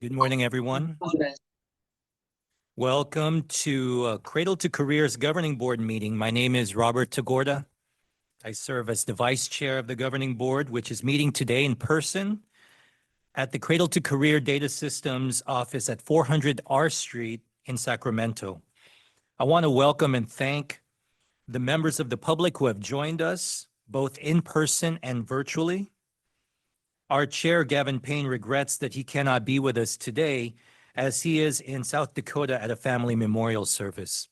Good morning, everyone. Welcome to Cradle-to-Career's Governing Board meeting. My name is Robert Tagorda. I serve as the Vice Chair of the Governing Board, which is meeting today in person at the Cradle-to-Career Data Systems office at 400 R Street in Sacramento. I want to welcome and thank the members of the public who have joined us, both in person and virtually. Our chair, Gavin Payne, regrets that he cannot be with us today as he is in South Dakota at a family memorial service.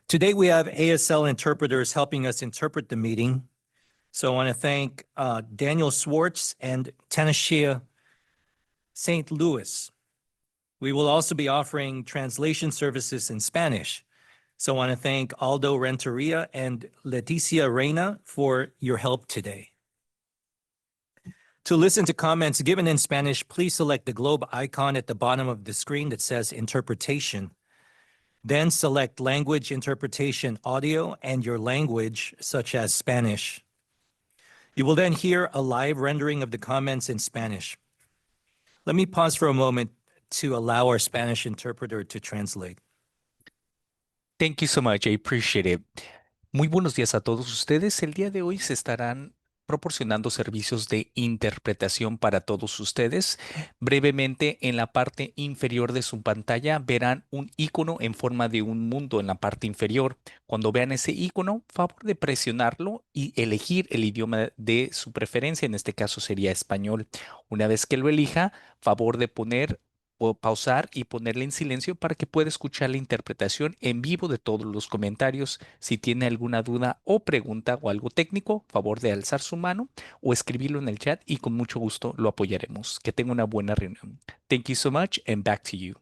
Today, we have ASL interpreters helping us interpret the meeting. So I want to thank Daniel Swartz and Tanashia St. Louis. We will also be offering translation services in Spanish. So I want to thank Aldo Renteria and Leticia Reina for your help today. To listen to comments given in Spanish, please select the globe icon at the bottom of the screen that says Interpretation. Then select Language Interpretation Audio and your language, such as Spanish. You will then hear a live rendering of the comments in Spanish. Let me pause for a moment to allow our Spanish interpreter to translate. Thank you so much. I appreciate it. Muy buenos días a todos ustedes. El día de hoy se estarán proporcionando servicios de interpretación para todos ustedes. Brevemente, en la parte inferior de su pantalla verán un icono en forma de un mundo en la parte inferior. Cuando vean ese icono, favor de presionarlo y elegir el idioma de su preferencia. En este caso sería español. Una vez que lo elija, favor de poner o pausar y ponerle en silencio para que pueda escuchar la interpretación en vivo de todos los comentarios. Si tiene alguna duda o pregunta o algo técnico, favor de alzar su mano o escribirlo en el chat y con mucho gusto lo apoyaremos. Que tenga una buena reunión. Thank you so much and back to you.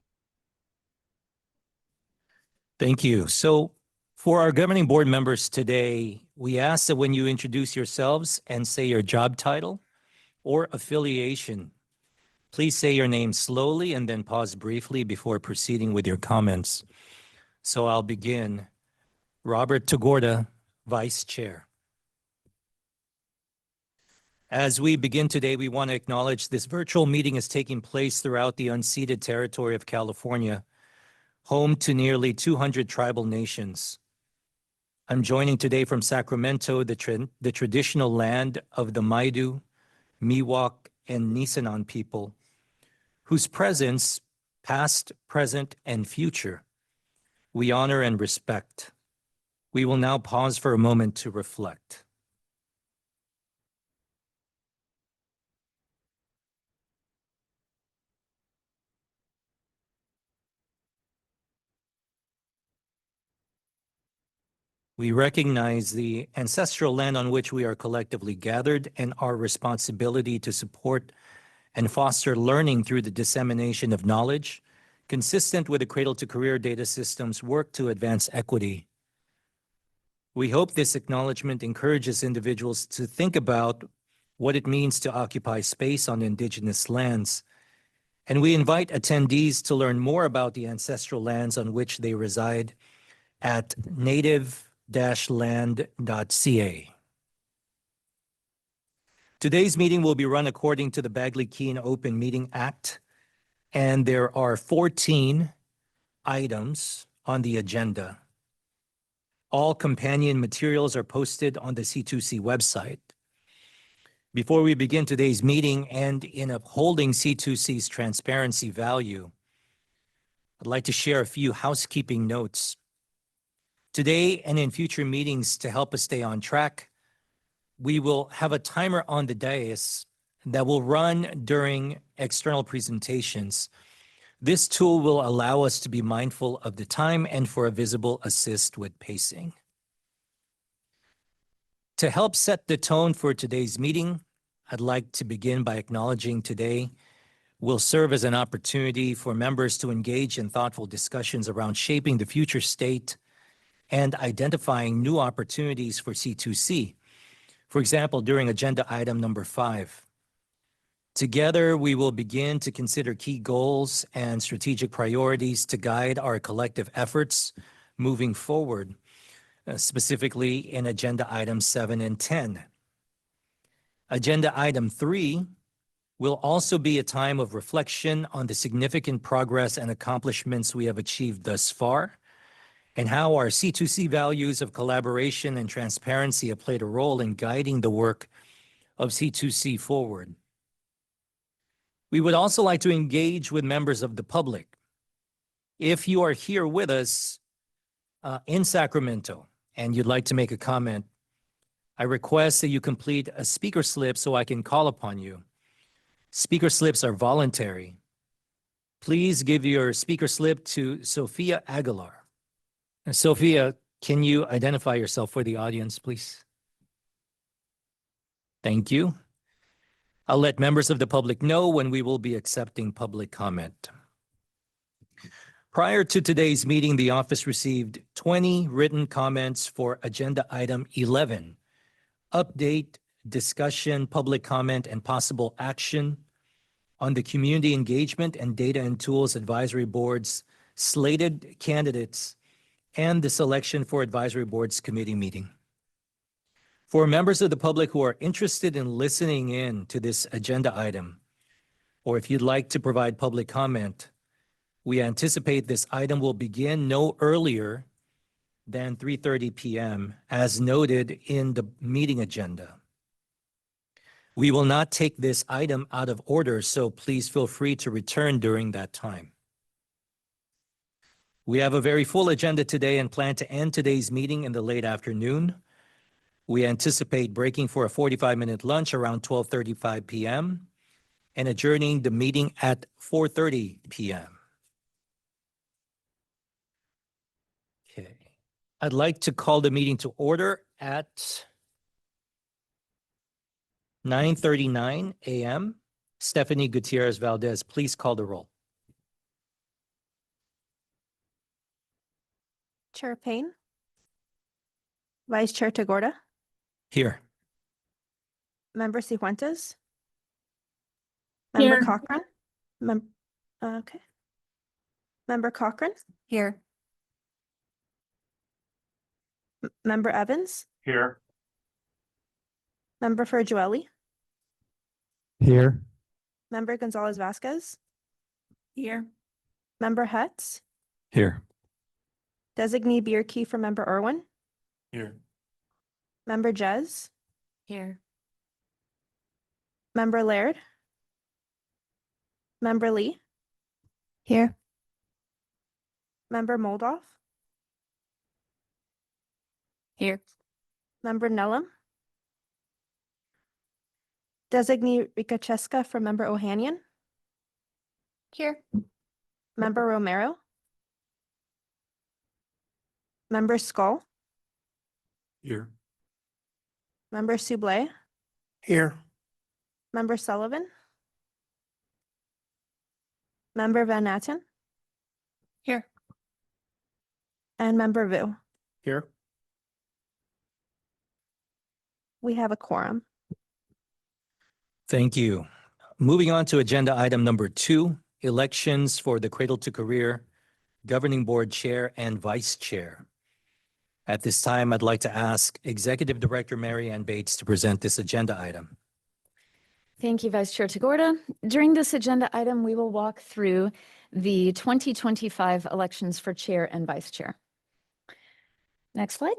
Thank you. So for our governing board members today, we ask that when you introduce yourselves and say your job title or affiliation, please say your name slowly and then pause briefly before proceeding with your comments. So I'll begin. Robert Tagorda, Vice Chair. As we begin today, we want to acknowledge this virtual meeting is taking place throughout the unceded territory of California, home to nearly 200 tribal nations. I'm joining today from Sacramento, the traditional land of the Maidu, Miwok, and Nisenan people, whose presence, past, present, and future, we honor and respect. We will now pause for a moment to reflect. We recognize the ancestral land on which we are collectively gathered and our responsibility to support and foster learning through the dissemination of knowledge, consistent with the Cradle-to-Career Data Systems work to advance equity. We hope this acknowledgement encourages individuals to think about what it means to occupy space on Indigenous lands, and we invite attendees to learn more about the ancestral lands on which they reside at native-land.ca. Today's meeting will be run according to the Bagley-Keene Open Meeting Act, and there are 14 items on the agenda. All companion materials are posted on the C2C website. Before we begin today's meeting and in upholding C2C's transparency value, I'd like to share a few housekeeping notes. Today and in future meetings, to help us stay on track, we will have a timer on the dais that will run during external presentations. This tool will allow us to be mindful of the time and for a visible assist with pacing. To help set the tone for today's meeting, I'd like to begin by acknowledging today will serve as an opportunity for members to engage in thoughtful discussions around shaping the future state and identifying new opportunities for C2C. For example, during agenda item number 5. Together, we will begin to consider key goals and strategic priorities to guide our collective efforts moving forward, specifically in agenda items 7 and 10. Agenda item 3 will also be a time of reflection on the significant progress and accomplishments we have achieved thus far, and how our C2C values of collaboration and transparency have played a role in guiding the work of C2C forward. We would also like to engage with members of the public. If you are here with us in Sacramento and you'd like to make a comment, I request that you complete a speaker slip so I can call upon you. Speaker slips are voluntary. Please give your speaker slip to Sophia Aguilar. Sophia, can you identify yourself for the audience, please? Thank you. I'll let members of the public know when we will be accepting public comment. Prior to today's meeting, the office received 20 written comments for agenda item 11, update, discussion, public comment, and possible action on the Community Engagement and Data and Tools Advisory Board's slated candidates and the selection for Advisory Board's committee meeting. For members of the public who are interested in listening in to this agenda item, or if you'd like to provide public comment, we anticipate this item will begin no earlier than 3:30 p.m. as noted in the meeting agenda. We will not take this item out of order, so please feel free to return during that time. We have a very full agenda today and plan to end today's meeting in the late afternoon. We anticipate breaking for a 45-minute lunch around 12:35 p.m. and adjourning the meeting at 4:30 p.m. Okay. I'd like to call the meeting to order at 9:39 a.m. Stephanie Gutierrez Valdez, please call the roll. Chair Payne, Vice Chair Tagorda, Here. Member Cifuentes, Member Here. Cochran, okay. Member Cochran, Here. Member Evans, Here. Member Ferjueli, Here. Member Gonzalez Vasquez, Here. Member Hetz, Here. Designee Bierke for Member Irwin, Here. Member Jez, Here. Member Laird, Member Lee, Here. Member Moldoff, Here. Member Nellum, Designee Rikacheska for Member Ohanian, Here. Member Romero, Member Skull, Here. Member Sublé, Here. Member Sullivan, Member Van Natten, Here. and Member Vu. Here. We have a quorum. Thank you. Moving on to agenda item number 2, elections for the Cradle-to-Career Governing Board Chair and Vice Chair. At this time, I'd like to ask Executive Director Mary Ann Bates to present this agenda item. Thank you, Vice Chair Tagorda. During this agenda item, we will walk through the 2025 elections for Chair and Vice Chair. Next slide.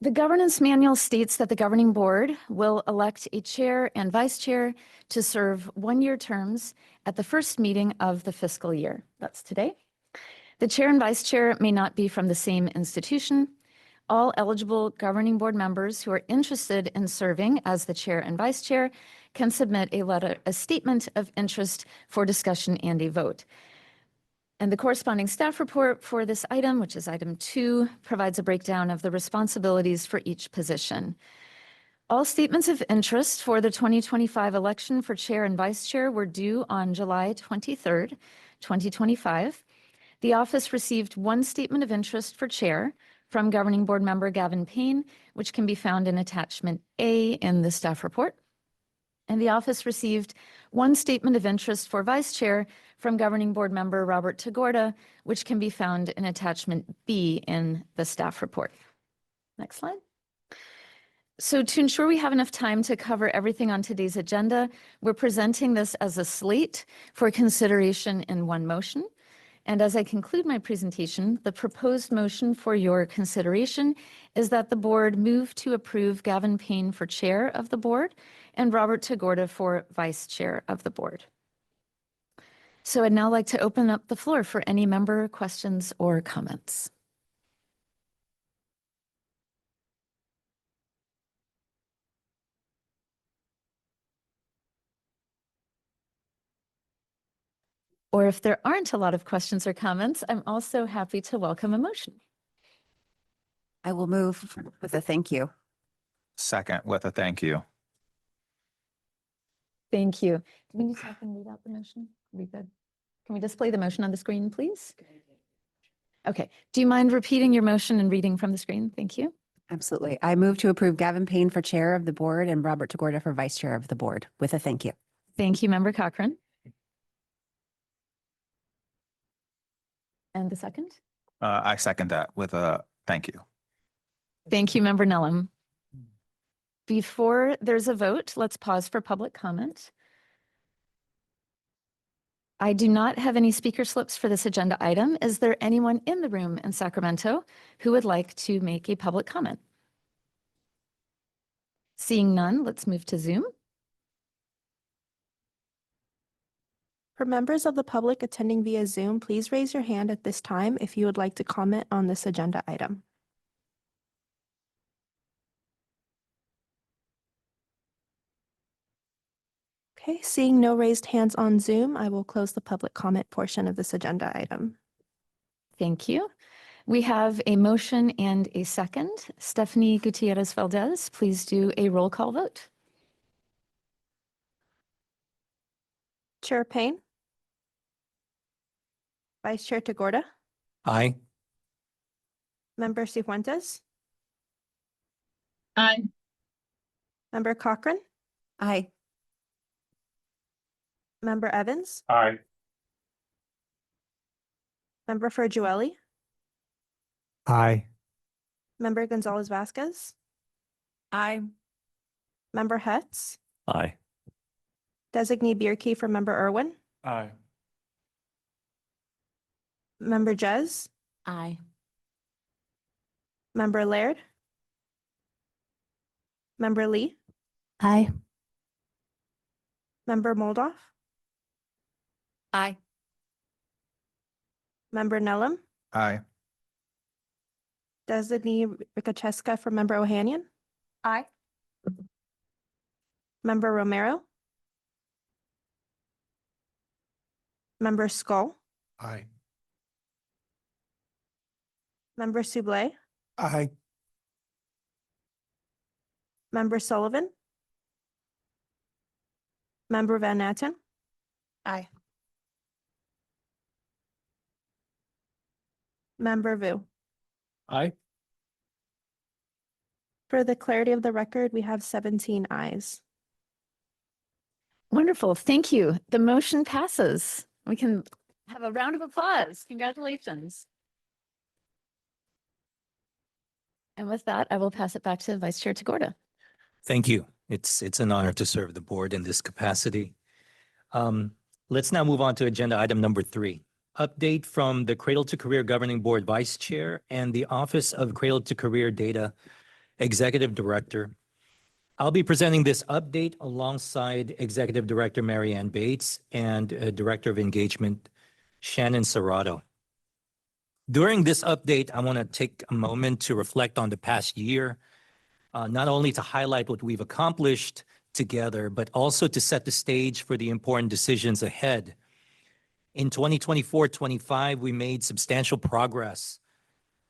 The governance manual states that the governing board will elect a chair and vice chair to serve one-year terms at the first meeting of the fiscal year. That's today. The chair and vice chair may not be from the same institution. All eligible governing board members who are interested in serving as the chair and vice chair can submit a statement of interest for discussion and a vote. And the corresponding staff report for this item, which is item 2, provides a breakdown of the responsibilities for each position. All statements of interest for the 2025 election for chair and vice chair were due on July 23rd, 2025. The office received one statement of interest for chair from governing board member Gavin Payne, which can be found in attachment A in the staff report. And the office received one statement of interest for vice chair from governing board member Robert Tagorda, which can be found in attachment B in the staff report. Next slide. So to ensure we have enough time to cover everything on today's agenda, we're presenting this as a slate for consideration in one motion. And as I conclude my presentation, the proposed motion for your consideration is that the board move to approve Gavin Payne for chair of the board and Robert Tagorda for vice chair of the board. So I'd now like to open up the floor for any member questions or comments. Or if there aren't a lot of questions or comments, I'm also happy to welcome a motion. I will move with a thank you. Second with a thank you. Thank you. Can we just have them read out the motion? Are we good? Can we display the motion on the screen, please? Okay. Do you mind repeating your motion and reading from the screen? Thank you. Absolutely. I move to approve Gavin Payne for chair of the board and Robert Tagorda for vice chair of the board with a thank you. Thank you, Member Cochran. And the second? I second that with a thank you. Thank you, Member Nellum. Before there's a vote, let's pause for public comment. I do not have any speaker slips for this agenda item. Is there anyone in the room in Sacramento who would like to make a public comment? Seeing none, let's move to Zoom. For members of the public attending via Zoom, please raise your hand at this time if you would like to comment on this agenda item. Okay, seeing no raised hands on Zoom, I will close the public comment portion of this agenda item. Thank you. We have a motion and a second. Stephanie Gutierrez Valdez, please do a roll call vote. Chair Payne? Vice Chair Tagorda? Aye. Member Cifuentes? Aye. Member Cochran? Aye. Member Evans? Aye. Member Ferjueli? Aye. Member Gonzalez Vasquez? Aye. Member Hetz? Aye. Designee Bierke for Member Irwin? Aye. Member Jez? Aye. Member Laird? Member Lee? Aye. Member Moldoff? Aye. Member Nellum? Aye. Designee Rikacheska for Member Ohanian? Aye. Member Romero? Member Skull? Aye. Member Sublé? Aye. Member Sullivan? Member Van Natten? Aye. Member Vu? Aye. For the clarity of the record, we have 17 ayes. Wonderful. Thank you. The motion passes. We can have a round of applause. Congratulations. And with that, I will pass it back to Vice Chair Tagorda. Thank you. It's an honor to serve the board in this capacity. Let's now move on to agenda item number 3. Update from the Cradle-to-Career Governing Board Vice Chair and the Office of Cradle-to-Career Data Executive Director. I'll be presenting this update alongside Executive Director Mary Ann Bates and Director of Engagement Shannon Serrato. During this update, I want to take a moment to reflect on the past year, not only to highlight what we've accomplished together, but also to set the stage for the important decisions ahead. In 2024-25, we made substantial progress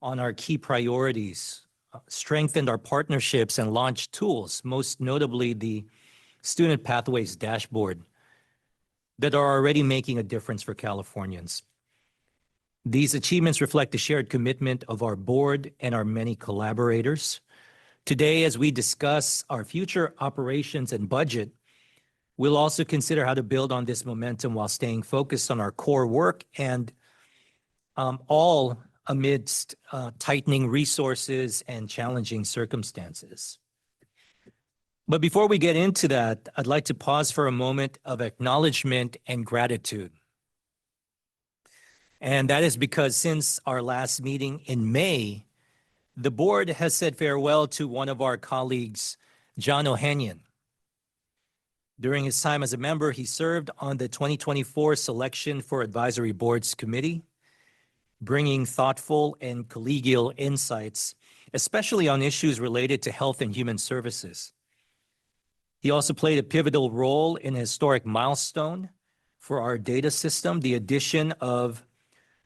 on our key priorities, strengthened our partnerships and launched tools, most notably the Student Pathways Dashboard, that are already making a difference for Californians. These achievements reflect the shared commitment of our board and our many collaborators. Today, as we discuss our future operations and budget, we'll also consider how to build on this momentum while staying focused on our core work and all amidst tightening resources and challenging circumstances. But before we get into that, I'd like to pause for a moment of acknowledgement and gratitude. And that is because since our last meeting in May, the board has said farewell to one of our colleagues, John Ohanian. During his time as a member, he served on the 2024 Selection for Advisory Boards Committee, bringing thoughtful and collegial insights, especially on issues related to health and human services. He also played a pivotal role in a historic milestone for our data system, the addition of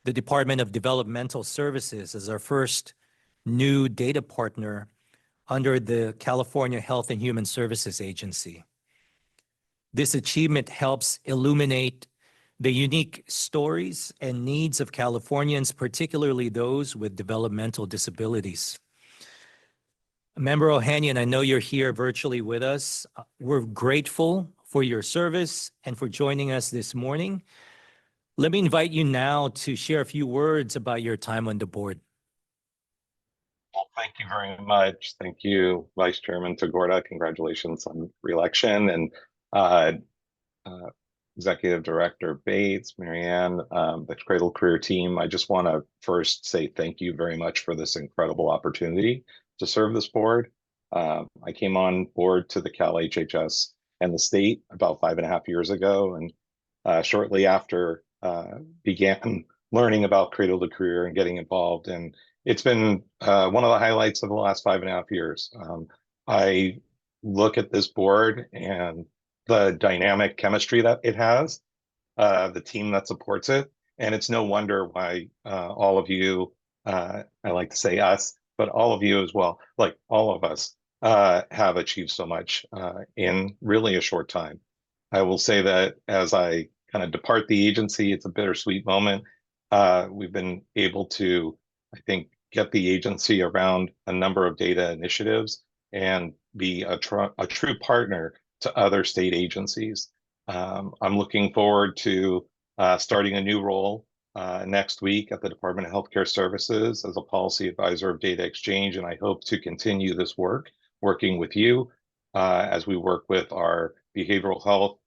the Department of Developmental Services as our first new data partner under the California Health and Human Services Agency. This achievement helps illuminate the unique stories and needs of Californians, particularly those with developmental disabilities. Member Ohanian, I know you're here virtually with us. We're grateful for your service and for joining us this morning. Let me invite you now to share a few words about your time on the board. Well, thank you very much. Thank you, Vice Chairman Tagorda. Congratulations on re-election, and Executive Director Bates, Marianne, the Cradle-to-Career team. I just want to first say thank you very much for this incredible opportunity to serve this board. I came on board to the Cal HHS and the state about 5.5 years ago, and shortly after began learning about Cradle-to-Career and getting involved. And it's been one of the highlights of the last 5.5 years. I look at this board and the dynamic chemistry that it has, the team that supports it, and it's no wonder why all of you, I like to say us, but all of you as well, like all of us, have achieved so much in really a short time. I will say that as I kind of depart the agency, it's a bittersweet moment. We've been able to, I think, get the agency around a number of data initiatives and be a true partner to other state agencies. I'm looking forward to starting a new role next week at the Department of Healthcare Services as a policy advisor of data exchange, and I hope to continue this work, working with you as we work with our behavioral health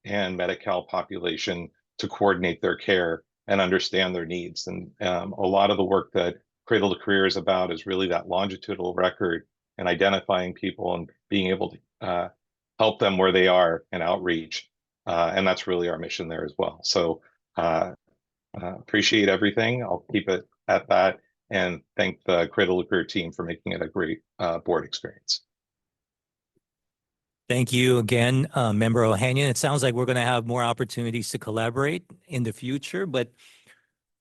and Medi-Cal population to coordinate their care and understand their needs. And a lot of the work that Cradle-to-Career is about is really that longitudinal record and identifying people and being able to help them where they are and outreach. And that's really our mission there as well. So appreciate everything. I'll keep it at that and thank the Cradle-to-Career team for making it a great board experience. Thank you again, Member Ohanian. It sounds like we're going to have more opportunities to collaborate in the future, but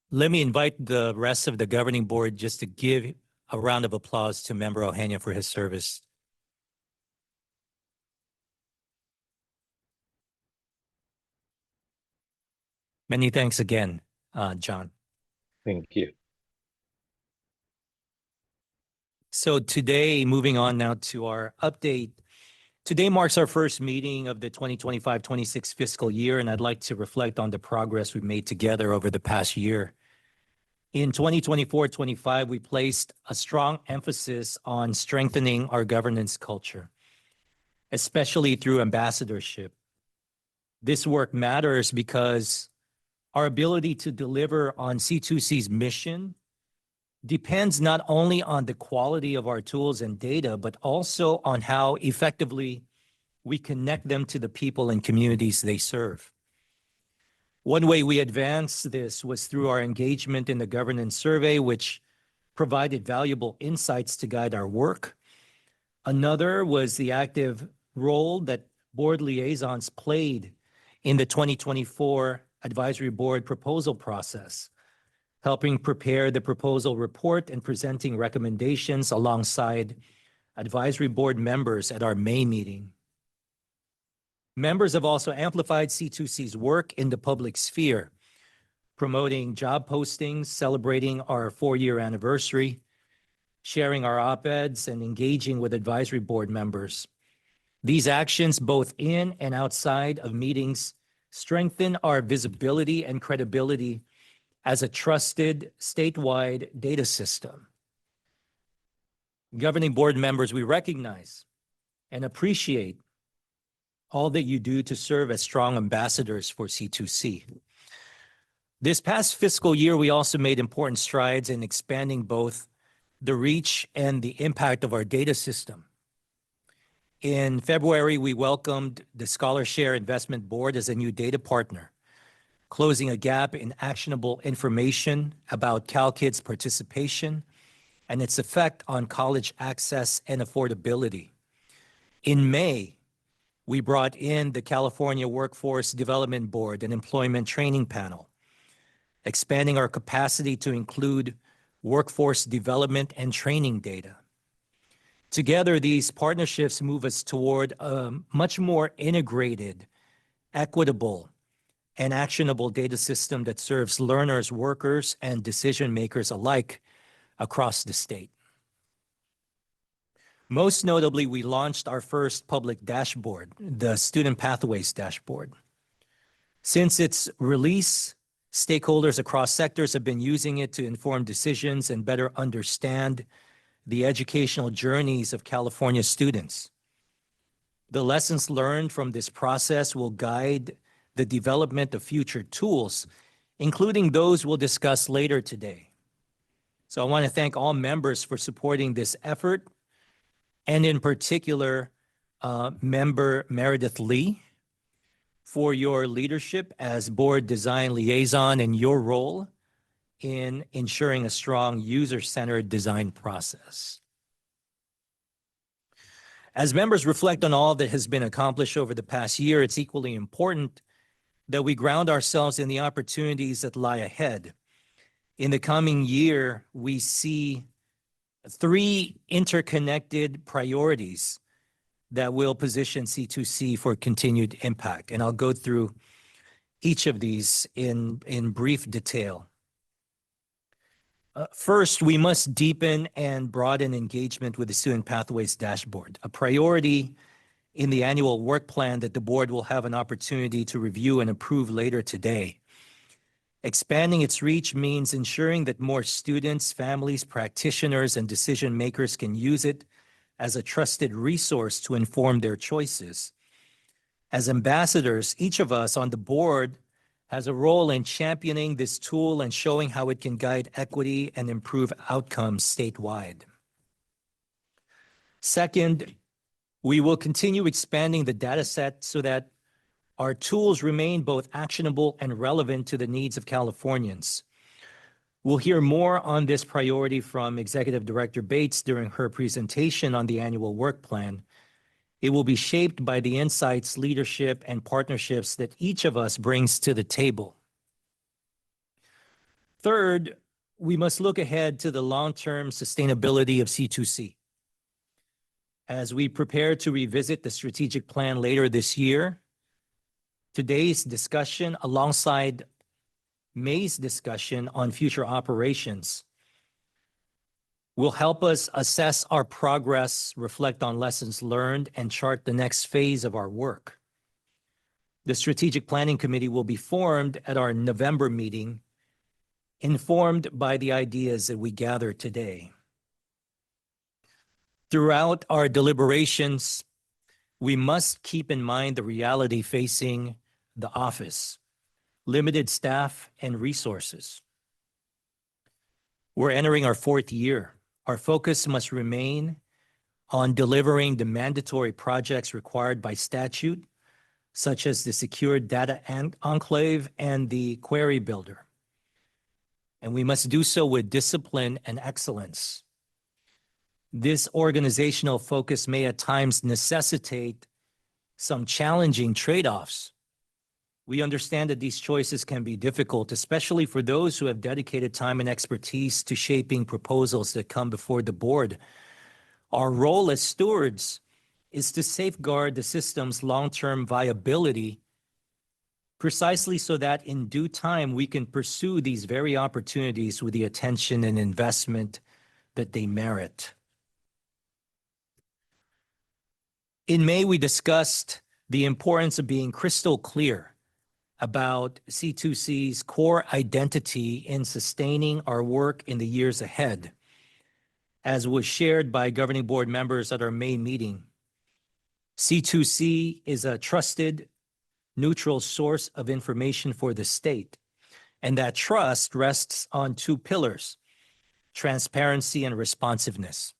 let me invite the rest of the governing board just to give a round of applause to Member Ohanian for his service. Many thanks again, John. Thank you. So today, moving on now to our update. Today marks our first meeting of the 2025-26 fiscal year, and I'd like to reflect on the progress we've made together over the past year. In 2024-25, we placed a strong emphasis on strengthening our governance culture, especially through ambassadorship. This work matters because our ability to deliver on C2C's mission depends not only on the quality of our tools and data, but also on how effectively we connect them to the people and communities they serve. One way we advanced this was through our engagement in the governance survey, which provided valuable insights to guide our work. Another was the active role that board liaisons played in the 2024 advisory board proposal process, helping prepare the proposal report and presenting recommendations alongside advisory board members at our May meeting. Members have also amplified C2C's work in the public sphere, promoting job postings, celebrating our 4-year anniversary, sharing our op-eds, and engaging with advisory board members. These actions, both in and outside of meetings, strengthen our visibility and credibility as a trusted statewide data system. Governing board members, we recognize and appreciate all that you do to serve as strong ambassadors for C2C. This past fiscal year, we also made important strides in expanding both the reach and the impact of our data system. In February, we welcomed the ScholarShare Investment Board as a new data partner, closing a gap in actionable information about CalKids participation and its effect on college access and affordability. In May, we brought in the California Workforce Development Board and Employment Training Panel, expanding our capacity to include workforce development and training data. Together, these partnerships move us toward a much more integrated, equitable, and actionable data system that serves learners, workers, and decision makers alike across the state. Most notably, we launched our first public dashboard, the Student Pathways Dashboard. Since its release, stakeholders across sectors have been using it to inform decisions and better understand the educational journeys of California students. The lessons learned from this process will guide the development of future tools, including those we'll discuss later today. So I want to thank all members for supporting this effort, and in particular, member Meredith Lee, for your leadership as board design liaison and your role in ensuring a strong user-centered design process. As members reflect on all that has been accomplished over the past year, it's equally important that we ground ourselves in the opportunities that lie ahead. In the coming year, we see 3 interconnected priorities that will position C2C for continued impact. And I'll go through each of these in brief detail. First, we must deepen and broaden engagement with the Student Pathways Dashboard, a priority in the annual work plan that the board will have an opportunity to review and approve later today. Expanding its reach means ensuring that more students, families, practitioners, and decision makers can use it as a trusted resource to inform their choices. As ambassadors, each of us on the board has a role in championing this tool and showing how it can guide equity and improve outcomes statewide. Second, we will continue expanding the data set so that our tools remain both actionable and relevant to the needs of Californians. We'll hear more on this priority from Executive Director Bates during her presentation on the annual work plan. It will be shaped by the insights, leadership, and partnerships that each of us brings to the table. Third, we must look ahead to the long-term sustainability of C2C. As we prepare to revisit the strategic plan later this year, today's discussion, alongside May's discussion on future operations, will help us assess our progress, reflect on lessons learned, and chart the next phase of our work. The Strategic Planning Committee will be formed at our November meeting, informed by the ideas that we gather today. Throughout our deliberations, we must keep in mind the reality facing the office: limited staff and resources. We're entering our 4th year. Our focus must remain on delivering the mandatory projects required by statute, such as the Secure Data Enclave and the Query Builder. And we must do so with discipline and excellence. This organizational focus may at times necessitate some challenging trade-offs. We understand that these choices can be difficult, especially for those who have dedicated time and expertise to shaping proposals that come before the board. Our role as stewards is to safeguard the system's long-term viability, precisely so that in due time we can pursue these very opportunities with the attention and investment that they merit. In May, we discussed the importance of being crystal clear about C2C's core identity in sustaining our work in the years ahead, as was shared by governing board members at our May meeting. C2C is a trusted, neutral source of information for the state. And that trust rests on two pillars: transparency and responsiveness.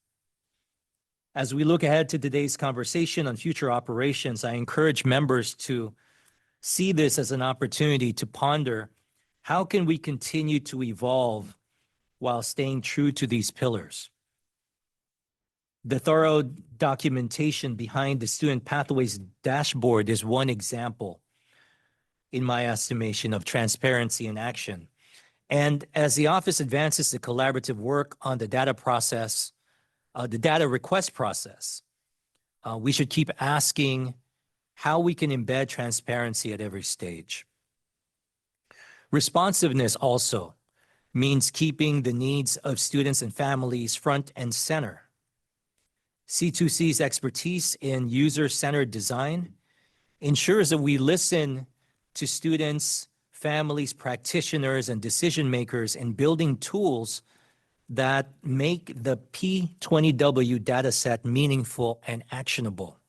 As we look ahead to today's conversation on future operations, I encourage members to see this as an opportunity to ponder, how can we continue to evolve while staying true to these pillars? The thorough documentation behind the Student Pathways Dashboard is one example, in my estimation, of transparency in action. And as the office advances the collaborative work on the data process, the data request process, we should keep asking how we can embed transparency at every stage. Responsiveness also means keeping the needs of students and families front and center. C2C's expertise in user-centered design ensures that we listen to students, families, practitioners, and decision makers in building tools that make the P20W dataset meaningful and actionable.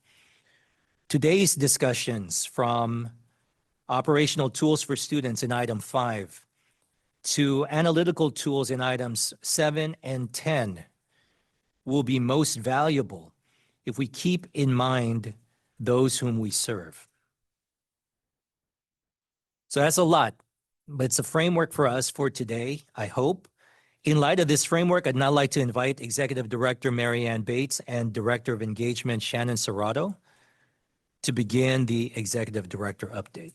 Today's discussions, from operational tools for students in item 5 to analytical tools in items 7 and 10, will be most valuable if we keep in mind those whom we serve. So that's a lot, but it's a framework for us for today, I hope. In light of this framework, I'd now like to invite Executive Director Marianne Bates and Director of Engagement Shannon Serrato to begin the Executive Director update.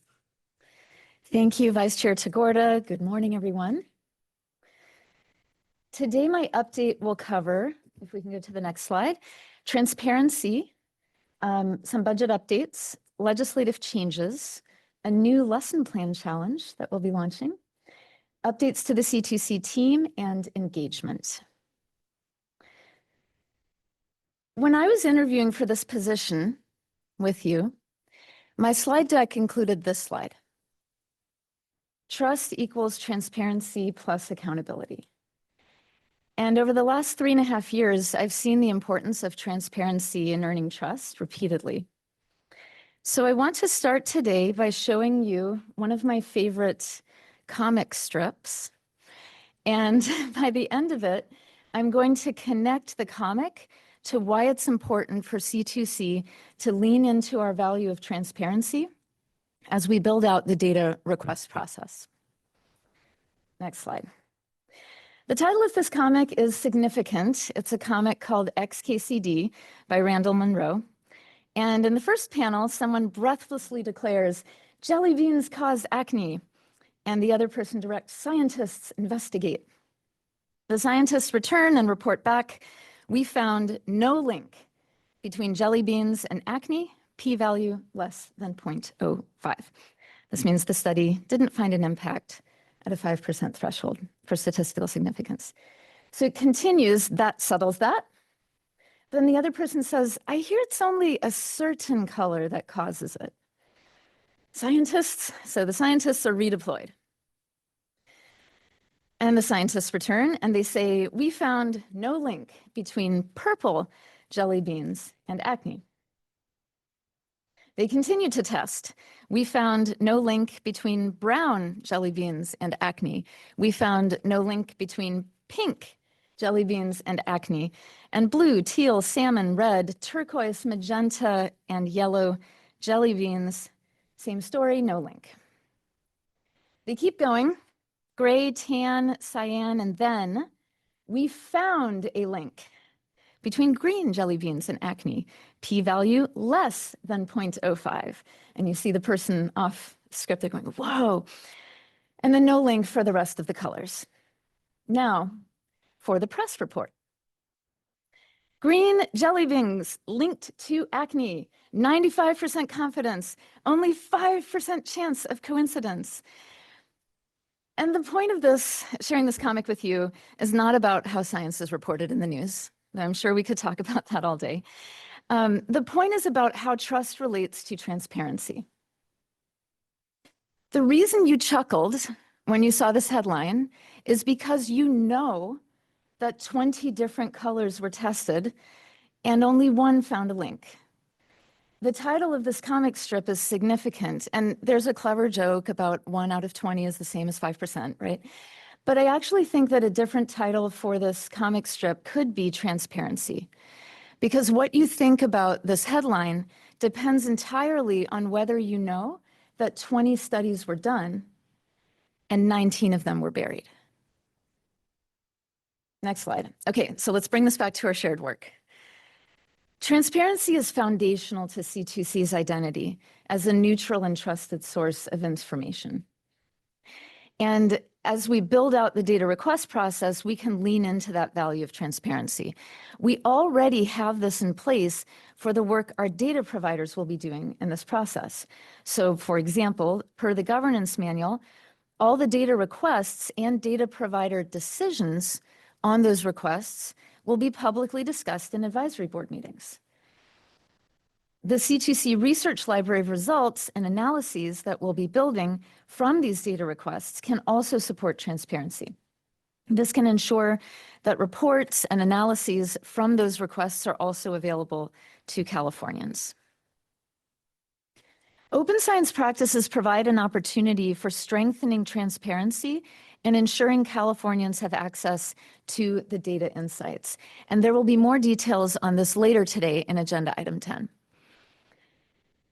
Thank you, Vice Chair Tagorda. Good morning, everyone. Today, my update will cover, if we can go to the next slide, transparency, some budget updates, legislative changes, a new lesson plan challenge that we'll be launching, updates to the C2C team, and engagement. When I was interviewing for this position with you, my slide deck included this slide. Trust equals transparency plus accountability. And over the last 3.5 years, I've seen the importance of transparency in earning trust repeatedly. So I want to start today by showing you one of my favorite comic strips. And by the end of it, I'm going to connect the comic to why it's important for C2C to lean into our value of transparency as we build out the data request process. Next slide. The title of this comic is significant. It's a comic called XKCD by Randall Munroe. And in the first panel, someone breathlessly declares, "Jelly beans cause acne." And the other person directs, "Scientists investigate." The scientists return and report back, "We found no link between jelly beans and acne, p-value less than 0.05. This means the study didn't find an impact at a 5% threshold for statistical significance. So it continues, that settles that. Then the other person says, "I hear it's only a certain color that causes it." So the scientists are redeployed. And the scientists return and they say, "We found no link between purple jelly beans and acne." They continued to test. "We found no link between brown jelly beans and acne. We found no link between pink jelly beans and acne, and blue, teal, salmon, red, turquoise, magenta, and yellow jelly beans. Same story, no link." They keep going, gray, tan, cyan, and then "We found a link between green jelly beans and acne, p-value less than 0.05. And you see the person off script, they're going, "Whoa." And then no link for the rest of the colors. Now, for the press report. "Green jelly beans linked to acne, 95% confidence, only 5% chance of coincidence." And the point of this, sharing this comic with you, is not about how science is reported in the news. I'm sure we could talk about that all day. The point is about how trust relates to transparency. The reason you chuckled when you saw this headline is because you know that 20 different colors were tested and only one found a link. the title of this comic strip is significant, and there's a clever joke about 1 out of 20 is the same as 5%, right? But I actually think that a different title for this comic strip could be transparency, because what you think about this headline depends entirely on whether you know that 20 studies were done and 19 of them were buried. Next slide. Okay, so let's bring this back to our shared work. Transparency is foundational to C2C's identity as a neutral and trusted source of information. And as we build out the data request process, we can lean into that value of transparency. We already have this in place for the work our data providers will be doing in this process. So for example, per the governance manual, all the data requests and data provider decisions on those requests will be publicly discussed in advisory board meetings. The C2C research library of results and analyses that we'll be building from these data requests can also support transparency. This can ensure that reports and analyses from those requests are also available to Californians. Open science practices provide an opportunity for strengthening transparency and ensuring Californians have access to the data insights. And there will be more details on this later today in Agenda Item 10.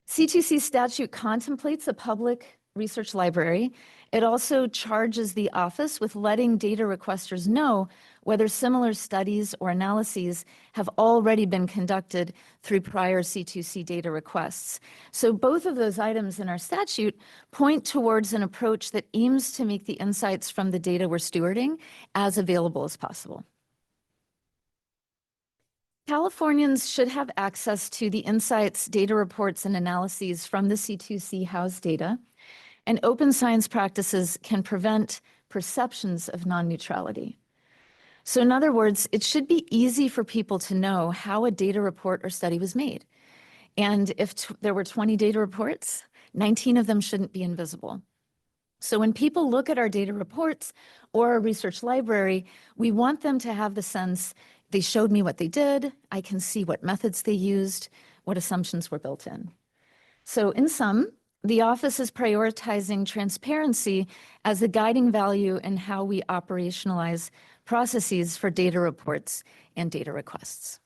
C2C statute contemplates a public research library. It also charges the office with letting data requesters know whether similar studies or analyses have already been conducted through prior C2C data requests. So both of those items in our statute point towards an approach that aims to make the insights from the data we're stewarding as available as possible. Californians should have access to the insights, data reports, and analyses from the C2C house data, and open science practices can prevent perceptions of non-neutrality. So in other words, it should be easy for people to know how a data report or study was made. And if there were 20 data reports, 19 of them shouldn't be invisible. So when people look at our data reports or our research library, we want them to have the sense they showed me what they did, I can see what methods they used, what assumptions were built in. So in sum, the office is prioritizing transparency as a guiding value in how we operationalize processes for data reports and data requests.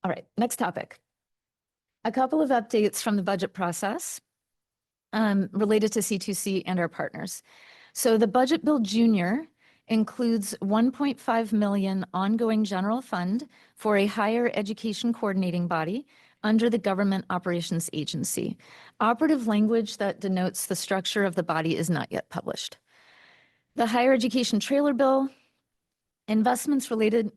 All right, next topic. A couple of updates from the budget process related to C2C and our partners. So the Budget Bill Junior includes $1.5 million ongoing general fund for a higher education coordinating body under the Government Operations Agency. Operative language that denotes the structure of the body is not yet published. The higher education trailer bill, investments related,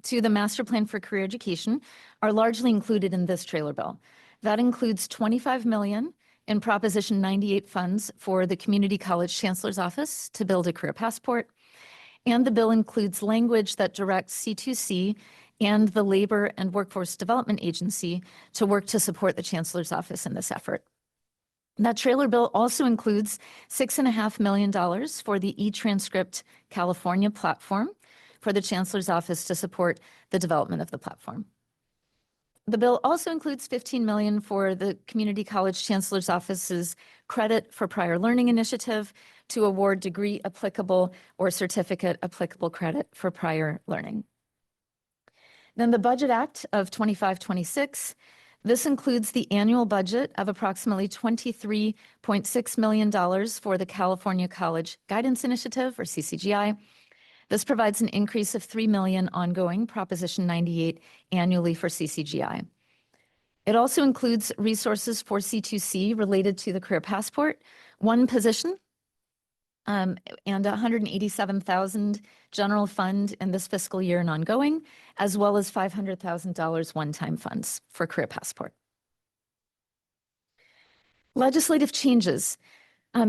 to the Master Plan for Career Education are largely included in this trailer bill. That includes $25 million in Proposition 98 funds for the Community College Chancellor's Office to build a career passport. And the bill includes language that directs C2C and the Labor and Workforce Development Agency to work to support the Chancellor's Office in this effort. That trailer bill also includes $6.5 million for the eTranscript California platform for the Chancellor's Office to support the development of the platform. The bill also includes $15 million for the Community College Chancellor's Office's Credit for Prior Learning initiative to award degree applicable or certificate applicable credit for prior learning. Then the Budget Act of 25-26, this includes the annual budget of approximately $23.6 million for the California College Guidance Initiative, or CCGI. This provides an increase of $3 million ongoing, Proposition 98 annually for CCGI. It also includes resources for C2C related to the career passport, one position, and $187,000 general fund in this fiscal year and ongoing, as well as $500,000 one-time funds for career passport. Legislative changes.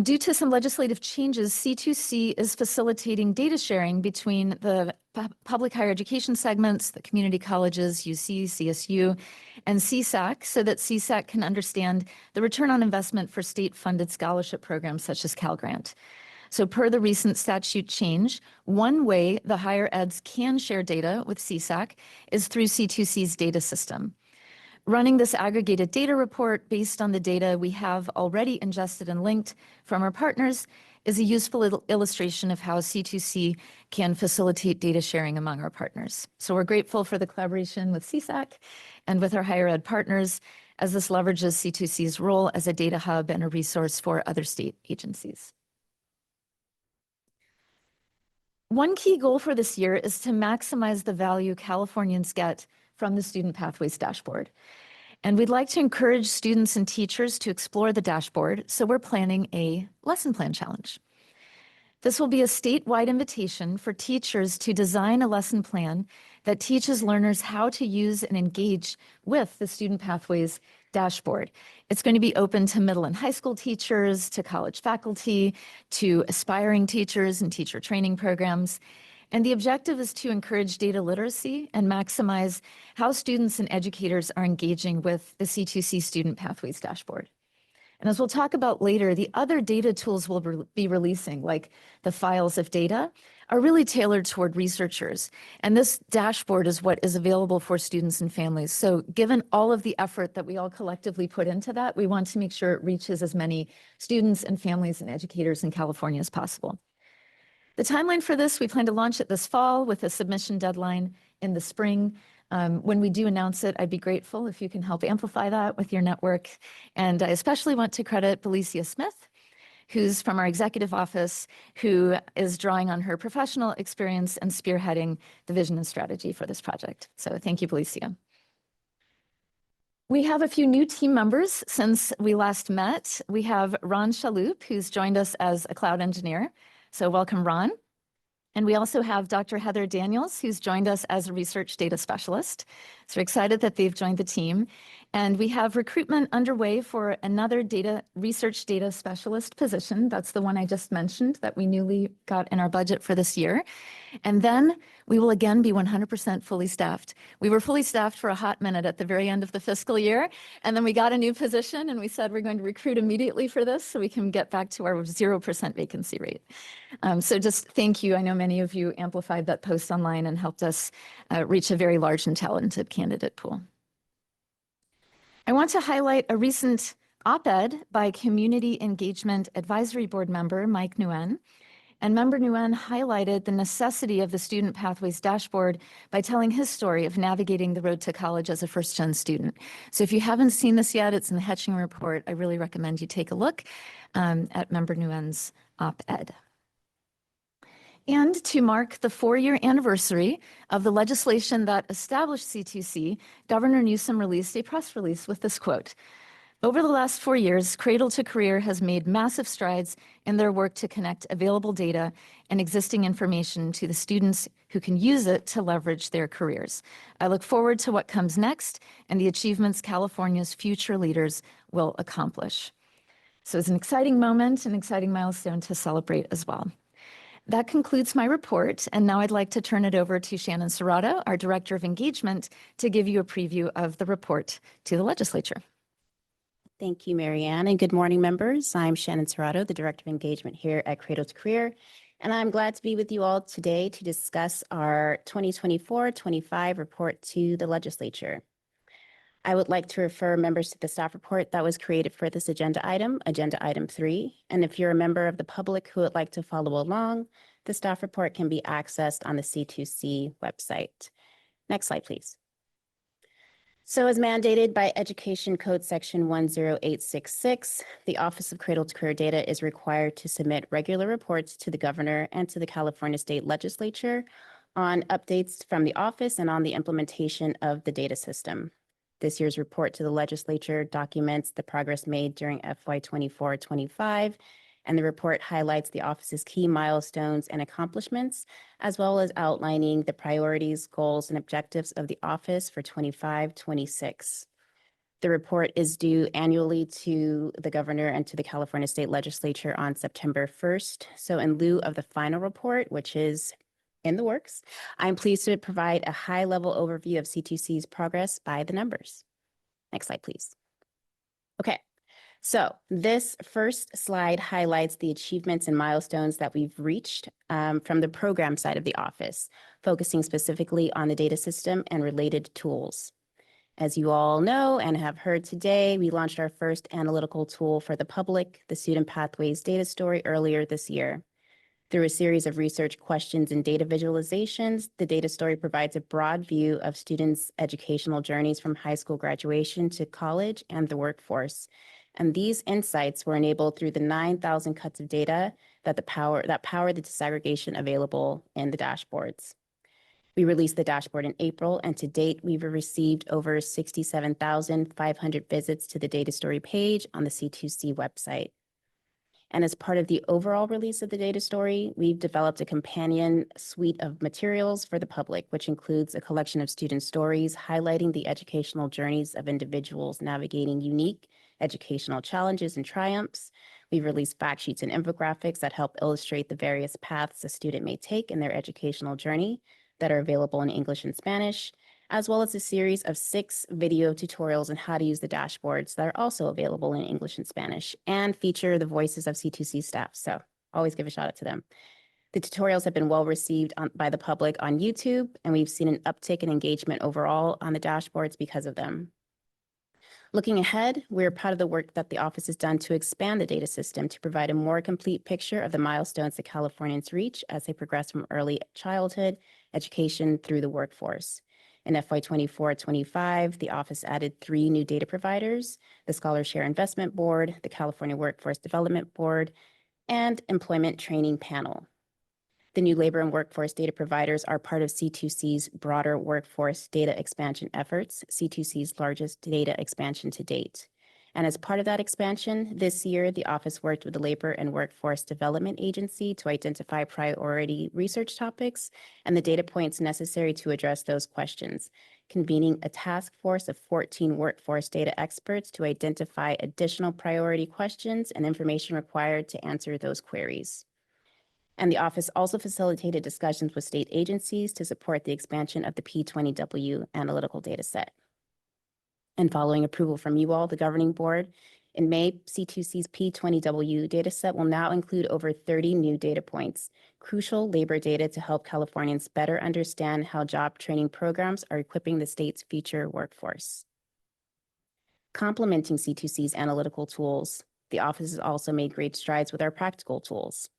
Due to some legislative changes, C2C is facilitating data sharing between the public higher education segments, the community colleges, UC, CSU, and CSAC, so that CSAC can understand the return on investment for state-funded scholarship programs such as Cal Grant. So per the recent statute change, one way the higher eds can share data with CSAC is through C2C's data system. Running this aggregated data report based on the data we have already ingested and linked from our partners is a useful illustration of how C2C can facilitate data sharing among our partners. So we're grateful for the collaboration with CSAC and with our higher ed partners, as this leverages C2C's role as a data hub and a resource for other state agencies. One key goal for this year is to maximize the value Californians get from the Student Pathways Dashboard. And we'd like to encourage students and teachers to explore the dashboard, so we're planning a lesson plan challenge. This will be a statewide invitation for teachers to design a lesson plan that teaches learners how to use and engage with the Student Pathways Dashboard. It's going to be open to middle and high school teachers, to college faculty, to aspiring teachers and teacher training programs. And the objective is to encourage data literacy and maximize how students and educators are engaging with the C2C Student Pathways Dashboard. And as we'll talk about later, the other data tools we'll be releasing, like the files of data, are really tailored toward researchers. And this dashboard is what is available for students and families. So given all of the effort that we all collectively put into that, we want to make sure it reaches as many students and families and educators in California as possible. The timeline for this, we plan to launch it this fall with a submission deadline in the spring. When we do announce it, I'd be grateful if you can help amplify that with your network. And I especially want to credit Felicia Smith, who's from our executive office, who is drawing on her professional experience and spearheading the vision and strategy for this project. So thank you, Felicia. We have a few new team members since we last met. We have Ron Chaloup, who's joined us as a cloud engineer. So welcome, Ron. And we also have Dr. Heather Daniels, who's joined us as a research data specialist. So we're excited that they've joined the team. And we have recruitment underway for another research data specialist position. That's the one I just mentioned that we newly got in our budget for this year. And then we will again be 100% fully staffed. We were fully staffed for a hot minute at the very end of the fiscal year. And then we got a new position and we said we're going to recruit immediately for this so we can get back to our 0% vacancy rate. So just thank you. I know many of you amplified that post online and helped us reach a very large and talented candidate pool. I want to highlight a recent op-ed by Community Engagement Advisory Board member Mike Nguyen. And Member Nguyen highlighted the necessity of the Student Pathways Dashboard by telling his story of navigating the road to college as a first-gen student. So if you haven't seen this yet, it's in the Hetching Report. I really recommend you take a look at Member Nguyen's op-ed. And to mark the 4-year anniversary of the legislation that established C2C, Governor Newsom released a press release with this quote: "Over the last 4 years, Cradle-to-Career has made massive strides in their work to connect available data and existing information to the students who can use it to leverage their careers. I look forward to what comes next and the achievements California's future leaders will accomplish." So it's an exciting moment, an exciting milestone to celebrate as well. That concludes my report, and now I'd like to turn it over to Shannon Serrato, our Director of Engagement, to give you a preview of the report to the legislature. Thank you, Marianne, and good morning, members. I'm Shannon Serrato, the Director of Engagement here at Cradle-to-Career, and I'm glad to be with you all today to discuss our 2024-25 report to the legislature. I would like to refer members to the staff report that was created for this agenda item 3. And if you're a member of the public who would like to follow along, the staff report can be accessed on the C2C website. Next slide, please. So as mandated by Education Code Section 10866, the Office of Cradle-to-Career Data is required to submit regular reports to the governor and to the California State Legislature on updates from the office and on the implementation of the data system. This year's report to the legislature documents the progress made during FY 24-25, and the report highlights the office's key milestones and accomplishments, as well as outlining the priorities, goals, and objectives of the office for 25-26. The report is due annually to the governor and to the California State Legislature on September 1st. So in lieu of the final report, which is in the works, I'm pleased to provide a high-level overview of C2C's progress by the numbers. Next slide, please. Okay, So this first slide highlights the achievements and milestones that we've reached from the program side of the office, focusing specifically on the data system and related tools. As you all know and have heard today, we launched our first analytical tool for the public, the Student Pathways Data Story, earlier this year. Through a series of research questions and data visualizations, the data story provides a broad view of students' educational journeys from high school graduation to college and the workforce. And these insights were enabled through the 9,000 cuts of data that power the disaggregation available in the dashboards. We released the dashboard in April, and to date, we've received over 67,500 visits to the data story page on the C2C website. And as part of the overall release of the data story, we've developed a companion suite of materials for the public, which includes a collection of student stories highlighting the educational journeys of individuals navigating unique educational challenges and triumphs. We've released fact sheets and infographics that help illustrate the various paths a student may take in their educational journey that are available in English and Spanish, as well as a series of 6 video tutorials on how to use the dashboards that are also available in English and Spanish and feature the voices of C2C staff. So always give a shout out to them. The tutorials have been well received by the public on YouTube, and we've seen an uptick in engagement overall on the dashboards because of them. Looking ahead, we're proud of the work that the office has done to expand the data system to provide a more complete picture of the milestones that Californians reach as they progress from early childhood education through the workforce. In FY 24-25, the office added 3 new data providers: the Scholar Share Investment Board, the California Workforce Development Board, and Employment Training Panel. The new labor and workforce data providers are part of C2C's broader workforce data expansion efforts, C2C's largest data expansion to date. And as part of that expansion, this year, the office worked with the Labor and Workforce Development Agency to identify priority research topics and the data points necessary to address those questions, convening a task force of 14 workforce data experts to identify additional priority questions and information required to answer those queries. And the office also facilitated discussions with state agencies to support the expansion of the P20W analytical data set. And following approval from you all, the governing board, in May, C2C's P20W dataset will now include over 30 new data points, crucial labor data to help Californians better understand how job training programs are equipping the state's future workforce. Complementing C2C's analytical tools, the office has also made great strides with our practical tools.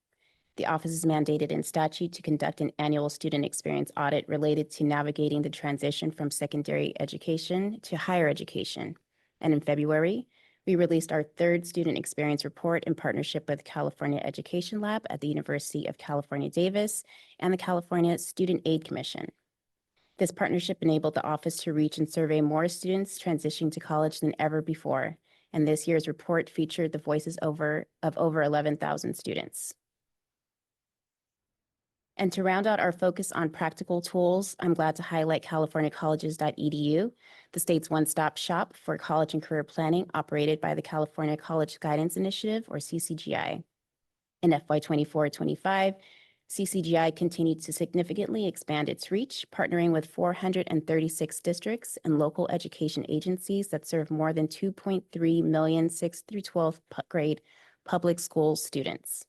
The office is mandated in statute to conduct an annual student experience audit related to navigating the transition from secondary education to higher education. And in February, we released our 3rd student experience report in partnership with California Education Lab at the University of California, Davis and the California Student Aid Commission. This partnership enabled the office to reach and survey more students transitioning to college than ever before. And this year's report featured the voices of over 11,000 students. And to round out our focus on practical tools, I'm glad to highlight californiacolleges.edu, the state's one-stop shop for college and career planning operated by the California College Guidance Initiative, or CCGI. In FY 24-25, CCGI continued to significantly expand its reach, partnering with 436 districts and local education agencies that serve more than 2.3 million 6th through 12th grade public school students.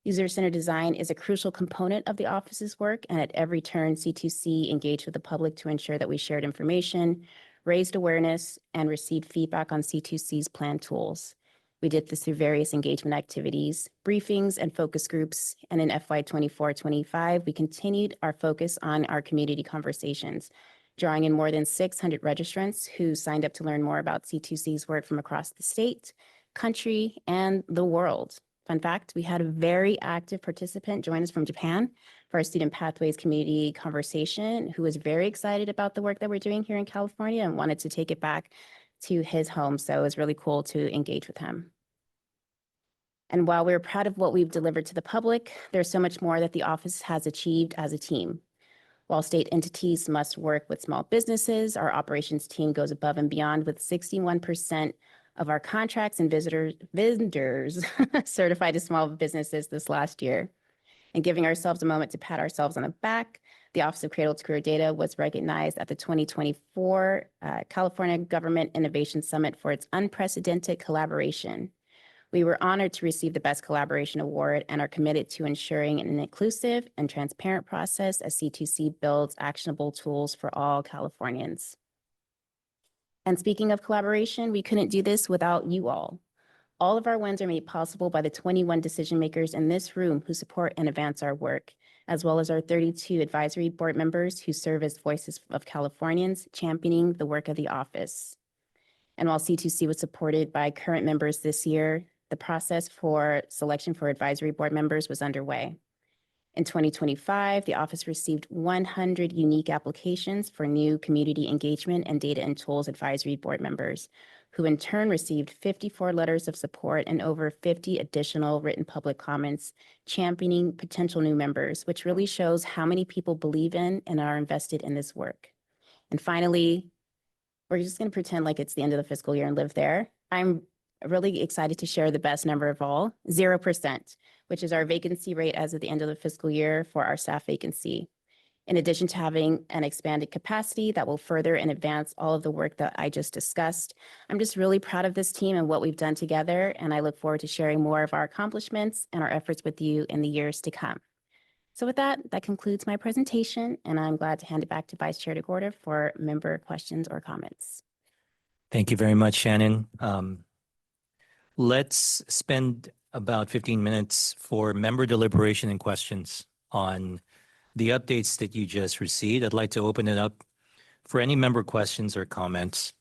User-centered design is a crucial component of the office's work, and at every turn, C2C engaged with the public to ensure that we shared information, raised awareness, and received feedback on C2C's planned tools. We did this through various engagement activities, briefings, and focus groups, and in FY 24-25, we continued our focus on our community conversations, drawing in more than 600 registrants who signed up to learn more about C2C's work from across the state, country, and the world. Fun fact, we had a very active participant join us from Japan for our Student Pathways community conversation, who was very excited about the work that we're doing here in California and wanted to take it back to his home. So it was really cool to engage with him. And while we're proud of what we've delivered to the public, there's so much more that the office has achieved as a team. While state entities must work with small businesses, our operations team goes above and beyond with 61% of our contracts and vendors certified as small businesses this last year. And giving ourselves a moment to pat ourselves on the back, The Office of Cradle-to-Career Data was recognized at the 2024 California Government Innovation Summit for its unprecedented collaboration. We were honored to receive the Best Collaboration Award and are committed to ensuring an inclusive and transparent process as C2C builds actionable tools for all Californians. And speaking of collaboration, we couldn't do this without you all. All of our wins are made possible by the 21 decision makers in this room who support and advance our work, as well as our 32 advisory board members who serve as voices of Californians championing the work of the office. And while C2C was supported by current members this year, the process for selection for advisory board members was underway. In 2025, the office received 100 unique applications for new community engagement and data and tools advisory board members, who in turn received 54 letters of support and over 50 additional written public comments championing potential new members, which really shows how many people believe in and are invested in this work. And finally, we're just going to pretend like it's the end of the fiscal year and live there. I'm really excited to share the best number of all, 0%, which is our vacancy rate as of the end of the fiscal year for our staff vacancy. In addition to having an expanded capacity that will further and advance all of the work that I just discussed, I'm just really proud of this team and what we've done together, and I look forward to sharing more of our accomplishments and our efforts with you in the years to come. So with that concludes my presentation, and I'm glad to hand it back to Vice Chair DeGorda for member questions or comments. Thank you very much, Shannon. Let's spend about 15 minutes for member deliberation and questions on the updates that you just received. I'd like to open it up for any member questions or comments.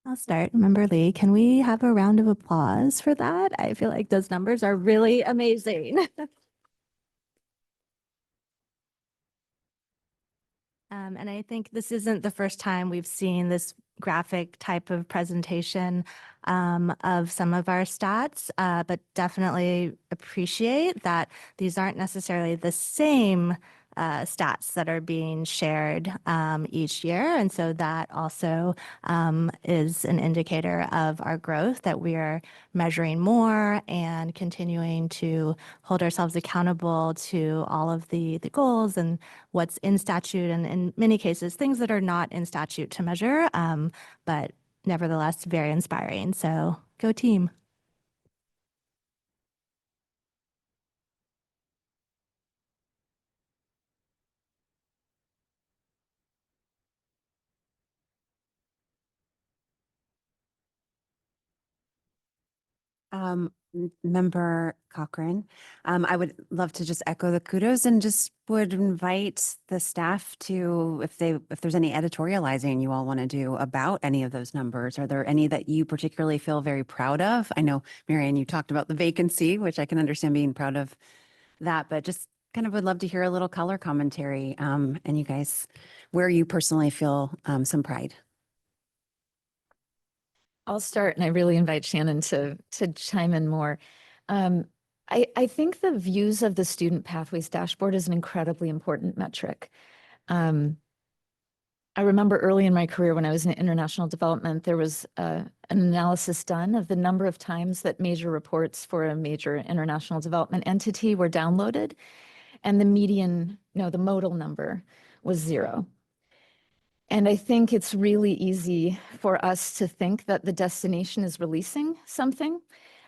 I'll start. Member Lee, can we have a round of applause for that? I feel like those numbers are really amazing. And I think this isn't the first time we've seen this graphic type of presentation of some of our stats, but definitely appreciate that these aren't necessarily the same stats that are being shared each year. And so that also is an indicator of our growth, that we are measuring more and continuing to hold ourselves accountable to all of the goals and what's in statute, and in many cases, things that are not in statute to measure, but nevertheless, very inspiring. So go team. Member Cochran, I would love to just echo the kudos and just would invite the staff to, if there's any editorializing you all want to do about any of those numbers. Are there any that you particularly feel very proud of? I know, Marianne, you talked about the vacancy, which I can understand being proud of that, but just kind of would love to hear a little color commentary, and you guys, where you personally feel some pride. I'll start, and I really invite Shannon to chime in more. I think the views of the Student Pathways Dashboard is an incredibly important metric. I remember early in my career when I was in international development, there was an analysis done of the number of times that major reports for a major international development entity were downloaded, and the modal number was 0. And I think it's really easy for us to think that the destination is releasing something.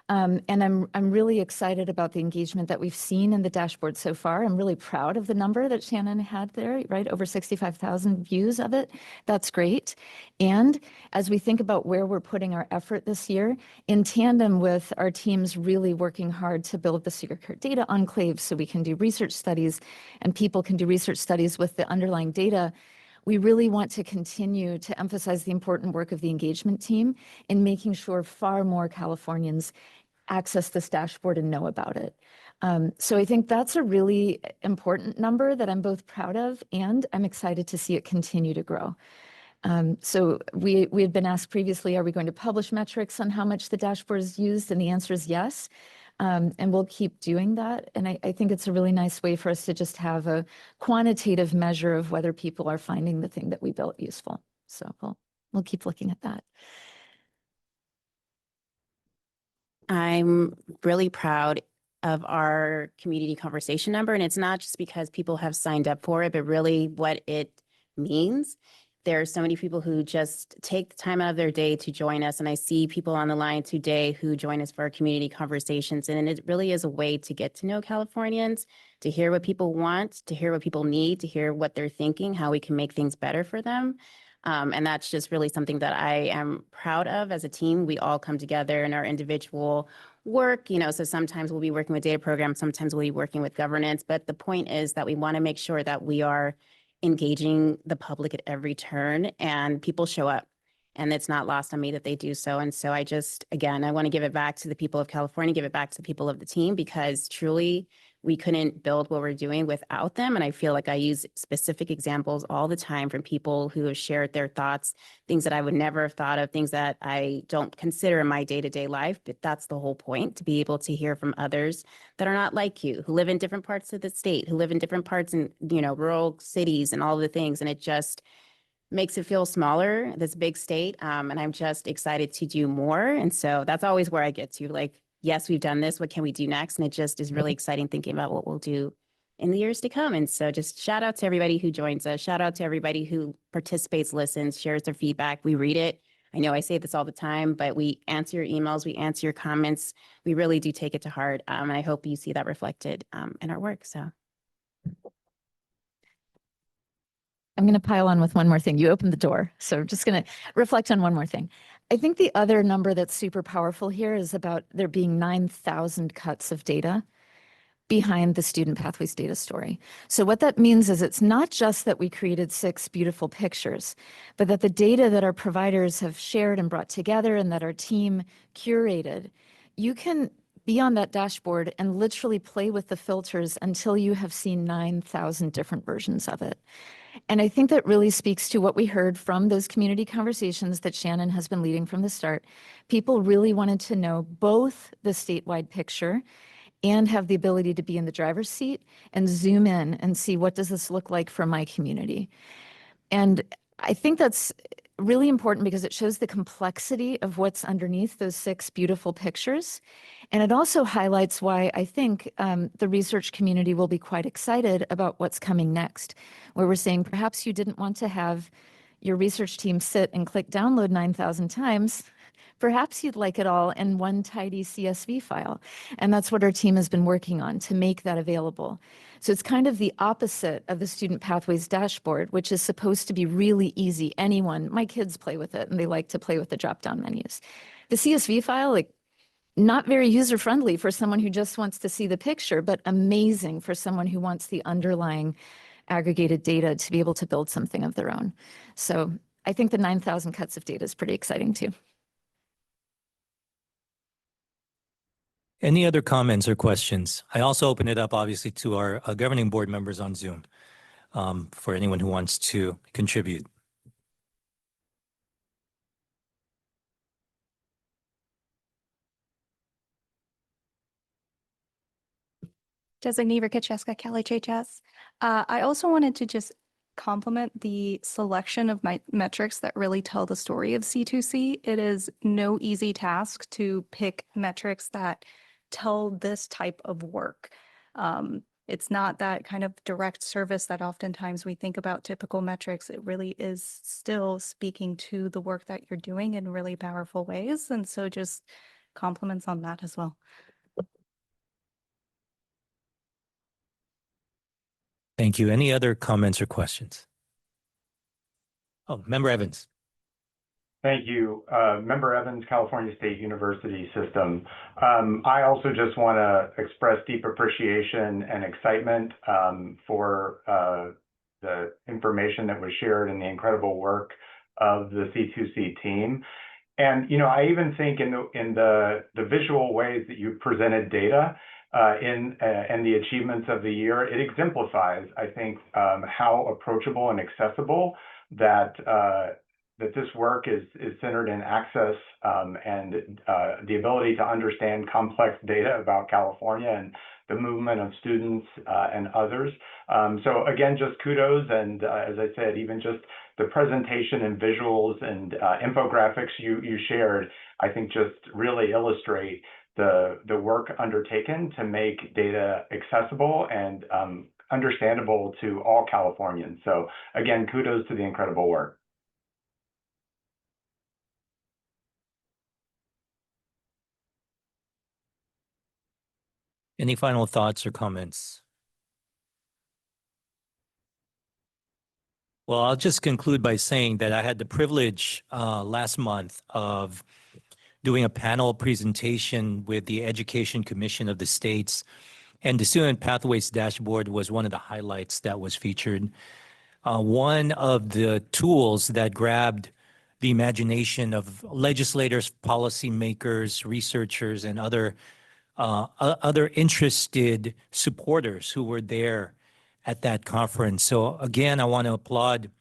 And I'm really excited about the engagement that we've seen in the dashboard so far. I'm really proud of the number that Shannon had there, right? Over 65,000 views of it. That's great. And as we think about where we're putting our effort this year, in tandem with our teams really working hard to build the Secret Care Data Enclave so we can do research studies and people can do research studies with the underlying data, we really want to continue to emphasize the important work of the engagement team in making sure far more Californians access this dashboard and know about it. So I think that's a really important number that I'm both proud of, and I'm excited to see it continue to grow. So we had been asked previously, are we going to publish metrics on how much the dashboard is used? And the answer is yes. And we'll keep doing that. And I think it's a really nice way for us to just have a quantitative measure of whether people are finding the thing that we built useful. So we'll keep looking at that. I'm really proud of our community conversation number. And it's not just because people have signed up for it, but really what it means. There are so many people who just take the time out of their day to join us. And I see people on the line today who join us for our community conversations. And it really is a way to get to know Californians, to hear what people want, to hear what people need, to hear what they're thinking, how we can make things better for them. And that's just really something that I am proud of as a team. We all come together in our individual work, so sometimes we'll be working with data programs, sometimes we'll be working with governance. But the point is that we want to make sure that we are engaging the public at every turn and people show up. And it's not lost on me that they do so. And so I want to give it back to the people of California, give it back to the people of the team, because truly we couldn't build what we're doing without them. And I feel like I use specific examples all the time from people who have shared their thoughts, things that I would never have thought of, things that I don't consider in my day-to-day life. But that's the whole point, to be able to hear from others that are not like you, who live in different parts of the state, who live in different parts in, rural cities and all of the things. And it just makes it feel smaller, this big state. And I'm just excited to do more. And so that's always where I get to, like, yes, we've done this. What can we do next? And it just is really exciting thinking about what we'll do in the years to come. And so just shout out to everybody who joins us. Shout out to everybody who participates, listens, shares their feedback. We read it. I know I say this all the time, but we answer your emails, we answer your comments. We really do take it to heart. And I hope you see that reflected in our work. So I'm going to pile on with one more thing. You opened the door. So I'm just going to reflect on one more thing. I think the other number that's super powerful here is about there being 9,000 cuts of data behind the Student Pathways data story. So what that means is it's not just that we created 6 beautiful pictures, but that the data that our providers have shared and brought together and that our team curated, you can be on that dashboard and literally play with the filters until you have seen 9,000 different versions of it. And I think that really speaks to what we heard from those community conversations that Shannon has been leading from the start. People really wanted to know both the statewide picture and have the ability to be in the driver's seat and zoom in and see, what does this look like for my community? And I think that's really important because it shows the complexity of what's underneath those 6 beautiful pictures. And it also highlights why I think the research community will be quite excited about what's coming next, where we're saying perhaps you didn't want to have your research team sit and click download 9,000 times. Perhaps you'd like it all in one tidy CSV file. And that's what our team has been working on, to make that available. So it's kind of the opposite of the Student Pathways dashboard, which is supposed to be really easy. My kids play with it and they like to play with the drop-down menus. The CSV file, not very user-friendly for someone who just wants to see the picture, but amazing for someone who wants the underlying aggregated data to be able to build something of their own. So I think the 9,000 cuts of data is pretty exciting too. Any other comments or questions? I also open it up, obviously, to our governing board members on Zoom for anyone who wants to contribute. Designee Rikacheska, CalHHS. I also wanted to just compliment the selection of my metrics that really tell the story of C2C. It is no easy task to pick metrics that tell this type of work. It's not that kind of direct service that oftentimes we think about typical metrics. It really is still speaking to the work that you're doing in really powerful ways. And so just compliments on that as well. Thank you. Any other comments or questions? Oh, Member Evans. Thank you. Member Evans, California State University System. I also just want to express deep appreciation and excitement for the information that was shared and the incredible work of the C2C team. And, I even think in the visual ways that you presented data and the achievements of the year, it exemplifies, I think, how approachable and accessible that that this work is centered in access and the ability to understand complex data about California and the movement of students and others. So again, just kudos. And as I said, even just the presentation and visuals and infographics you shared, I think just really illustrate the work undertaken to make data accessible and understandable to all Californians. So again, kudos to the incredible work. Any final thoughts or comments? Well, I'll just conclude by saying that I had the privilege last month of doing a panel presentation with the Education Commission of the states, and the Student Pathways Dashboard was one of the highlights that was featured. One of the tools that grabbed the imagination of legislators, policymakers, researchers, and other interested supporters who were there at that conference. So again, I want to applaud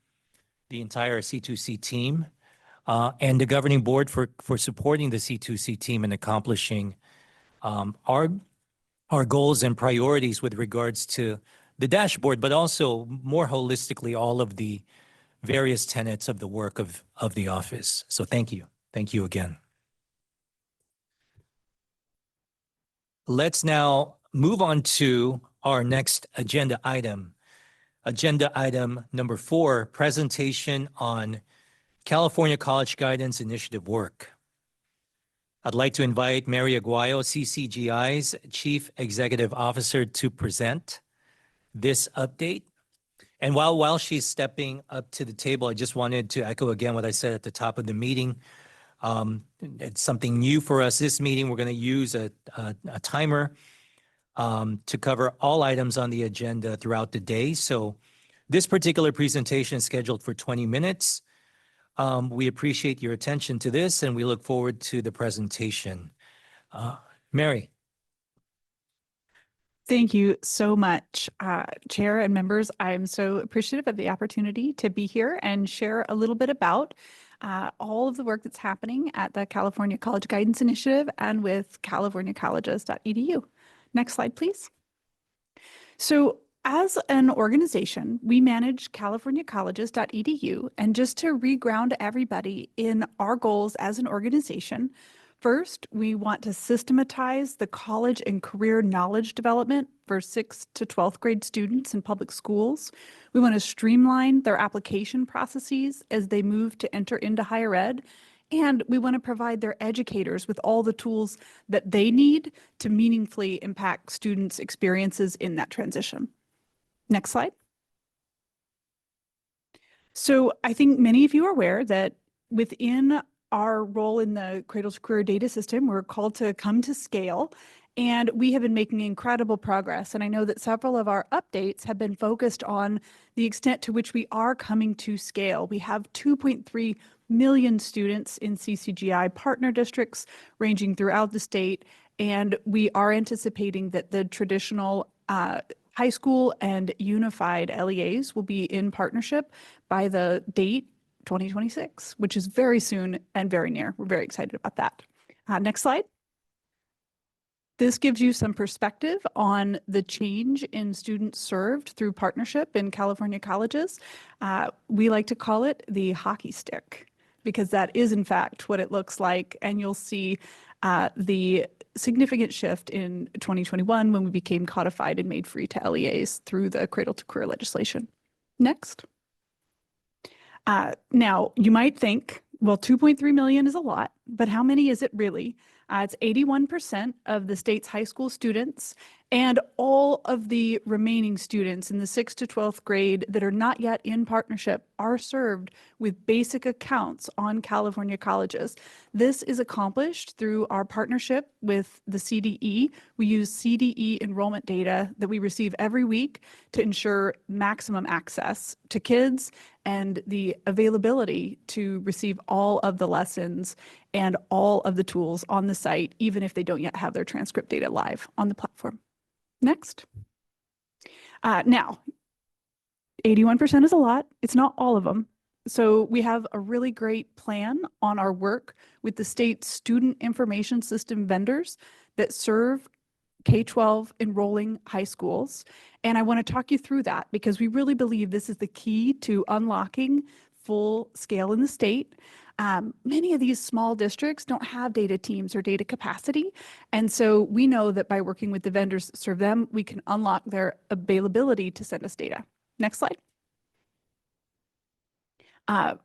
the entire C2C team and the governing board for supporting the C2C team and accomplishing our goals and priorities with regards to the dashboard, but also more holistically, all of the various tenets of the work of the office. So thank you. Thank you again. Let's now move on to our next agenda item. Agenda item number 4, presentation on California College Guidance Initiative work. I'd like to invite Mary Aguayo, CCGI's Chief Executive Officer, to present this update. And while she's stepping up to the table, I just wanted to echo again what I said at the top of the meeting. It's something new for us this meeting. We're going to use a timer to cover all items on the agenda throughout the day. So this particular presentation is scheduled for 20 minutes. We appreciate your attention to this, and we look forward to the presentation. Mary. Thank you so much, Chair and members. I'm so appreciative of the opportunity to be here and share a little bit about all of the work that's happening at the California College Guidance Initiative and with californiacolleges.edu. Next slide, please. So as an organization, we manage californiacolleges.edu, and just to reground everybody in our goals as an organization, first, we want to systematize the college and career knowledge development for 6th to 12th grade students in public schools. We want to streamline their application processes as they move to enter into higher ed. And we want to provide their educators with all the tools that they need to meaningfully impact students' experiences in that transition. Next slide. So I think many of you are aware that within our role in the Cradle-to-Career data system, we're called to come to scale, and we have been making incredible progress. And I know that several of our updates have been focused on the extent to which we are coming to scale. We have 2.3 million students in CCGI partner districts ranging throughout the state, and we are anticipating that the traditional high school and unified LEAs will be in partnership by the date 2026, which is very soon and very near. We're very excited about that. Next slide. This gives you some perspective on the change in students served through partnership in California colleges. We like to call it the hockey stick, because that is in fact what it looks like. And you'll see the significant shift in 2021 when we became codified and made free to LEAs through the Cradle-to-Career legislation. Next. Now, you might think, well, 2.3 million is a lot, but how many is it really? It's 81% of the state's high school students, and all of the remaining students in the 6th to 12th grade that are not yet in partnership are served with basic accounts on California colleges. This is accomplished through our partnership with the CDE. We use CDE enrollment data that we receive every week to ensure maximum access to kids and the availability to receive all of the lessons and all of the tools on the site, even if they don't yet have their transcript data live on the platform. Next. Now, 81% is a lot. It's not all of them, So we have a really great plan on our work with the state student information system vendors that serve K-12 enrolling high schools. And I want to talk you through that because we really believe this is the key to unlocking full scale in the state. Many of these small districts don't have data teams or data capacity. And so we know that by working with the vendors that serve them, we can unlock their availability to send us data. Next slide.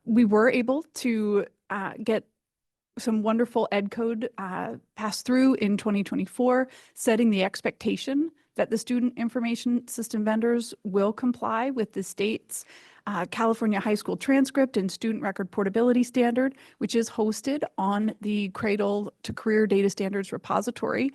We were able to get some wonderful ed code passed through in 2024, setting the expectation that the student information system vendors will comply with the state's California high school transcript and student record portability standard, which is hosted on the Cradle-to-Career data standards repository.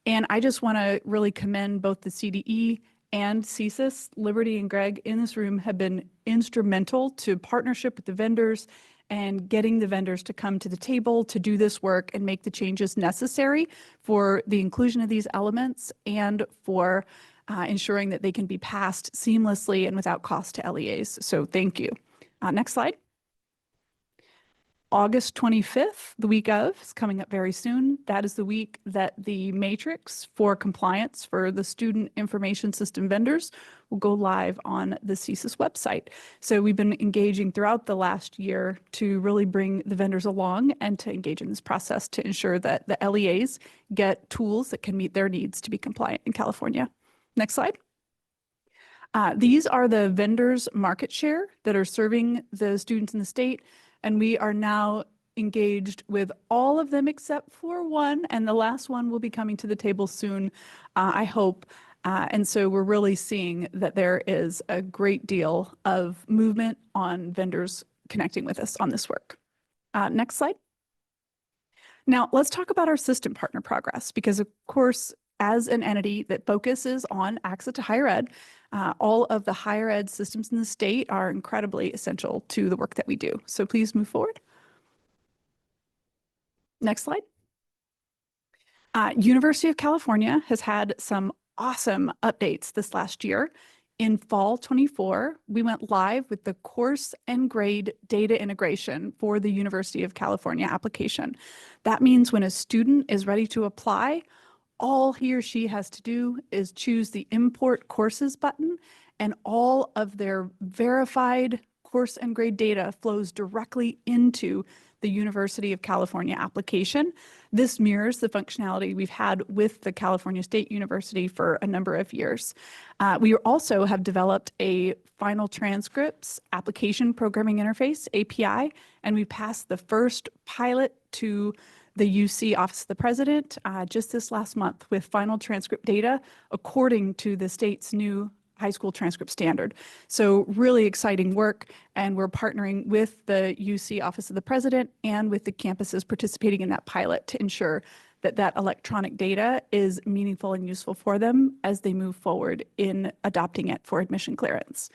And I just want to really commend both the CDE and CSIS. Liberty and Greg in this room have been instrumental to partnership with the vendors and getting the vendors to come to the table to do this work and make the changes necessary for the inclusion of these elements and for ensuring that they can be passed seamlessly and without cost to LEAs. So thank you. Next slide. August 25th, the week of, is coming up very soon. That is the week that the matrix for compliance for the student information system vendors will go live on the CSIS website. So we've been engaging throughout the last year to really bring the vendors along and to engage in this process to ensure that the LEAs get tools that can meet their needs to be compliant in California. Next slide. These are the vendors' market share that are serving the students in the state. And we are now engaged with all of them except for one, and the last one will be coming to the table soon, I hope. And so we're really seeing that there is a great deal of movement on vendors connecting with us on this work. Next slide. Now, let's talk about our system partner progress, because of course, as an entity that focuses on access to higher ed, all of the higher ed systems in the state are incredibly essential to the work that we do. So please move forward. Next slide. University of California has had some awesome updates this last year. In fall 24, we went live with the course and grade data integration for the University of California application. That means when a student is ready to apply, all he or she has to do is choose the import courses button, and all of their verified course and grade data flows directly into the University of California application. This mirrors the functionality we've had with the California State University for a number of years. We also have developed a final transcripts application programming interface, API, and we passed the first pilot to the UC Office of the President just this last month with final transcript data according to the state's new high school transcript standard. So really exciting work, and we're partnering with the UC Office of the President and with the campuses participating in that pilot to ensure that that electronic data is meaningful and useful for them as they move forward in adopting it for admission clearance.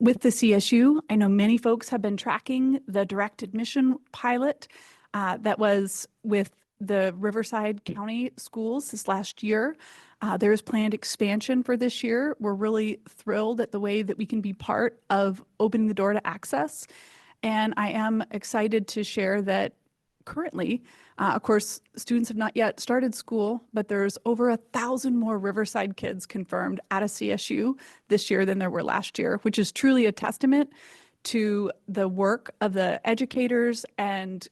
With the CSU, I know many folks have been tracking the direct admission pilot that was with the Riverside County schools this last year. There is planned expansion for this year. We're really thrilled at the way that we can be part of opening the door to access. And I am excited to share that currently, of course, students have not yet started school, but there's over 1,000 more Riverside kids confirmed at a CSU this year than there were last year, which is truly a testament to the work of the educators and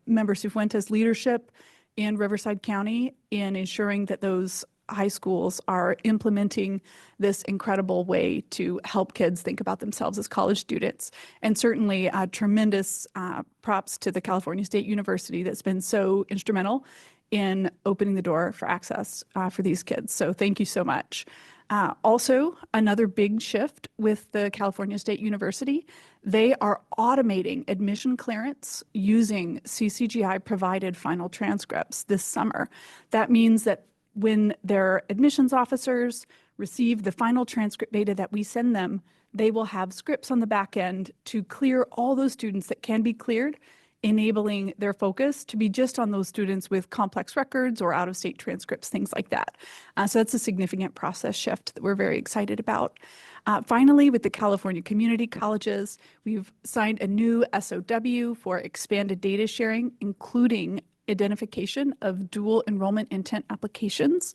Member Cifuentes' leadership in Riverside County in ensuring that those high schools are implementing this incredible way to help kids think about themselves as college students. And certainly tremendous props to the California State University that's been so instrumental in opening the door for access for these kids. So thank you so much. Also, another big shift with the California State University, they are automating admission clearance using CCGI provided final transcripts this summer. That means that when their admissions officers receive the final transcript data that we send them, they will have scripts on the back end to clear all those students that can be cleared, enabling their focus to be just on those students with complex records or out-of-state transcripts, things like that. So that's a significant process shift that we're very excited about. Finally, with the California Community Colleges, we've signed a new SOW for expanded data sharing, including identification of dual enrollment intent applications.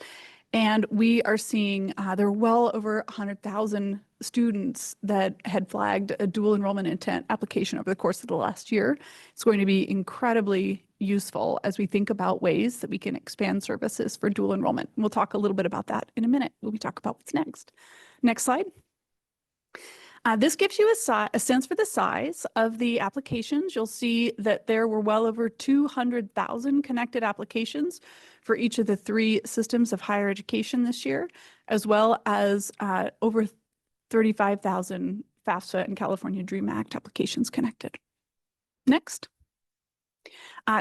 And we are seeing there are well over 100,000 students that had flagged a dual enrollment intent application over the course of the last year. It's going to be incredibly useful as we think about ways that we can expand services for dual enrollment. We'll talk a little bit about that in a minute when we talk about what's next. Next slide. This gives you a sense for the size of the applications. You'll see that there were well over 200,000 connected applications for each of the 3 systems of higher education this year, as well as over 35,000 FAFSA and California DREAM Act applications connected. Next.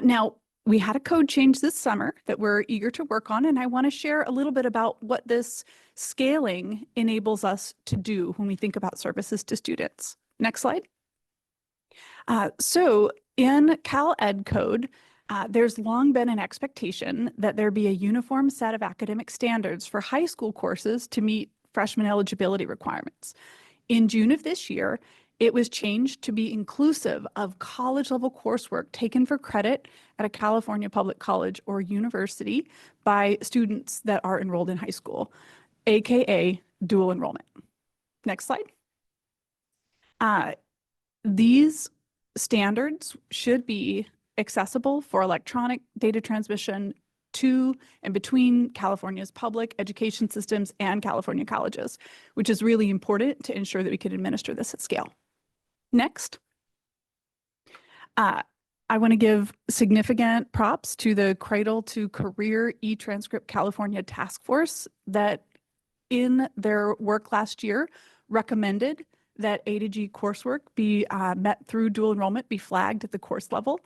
Now, we had a code change this summer that we're eager to work on, and I want to share a little bit about what this scaling enables us to do when we think about services to students. Next slide. So in Cal Ed Code, there's long been an expectation that there be a uniform set of academic standards for high school courses to meet freshman eligibility requirements. In June of this year, it was changed to be inclusive of college-level coursework taken for credit at a California public college or university by students that are enrolled in high school, aka dual enrollment. Next slide. These standards should be accessible for electronic data transmission to and between California's public education systems and California colleges, which is really important to ensure that we can administer this at scale. Next. I want to give significant props to the Cradle-to-Career e-Transcript California Task Force that in their work last year recommended that A to G coursework be met through dual enrollment, be flagged at the course level.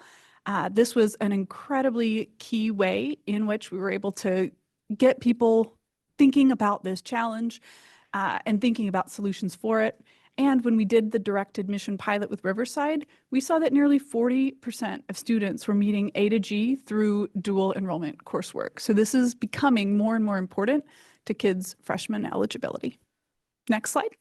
This was an incredibly key way in which we were able to get people thinking about this challenge and thinking about solutions for it. And when we did the direct admission pilot with Riverside, we saw that nearly 40% of students were meeting A to G through dual enrollment coursework. So this is becoming more and more important to kids' freshman eligibility. Next slide.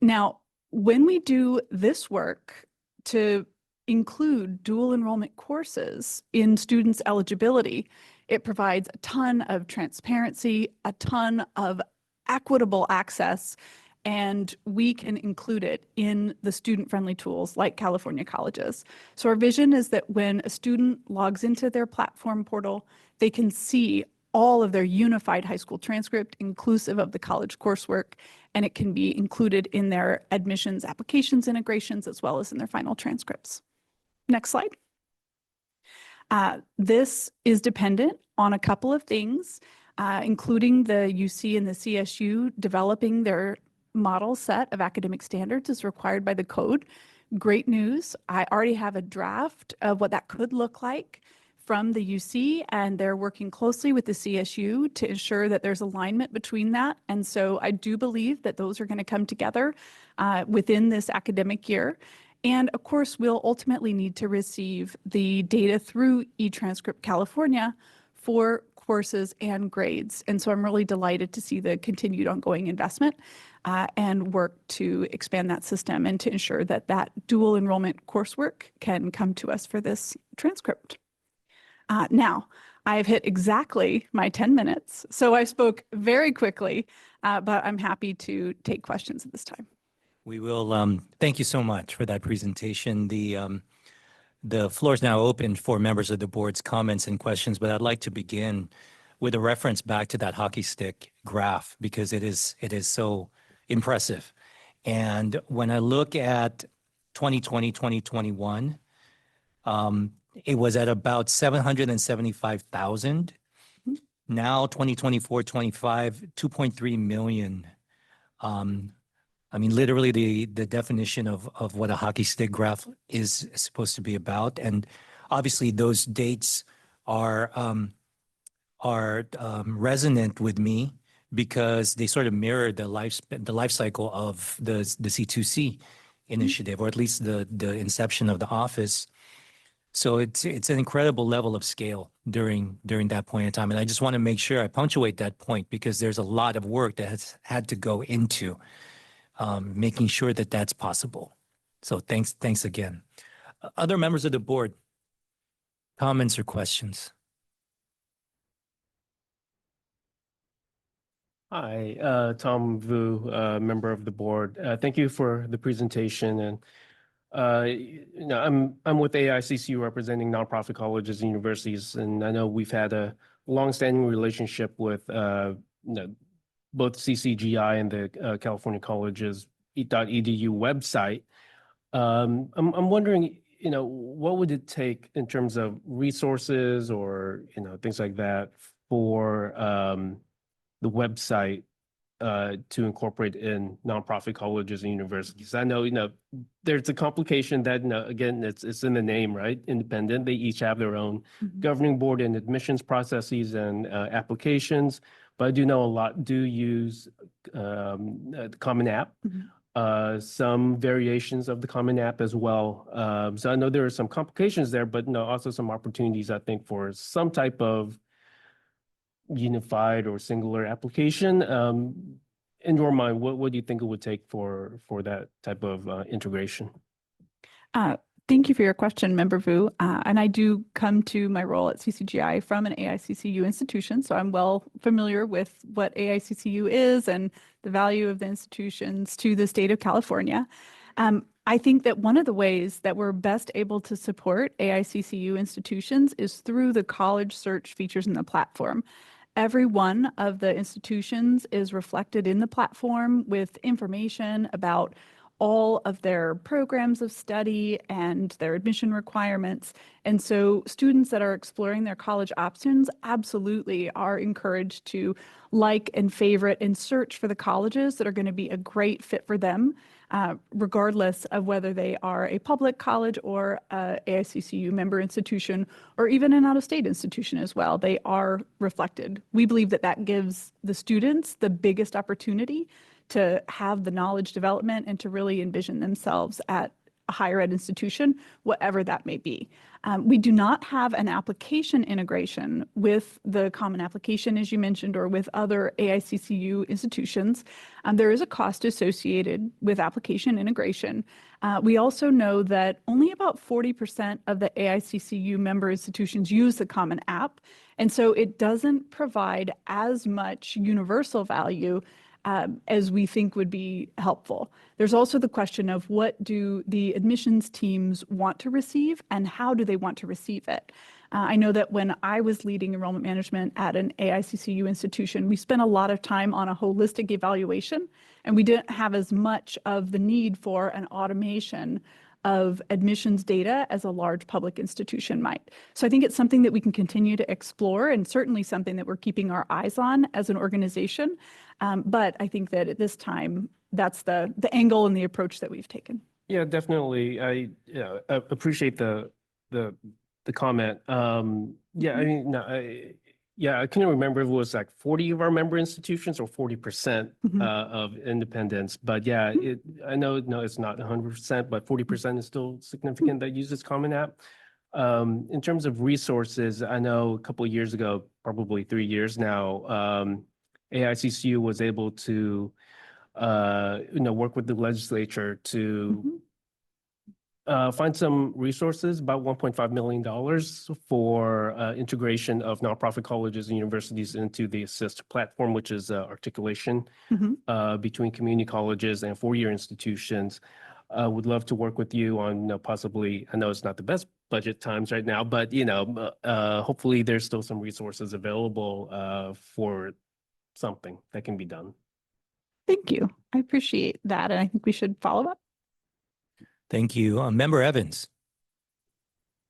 Now, when we do this work to include dual enrollment courses in students' eligibility, it provides a ton of transparency, a ton of equitable access, and we can include it in the student-friendly tools like California colleges. So our vision is that when a student logs into their platform portal, they can see all of their unified high school transcript, inclusive of the college coursework, and it can be included in their admissions applications integrations as well as in their final transcripts. Next slide. This is dependent on a couple of things, including the UC and the CSU developing their model set of academic standards as required by the code. Great news. I already have a draft of what that could look like from the UC, and they're working closely with the CSU to ensure that there's alignment between that. And so I do believe that those are going to come together within this academic year. And of course, we'll ultimately need to receive the data through eTranscript California for courses and grades. And so I'm really delighted to see the continued ongoing investment and work to expand that system and to ensure that that dual enrollment coursework can come to us for this transcript. Now, I've hit exactly my 10 minutes, so I spoke very quickly, but I'm happy to take questions at this time. We will, thank you so much for that presentation. The floor is now open for members of the board's comments and questions, but I'd like to begin with a reference back to that hockey stick graph because it is so impressive. And when I look at 2020, 2021, it was at about 775,000. Now 2024, 25, 2.3 million. I mean, literally the definition of what a hockey stick graph is supposed to be about. And obviously those dates are resonant with me because they sort of mirror the life cycle of the C2C initiative, or at least the inception of the office. So it's an incredible level of scale during that point in time. And I just want to make sure I punctuate that point because there's a lot of work that has had to go into making sure that that's possible. So thanks again. Other members of the board, comments or questions? Hi, Tom Vu, member of the board. Thank you for the presentation. And I'm with AICCU representing nonprofit colleges and universities, and I know we've had a longstanding relationship with both CCGI and the California Colleges .edu website. I'm wondering, what would it take in terms of resources or things like that for the website to incorporate in nonprofit colleges and universities? I know, there's a complication that, again, it's in the name, right? Independent. They each have their own governing board and admissions processes and applications. But I do know a lot do use the Common App, some variations of the Common App as well. So I know there are some complications there, but also some opportunities, I think, for some type of unified or singular application. In your mind, what do you think it would take for that type of integration? Thank you for your question, Member Vu. And I do come to my role at CCGI from an AICCU institution, so I'm well familiar with what AICCU is and the value of the institutions to the state of California. I think that one of the ways that we're best able to support AICCU institutions is through the college search features in the platform. Every one of the institutions is reflected in the platform with information about all of their programs of study and their admission requirements. And so students that are exploring their college options absolutely are encouraged to like and favorite and search for the colleges that are going to be a great fit for them, regardless of whether they are a public college or a AICCU member institution, or even an out-of-state institution as well. They are reflected. We believe that that gives the students the biggest opportunity to have the knowledge development and to really envision themselves at a higher ed institution, whatever that may be. We do not have an application integration with the Common Application, as you mentioned, or with other AICCU institutions. There is a cost associated with application integration. We also know that only about 40% of the AICCU member institutions use the Common App, and so it doesn't provide as much universal value as we think would be helpful. There's also the question of what do the admissions teams want to receive and how do they want to receive it? I know that when I was leading enrollment management at an AICCU institution, we spent a lot of time on a holistic evaluation, and we didn't have as much of the need for an automation of admissions data as a large public institution might. So I think it's something that we can continue to explore, and certainly something that we're keeping our eyes on as an organization. But I think that at this time, that's the angle and the approach that we've taken. Yeah, definitely. I appreciate the comment. Yeah, I mean, I couldn't remember if it was like 40 of our member institutions or 40% of independents. But yeah, I know it's not 100%, but 40% is still significant that uses Common App. In terms of resources, I know a couple of years ago, probably 3 years now, AICCU was able to work with the legislature to find some resources, about $1.5 million for integration of nonprofit colleges and universities into the ASSIST platform, which is articulation between community colleges and four-year institutions. Would love to work with you on possibly, I know it's not the best budget times right now, but hopefully there's still some resources available for something that can be done. Thank you. I appreciate that. And I think we should follow up. Thank you. Member Evans.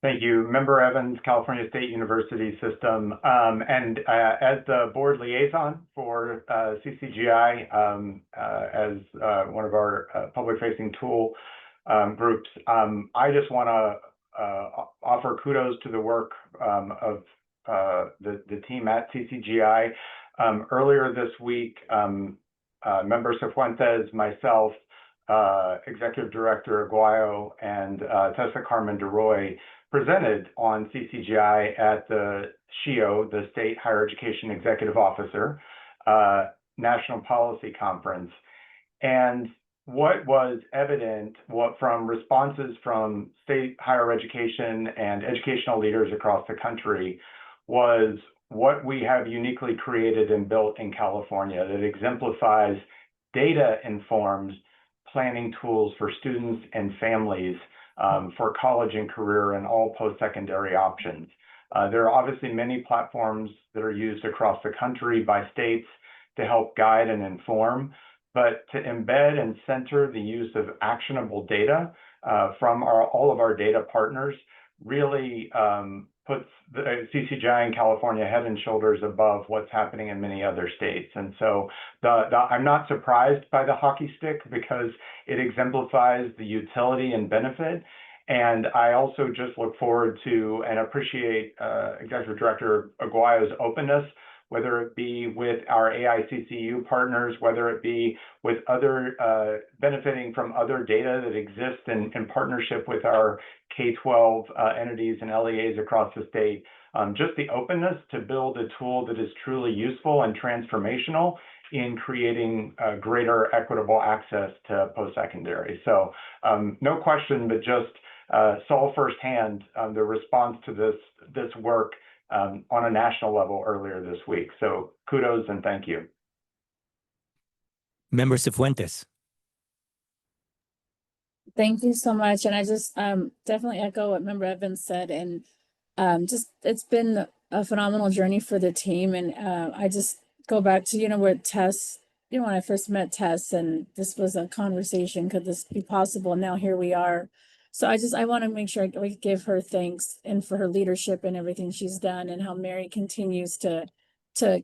Thank you. Member Evans, California State University System. And as the board liaison for CCGI, as one of our public-facing tool groups, I just want to offer kudos to the work of the team at CCGI. Earlier this week, Member Cifuentes, myself, Executive Director Aguayo, and Tessa Carmen DeRoy presented on CCGI at the SHIO, the State Higher Education Executive Officer National Policy Conference. And what was evident from responses from state higher education and educational leaders across the country was what we have uniquely created and built in California that exemplifies data-informed planning tools for students and families for college and career and all post-secondary options. There are obviously many platforms that are used across the country by states to help guide and inform, but to embed and center the use of actionable data from all of our data partners really puts the CCGI in California head and shoulders above what's happening in many other states. And so I'm not surprised by the hockey stick because it exemplifies the utility and benefit. And I also just look forward to and appreciate Executive Director Aguayo's openness, whether it be with our AICCU partners, whether it be with other benefiting from other data that exists in partnership with our K-12 entities and LEAs across the state. Just the openness to build a tool that is truly useful and transformational in creating greater equitable access to post-secondary. So no question, but just saw firsthand the response to this work on a national level earlier this week. So kudos and thank you. Member Cifuentes. Thank you so much. And I just definitely echo what Member Evans said. And just it's been a phenomenal journey for the team. And I just go back to, with Tess, when I first met Tess and this was a conversation, could this be possible? And now here we are. So I want to make sure we give her thanks and for her leadership and everything she's done and how Mary continues to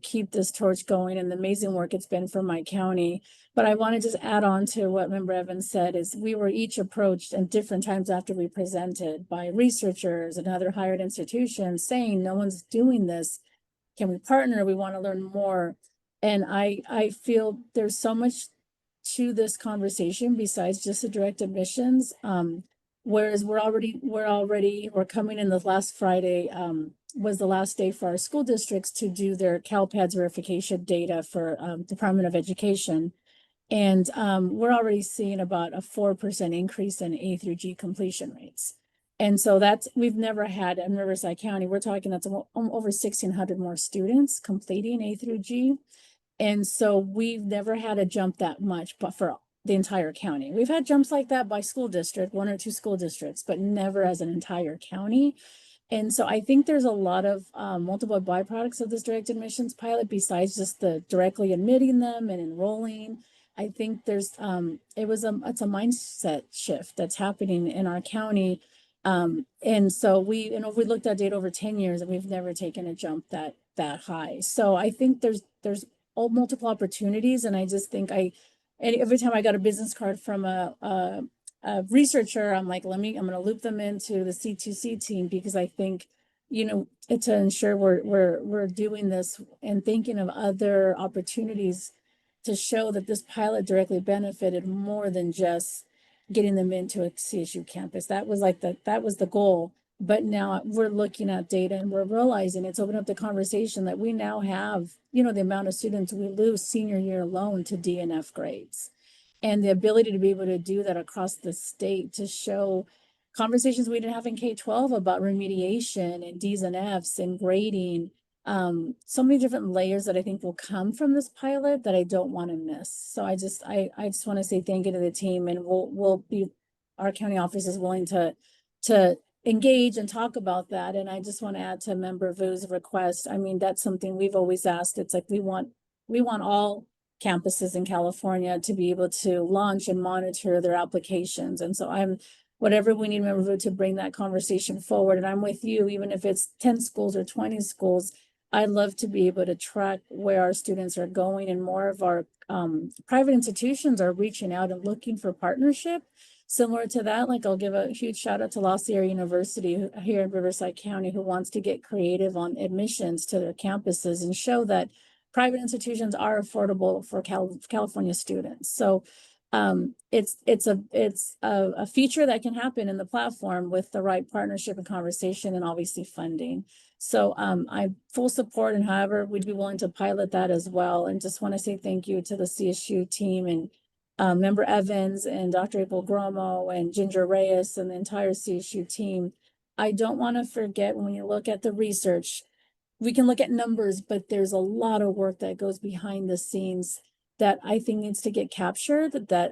keep this torch going and the amazing work it's been for my county. But I want to just add on to what Member Evans said is we were each approached at different times after we presented by researchers and other higher ed institutions saying no one's doing this. Can we partner? We want to learn more. And I feel there's so much to this conversation besides just the direct admissions. Whereas we're coming in the last Friday was the last day for our school districts to do their CalPADS verification data for Department of Education. And we're already seeing about a 4% increase in A through G completion rates. And so we've never had in Riverside County, we're talking that's over 1,600 more students completing A through G. And so we've never had a jump that much, but for the entire county. We've had jumps like that by school district, 1 or 2 school districts, but never as an entire county. And so I think there's a lot of multiple byproducts of this direct admissions pilot besides just the directly admitting them and enrolling. I think there's it's a mindset shift that's happening in our county. And so we looked at data over 10 years and we've never taken a jump that high. So I think there's multiple opportunities. And I just think every time I got a business card from a researcher, I'm like, I'm going to loop them into the C2C team because I think, to ensure we're doing this and thinking of other opportunities to show that this pilot directly benefited more than just getting them into a CSU campus. That was the goal. But now we're looking at data and we're realizing it's opened up the conversation that we now have, the amount of students we lose senior year alone to DNF grades. And the ability to be able to do that across the state to show conversations we didn't have in K-12 about remediation and Ds and Fs and grading. So many different layers that I think will come from this pilot that I don't want to miss. So I just want to say thank you to the team, and our county office is willing to engage and talk about that. And I just want to add to Member Vu's request. I mean, that's something we've always asked. It's like we want all campuses in California to be able to launch and monitor their applications. And so whatever we need, Member Vu, to bring that conversation forward. And I'm with you, even if it's 10 schools or 20 schools, I'd love to be able to track where our students are going, and more of our private institutions are reaching out and looking for partnership. Similar to that, like I'll give a huge shout out to La Sierra University here in Riverside County, who wants to get creative on admissions to their campuses and show that private institutions are affordable for California students. So it's a feature that can happen in the platform with the right partnership and conversation and obviously funding. So I full support, and however, we'd be willing to pilot that as well. And just want to say thank you to the CSU team and Member Evans and Dr. April Gromo and Ginger Reyes and the entire CSU team. I don't want to forget, when you look at the research, we can look at numbers, but there's a lot of work that goes behind the scenes that I think needs to get captured. That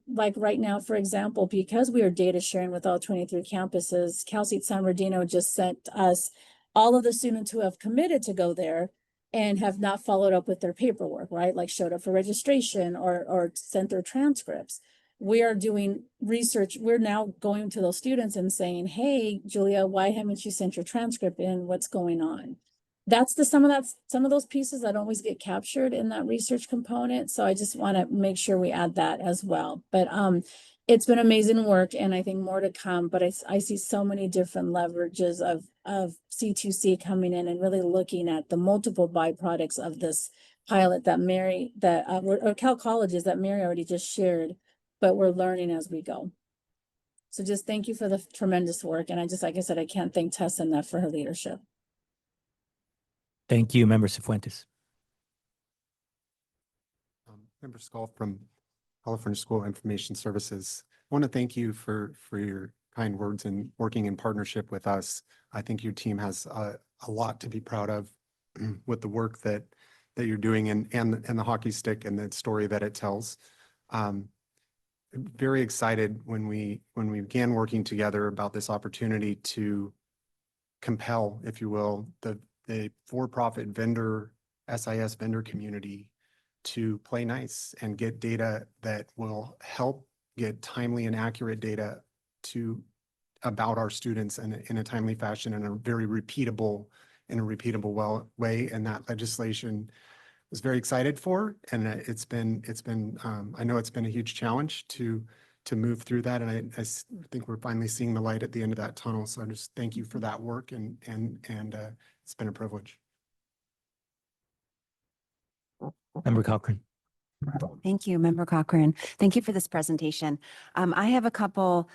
like right now, for example, because we are data sharing with all 23 campuses, Cal State San Bernardino just sent us all of the students who have committed to go there and have not followed up with their paperwork, right? Like showed up for registration or sent their transcripts. We are doing research. We're now going to those students and saying, hey, Julia, why haven't you sent your transcript in? What's going on? That's some of those pieces that always get captured in that research component. So I just want to make sure we add that as well. But it's been amazing work, and I think more to come. But I see so many different leverages of C2C coming in and really looking at the multiple byproducts of this pilot that or Cal Colleges that Mary already just shared, but we're learning as we go. So just thank you for the tremendous work. And like I said, I can't thank Tessa enough for her leadership. Thank you, Member Cifuentes. Member Skull from California School of Information Services. I want to thank you for your kind words and working in partnership with us. I think your team has a lot to be proud of with the work that you're doing and the hockey stick and the story that it tells. Very excited when we began working together about this opportunity to compel, if you will, the for-profit vendor, SIS vendor community to play nice and get data that will help get timely and accurate data about our students in a timely fashion in a very repeatable way. And that legislation was very excited for, and it's been I know it's been a huge challenge to move through that, and I think we're finally seeing the light at the end of that tunnel. So I just thank you for that work, and it's been a privilege. Member Cochran. Thank you, Member Cochran. Thank you for this presentation. I have a couple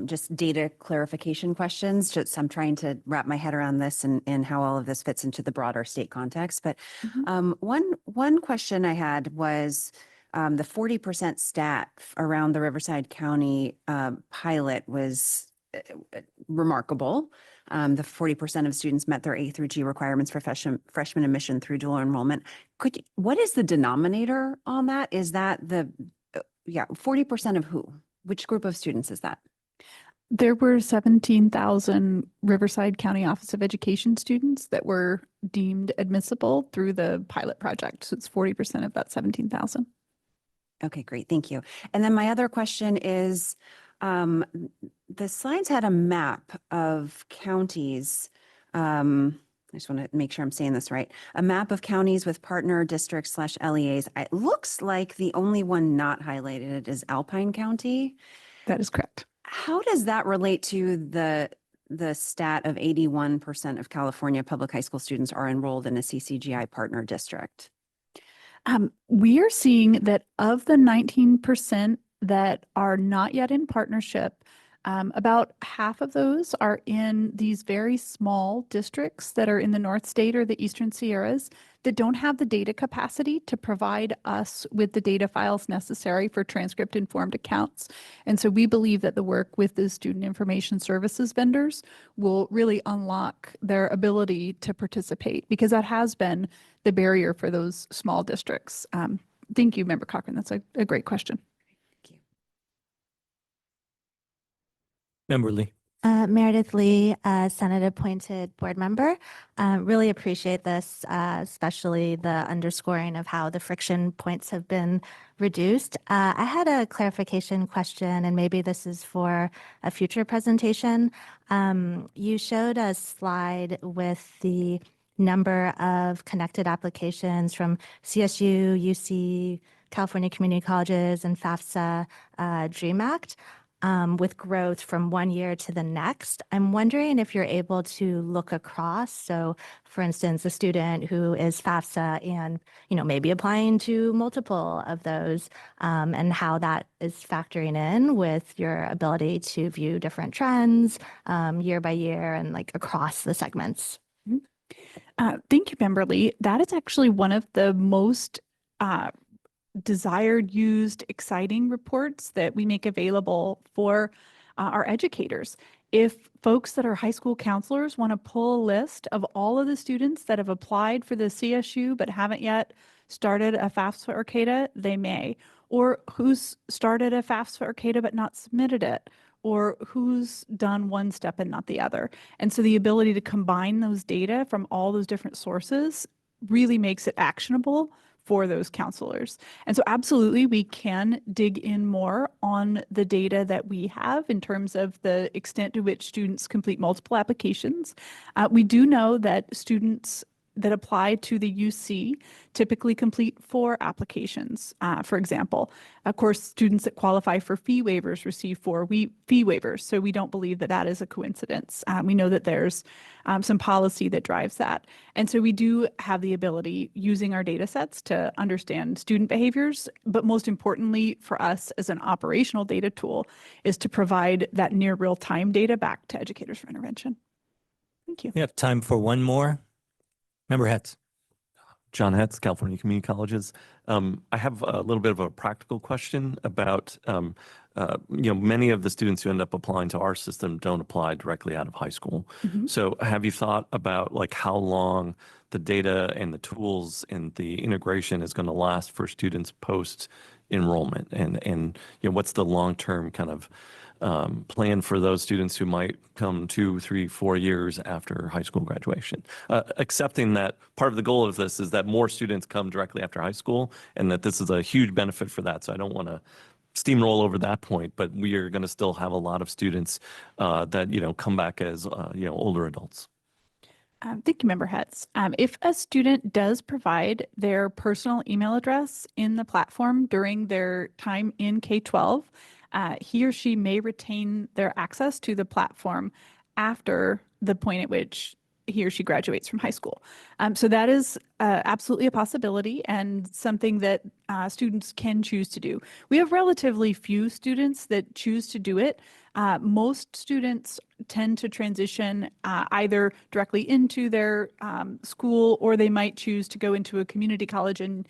just data clarification questions. Just I'm trying to wrap my head around this and how all of this fits into the broader state context. But one question I had was the 40% stat around the Riverside County pilot was remarkable. The 40% of students met their A through G requirements for freshman admission through dual enrollment. What is the denominator on that? Is that 40% of who? Which group of students is that? There were 17,000 Riverside County Office of Education students that were deemed admissible through the pilot project. So it's 40% of that 17,000. Okay, great. Thank you. And then my other question is, the slides had a map of counties. I just want to make sure I'm saying this right. A map of counties with partner districts / LEAs. It looks like the only one not highlighted is Alpine County. That is correct. How does that relate to the stat of 81% of California public high school students are enrolled in a CCGI partner district? We are seeing that of the 19% that are not yet in partnership, about half of those are in these very small districts that are in the North State or the Eastern Sierras that don't have the data capacity to provide us with the data files necessary for transcript informed accounts. And so we believe that the work with the student information services vendors will really unlock their ability to participate, because that has been the barrier for those small districts. Thank you, Member Cochran. That's a great question. Member Lee. Meredith Lee, Senate appointed board member. Really appreciate this, especially the underscoring of how the friction points have been reduced. I had a clarification question, and maybe this is for a future presentation. You showed a slide with the number of connected applications from CSU, UC, California Community Colleges, and FAFSA DREAM Act. with growth from one year to the next. I'm wondering if you're able to look across. So for instance, a student who is FAFSA and, maybe applying to multiple of those, and how that is factoring in with your ability to view different trends year by year and like across the segments. Thank you, Pemberley. That is actually one of the most desired, used, exciting reports that we make available for our educators. If folks that are high school counselors want to pull a list of all of the students that have applied for the CSU but haven't yet started a FAFSA or CADA, they may. Or who's started a FAFSA or CADA but not submitted it, or who's done one step and not the other. And so the ability to combine those data from all those different sources really makes it actionable for those counselors. And so absolutely, we can dig in more on the data that we have in terms of the extent to which students complete multiple applications. We do know that students that apply to the UC typically complete 4 applications, for example. Of course, students that qualify for fee waivers receive 4 fee waivers, so we don't believe that that is a coincidence. We know that there's some policy that drives that. And so we do have the ability, using our data sets, to understand student behaviors, but most importantly for us as an operational data tool is to provide that near real-time data back to educators for intervention. Thank you. We have time for one more. Member Hetz. John Hetz, California Community Colleges. I have a little bit of a practical question about, many of the students who end up applying to our system don't apply directly out of high school. So have you thought about like how long the data and the tools and the integration is going to last for students post enrollment? And what's the long-term kind of plan for those students who might come 2, 3, 4 years after high school graduation, accepting that part of the goal of this is that more students come directly after high school and that this is a huge benefit for that. So I don't want to steamroll over that point, but we are going to still have a lot of students that, come back as, older adults. Thank you, Member Hetz. If a student does provide their personal email address in the platform during their time in K-12, he or she may retain their access to the platform after the point at which he or she graduates from high school. So that is absolutely a possibility and something that students can choose to do. We have relatively few students that choose to do it. Most students tend to transition either directly into their school, or they might choose to go into a community college and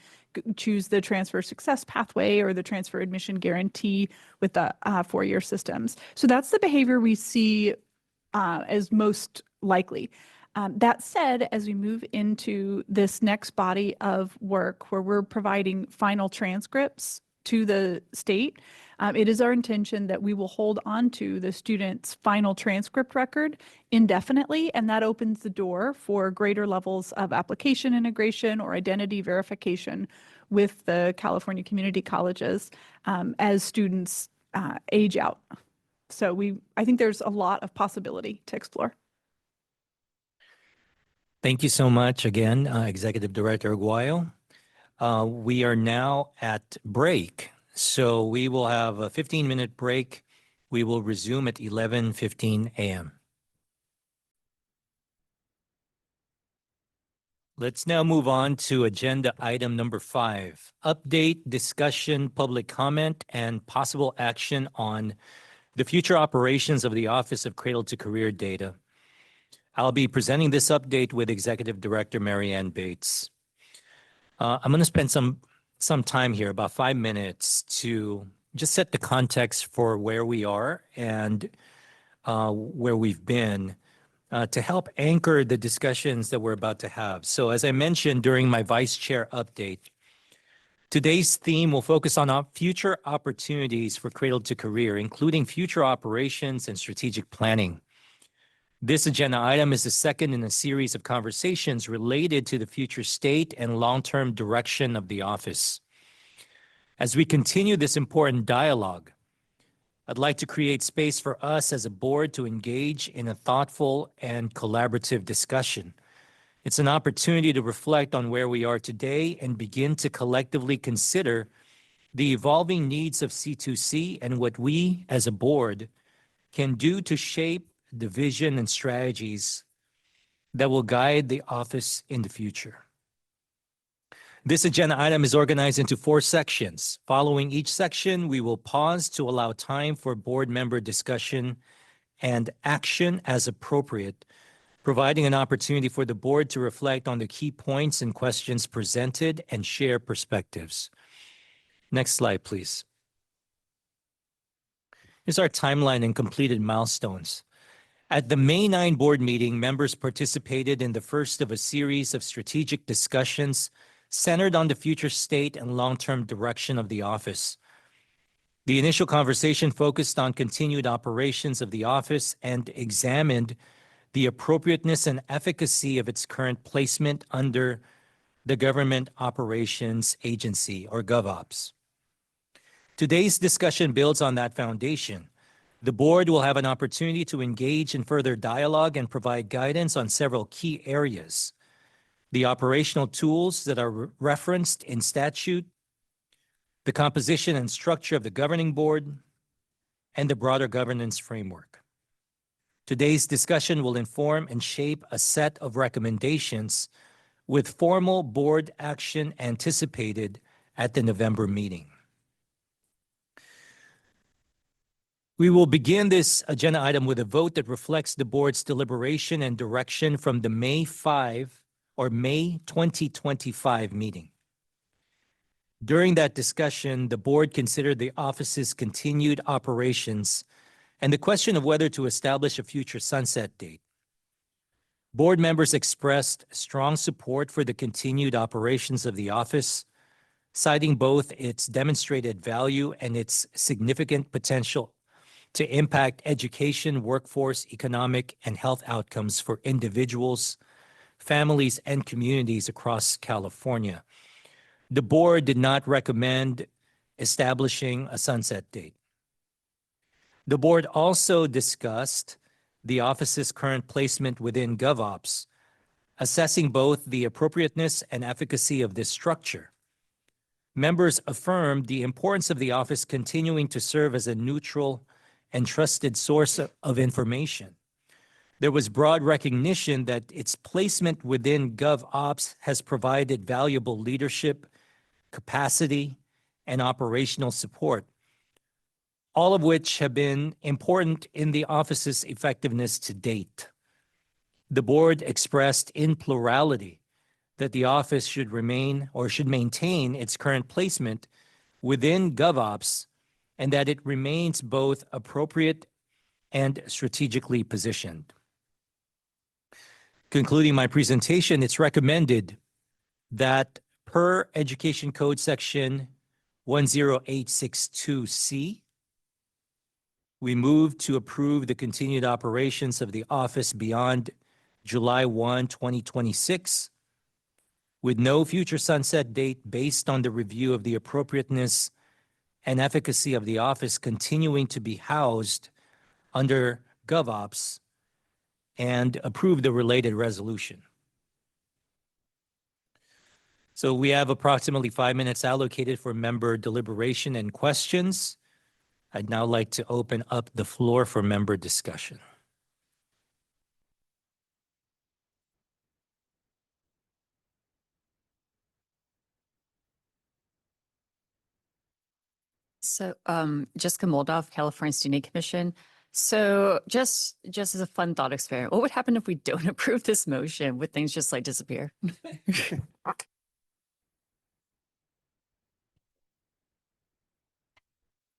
choose the transfer success pathway or the transfer admission guarantee with the 4-year systems. So that's the behavior we see as most likely. That said, as we move into this next body of work where we're providing final transcripts to the state, it is our intention that we will hold on to the student's final transcript record indefinitely, and that opens the door for greater levels of application integration or identity verification with the California community colleges as students age out. So I think there's a lot of possibility to explore. Thank you so much again, Executive Director Aguayo. We are now at break. So we will have a 15-minute break. We will resume at 11:15 a.m. Let's now move on to agenda item number 5, update, discussion, public comment, and possible action on the future operations of the Office of Cradle-to-Career Data. I'll be presenting this update with Executive Director Marianne Bates. I'm going to spend some time here, about 5 minutes, to just set the context for where we are and where we've been to help anchor the discussions that we're about to have. So as I mentioned during my Vice Chair update, today's theme will focus on future opportunities for Cradle-to-Career, including future operations and strategic planning. This agenda item is the second in a series of conversations related to the future state and long-term direction of the office. As we continue this important dialogue, I'd like to create space for us as a board to engage in a thoughtful and collaborative discussion. It's an opportunity to reflect on where we are today and begin to collectively consider the evolving needs of C2C and what we as a board can do to shape the vision and strategies that will guide the office in the future. This agenda item is organized into 4 sections. Following each section, we will pause to allow time for board member discussion and action as appropriate, providing an opportunity for the board to reflect on the key points and questions presented and share perspectives. Next slide, please. Here's our timeline and completed milestones. At the May 9 board meeting, members participated in the first of a series of strategic discussions centered on the future state and long-term direction of the office. The initial conversation focused on continued operations of the office and examined the appropriateness and efficacy of its current placement under the Government Operations Agency, or GovOps. Today's discussion builds on that foundation. The board will have an opportunity to engage in further dialogue and provide guidance on several key areas: the operational tools that are referenced in statute, the composition and structure of the governing board, and the broader governance framework. Today's discussion will inform and shape a set of recommendations with formal board action anticipated at the November meeting. We will begin this agenda item with a vote that reflects the board's deliberation and direction from the May 2025 meeting. During that discussion, the board considered the office's continued operations and the question of whether to establish a future sunset date. Board members expressed strong support for the continued operations of the office, citing both its demonstrated value and its significant potential to impact education, workforce, economic, and health outcomes for individuals, families, and communities across California. The board did not recommend establishing a sunset date. The board also discussed the office's current placement within GovOps, assessing both the appropriateness and efficacy of this structure. Members affirmed the importance of the office continuing to serve as a neutral and trusted source of information. There was broad recognition that its placement within GovOps has provided valuable leadership, capacity, and operational support, all of which have been important in the office's effectiveness to date. The board expressed in plurality that the office should remain or should maintain its current placement within GovOps and that it remains both appropriate and strategically positioned. Concluding my presentation, it's recommended that per Education Code Section 10862C, we move to approve the continued operations of the office beyond July 1, 2026, with no future sunset date based on the review of the appropriateness and efficacy of the office continuing to be housed under GovOps, and approve the related resolution. So we have approximately 5 minutes allocated for member deliberation and questions. I'd now like to open up the floor for member discussion. So Jessica Moldoff, California Student Aid Commission. So just as a fun thought experiment, what would happen if we don't approve this motion? Would things just like disappear?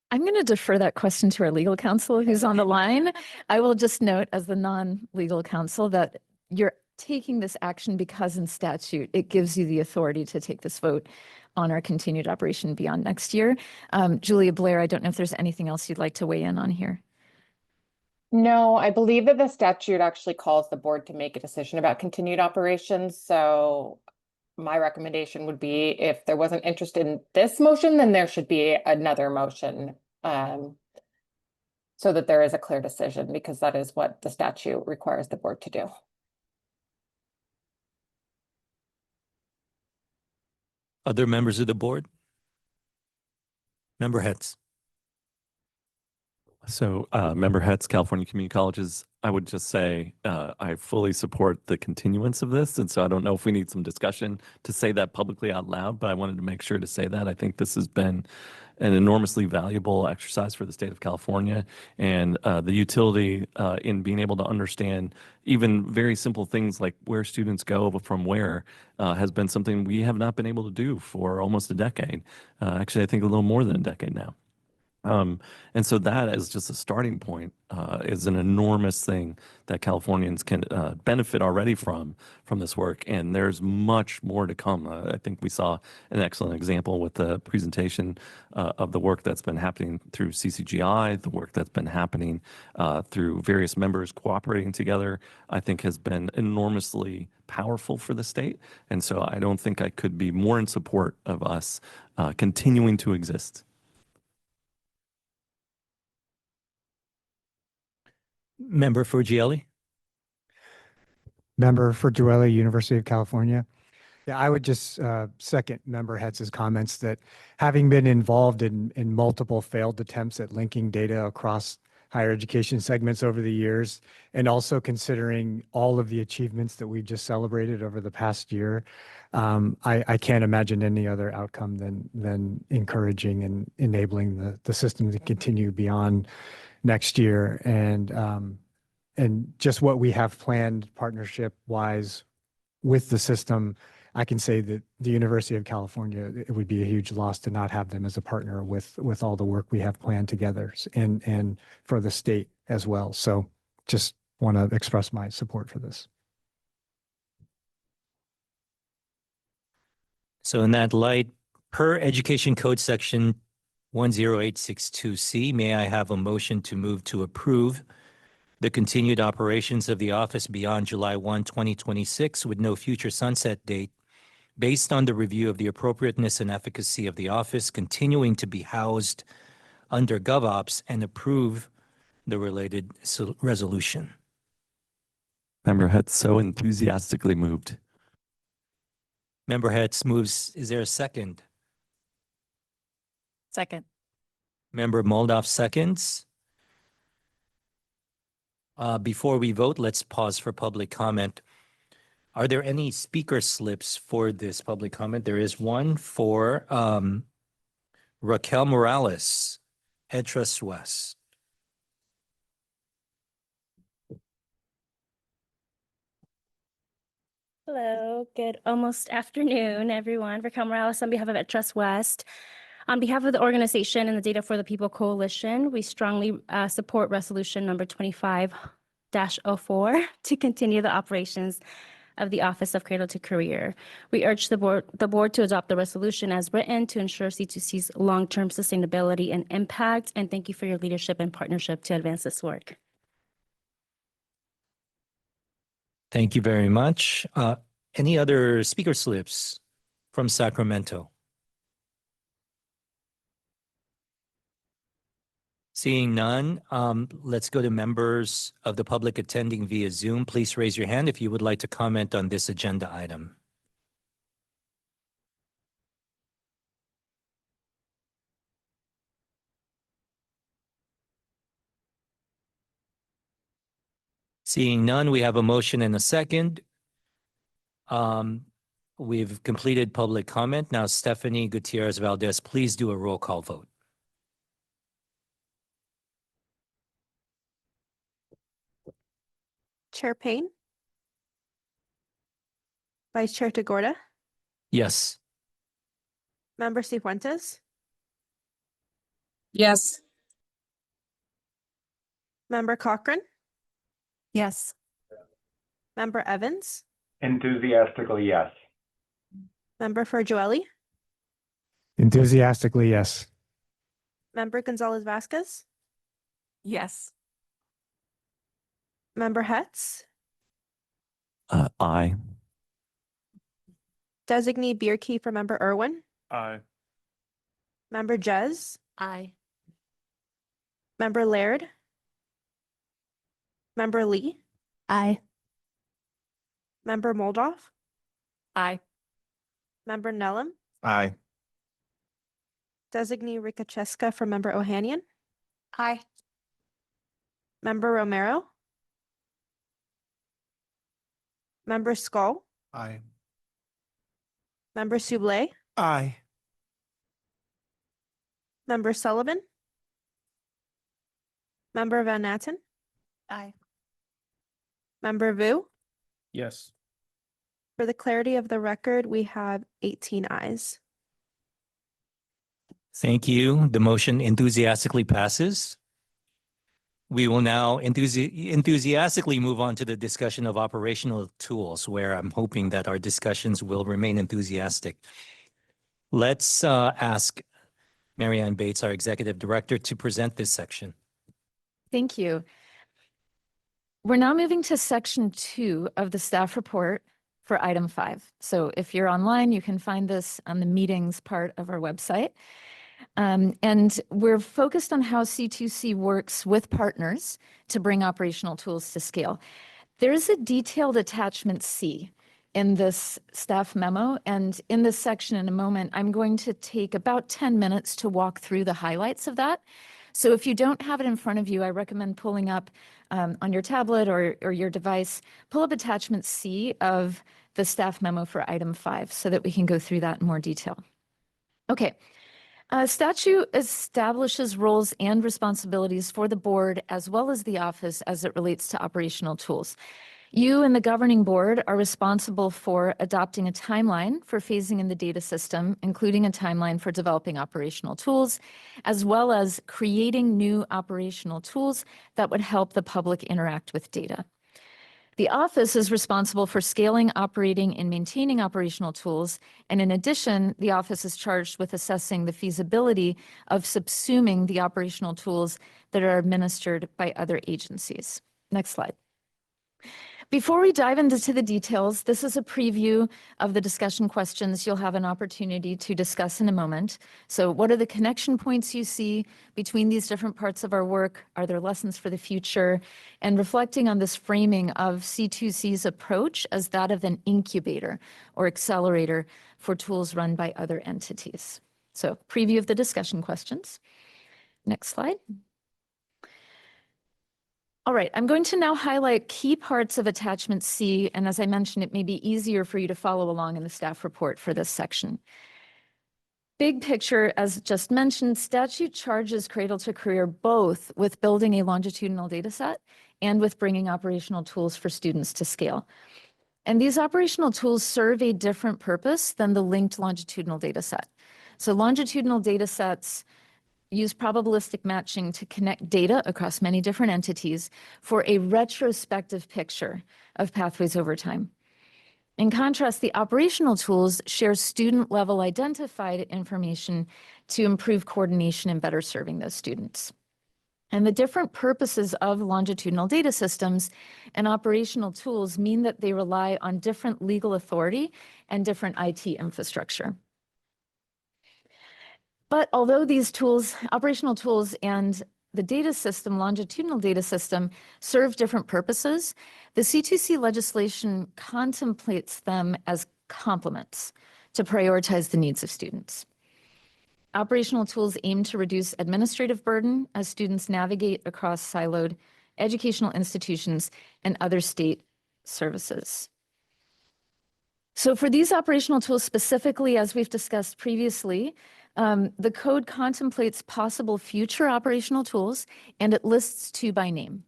I'm going to defer that question to our legal counsel who's on the line. I will just note as the non-legal counsel that you're taking this action because in statute, it gives you the authority to take this vote on our continued operation beyond next year. Julia Blair, I don't know if there's anything else you'd like to weigh in on here. No, I believe that the statute actually calls the board to make a decision about continued operations. So my recommendation would be if there wasn't interest in this motion, then there should be another motion so that there is a clear decision, because that is what the statute requires the board to do. Other members of the board? Member Hetz. So, Member Hetz, California Community Colleges, I would just say I fully support the continuance of this. And so I don't know if we need some discussion to say that publicly out loud, but I wanted to make sure to say that. I think this has been an enormously valuable exercise for the state of California, and the utility in being able to understand even very simple things like where students go from where has been something we have not been able to do for almost a decade. Actually, I think a little more than a decade now. And so that as just a starting point is an enormous thing that Californians can benefit already from this work. And there's much more to come. I think we saw an excellent example with the presentation of the work that's been happening through CCGI, the work that's been happening through various members cooperating together, I think has been enormously powerful for the state. And so I don't think I could be more in support of us continuing to exist. Member Furgielli. Member for Duela, University of California. Yeah, I would just second Member Hetz's comments that having been involved in multiple failed attempts at linking data across higher education segments over the years, and also considering all of the achievements that we've just celebrated over the past year, I can't imagine any other outcome than encouraging and enabling the system to continue beyond next year. And just what we have planned partnership wise with the system, I can say that the University of California, it would be a huge loss to not have them as a partner with all the work we have planned together and for the state as well. So just want to express my support for this. So in that light, per Education Code Section 10862C, may I have a motion to move to approve the continued operations of the office beyond July 1, 2026, with no future sunset date, based on the review of the appropriateness and efficacy of the office continuing to be housed under GovOps, and approve the related resolution. Member Hetz so enthusiastically moved. Member Hetz moves. Is there a second? Second. Member Moldoff seconds. Before we vote, let's pause for public comment. Are there any speaker slips for this public comment? There is one for Raquel Morales, Head Trust West. Hello, good almost afternoon, everyone. Raquel Morales on behalf of Ed Trust West. On behalf of the organization and the Data for the People Coalition, we strongly support resolution number 25-04 to continue the operations of the Office of Cradle-to-Career. We urge the board to adopt the resolution as written to ensure C2C's long-term sustainability and impact. And thank you for your leadership and partnership to advance this work. Thank you very much. Any other speaker slips from Sacramento? Seeing none, let's go to members of the public attending via Zoom. Please raise your hand if you would like to comment on this agenda item. Seeing none, we have a motion and a second. We've completed public comment. Now, Stephanie Gutierrez Valdez, please do a roll call vote. Chair Payne? Vice Chair Tagorda? Yes. Member Cifuentes? Yes. Member Cochran? Yes. Member Evans? Enthusiastically, yes. Member Furgielli? Enthusiastically, yes. Member Gonzalez Vasquez? Yes. Member Hetz? Aye. Designee Bierke for Member Irwin? Aye. Member Jez? Aye. Member Laird? Member Lee? Aye. Member Moldoff? Aye. Member Nellum? Aye. Designee Rikacheska from Member Ohanian. Aye. Member Romero. Member Skull. Aye. Member Sublé. Aye. Member Sullivan. Member Van Natten. Aye. Member Vu. Yes. For the clarity of the record, we have 18 ayes. Thank you. The motion enthusiastically passes. We will now enthusiastically move on to the discussion of operational tools, where I'm hoping that our discussions will remain enthusiastic. Let's ask Marianne Bates, our Executive Director, to present this section. Thank you. We're now moving to section 2 of the staff report for item 5. So if you're online, you can find this on the meetings part of our website. And we're focused on how C2C works with partners to bring operational tools to scale. There's a detailed attachment C in this staff memo. And in this section in a moment, I'm going to take about 10 minutes to walk through the highlights of that. So if you don't have it in front of you, I recommend pulling up on your tablet or your device, pull up attachment C of the staff memo for item 5 so that we can go through that in more detail. Okay. Statute establishes roles and responsibilities for the board as well as the office as it relates to operational tools. You and the governing board are responsible for adopting a timeline for phasing in the data system, including a timeline for developing operational tools, as well as creating new operational tools that would help the public interact with data. The office is responsible for scaling, operating, and maintaining operational tools. And in addition, the office is charged with assessing the feasibility of subsuming the operational tools that are administered by other agencies. Next slide. Before we dive into the details, this is a preview of the discussion questions you'll have an opportunity to discuss in a moment. So what are the connection points you see between these different parts of our work? Are there lessons for the future? And reflecting on this framing of C2C's approach as that of an incubator or accelerator for tools run by other entities. So preview of the discussion questions. Next slide. All right, I'm going to now highlight key parts of attachment C, and as I mentioned, it may be easier for you to follow along in the staff report for this section. Big picture, as just mentioned, statute charges Cradle-to-Career both with building a longitudinal data set and with bringing operational tools for students to scale. And these operational tools serve a different purpose than the linked longitudinal data set. So longitudinal data sets use probabilistic matching to connect data across many different entities for a retrospective picture of pathways over time. In contrast, the operational tools share student-level identified information to improve coordination and better serving those students. And the different purposes of longitudinal data systems and operational tools mean that they rely on different legal authority and different IT infrastructure. But although these tools, operational tools and the data system, longitudinal data system, serve different purposes, the C2C legislation contemplates them as complements to prioritize the needs of students. Operational tools aim to reduce administrative burden as students navigate across siloed educational institutions and other state services. So for these operational tools specifically, as we've discussed previously, the code contemplates possible future operational tools, and it lists 2 by name.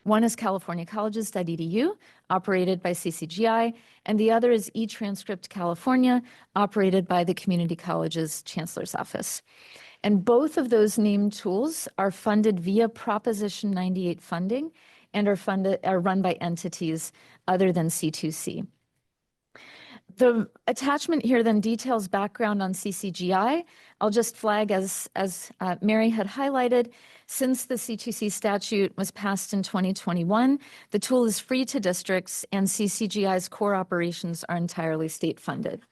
One is californiacolleges.edu, operated by CCGI, and the other is eTranscript California, operated by the Community Colleges Chancellor's Office. And both of those named tools are funded via Proposition 98 funding and are run by entities other than C2C. The attachment here then details background on CCGI. I'll just flag as Mary had highlighted, since the C2C statute was passed in 2021, the tool is free to districts and CCGI's core operations are entirely state funded.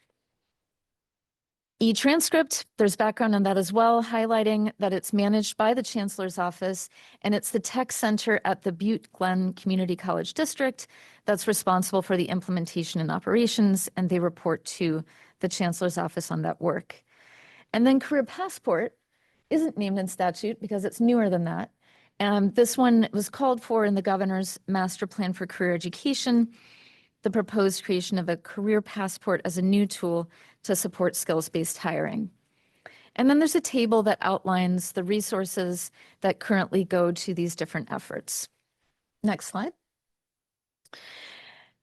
eTranscript, there's background on that as well, highlighting that it's managed by the Chancellor's Office, and it's the tech center at the Butte Glen Community College District that's responsible for the implementation and operations, and they report to the Chancellor's Office on that work. And then Career Passport isn't named in statute because it's newer than that. This one was called for in the governor's master plan for career education, the proposed creation of a career passport as a new tool to support skills-based hiring. And then there's a table that outlines the resources that currently go to these different efforts. Next slide.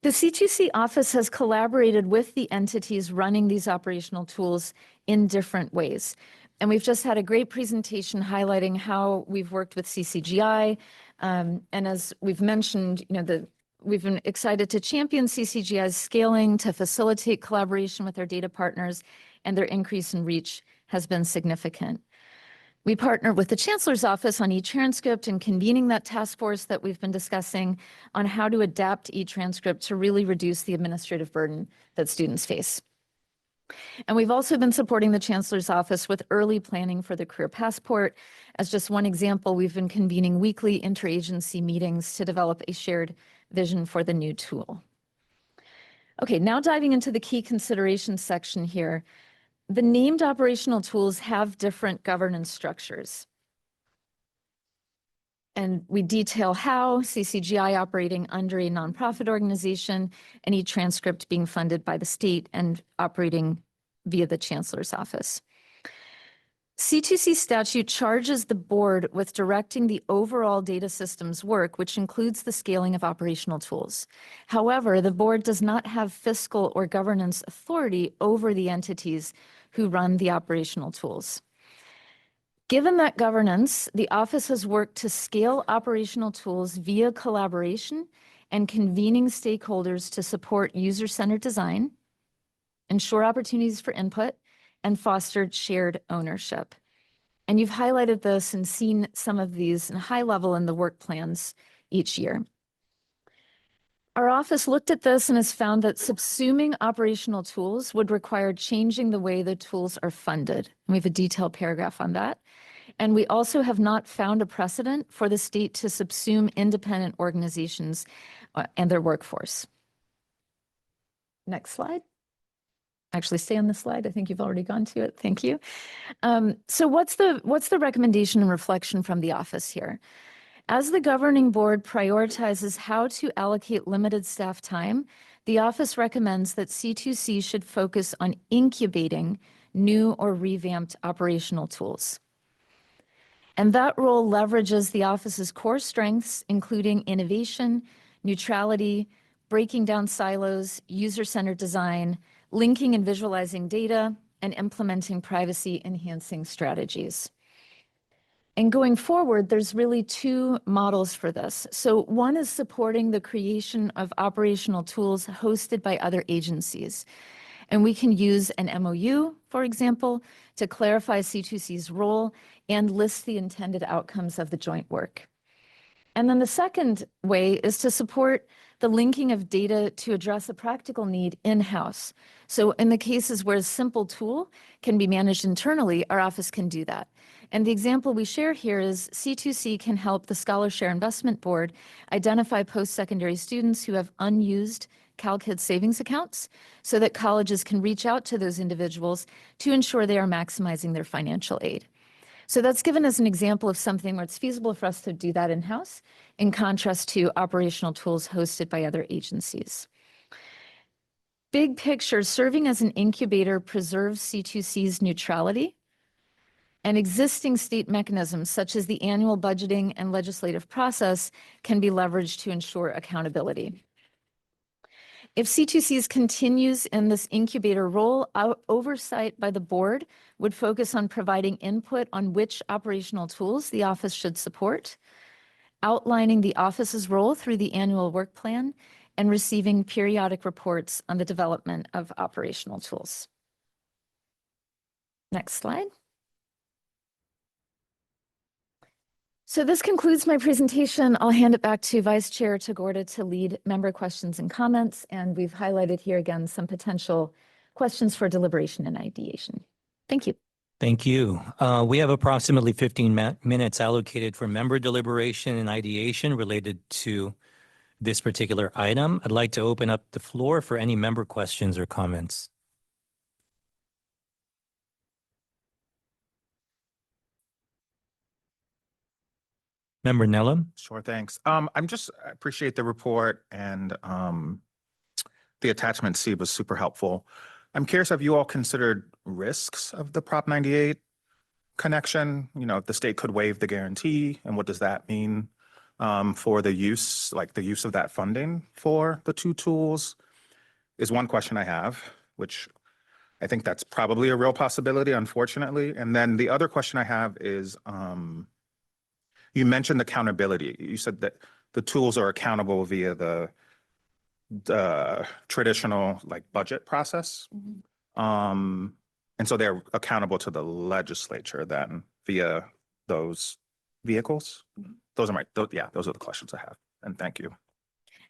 The C2C office has collaborated with the entities running these operational tools in different ways. And we've just had a great presentation highlighting how we've worked with CCGI. And as we've mentioned, we've been excited to champion CCGI's scaling to facilitate collaboration with our data partners, and their increase in reach has been significant. We partnered with the Chancellor's Office on e-transcript and convening that task force that we've been discussing on how to adapt e-transcript to really reduce the administrative burden that students face. And we've also been supporting the Chancellor's Office with early planning for the Career Passport. As just one example, we've been convening weekly interagency meetings to develop a shared vision for the new tool. Okay, now diving into the key considerations section here. The named operational tools have different governance structures. And we detail how CCGI operating under a nonprofit organization and e-transcript being funded by the state and operating via the Chancellor's Office. C2C statute charges the board with directing the overall data systems work, which includes the scaling of operational tools. However, the board does not have fiscal or governance authority over the entities who run the operational tools. Given that governance, the office has worked to scale operational tools via collaboration and convening stakeholders to support user-centered design, ensure opportunities for input, and foster shared ownership. And you've highlighted this and seen some of these in high level in the work plans each year. Our office looked at this and has found that subsuming operational tools would require changing the way the tools are funded. And we have a detailed paragraph on that. And we also have not found a precedent for the state to subsume independent organizations and their workforce. Next slide. Actually, stay on the slide. I think you've already gone to it. Thank you. So what's the recommendation and reflection from the office here? As the governing board prioritizes how to allocate limited staff time, the office recommends that C2C should focus on incubating new or revamped operational tools. And that role leverages the office's core strengths, including innovation, neutrality, breaking down silos, user-centered design, linking and visualizing data, and implementing privacy-enhancing strategies. And going forward, there's really two models for this. So one is supporting the creation of operational tools hosted by other agencies. And we can use an MOU, for example, to clarify C2C's role and list the intended outcomes of the joint work. And then the second way is to support the linking of data to address a practical need in-house. So in the cases where a simple tool can be managed internally, our office can do that. And the example we share here is C2C can help the Scholar Share Investment Board identify post-secondary students who have unused CalKids savings accounts so that colleges can reach out to those individuals to ensure they are maximizing their financial aid. So that's given as an example of something where it's feasible for us to do that in-house, in contrast to operational tools hosted by other agencies. Big picture, serving as an incubator preserves C2C's neutrality, and existing state mechanisms such as the annual budgeting and legislative process can be leveraged to ensure accountability. If C2Cs continues in this incubator role, oversight by the board would focus on providing input on which operational tools the office should support, outlining the office's role through the annual work plan, and receiving periodic reports on the development of operational tools. Next slide. So this concludes my presentation. I'll hand it back to Vice Chair Tagorda to lead member questions and comments. And we've highlighted here again some potential questions for deliberation and ideation. Thank you. Thank you. We have approximately 15 minutes allocated for member deliberation and ideation related to this particular item. I'd like to open up the floor for any member questions or comments. Member Nellum. Sure, thanks. I appreciate the report and the attachment C was super helpful. I'm curious, have you all considered risks of the Prop 98 connection? You know, if the state could waive the guarantee, and what does that mean for the use, like the use of that funding for the two tools is one question I have, which I think that's probably a real possibility, unfortunately. And then the other question I have is, you mentioned accountability. You said that the tools are accountable via the traditional like budget process. And so they're accountable to the legislature then via those vehicles. Those are those are the questions I have. And thank you.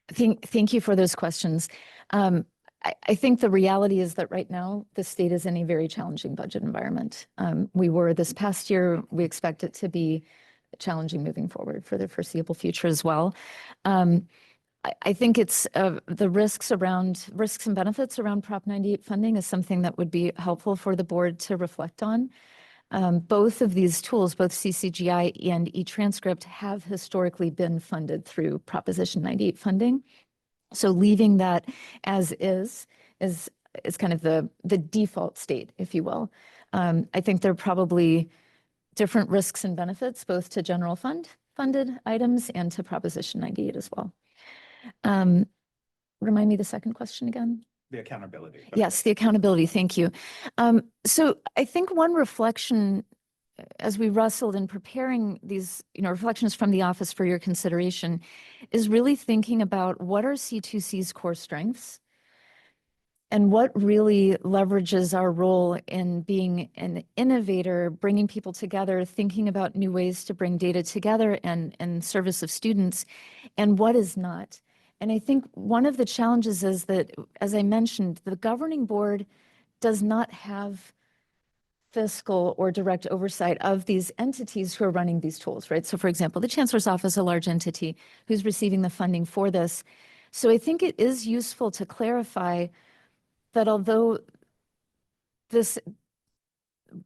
Thank you for those questions. I think the reality is that right now the state is in a very challenging budget environment. We were this past year. We expect it to be challenging moving forward for the foreseeable future as well. I think it's the risks and benefits around Prop 98 funding is something that would be helpful for the board to reflect on. Both of these tools, both CCGI and eTranscript, have historically been funded through Proposition 98 funding. So leaving that as is kind of the default state, if you will. I think there are probably different risks and benefits, both to general funded items and to Proposition 98 as well. Remind me the second question again. The accountability. Yes, the accountability. Thank you. So I think one reflection as we wrestled in preparing these, reflections from the office for your consideration is really thinking about what are C2C's core strengths and what really leverages our role in being an innovator, bringing people together, thinking about new ways to bring data together and in service of students, and what is not. And I think one of the challenges is that, as I mentioned, the governing board does not have fiscal or direct oversight of these entities who are running these tools, right? So for example, the Chancellor's Office, a large entity who's receiving the funding for this. So I think it is useful to clarify that although this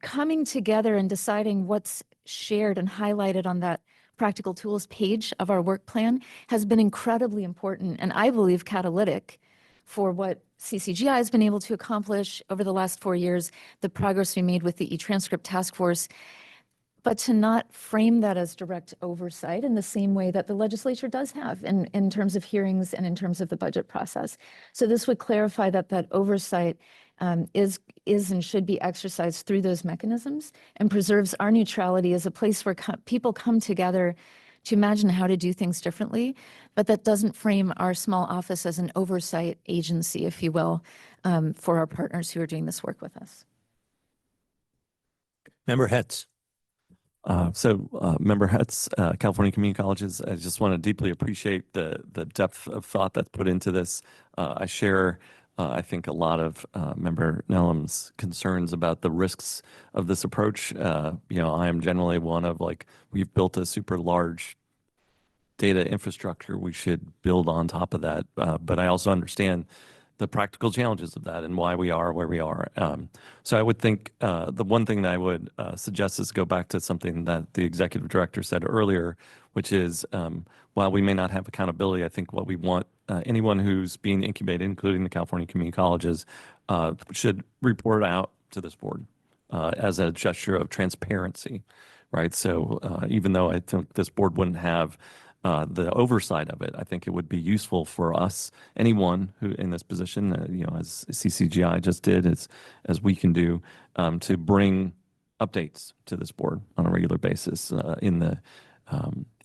coming together and deciding what's shared and highlighted on that practical tools page of our work plan has been incredibly important and I believe catalytic for what CCGI has been able to accomplish over the last 4 years, the progress we made with the eTranscript task force, but to not frame that as direct oversight in the same way that the legislature does have in terms of hearings and in terms of the budget process. So this would clarify that that oversight is and should be exercised through those mechanisms and preserves our neutrality as a place where people come together to imagine how to do things differently, but that doesn't frame our small office as an oversight agency, if you will, for our partners who are doing this work with us. Member Hetz. Member Hetz, California Community Colleges, I just want to deeply appreciate the depth of thought that's put into this. I share, I think, a lot of Member Nellum's concerns about the risks of this approach. I am generally one of we've built a super large data infrastructure. We should build on top of that. But I also understand the practical challenges of that and why we are where we are. So I would think the one thing that I would suggest is go back to something that the executive director said earlier, which is while we may not have accountability, I think what we want anyone who's being incubated, including the California Community Colleges, should report out to this board as a gesture of transparency, right? So even though I think this board wouldn't have the oversight of it, I think it would be useful for us, anyone who in this position, as CCGI just did, as we can do, to bring updates to this board on a regular basis in the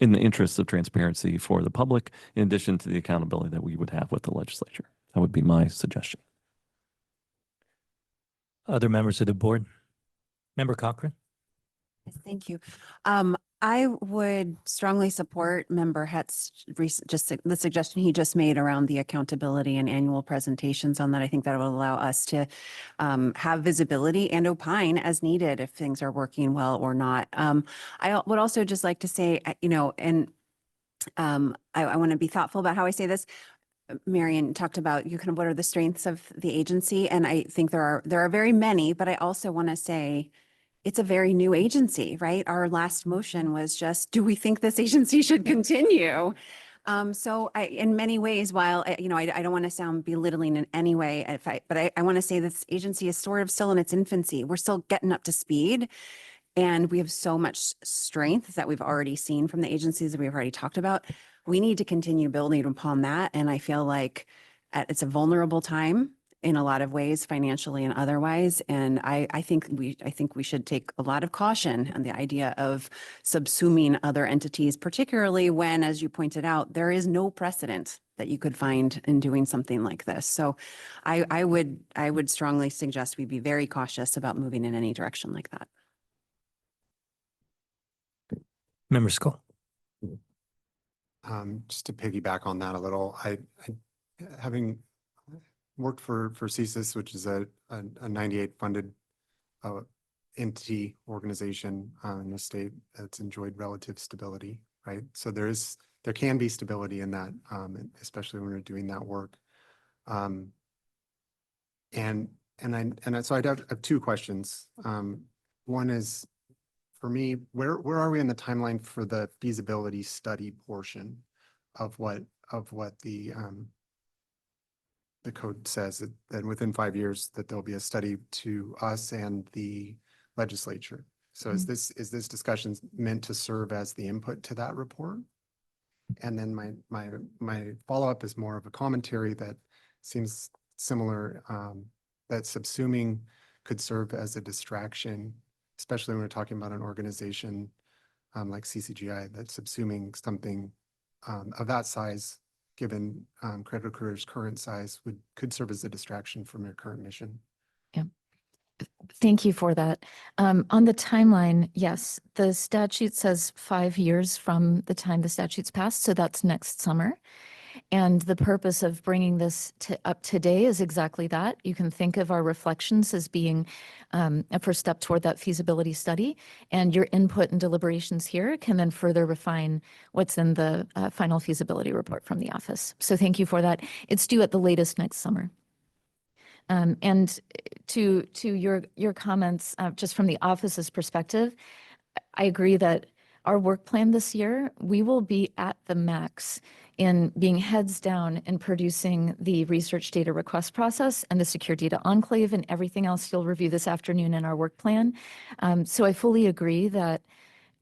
interest of transparency for the public, in addition to the accountability that we would have with the legislature. That would be my suggestion. Other members of the board? Member Cochran? Yes, thank you. I would strongly support Member Hetz's just the suggestion he just made around the accountability and annual presentations on that. I think that will allow us to have visibility and opine as needed if things are working well or not. I would also just like to say, and I want to be thoughtful about how I say this. Marian talked about what are the strengths of the agency, and I think there are very many, but I also want to say it's a very new agency, right? Our last motion was just, do we think this agency should continue? So in many ways, while, I don't want to sound belittling in any way, but I want to say this agency is sort of still in its infancy. We're still getting up to speed. And we have so much strength that we've already seen from the agencies that we've already talked about. We need to continue building upon that. And I feel like it's a vulnerable time in a lot of ways, financially and otherwise. And I think we should take a lot of caution on the idea of subsuming other entities, particularly when, as you pointed out, there is no precedent that you could find in doing something like this. So I would strongly suggest we be very cautious about moving in any direction like that. Member Skull. Just to piggyback on that a little, I having worked for CSIS, which is a 98 funded entity organization in the state that's enjoyed relative stability, right? So there can be stability in that, especially when we're doing that work. So I'd have two questions. One is, for me, where are we in the timeline for the feasibility study portion of what the code says that within 5 years that there'll be a study to us and the legislature? So is this discussion meant to serve as the input to that report? And then my follow-up is more of a commentary that seems similar, that subsuming could serve as a distraction, especially when we're talking about an organization like CCGI that's subsuming something of that size, given Cradle-to-Career's current size, could serve as a distraction from your current mission. Yeah. Thank you for that. On the timeline, yes, the statute says 5 years from the time the statute's passed, so that's next summer. And the purpose of bringing this up today is exactly that. You can think of our reflections as being a first step toward that feasibility study, and your input and deliberations here can then further refine what's in the final feasibility report from the office. So thank you for that. It's due at the latest next summer. And to your comments, just from the office's perspective, I agree that our work plan this year, we will be at the max in being heads down in producing the research data request process and the secure data enclave and everything else you'll review this afternoon in our work plan. So I fully agree that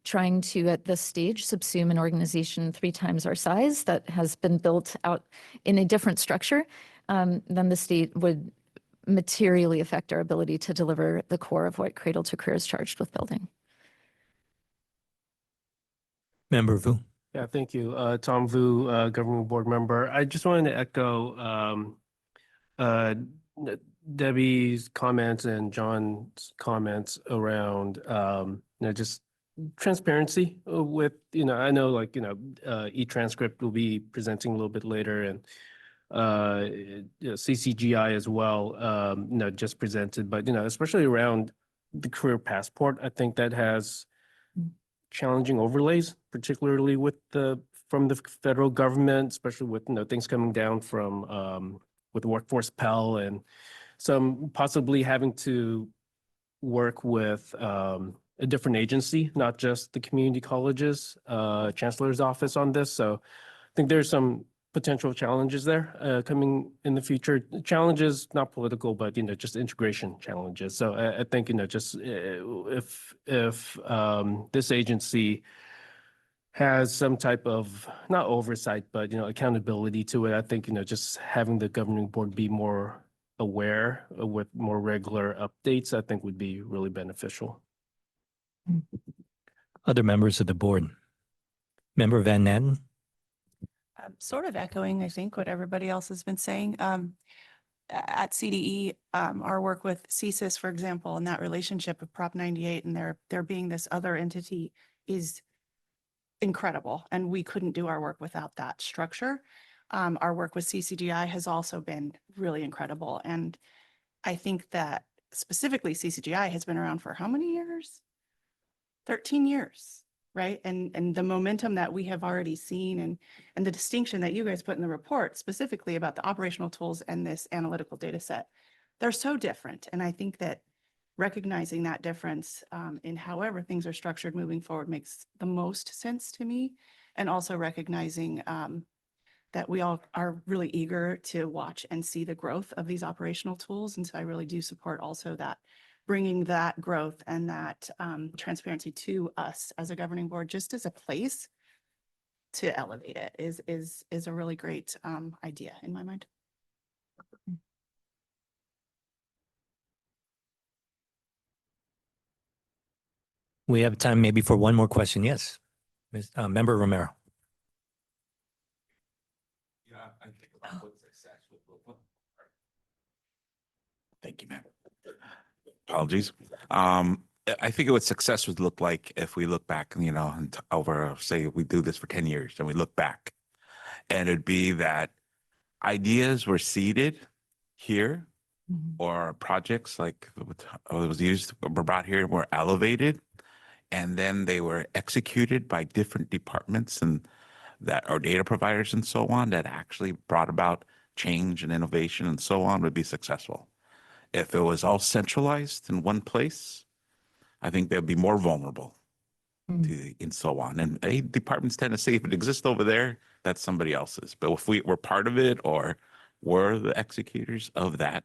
trying to, at this stage, subsume an organization 3 times our size that has been built out in a different structure than the state would materially affect our ability to deliver the core of what Cradle-to-Career is charged with building. Member Vu. Yeah, thank you. Tom Vu, Government Board Member. I just wanted to echo Debbie's comments and John's comments around just transparency with, I know like, e-transcript will be presenting a little bit later, and CCGI as well, just presented, but, especially around the career passport, I think that has challenging overlays, particularly from the federal government, especially with, things coming down from with Workforce Pell, and some possibly having to work with a different agency, not just the community colleges, chancellor's office on this. So I think there's some potential challenges there coming in the future. Challenges, not political, but just integration challenges. So I think just if this agency has some type of not oversight, but accountability to it, I think just having the governing board be more aware with more regular updates, I think would be really beneficial. Other members of the board. Member Van Natten. Sort of echoing, I think, what everybody else has been saying. At CDE, our work with CSIS, for example, and that relationship of Prop 98 and there being this other entity is incredible. And we couldn't do our work without that structure. Our work with CCGI has also been really incredible. And I think that specifically CCGI has been around for how many years? 13 years. Right. And the momentum that we have already seen and the distinction that you guys put in the report specifically about the operational tools and this analytical data set, they're so different. And I think that recognizing that difference in however things are structured moving forward makes the most sense to me. And also recognizing that we all are really eager to watch and see the growth of these operational tools. And so I really do support also that bringing that growth and that transparency to us as a governing board, just as a place to elevate it is a really great idea in my mind. We have time maybe for one more question. Yes, Member Romero. Yeah, I think about what success would look like. Thank you, ma'am. Apologies. I think what success would look like if we look back, you know, and over, say, we do this for 10 years and we look back, and it'd be that ideas were seeded here, or projects like what was used were brought here, were elevated, and then they were executed by different departments and that are data providers and so on, that actually brought about change and innovation and so on, would be successful. If it was all centralized in one place, I think they'd be more vulnerable to and so on. And departments tend to say if it exists over there, that's somebody else's. But if we're part of it, or we're the executors of that,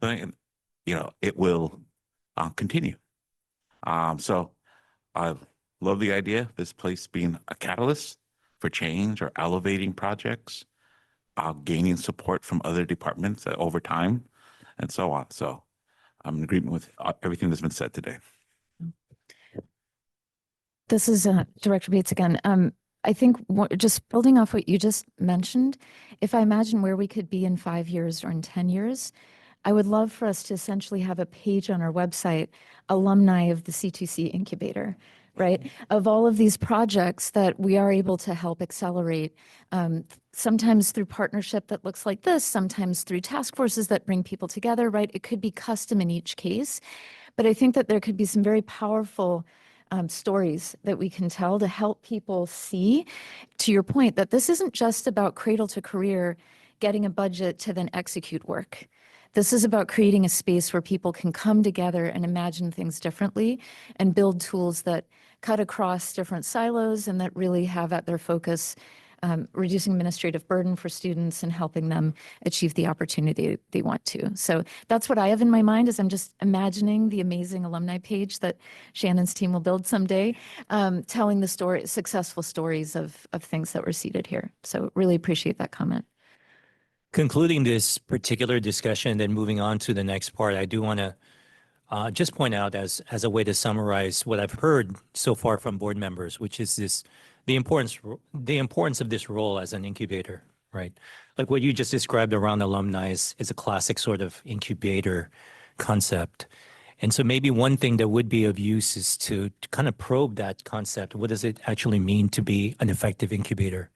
then, you know, it will continue. So I love the idea of this place being a catalyst for change or elevating projects, gaining support from other departments over time, and so on. So I'm in agreement with everything that's been said today. This is Director Bates again. I think just building off what you just mentioned, if I imagine where we could be in 5 years or in 10 years, I would love for us to essentially have a page on our website, alumni of the C2C incubator, right? Of all of these projects that we are able to help accelerate, sometimes through partnership that looks like this, sometimes through task forces that bring people together, right? It could be custom in each case, but I think that there could be some very powerful stories that we can tell to help people see, to your point, that this isn't just about cradle to career, getting a budget to then execute work. This is about creating a space where people can come together and imagine things differently and build tools that cut across different silos and that really have at their focus reducing administrative burden for students and helping them achieve the opportunity they want to. So that's what I have in my mind, is I'm just imagining the amazing alumni page that Shannon's team will build someday, telling the successful stories of things that were seeded here. So really appreciate that comment. Concluding this particular discussion, then moving on to the next part, I do want to just point out as a way to summarize what I've heard so far from board members, which is the importance of this role as an incubator, right? Like what you just described around alumni is a classic sort of incubator concept. And so maybe one thing that would be of use is to kind of probe that concept. What does it actually mean to be an effective incubator?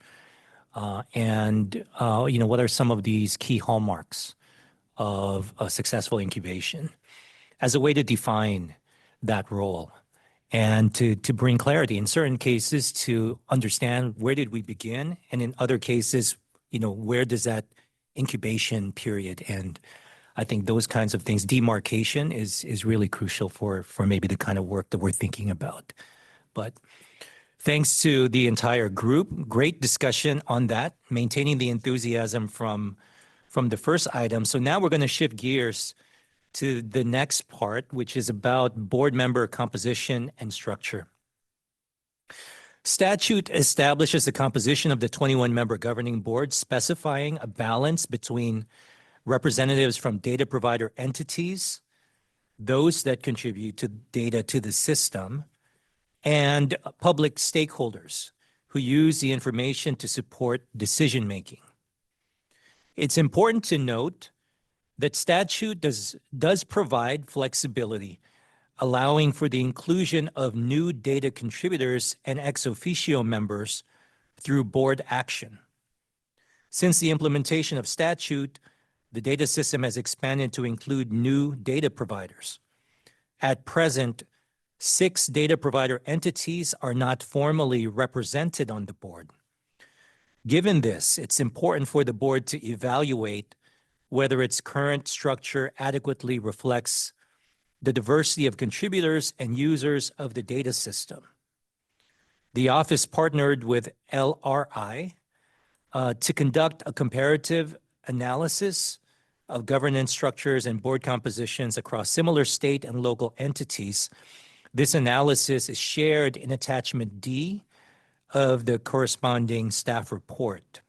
You know, what are some of these key hallmarks of a successful incubation as a way to define that role and to bring clarity in certain cases, to understand where did we begin, and in other cases, you know, where does that incubation period end? I think those kinds of things, demarcation is really crucial for maybe the kind of work that we're thinking about. But thanks to the entire group, great discussion on that, maintaining the enthusiasm from the first item. So now we're going to shift gears to the next part, which is about board member composition and structure. Statute establishes the composition of the 21-member governing board, specifying a balance between representatives from data provider entities, those that contribute to data to the system, and public stakeholders who use the information to support decision-making. It's important to note that statute does provide flexibility, allowing for the inclusion of new data contributors and ex officio members through board action. Since the implementation of statute, the data system has expanded to include new data providers. At present, 6 data provider entities are not formally represented on the board. Given this, it's important for the board to evaluate whether its current structure adequately reflects the diversity of contributors and users of the data system. The office partnered with LRI to conduct a comparative analysis of governance structures and board compositions across similar state and local entities. This analysis is shared in attachment D of the corresponding staff report.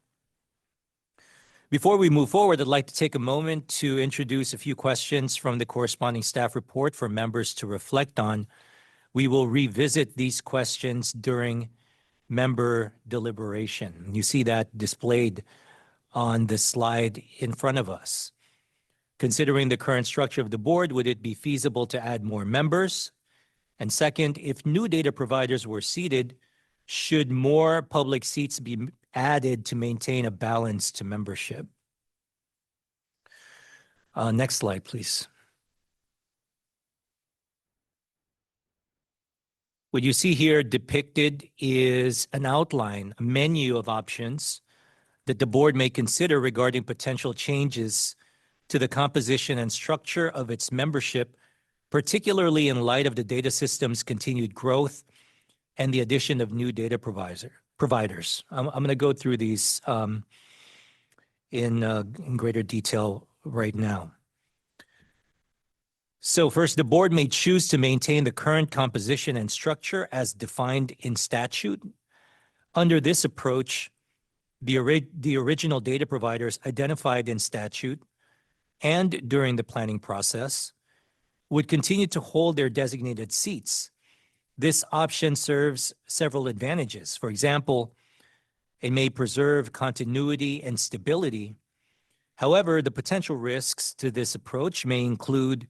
Before we move forward, I'd like to take a moment to introduce a few questions from the corresponding staff report for members to reflect on. We will revisit these questions during member deliberation. You see that displayed on the slide in front of us. Considering the current structure of the board, would it be feasible to add more members? And second, if new data providers were seated, should more public seats be added to maintain a balance to membership? Next slide, please. What you see here depicted is an outline, a menu of options that the board may consider regarding potential changes to the composition and structure of its membership, particularly in light of the data system's continued growth and the addition of new data providers. I'm going to go through these in greater detail right now. So first, the board may choose to maintain the current composition and structure as defined in statute. Under this approach, the original data providers identified in statute and during the planning process would continue to hold their designated seats. This option serves several advantages. For example, it may preserve continuity and stability. However, the potential risks to this approach may include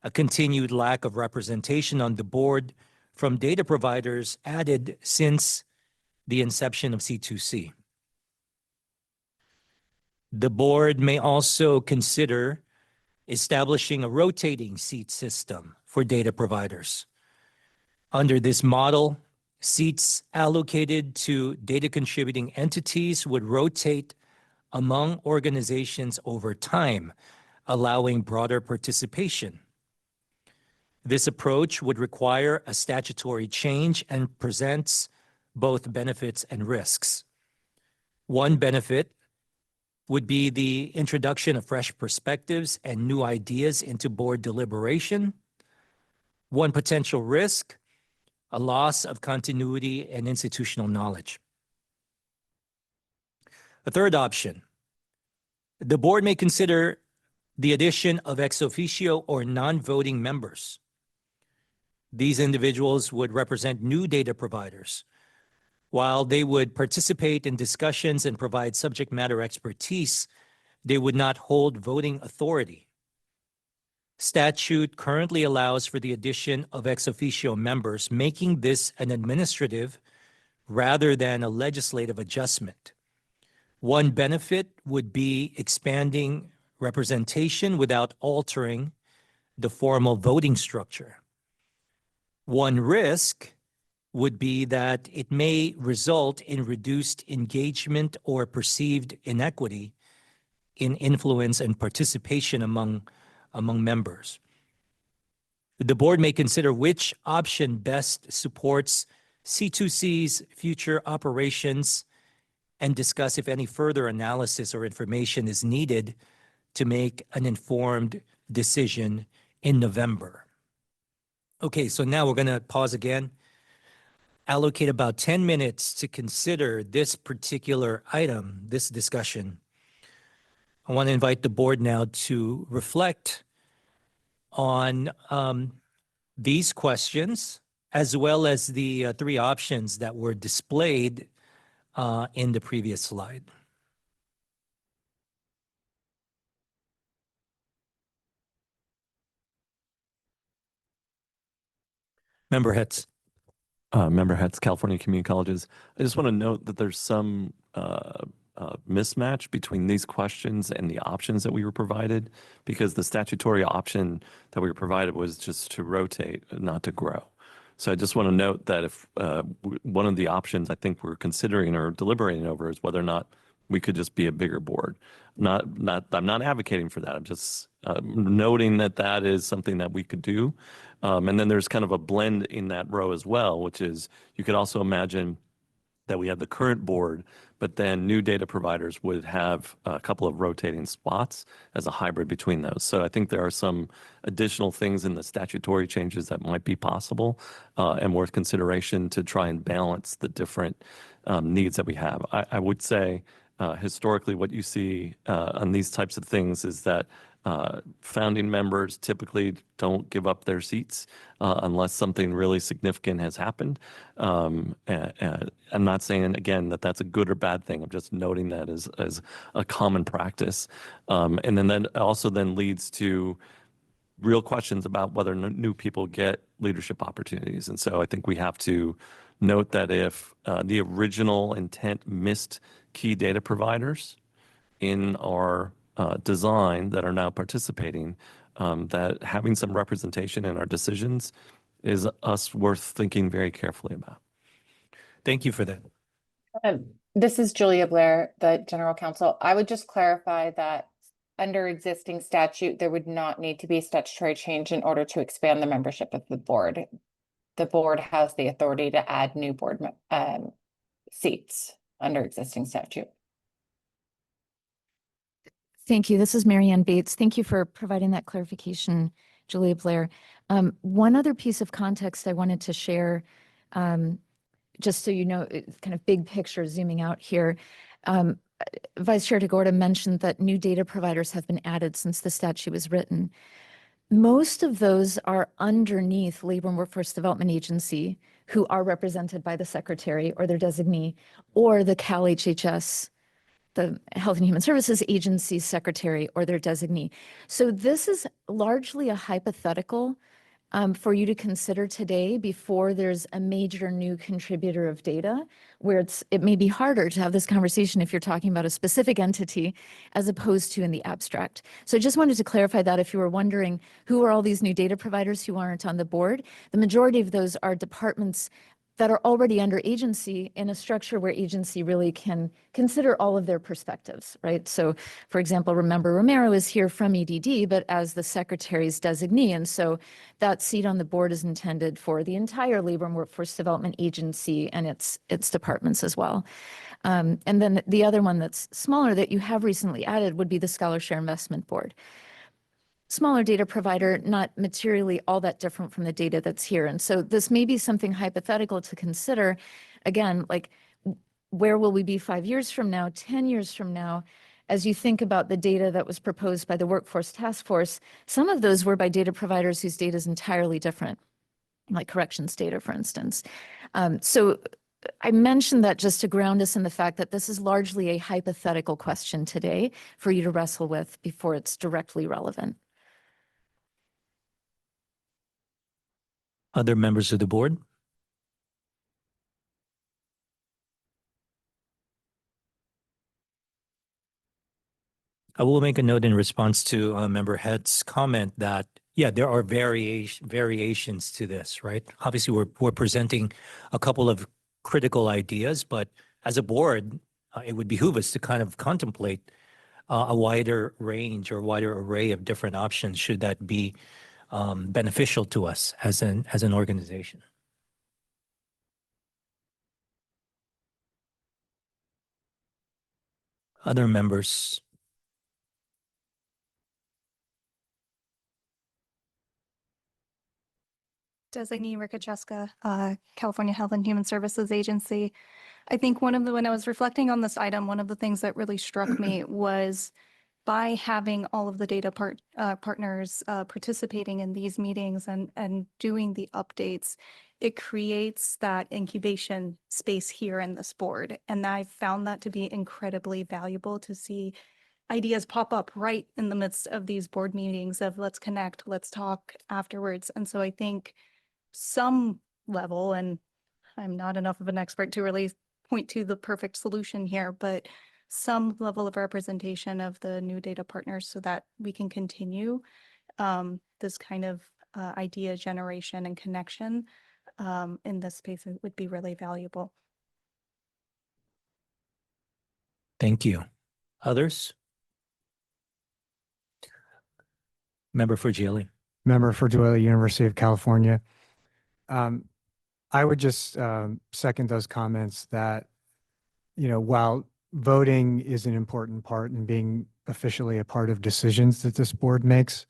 a continued lack of representation on the board from data providers added since the inception of C2C. The board may also consider establishing a rotating seat system for data providers. Under this model, seats allocated to data contributing entities would rotate among organizations over time, allowing broader participation. This approach would require a statutory change and presents both benefits and risks. One benefit would be the introduction of fresh perspectives and new ideas into board deliberation. One potential risk, a loss of continuity and institutional knowledge. A third option, the board may consider the addition of ex officio or non-voting members. These individuals would represent new data providers. While they would participate in discussions and provide subject matter expertise, they would not hold voting authority. Statute currently allows for the addition of ex officio members, making this an administrative rather than a legislative adjustment. One benefit would be expanding representation without altering the formal voting structure. One risk would be that it may result in reduced engagement or perceived inequity in influence and participation among members. The board may consider which option best supports C2C's future operations and discuss if any further analysis or information is needed to make an informed decision in November. Okay, so now we're going to pause again. Allocate about 10 minutes to consider this particular item, this discussion. I want to invite the board now to reflect on these questions, as well as the three options that were displayed in the previous slide. Member Hetz. Member Hetz, California Community Colleges. I just want to note that there's some mismatch between these questions and the options that we were provided, because the statutory option that we were provided was just to rotate, not to grow. So I just want to note that if one of the options I think we're considering or deliberating over is whether or not we could just be a bigger board. I'm not advocating for that. I'm just noting that that is something that we could do. And then there's kind of a blend in that row as well, which is you could also imagine that we have the current board, but then new data providers would have a couple of rotating spots as a hybrid between those. So I think there are some additional things in the statutory changes that might be possible and worth consideration to try and balance the different needs that we have. I would say historically what you see on these types of things is that founding members typically don't give up their seats unless something really significant has happened. I'm not saying, again, that that's a good or bad thing. I'm just noting that as a common practice. And then that also then leads to real questions about whether new people get leadership opportunities. And so I think we have to note that if the original intent missed key data providers in our design that are now participating, that having some representation in our decisions is us worth thinking very carefully about. Thank you for that. This is Julia Blair, the General Counsel. I would just clarify that under existing statute, there would not need to be statutory change in order to expand the membership of the board. The board has the authority to add new board seats under existing statute. Thank you. This is Marianne Bates. Thank you for providing that clarification, Julia Blair. One other piece of context I wanted to share, just so you know, kind of big picture zooming out here. Vice Chair DeGorda mentioned that new data providers have been added since the statute was written. Most of those are underneath Labor and Workforce Development Agency, who are represented by the secretary or their designee, or the Cal HHS, the Health and Human Services Agency secretary or their designee. So this is largely a hypothetical for you to consider today before there's a major new contributor of data, where it may be harder to have this conversation if you're talking about a specific entity as opposed to in the abstract. So I just wanted to clarify that if you were wondering who are all these new data providers who aren't on the board, the majority of those are departments that are already under agency in a structure where agency really can consider all of their perspectives, right? So for example, remember Romero is here from EDD, but as the secretary's designee. And so that seat on the board is intended for the entire Labor and Workforce Development Agency and its departments as well. And then the other one that's smaller that you have recently added would be the Scholar Share Investment Board. Smaller data provider, not materially all that different from the data that's here. And so this may be something hypothetical to consider. Again, like where will we be 5 years from now, 10 years from now? As you think about the data that was proposed by the Workforce Task Force, some of those were by data providers whose data is entirely different, like corrections data, for instance. So I mentioned that just to ground us in the fact that this is largely a hypothetical question today for you to wrestle with before it's directly relevant. Other members of the board? I will make a note in response to Member Head's comment that, yeah, there are variations to this, right? Obviously, we're presenting a couple of critical ideas, but as a board, it would behoove us to kind of contemplate a wider range or wider array of different options should that be beneficial to us as an organization. Other members? Designee Rika Cheska, California Health and Human Services Agency. I think when I was reflecting on this item, one of the things that really struck me was by having all of the data partners participating in these meetings and doing the updates, it creates that incubation space here in this board. And I found that to be incredibly valuable to see ideas pop up right in the midst of these board meetings of let's connect, let's talk afterwards. And so I think some level, and I'm not enough of an expert to really point to the perfect solution here, but some level of representation of the new data partners so that we can continue this kind of idea generation and connection in this space would be really valuable. Thank you. Others? Member Fragile. Member for Doyle, University of California. I would just second those comments that, while voting is an important part and being officially a part of decisions that this board makes,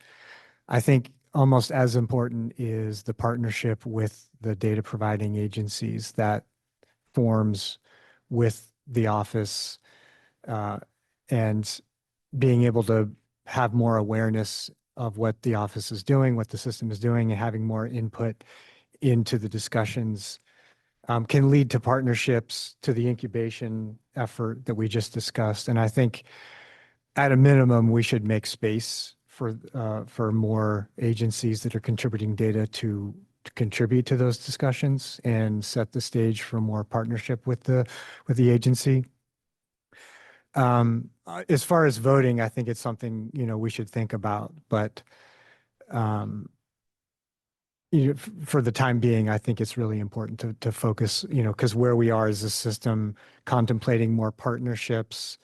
I think almost as important is the partnership with the data providing agencies that forms with the office, and being able to have more awareness of what the office is doing, what the system is doing, and having more input into the discussions can lead to partnerships, to the incubation effort that we just discussed. And I think at a minimum, we should make space for more agencies that are contributing data to contribute to those discussions and set the stage for more partnership with the agency. As far as voting, I think it's something, we should think about, but for the time being, I think it's really important to focus, because where we are as a system, contemplating more partnerships,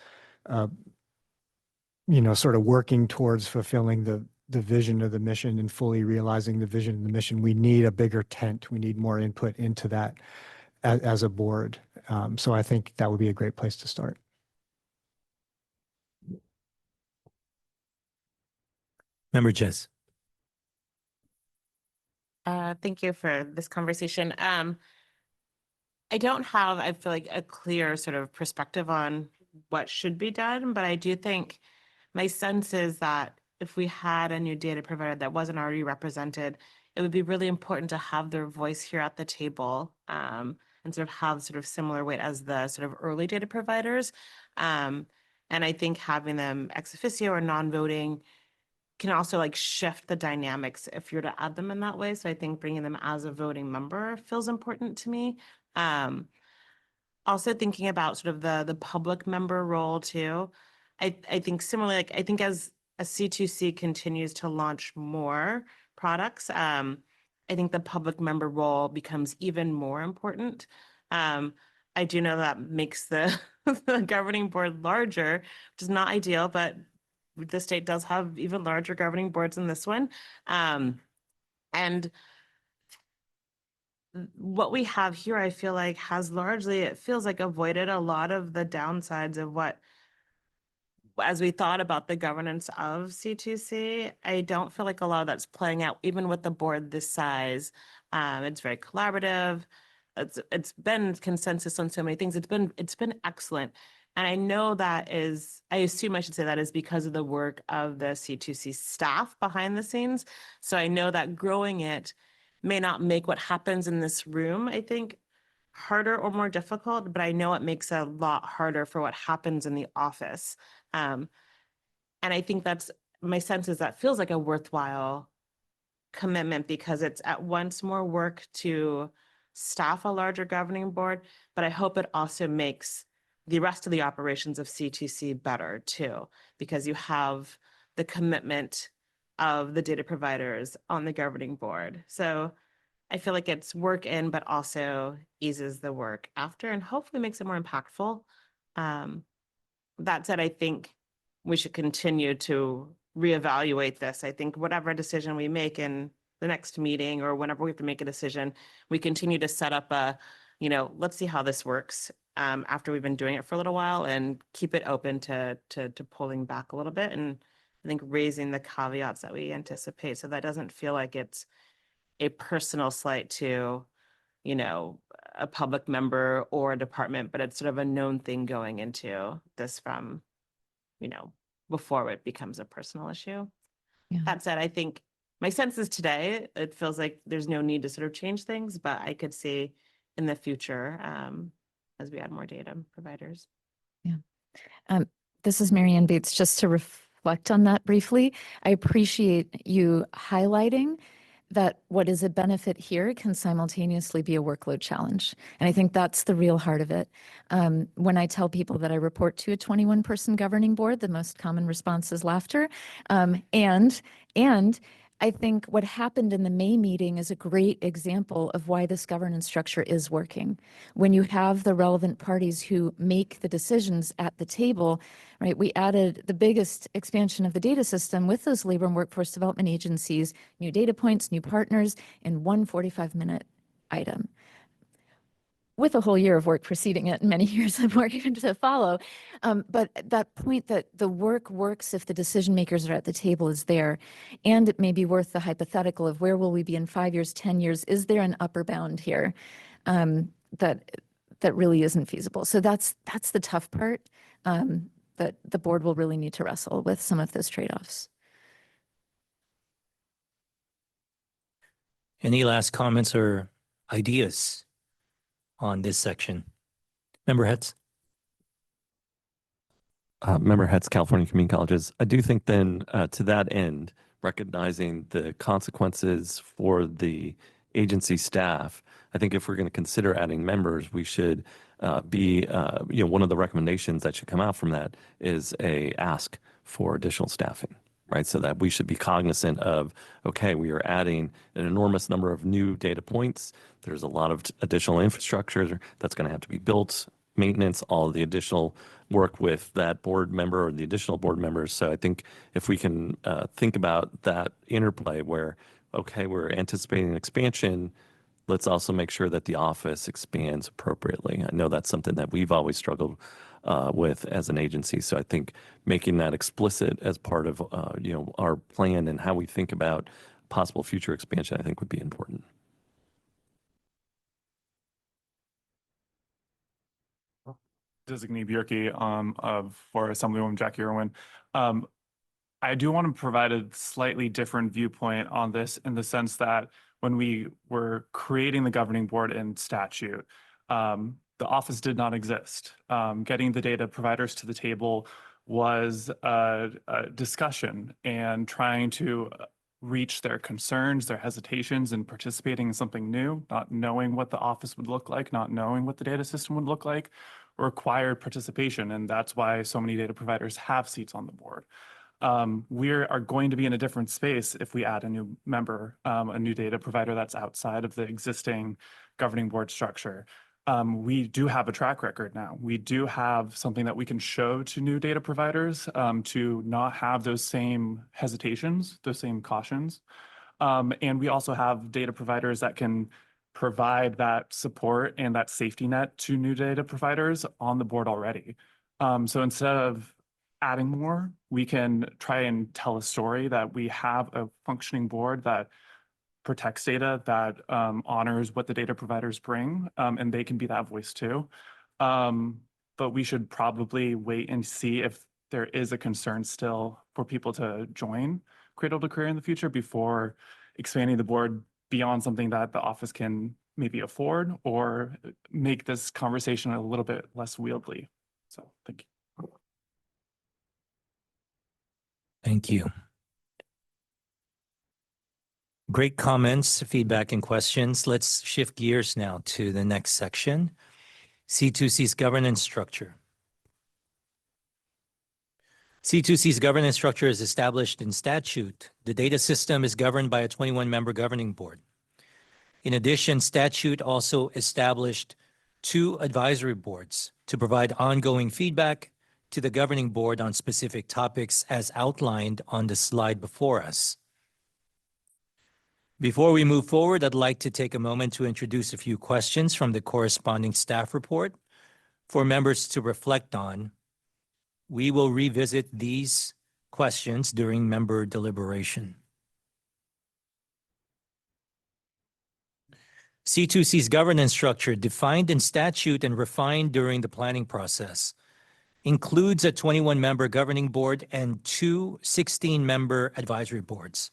sort of working towards fulfilling the vision of the mission and fully realizing the vision of the mission. We need a bigger tent. We need more input into that as a board. So I think that would be a great place to start. Member Jess. Thank you for this conversation. I don't have, I feel like, a clear sort of perspective on what should be done, but I do think my sense is that if we had a new data provider that wasn't already represented, it would be really important to have their voice here at the table, and sort of have sort of similar weight as the sort of early data providers. And I think having them ex officio or non-voting can also like shift the dynamics if you're to add them in that way. So I think bringing them as a voting member feels important to me. Also thinking about sort of the public member role too. I think similarly, like I think as C2C continues to launch more products, I think the public member role becomes even more important. I do know that makes the, the governing board larger, which is not ideal, but the state does have even larger governing boards than this one. And what we have here, I feel like has largely, it feels like avoided a lot of the downsides of what, as we thought about the governance of C2C, I don't feel like a lot of that's playing out even with the board this size. It's very collaborative. It's been consensus on so many things. It's been excellent. And I know that is, I assume I should say that is because of the work of the C2C staff behind the scenes. So I know that growing it may not make what happens in this room, I think, harder or more difficult, but I know it makes it a lot harder for what happens in the office. And I think that's, my sense is that feels like a worthwhile commitment because it's at once more work to staff a larger governing board, but I hope it also makes the rest of the operations of C2C better too, because you have the commitment of the data providers on the governing board. So I feel like it's work in, but also eases the work after and hopefully makes it more impactful. That said, I think we should continue to reevaluate this. I think whatever decision we make in the next meeting or whenever we have to make a decision, we continue to set up a, let's see how this works after we've been doing it for a little while and keep it open to pulling back a little bit. And I think raising the caveats that we anticipate so that doesn't feel like it's a personal slight to, a public member or a department, but it's sort of a known thing going into this from, before it becomes a personal issue. Yeah. That said, I think my sense is today, it feels like there's no need to sort of change things, but I could see in the future as we add more data providers. Yeah. This is Marianne Bates. Just to reflect on that briefly, I appreciate you highlighting that what is a benefit here can simultaneously be a workload challenge. And I think that's the real heart of it. When I tell people that I report to a 21-person governing board, the most common response is laughter. And I think what happened in the May meeting is a great example of why this governance structure is working. When you have the relevant parties who make the decisions at the table, right? We added the biggest expansion of the data system with those labor and workforce development agencies, new data points, new partners in one 45-minute item, with a whole year of work preceding it and many years of work even to follow. But that point that the work works if the decision makers are at the table is there. And it may be worth the hypothetical of where will we be in 5 years, 10 years? Is there an upper bound here that really isn't feasible? So that's the tough part that the board will really need to wrestle with some of those trade-offs. Any last comments or ideas on this section? Member Hetz? Member Hetz, California Community Colleges. I do think then to that end, recognizing the consequences for the agency staff, I think if we're going to consider adding members, we should one of the recommendations that should come out from that is a ask for additional staffing, right? So that we should be cognizant of, okay, we are adding an enormous number of new data points. There's a lot of additional infrastructure that's going to have to be built, maintenance, all of the additional work with that board member or the additional board members. So I think if we can think about that interplay where, okay, we're anticipating an expansion, let's also make sure that the office expands appropriately. I know that's something that we've always struggled with as an agency. So I think making that explicit as part of our plan and how we think about possible future expansion, I think would be important. Designee Bjerke for Assemblywoman Jackie Irwin. I do want to provide a slightly different viewpoint on this in the sense that when we were creating the governing board in statute, the office did not exist. Getting the data providers to the table was a discussion and trying to reach their concerns, their hesitations in participating in something new, not knowing what the office would look like, not knowing what the data system would look like, required participation. And that's why so many data providers have seats on the board. We are going to be in a different space if we add a new member, a new data provider that's outside of the existing governing board structure. We do have a track record now. We do have something that we can show to new data providers to not have those same hesitations, those same cautions. And we also have data providers that can provide that support and that safety net to new data providers on the board already. So instead of adding more, we can try and tell a story that we have a functioning board that protects data, that honors what the data providers bring, and they can be that voice too. But we should probably wait and see if there is a concern still for people to join Cradle-to-Career in the future before expanding the board beyond something that the office can maybe afford or make this conversation a little bit less wieldy. So thank you. Thank you. Great comments, feedback, and questions. Let's shift gears now to the next section, C2C's governance structure. C2C's governance structure is established in statute. The data system is governed by a 21-member governing board. In addition, statute also established 2 advisory boards to provide ongoing feedback to the governing board on specific topics as outlined on the slide before us. Before we move forward, I'd like to take a moment to introduce a few questions from the corresponding staff report for members to reflect on. We will revisit these questions during member deliberation. C2C's governance structure, defined in statute and refined during the planning process, includes a 21-member governing board and 2 16-member advisory boards.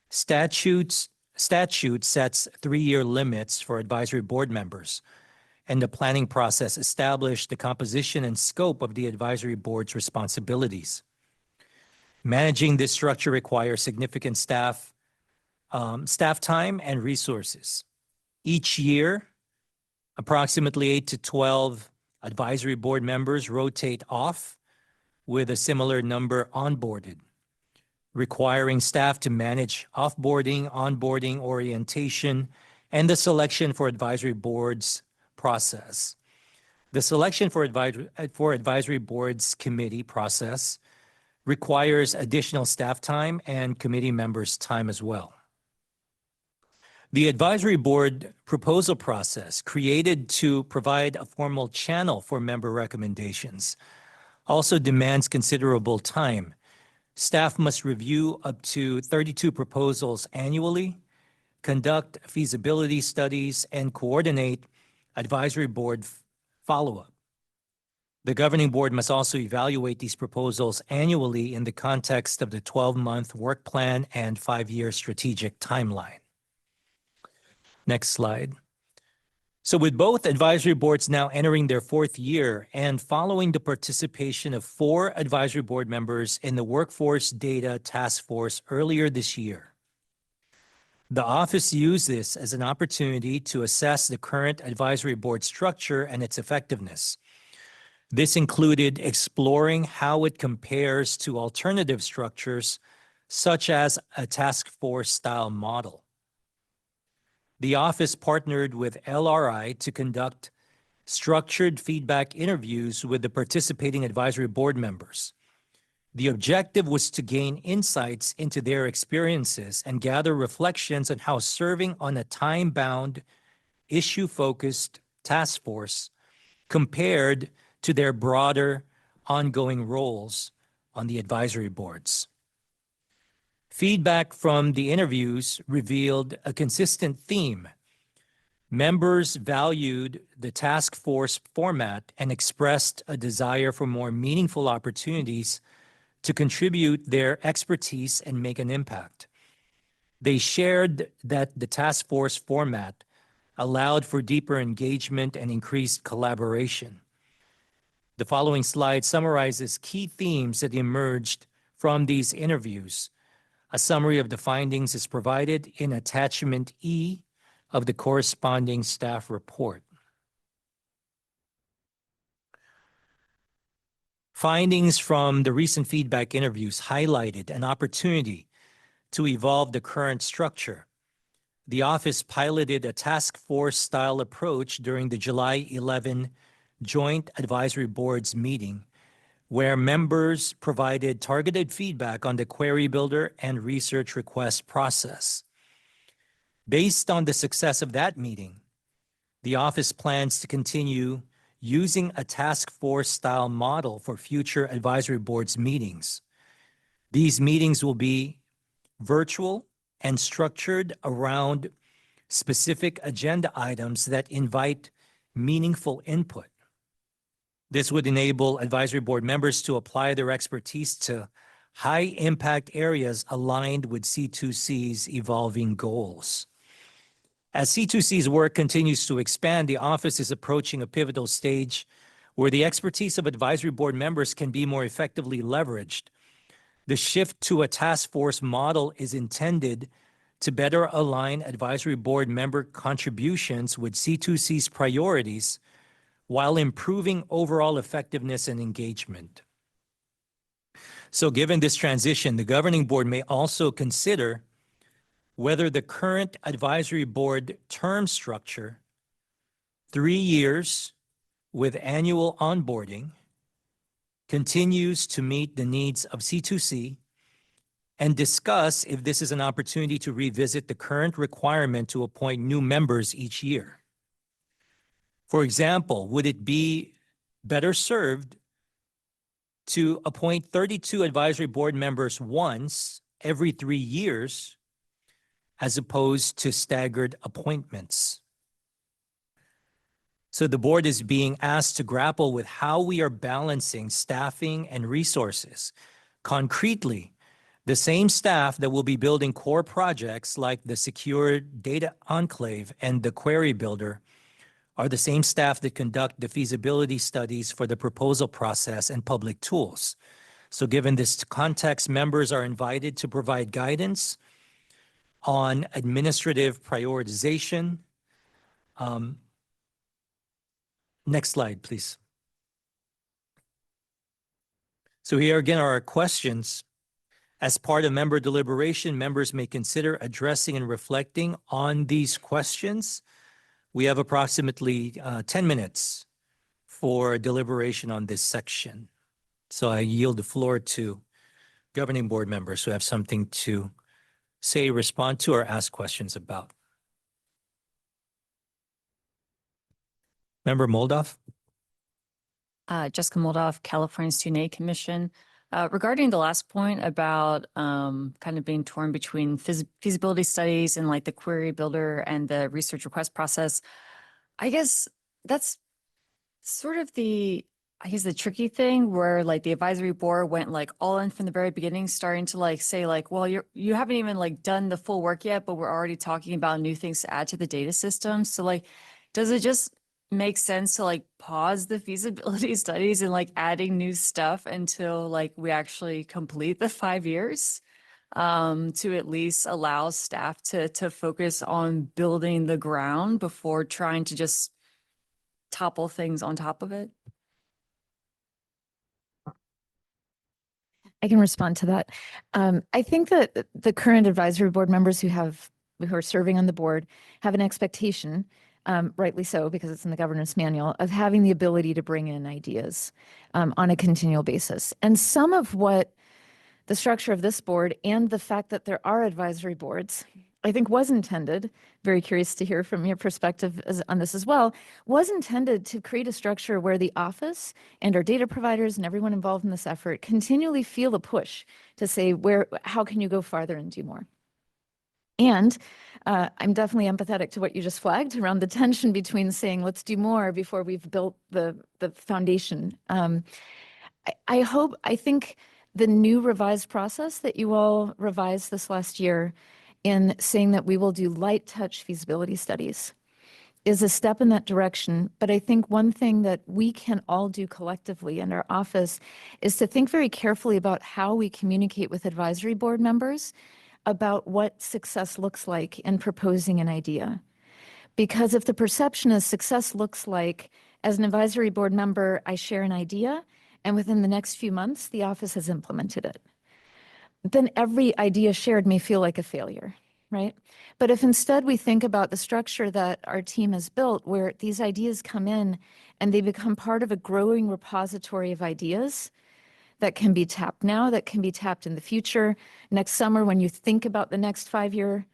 Statute sets 3-year limits for advisory board members, and the planning process established the composition and scope of the advisory board's responsibilities. Managing this structure requires significant staff time and resources. Each year, approximately 8 to 12 advisory board members rotate off with a similar number onboarded. requiring staff to manage offboarding, onboarding, orientation, and the selection for advisory boards process. The selection for advisory boards committee process requires additional staff time and committee members' time as well. The advisory board proposal process, created to provide a formal channel for member recommendations, also demands considerable time. Staff must review up to 32 proposals annually, conduct feasibility studies, and coordinate advisory board follow-up. The governing board must also evaluate these proposals annually in the context of the 12-month work plan and 5-year strategic timeline. Next slide. So with both advisory boards now entering their 4th year and following the participation of 4 advisory board members in the Workforce Data Task Force earlier this year, the office used this as an opportunity to assess the current advisory board structure and its effectiveness. This included exploring how it compares to alternative structures, such as a task force style model. The office partnered with LRI to conduct structured feedback interviews with the participating advisory board members. The objective was to gain insights into their experiences and gather reflections on how serving on a time-bound, issue-focused task force compared to their broader ongoing roles on the advisory boards. Feedback from the interviews revealed a consistent theme. Members valued the task force format and expressed a desire for more meaningful opportunities to contribute their expertise and make an impact. They shared that the task force format allowed for deeper engagement and increased collaboration. The following slide summarizes key themes that emerged from these interviews. A summary of the findings is provided in attachment E of the corresponding staff report. Findings from the recent feedback interviews highlighted an opportunity to evolve the current structure. The office piloted a task force style approach during the July 11 Joint Advisory Boards meeting, where members provided targeted feedback on the query builder and research request process. Based on the success of that meeting, the office plans to continue using a task force style model for future advisory boards meetings. These meetings will be virtual and structured around specific agenda items that invite meaningful input. This would enable advisory board members to apply their expertise to high-impact areas aligned with C2C's evolving goals. As C2C's work continues to expand, the office is approaching a pivotal stage where the expertise of advisory board members can be more effectively leveraged. The shift to a task force model is intended to better align advisory board member contributions with C2C's priorities while improving overall effectiveness and engagement. So given this transition, the governing board may also consider whether the current advisory board term structure, 3 years with annual onboarding, continues to meet the needs of C2C, and discuss if this is an opportunity to revisit the current requirement to appoint new members each year. For example, would it be better served to appoint 32 advisory board members once every 3 years as opposed to staggered appointments? So the board is being asked to grapple with how we are balancing staffing and resources. Concretely, the same staff that will be building core projects like the Secure Data Enclave and the Query Builder are the same staff that conduct the feasibility studies for the proposal process and public tools. So given this context, members are invited to provide guidance on administrative prioritization. Next slide, please. So here again are our questions. As part of member deliberation, members may consider addressing and reflecting on these questions. We have approximately 10 minutes for deliberation on this section. So I yield the floor to governing board members who have something to say, respond to, or ask questions about. Member Moldoff? Jessica Moldoff, California Student Aid Commission. Regarding the last point about kind of being torn between feasibility studies and like the query builder and the research request process, I guess that's sort of the tricky thing where like the advisory board went like all in from the very beginning, starting to like say like, well, you haven't even like done the full work yet, but we're already talking about new things to add to the data system. So like, does it just make sense to like pause the feasibility studies and like adding new stuff until like we actually complete the 5 years? To at least allow staff to focus on building the ground before trying to just topple things on top of it? I can respond to that. I think that the current advisory board members who are serving on the board have an expectation, rightly so, because it's in the governance manual, of having the ability to bring in ideas on a continual basis. And some of what the structure of this board and the fact that there are advisory boards, I think was intended, very curious to hear from your perspective on this as well, was intended to create a structure where the office and our data providers and everyone involved in this effort continually feel a push to say, how can you go farther and do more? And I'm definitely empathetic to what you just flagged around the tension between saying, let's do more before we've built the foundation. I think the new revised process that you all revised this last year in saying that we will do light touch feasibility studies is a step in that direction. But I think one thing that we can all do collectively in our office is to think very carefully about how we communicate with advisory board members about what success looks like in proposing an idea. Because if the perception is success looks like, as an advisory board member, I share an idea, and within the next few months, the office has implemented it, then every idea shared may feel like a failure, right? But if instead we think about the structure that our team has built, where these ideas come in and they become part of a growing repository of ideas that can be tapped now, that can be tapped in the future. Next summer, when you think about the next 5-year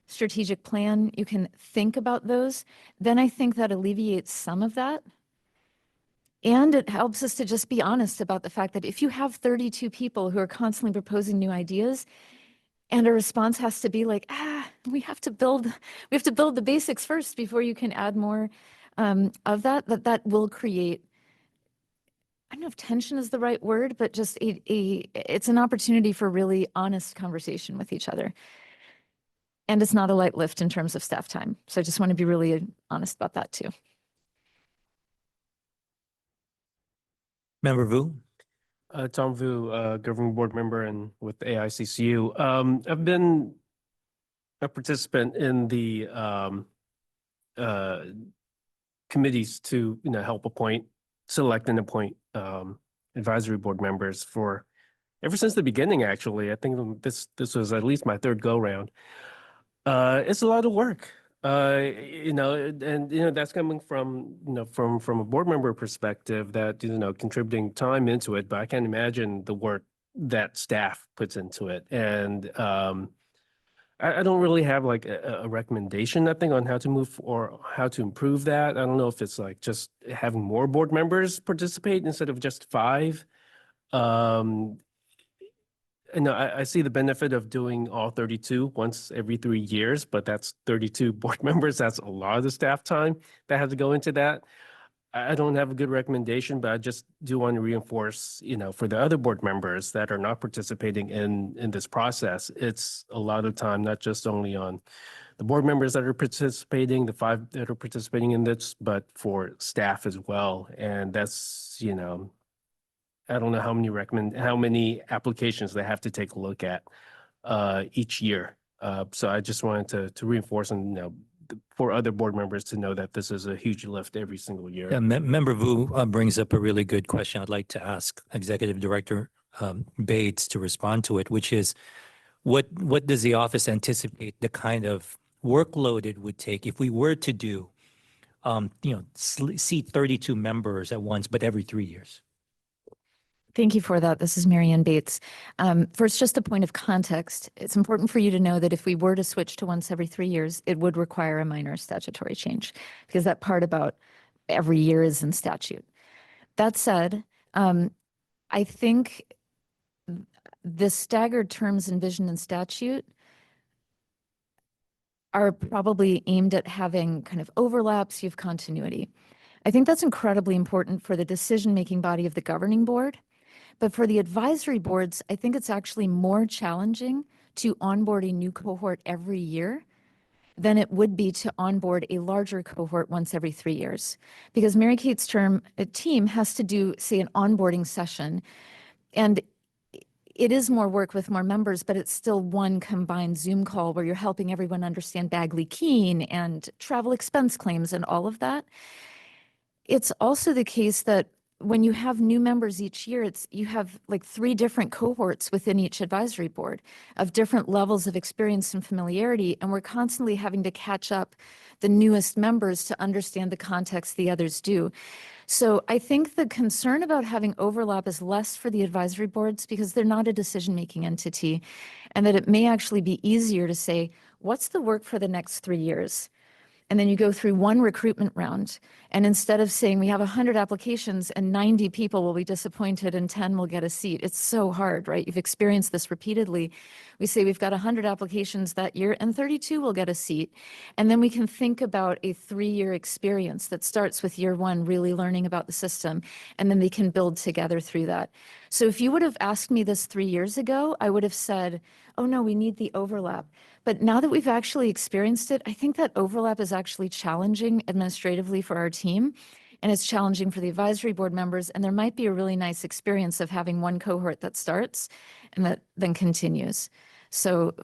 strategic plan, you can think about those. Then I think that alleviates some of that. And it helps us to just be honest about the fact that if you have 32 people who are constantly proposing new ideas, and a response has to be like, we have to build the basics first before you can add more of that will create, I don't know if tension is the right word, but just it's an opportunity for really honest conversation with each other. And it's not a light lift in terms of staff time. So I just want to be really honest about that too. Member Vu? Tom Vu, governing board member and with AICCU. I've been a participant in the committees to help select and appoint advisory board members for ever since the beginning. Actually, I think this was at least my third go round. It's a lot of work. That's coming from from a board member perspective that contributing time into it, but I can't imagine the work that staff puts into it. And I don't really have like a recommendation, I think, on how to move or how to improve that. I don't know if it's like just having more board members participate instead of just 5. I see the benefit of doing all 32 once every 3 years, but that's 32 board members. That's a lot of the staff time that has to go into that. I don't have a good recommendation, but I just do want to reinforce, for the other board members that are not participating in this process, it's a lot of time, not just only on the board members that are participating, the 5 that are participating in this, but for staff as well. And that's, I don't know how many applications they have to take a look at each year. So I just wanted to reinforce and for other board members to know that this is a huge lift every single year. Yeah, Member Vu brings up a really good question I'd like to ask Executive Director Bates to respond to it, which is what does the office anticipate the kind of workload it would take if we were to do, seat 32 members at once, but every 3 years? Thank you for that. This is Marianne Bates. First, just a point of context. It's important for you to know that if we were to switch to once every 3 years, it would require a minor statutory change because that part about every year is in statute. That said, I think the staggered terms envisioned in statute are probably aimed at having kind of overlaps, you have continuity. I think that's incredibly important for the decision-making body of the governing board. But for the advisory boards, I think it's actually more challenging to onboard a new cohort every year than it would be to onboard a larger cohort once every 3 years. Because Mary Kate's team has to do, say, an onboarding session, and it is more work with more members, but it's still one combined Zoom call where you're helping everyone understand Bagley-Keene and travel expense claims and all of that. It's also the case that when you have new members each year, you have like 3 different cohorts within each advisory board of different levels of experience and familiarity, and we're constantly having to catch up the newest members to understand the context the others do. So I think the concern about having overlap is less for the advisory boards because they're not a decision-making entity, and that it may actually be easier to say, what's the work for the next 3 years? And then you go through one recruitment round. And instead of saying we have 100 applications and 90 people will be disappointed and 10 will get a seat, it's so hard, right? You've experienced this repeatedly. We say we've got 100 applications that year and 32 will get a seat. And then we can think about a 3-year experience that starts with year 1, really learning about the system. And then they can build together through that. So if you would have asked me this 3 years ago, I would have said, oh no, we need the overlap. But now that we've actually experienced it, I think that overlap is actually challenging administratively for our team, and it's challenging for the advisory board members. And there might be a really nice experience of having one cohort that starts and that then continues. So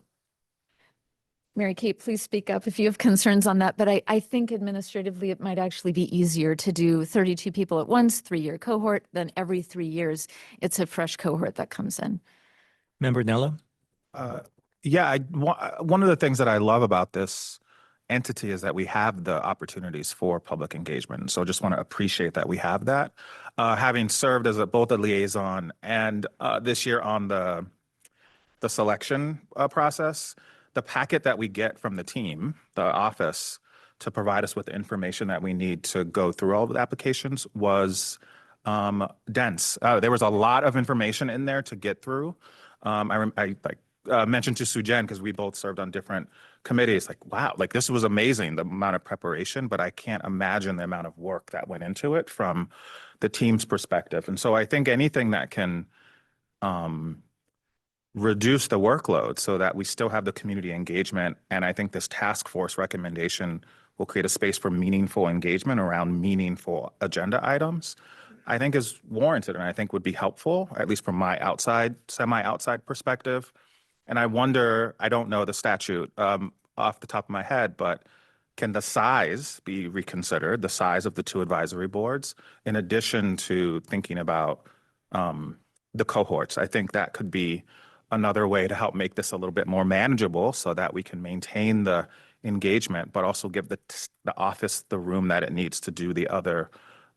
Mary Kate, please speak up if you have concerns on that. But I think administratively, it might actually be easier to do 32 people at once, 3-year cohort, than every 3 years. It's a fresh cohort that comes in. Member Nello? Yeah, one of the things that I love about this entity is that we have the opportunities for public engagement. So just want to appreciate that we have that. Having served as both a liaison and this year on the selection process, the packet that we get from the team, the office, to provide us with the information that we need to go through all of the applications was dense. There was a lot of information in there to get through. I mentioned to Sujan, because we both served on different committees, like, wow, like this was amazing, the amount of preparation, but I can't imagine the amount of work that went into it from the team's perspective. And so I think anything that can reduce the workload so that we still have the community engagement, and I think this task force recommendation will create a space for meaningful engagement around meaningful agenda items, I think is warranted and I think would be helpful, at least from my semi-outside perspective. And I wonder, I don't know the statute off the top of my head, but can the size be reconsidered, the size of the 2 advisory boards, in addition to thinking about the cohorts? I think that could be another way to help make this a little bit more manageable so that we can maintain the engagement, but also give the office the room that it needs to do the other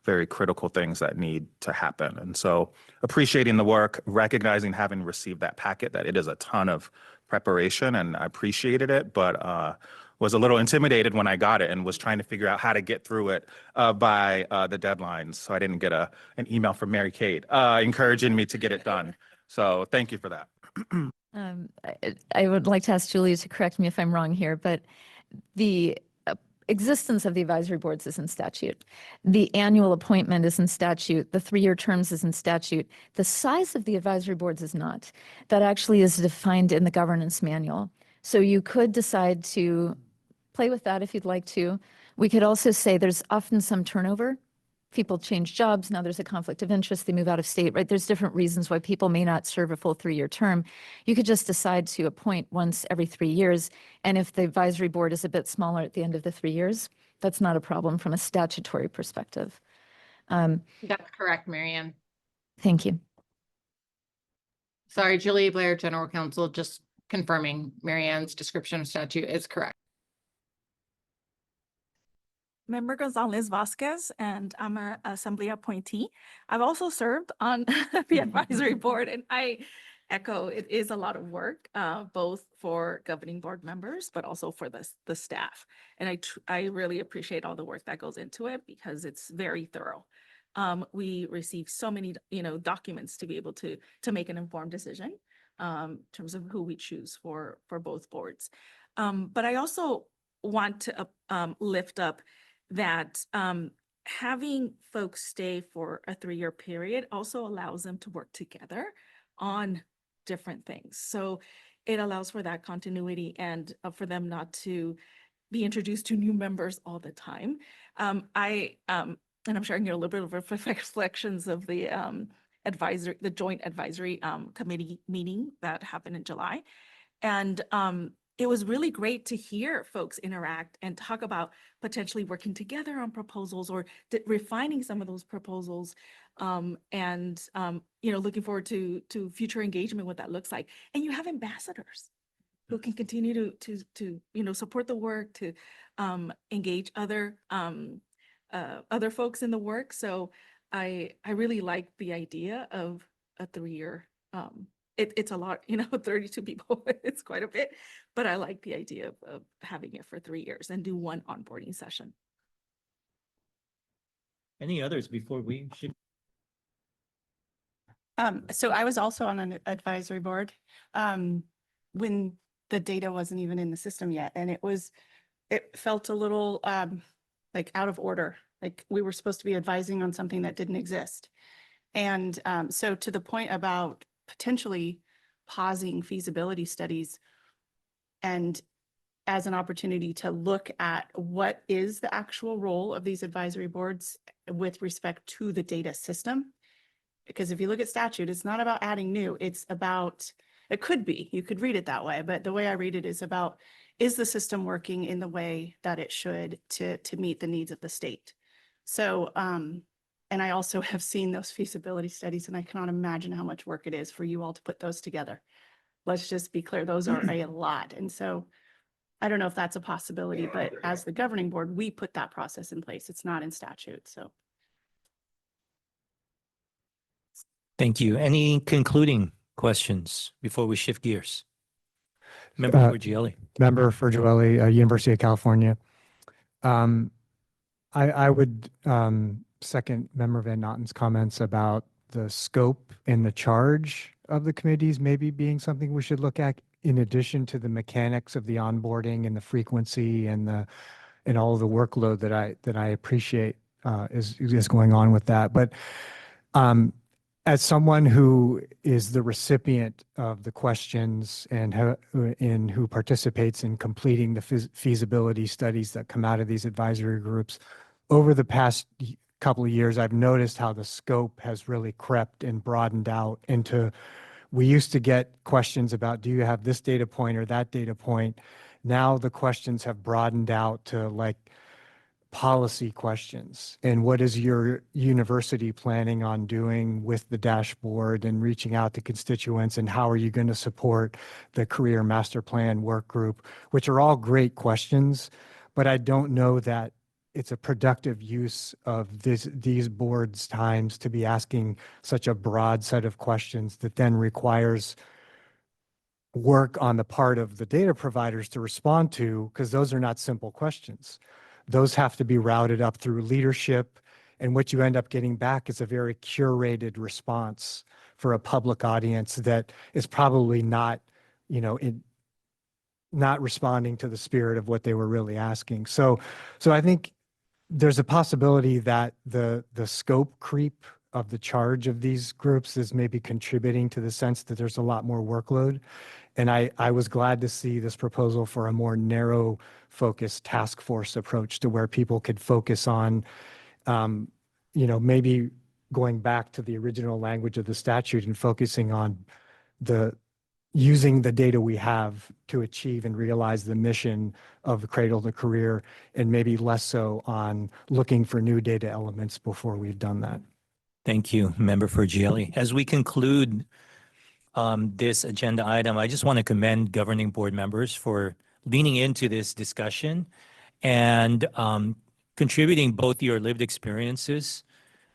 very critical things that need to happen. And so appreciating the work, recognizing having received that packet, that it is a ton of preparation, and I appreciated it, but was a little intimidated when I got it and was trying to figure out how to get through it by the deadlines. So I didn't get an email from Mary Kate encouraging me to get it done. So thank you for that. I would like to ask Julia to correct me if I'm wrong here, but the existence of the advisory boards is in statute. The annual appointment is in statute. The 3-year terms is in statute. The size of the advisory boards is not. That actually is defined in the governance manual. So you could decide to play with that if you'd like to. We could also say there's often some turnover. People change jobs. Now there's a conflict of interest. They move out of state, right? There's different reasons why people may not serve a full 3-year term. You could just decide to appoint once every 3 years. And if the advisory board is a bit smaller at the end of the 3 years, that's not a problem from a statutory perspective. That's correct, Marianne. Thank you. Sorry, Julia Blair, General Counsel, just confirming Marianne's description of statute is correct. Member Gonzalez Vasquez, and I'm an assembly appointee. I've also served on the advisory board, and I echo, it is a lot of work, both for governing board members, but also for the staff. And I really appreciate all the work that goes into it because it's very thorough. We receive so many, documents to be able to make an informed decision in terms of who we choose for both boards. But I also want to lift up that having folks stay for a 3-year period also allows them to work together on different things. So it allows for that continuity and for them not to be introduced to new members all the time. And I'm sharing a little bit of reflections of the joint advisory committee meeting that happened in July. And it was really great to hear folks interact and talk about potentially working together on proposals or refining some of those proposals, and looking forward to future engagement, what that looks like. And you have ambassadors who can continue to support the work, to engage other folks in the work. So I really like the idea of a 3-year. It's a lot, 32 people, it's quite a bit, but I like the idea of having it for 3 years and do one onboarding session. Any others before we should? So I was also on an advisory board when the data wasn't even in the system yet. And it felt a little like out of order. Like we were supposed to be advising on something that didn't exist. And so to the point about potentially pausing feasibility studies and as an opportunity to look at what is the actual role of these advisory boards with respect to the data system. Because if you look at statute, it's not about adding new, it's about, it could be, you could read it that way, but the way I read it is about, is the system working in the way that it should to meet the needs of the state? So, and I also have seen those feasibility studies and I cannot imagine how much work it is for you all to put those together. Let's just be clear, those are a lot. And so I don't know if that's a possibility, but as the governing board, we put that process in place. It's not in statute, so. Thank you. Any concluding questions before we shift gears? Member Forgielli. Member Forgielli, University of California. I would second Member Van Notten's comments about the scope and the charge of the committees maybe being something we should look at in addition to the mechanics of the onboarding and the frequency and all of the workload that I appreciate is going on with that. But as someone who is the recipient of the questions and who participates in completing the feasibility studies that come out of these advisory groups, over the past couple of years, I've noticed how the scope has really crept and broadened out into, we used to get questions about, do you have this data point or that data point? Now the questions have broadened out to like policy questions. And what is your university planning on doing with the dashboard and reaching out to constituents? And how are you going to support the career master plan work group, which are all great questions, but I don't know that it's a productive use of these boards' times to be asking such a broad set of questions that then requires work on the part of the data providers to respond to, because those are not simple questions. Those have to be routed up through leadership, and what you end up getting back is a very curated response for a public audience that is probably not, not responding to the spirit of what they were really asking. So I think there's a possibility that the scope creep of the charge of these groups is maybe contributing to the sense that there's a lot more workload. And I was glad to see this proposal for a more narrow focused task force approach to where people could focus on, maybe going back to the original language of the statute and focusing on using the data we have to achieve and realize the mission of the Cradle-to-Career, and maybe less so on looking for new data elements before we've done that. Thank you, Member Forgielli. As we conclude this agenda item. I just want to commend governing board members for leaning into this discussion and contributing both your lived experiences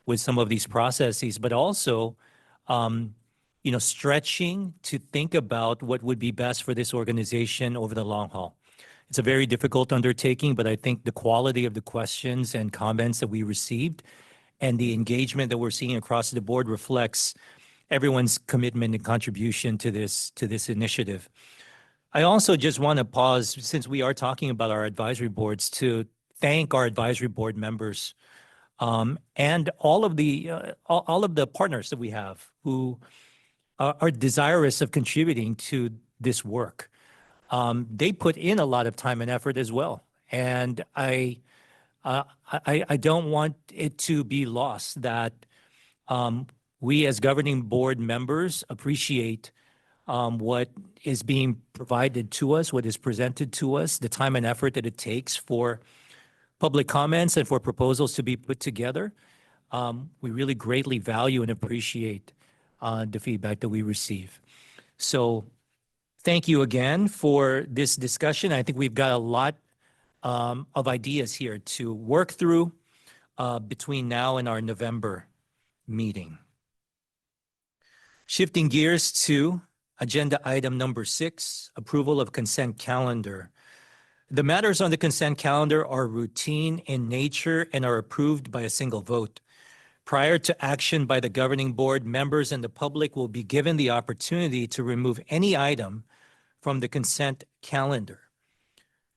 with some of these processes, but also, stretching to think about what would be best for this organization over the long haul. It's a very difficult undertaking, but I think the quality of the questions and comments that we received and the engagement that we're seeing across the board reflects everyone's commitment and contribution to this initiative. I also just want to pause, since we are talking about our advisory boards, to thank our advisory board members and all of the partners that we have who are desirous of contributing to this work. They put in a lot of time and effort as well, and I don't want it to be lost that we as governing board members appreciate what is being provided to us, what is presented to us, the time and effort that it takes for public comments and for proposals to be put together. We really greatly value and appreciate the feedback that we receive. So thank you again for this discussion. I think we've got a lot of ideas here to work through between now and our November meeting. Shifting gears to agenda item number 6, approval of consent calendar. The matters on the consent calendar are routine in nature and are approved by a single vote. Prior to action by the governing board, members and the public will be given the opportunity to remove any item from the consent calendar.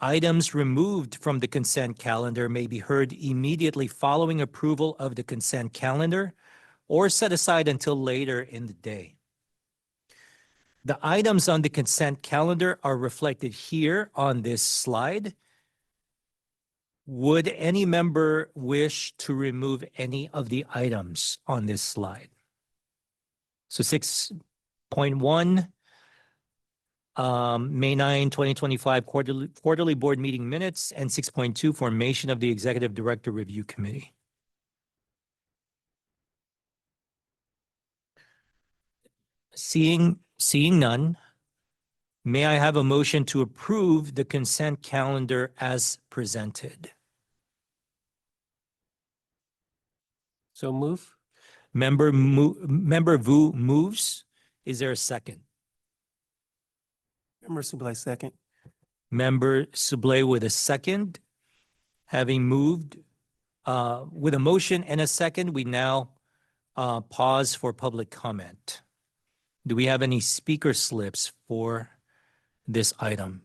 Items removed from the consent calendar may be heard immediately following approval of the consent calendar or set aside until later in the day. The items on the consent calendar are reflected here on this slide. Would any member wish to remove any of the items on this slide? So 6.1, May 9, 2025 quarterly board meeting minutes, and 6.2, formation of the Executive Director Review Committee. Seeing none, may I have a motion to approve the consent calendar as presented? So move. Member Vu moves. Is there a second? Member Sublai, second. Member Sublai with a second. Having moved with a motion and a second, we now pause for public comment. Do we have any speaker slips for this item?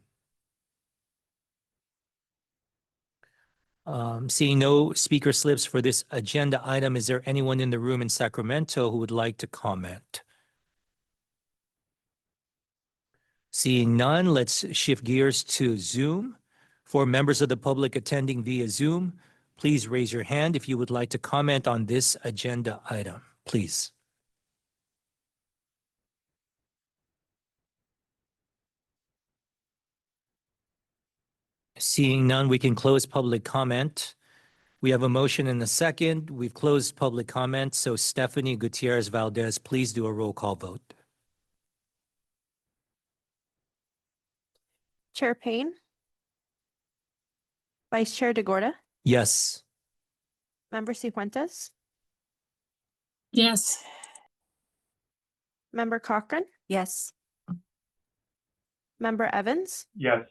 Seeing no speaker slips for this agenda item, is there anyone in the room in Sacramento who would like to comment? Seeing none, let's shift gears to Zoom. For members of the public attending via Zoom, please raise your hand if you would like to comment on this agenda item, please. Seeing none, we can close public comment. We have a motion and a second. We've closed public comment. So Stephanie Gutierrez Valdez, please do a roll call vote. Chair Payne. Vice Chair DeGorda. Yes. Member Cifuentes. Yes. Member Cochran. Yes. Member Evans. Yes.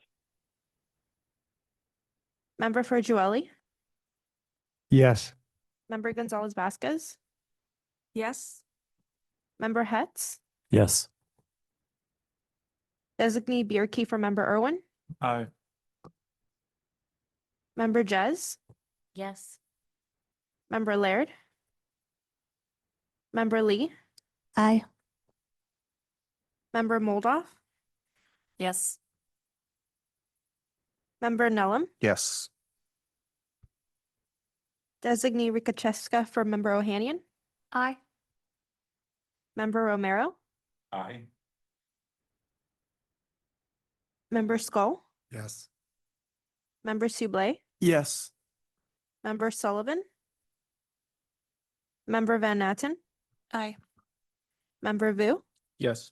Member Ferjueli. Yes. Member Gonzalez Vasquez. Yes. Member Hetz. Yes. Designee Bierke for Member Irwin. Aye. Member Jez. Yes. Member Laird. Member Lee. Aye. Member Moldoff. Yes. Member Nellum. Yes. Designee Rikacheska for Member Ohanian. Aye. Member Romero. Aye. Member Skull. Yes. Member Sublay. Yes. Member Sullivan. Member Van Natten. Aye. Member Vu. Yes.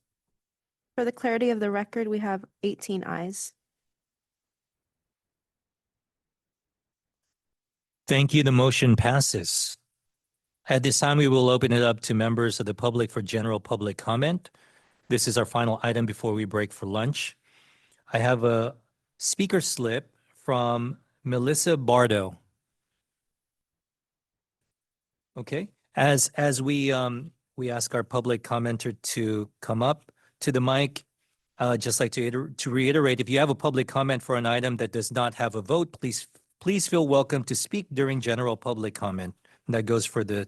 For the clarity of the record, we have 18 ayes. Thank you. The motion passes. At this time, we will open it up to members of the public for general public comment. This is our final item before we break for lunch. I have a speaker slip from Melissa Bardo. Okay, as we ask our public commenter to come up to the mic, just like to reiterate, if you have a public comment for an item that does not have a vote, please feel welcome to speak during general public comment. And that goes for the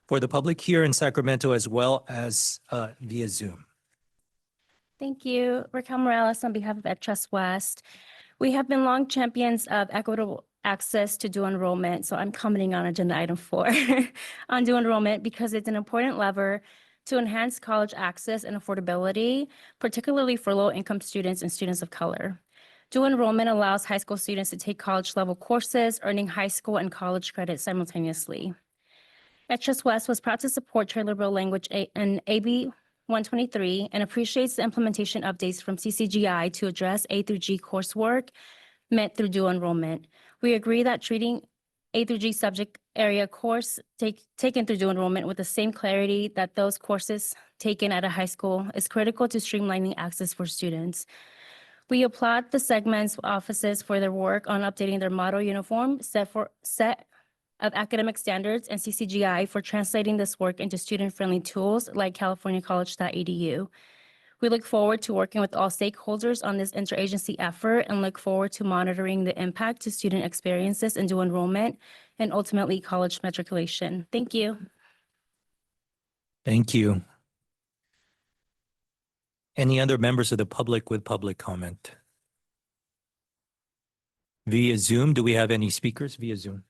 public here in Sacramento as well as via Zoom. Thank you. Raquel Morales on behalf of EdTrust West. We have been long champions of equitable access to dual enrollment, so I'm commenting on agenda item 4 on dual enrollment because it's an important lever to enhance college access and affordability, particularly for low-income students and students of color. Dual enrollment allows high school students to take college-level courses, earning high school and college credit simultaneously. EdTrust West was proud to support trailer bill language in AB 123 and appreciates the implementation updates from CCGI to address A through G coursework meant through dual enrollment. We agree that treating A through G subject area course taken through dual enrollment with the same clarity that those courses taken at a high school is critical to streamlining access for students. We applaud the segment's offices for their work on updating their model uniform set of academic standards and CCGI for translating this work into student-friendly tools like californiacollege.edu. We look forward to working with all stakeholders on this interagency effort and look forward to monitoring the impact to student experiences in dual enrollment and ultimately college matriculation. Thank you. Thank you. Any other members of the public with public comment? Via Zoom, do we have any speakers via Zoom?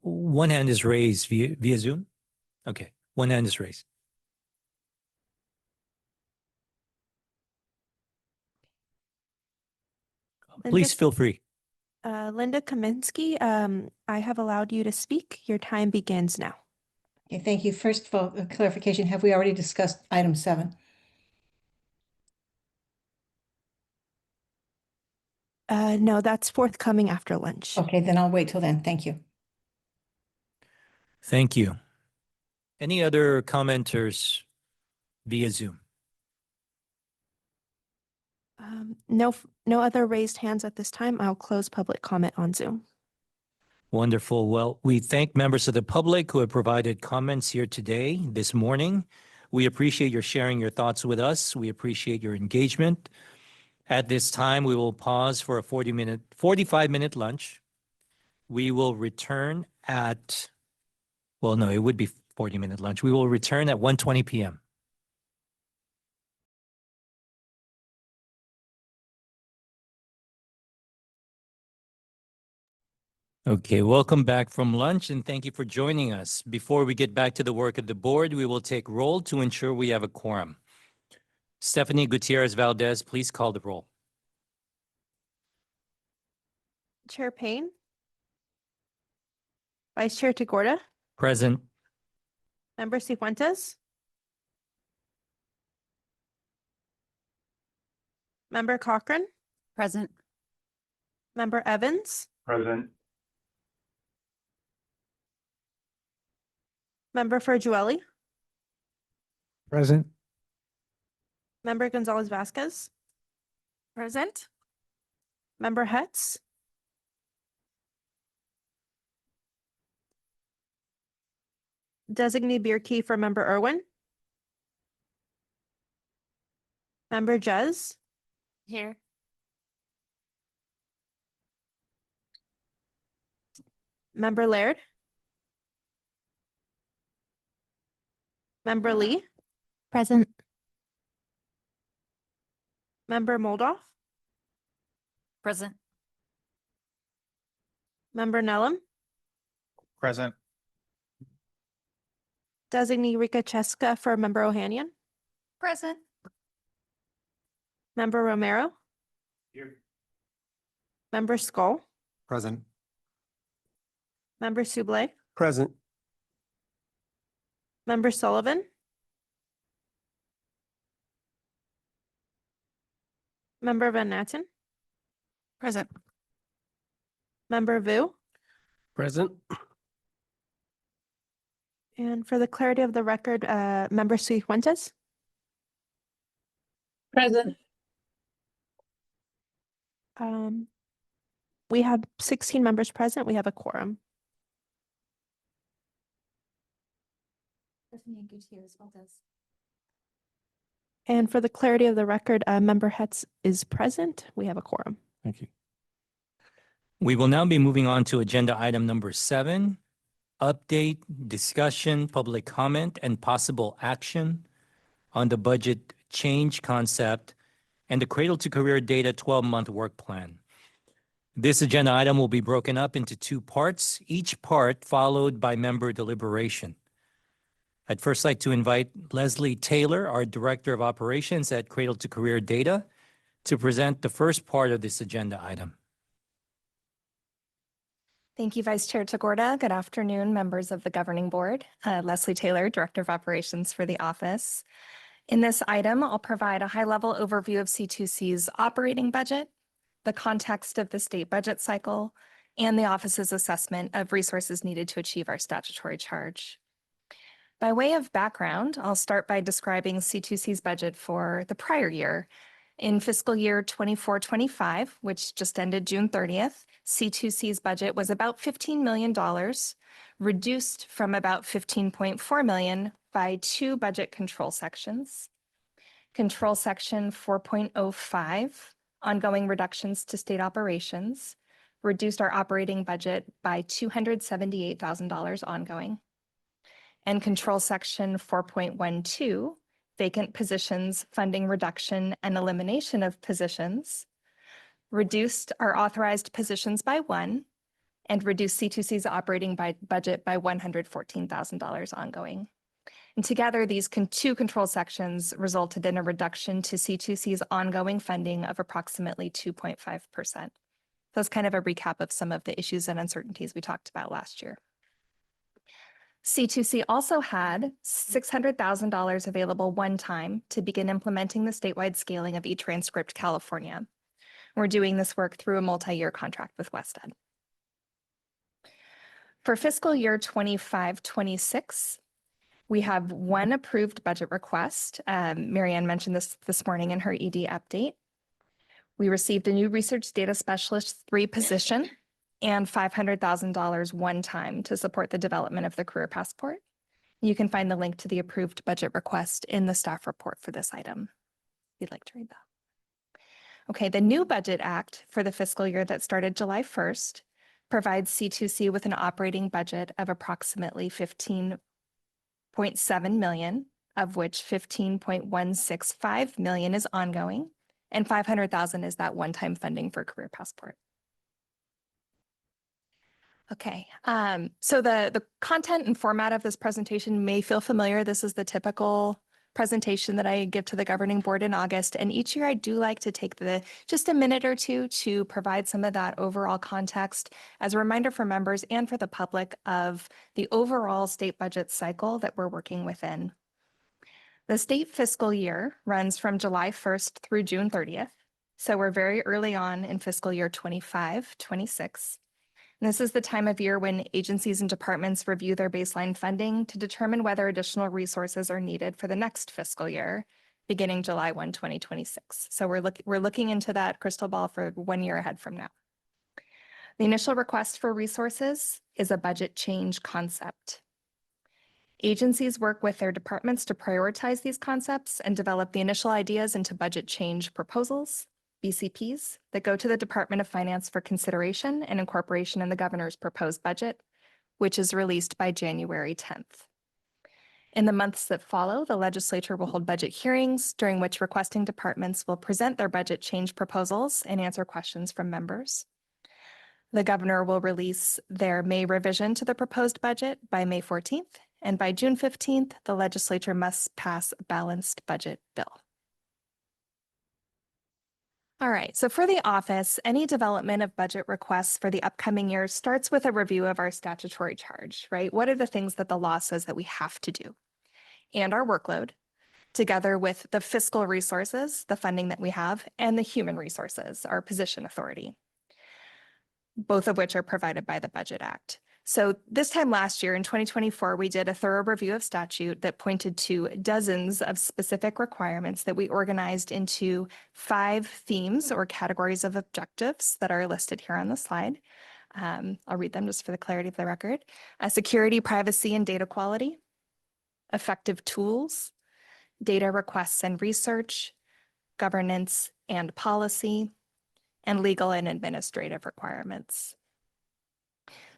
One hand is raised via Zoom. Okay, one hand is raised. Please feel free. Linda Kaminsky, I have allowed you to speak. Your time begins now. Okay, thank you. First of all, a clarification, have we already discussed item 7? No, that's forthcoming after lunch. Okay, then I'll wait till then. Thank you. Thank you. Any other commenters via Zoom? No other raised hands at this time. I'll close public comment on Zoom. Wonderful. Well, we thank members of the public who have provided comments here today, this morning. We appreciate your sharing your thoughts with us. We appreciate your engagement. At this time, we will pause for a 45-minute lunch. We will return at, well, no, it would be 40-minute lunch. We will return at 1:20 p.m. Okay, welcome back from lunch and thank you for joining us. Before we get back to the work of the board, we will take roll to ensure we have a quorum. Stephanie Gutierrez Valdez, please call the roll. Chair Payne. Vice Chair Tagorda. Present. Member Cifuentes. Member Cochran. Present. Member Evans. Present. Member Ferjueli. Present. Member Gonzalez Vasquez. Present. Member Hetz. Designee Bierke for Member Irwin. Member Jez. Here. Member Laird. Member Lee. Present. Member Moldoff. Present. Member Nellum. Present. Designee Rika Cheska for Member Ohanian. Present. Member Romero. Here. Member Skull. Present. Member Sublé, Present. Member Sullivan, Member Van Natten, Present. Member Vu, Present. and for the clarity of the record, Member Cifuentes. Present. We have 16 members present. We have a quorum. And for the clarity of the record, Member Hetz is present. We have a quorum. Thank you. We will now be moving on to agenda item number 7, update, discussion, public comment, and possible action on the budget change concept and the Cradle-to-Career Data 12-month work plan. This agenda item will be broken up into 2 parts, each part followed by member deliberation. I'd first like to invite Leslie Taylor, our Director of Operations at Cradle-to-Career Data, to present the first part of this agenda item. Thank you, Vice Chair Tagorda. Good afternoon, members of the Governing Board. Leslie Taylor, Director of Operations for the office. In this item, I'll provide a high-level overview of C2C's operating budget, the context of the state budget cycle, and the office's assessment of resources needed to achieve our statutory charge. By way of background, I'll start by describing C2C's budget for the prior year. In fiscal year 24-25, which just ended June 30th, C2C's budget was about $15 million, reduced from about $15.4 million by 2 budget control sections. Control section 4.05, ongoing reductions to state operations, reduced our operating budget by $278,000 ongoing. And control section 4.12, vacant positions, funding reduction, and elimination of positions, reduced our authorized positions by 1, and reduced C2C's operating budget by $114,000 ongoing. And together, these 2 control sections resulted in a reduction to C2C's ongoing funding of approximately 2.5%. So that's kind of a recap of some of the issues and uncertainties we talked about last year. C2C also had $600,000 available one time to begin implementing the statewide scaling of eTranscript California. We're doing this work through a multi-year contract with WestEd. For fiscal year 25-26, we have 1 approved budget request. Marianne mentioned this morning in her ED update. We received a new research data specialist 3 position and $500,000 one time to support the development of the career passport. You can find the link to the approved budget request in the staff report for this item, if you'd like to read that. Okay, the new Budget Act for the fiscal year that started July 1st provides C2C with an operating budget of approximately $15.7 million, of which $15.165 million is ongoing, and $500,000 is that one-time funding for career passport. Okay, so the content and format of this presentation may feel familiar. This is the typical presentation that I give to the governing board in August. And each year I do like to take just a minute or 2 to provide some of that overall context as a reminder for members and for the public of the overall state budget cycle that we're working within. The state fiscal year runs from July 1st through June 30th. So we're very early on in fiscal year 25-26. And this is the time of year when agencies and departments review their baseline funding to determine whether additional resources are needed for the next fiscal year, beginning July 1, 2026. So we're looking into that crystal ball for 1 year ahead from now. The initial request for resources is a budget change concept. Agencies work with their departments to prioritize these concepts and develop the initial ideas into budget change proposals, BCPs, that go to the Department of Finance for consideration and incorporation in the governor's proposed budget, which is released by January 10th. In the months that follow, the legislature will hold budget hearings during which requesting departments will present their budget change proposals and answer questions from members. The governor will release their May revision to the proposed budget by May 14th, and by June 15th, the legislature must pass a balanced budget bill. All right, so for the office, any development of budget requests for the upcoming year starts with a review of our statutory charge, right? What are the things that the law says that we have to do? And our workload, together with the fiscal resources, the funding that we have, and the human resources, our position authority, both of which are provided by the Budget Act. So this time last year in 2024, we did a thorough review of statute that pointed to dozens of specific requirements that we organized into 5 themes or categories of objectives that are listed here on the slide. I'll read them just for the clarity of the record. Security, privacy, and data quality, effective tools, data requests and research, governance and policy, and legal and administrative requirements.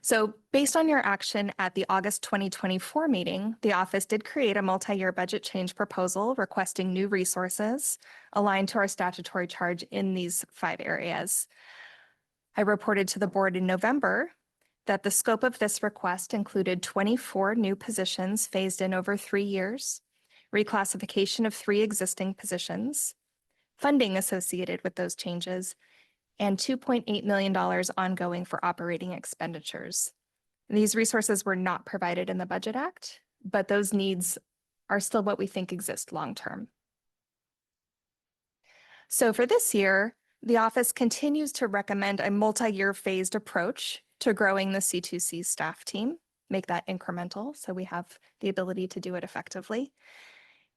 So based on your action at the August 2024 meeting, the office did create a multi-year budget change proposal requesting new resources aligned to our statutory charge in these 5 areas. I reported to the board in November that the scope of this request included 24 new positions phased in over 3 years, reclassification of 3 existing positions, funding associated with those changes, and $2.8 million ongoing for operating expenditures. These resources were not provided in the Budget Act, but those needs are still what we think exist long-term. So for this year, the office continues to recommend a multi-year phased approach to growing the C2C staff team, make that incremental so we have the ability to do it effectively,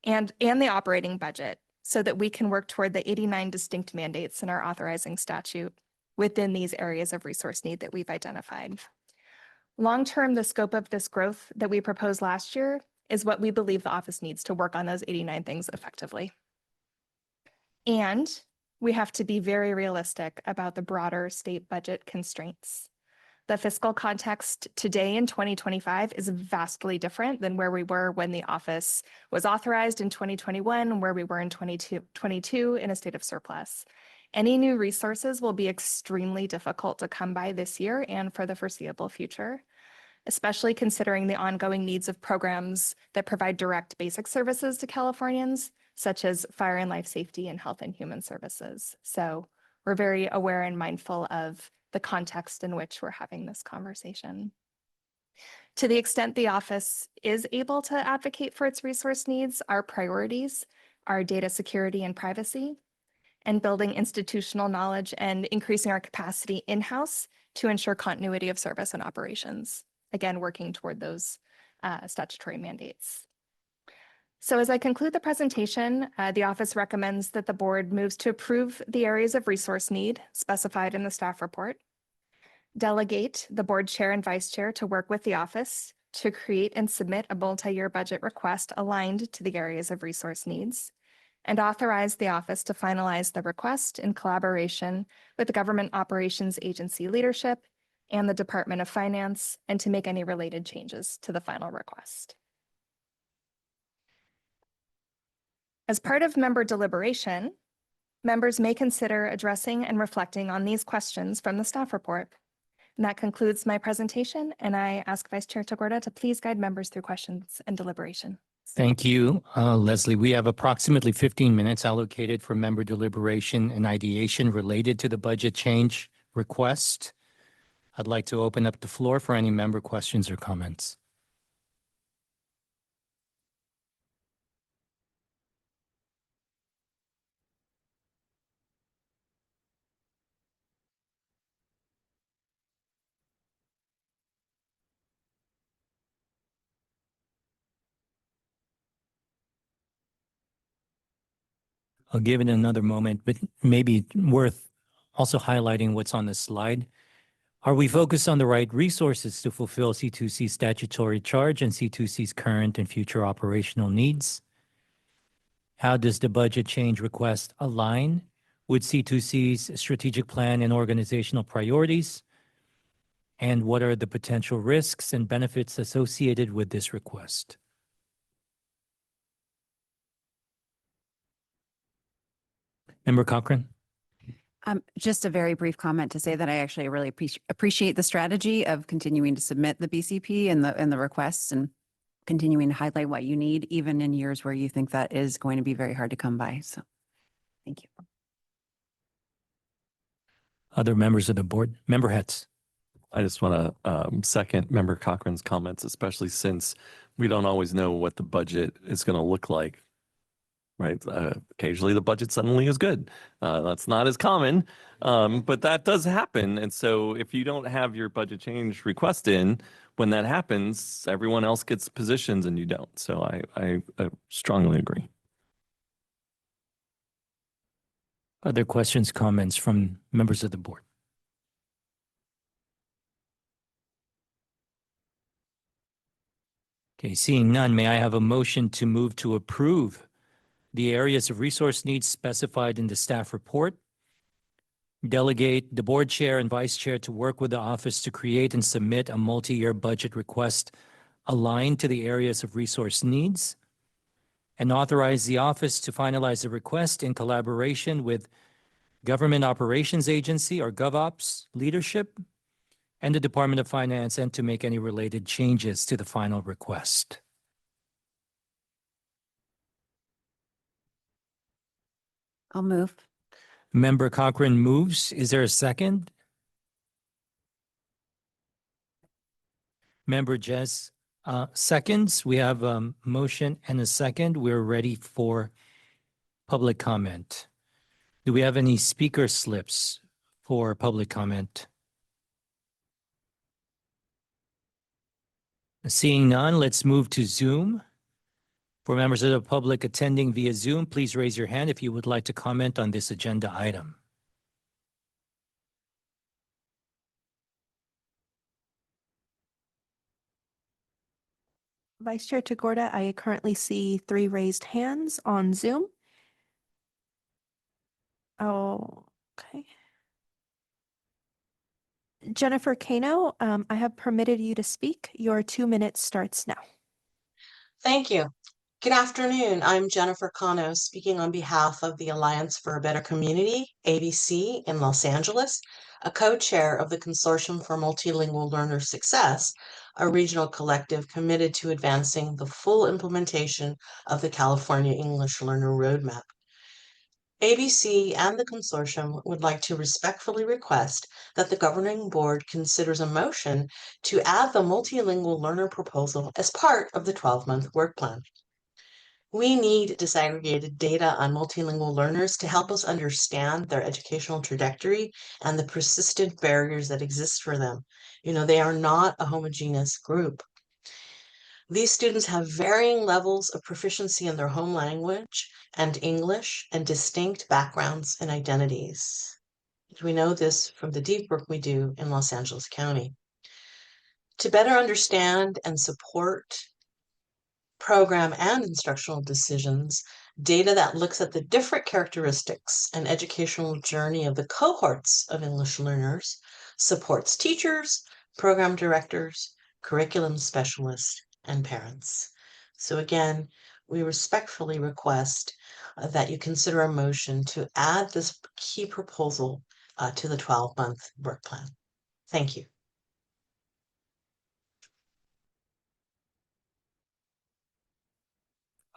and the operating budget, so that we can work toward the 89 distinct mandates in our authorizing statute within these areas of resource need that we've identified. Long-term, the scope of this growth that we proposed last year is what we believe the office needs to work on those 89 things effectively. And we have to be very realistic about the broader state budget constraints. The fiscal context today in 2025 is vastly different than where we were when the office was authorized in 2021 and where we were in 2022 in a state of surplus. Any new resources will be extremely difficult to come by this year and for the foreseeable future, especially considering the ongoing needs of programs that provide direct basic services to Californians, such as fire and life safety and health and human services. So we're very aware and mindful of the context in which we're having this conversation. To the extent the office is able to advocate for its resource needs, our priorities are data security and privacy, and building institutional knowledge and increasing our capacity in-house to ensure continuity of service and operations. Again, working toward those statutory mandates. So as I conclude the presentation, the office recommends that the board moves to approve the areas of resource need specified in the staff report, delegate the board chair and vice chair to work with the office to create and submit a multi-year budget request aligned to the areas of resource needs, and authorize the office to finalize the request in collaboration with the Government Operations Agency leadership and the Department of Finance, and to make any related changes to the final request. As part of member deliberation, members may consider addressing and reflecting on these questions from the staff report. And that concludes my presentation, and I ask Vice Chair Tagorda to please guide members through questions and deliberation. Thank you, Leslie. We have approximately 15 minutes allocated for member deliberation and ideation related to the budget change request. I'd like to open up the floor for any member questions or comments. I'll give it another moment, but maybe worth also highlighting what's on the slide. Are we focused on the right resources to fulfill C2C's statutory charge and C2C's current and future operational needs? How does the budget change request align with C2C's strategic plan and organizational priorities? And what are the potential risks and benefits associated with this request? Member Cochran? Just a very brief comment to say that I actually really appreciate the strategy of continuing to submit the BCP and the requests and continuing to highlight what you need, even in years where you think that is going to be very hard to come by. So thank you. Other members of the board, member heads. I just want to second Member Cochran's comments, especially since we don't always know what the budget is going to look like, right? Occasionally the budget suddenly is good. That's not as common, but that does happen. And so if you don't have your budget change request in, when that happens, everyone else gets positions and you don't. So I strongly agree. Other questions, comments from members of the board? Okay, seeing none, may I have a motion to move to approve the areas of resource needs specified in the staff report, delegate the board chair and vice chair to work with the office to create and submit a multi-year budget request aligned to the areas of resource needs, and authorize the office to finalize the request in collaboration with Government Operations Agency or GovOps leadership and the Department of Finance, and to make any related changes to the final request. I'll move. Member Cochran moves. Is there a second? Member Jess seconds. We have a motion and a second. We're ready for public comment. Do we have any speaker slips for public comment? Seeing none, let's move to Zoom. For members of the public attending via Zoom, please raise your hand if you would like to comment on this agenda item. Vice Chair Tagorda, I currently see 3 raised hands on Zoom. Oh, okay. Jennifer Kano, I have permitted you to speak. Your 2 minutes starts now. Thank you. Good afternoon. I'm Jennifer Cano, speaking on behalf of the Alliance for a Better Community, ABC, in Los Angeles, a co-chair of the Consortium for Multilingual Learner Success, a regional collective committed to advancing the full implementation of the California English Learner Roadmap. ABC and the consortium would like to respectfully request that the governing board considers a motion to add the multilingual learner proposal as part of the 12-month work plan. We need disaggregated data on multilingual learners to help us understand their educational trajectory and the persistent barriers that exist for them. You know, they are not a homogeneous group. These students have varying levels of proficiency in their home language and English and distinct backgrounds and identities. We know this from the deep work we do in Los Angeles County. To better understand and support program and instructional decisions, data that looks at the different characteristics and educational journey of the cohorts of English learners supports teachers, program directors, curriculum specialists, and parents. So again, we respectfully request that you consider a motion to add this key proposal to the 12-month work plan. Thank you.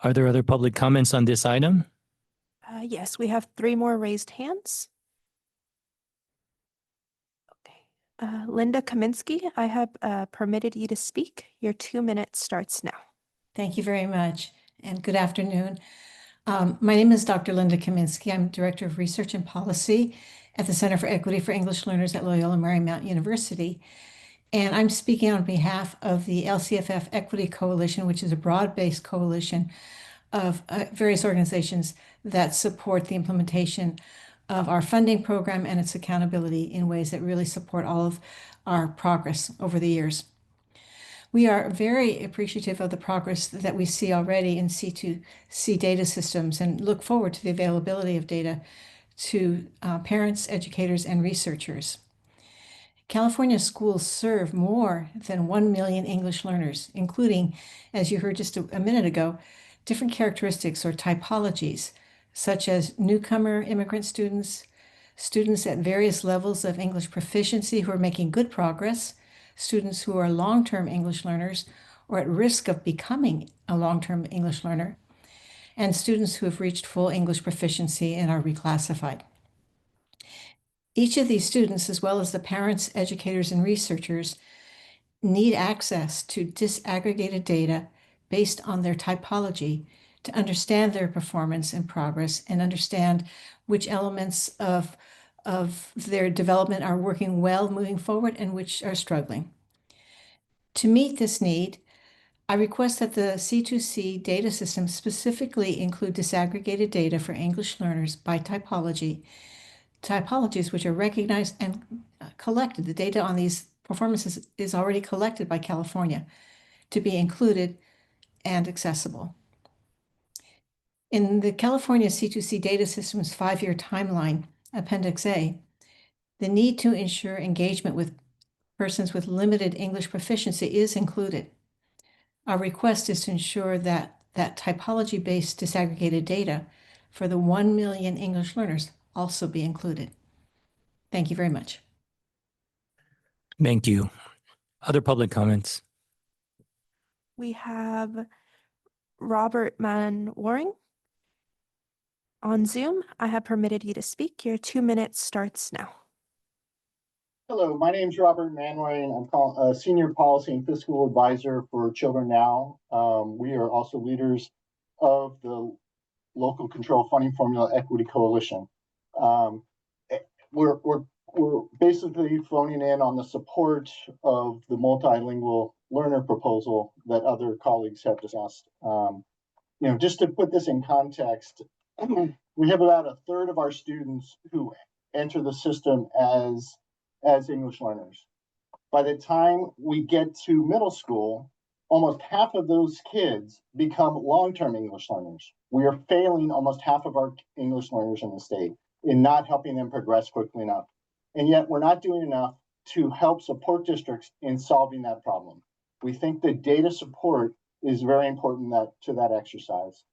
Are there other public comments on this item? Yes, we have 3 more raised hands. Okay. Linda Kaminsky, I have permitted you to speak. Your 2 minutes starts now. Thank you very much, and good afternoon. My name is Dr. Linda Kaminsky. I'm Director of Research and Policy at the Center for Equity for English Learners at Loyola Marymount University. And I'm speaking on behalf of the LCFF Equity Coalition, which is a broad-based coalition of various organizations that support the implementation of our funding program and its accountability in ways that really support all of our progress over the years. We are very appreciative of the progress that we see already in C2C data systems and look forward to the availability of data to parents, educators, and researchers. California schools serve more than 1 million English learners, including, as you heard just a minute ago, different characteristics or typologies, such as newcomer immigrant students, students at various levels of English proficiency who are making good progress, students who are long-term English learners or at risk of becoming a long-term English learner, and students who have reached full English proficiency and are reclassified. Each of these students, as well as the parents, educators, and researchers, need access to disaggregated data based on their typology to understand their performance and progress and understand which elements of their development are working well moving forward and which are struggling. To meet this need, I request that the C2C data system specifically include disaggregated data for English learners by typologies which are recognized and collected. The data on these performances is already collected by California to be included and accessible. In the California C2C data system's 5-year timeline, Appendix A, the need to ensure engagement with persons with limited English proficiency is included. Our request is to ensure that typology-based disaggregated data for the 1 million English learners also be included. Thank you very much. Thank you. Other public comments? We have Robert Manwaring on Zoom. I have permitted you to speak. Your 2 minutes starts now. Hello, my name is Robert Manwaring. I'm a Senior Policy and Fiscal Advisor for Children Now. We are also leaders of the Local Control Funding Formula Equity Coalition. We're basically phoning in on the support of the multilingual learner proposal that other colleagues have discussed. Just to put this in context, we have about a third of our students who enter the system as English learners. By the time we get to middle school, almost half of those kids become long-term English learners. We are failing almost half of our English learners in the state in not helping them progress quickly enough. And yet we're not doing enough to help support districts in solving that problem. We think that data support is very important to that exercise.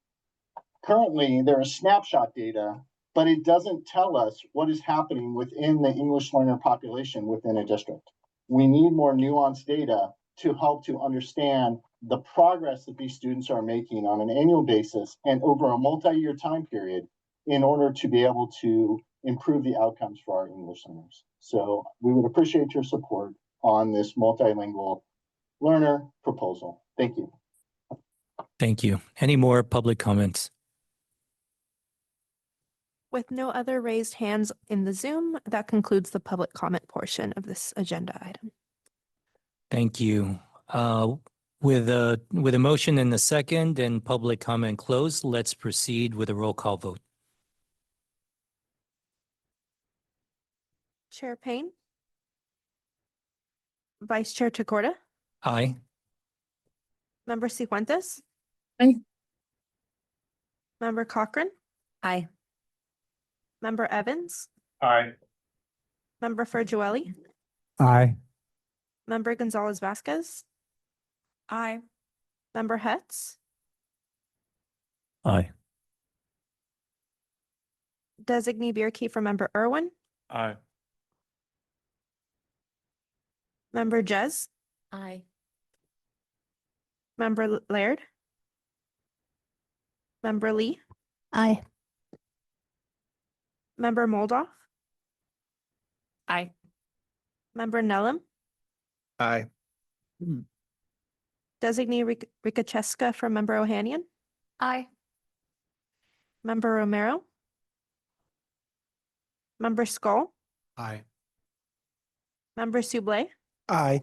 Currently, there is snapshot data, but it doesn't tell us what is happening within the English learner population within a district. We need more nuanced data to help to understand the progress that these students are making on an annual basis and over a multi-year time period in order to be able to improve the outcomes for our English learners. So we would appreciate your support on this multilingual learner proposal. Thank you. Thank you. Any more public comments? With no other raised hands in the Zoom, that concludes the public comment portion of this agenda item. Thank you. With a motion in the second and public comment closed, let's proceed with a roll call vote. Chair Payne? Vice Chair Tacorda? Aye. Member Cifuentes? Aye. Member Cochran? Aye. Member Evans? Aye. Member Ferjueli? Aye. Member Gonzalez Vasquez? Aye. Member Hetz? Aye. Designee Bierke for Member Irwin? Aye. Member Jez? Aye. Member Laird? Member Lee? Aye. Member Moldoff? Aye. Member Nellum? Aye. Designee Rikacheska for Member Ohanian? Aye. Member Romero? Member Skull? Aye. Member Sublé? Aye.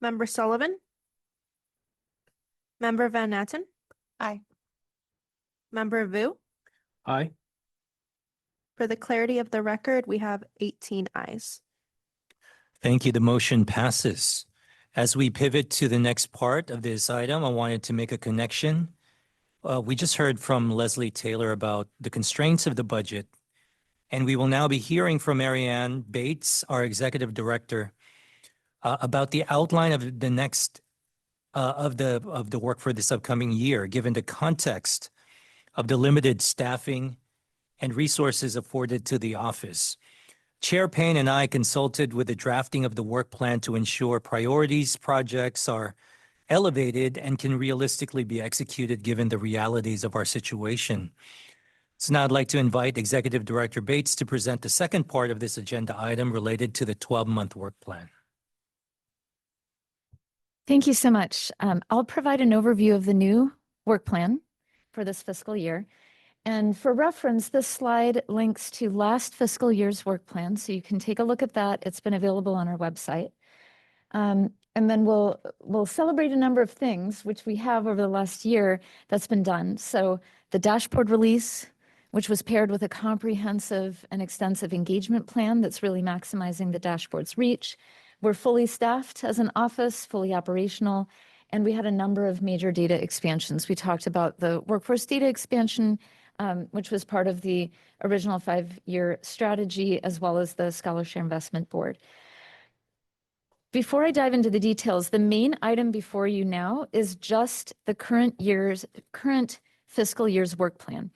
Member Sullivan? Member Van Natten? Aye. Member Vu? Aye. For the clarity of the record, we have 18 ayes. Thank you. The motion passes. As we pivot to the next part of this item, I wanted to make a connection. We just heard from Leslie Taylor about the constraints of the budget, and we will now be hearing from Marianne Bates, our executive director, about the outline of the next of the work for this upcoming year, given the context of the limited staffing and resources afforded to the office. Chair Payne and I consulted with the drafting of the work plan to ensure priorities projects are elevated and can realistically be executed given the realities of our situation. So now I'd like to invite Executive Director Bates to present the second part of this agenda item related to the 12-month work plan. Thank you so much. I'll provide an overview of the new work plan for this fiscal year. And for reference, this slide links to last fiscal year's work plan, so you can take a look at that. It's been available on our website. And then we'll celebrate a number of things which we have over the last year that's been done. So the dashboard release, which was paired with a comprehensive and extensive engagement plan that's really maximizing the dashboard's reach. We're fully staffed as an office, fully operational, and we had a number of major data expansions. We talked about the workforce data expansion, which was part of the original 5-year strategy, as well as the Scholarship Investment Board. Before I dive into the details, the main item before you now is just the current fiscal year's work plan.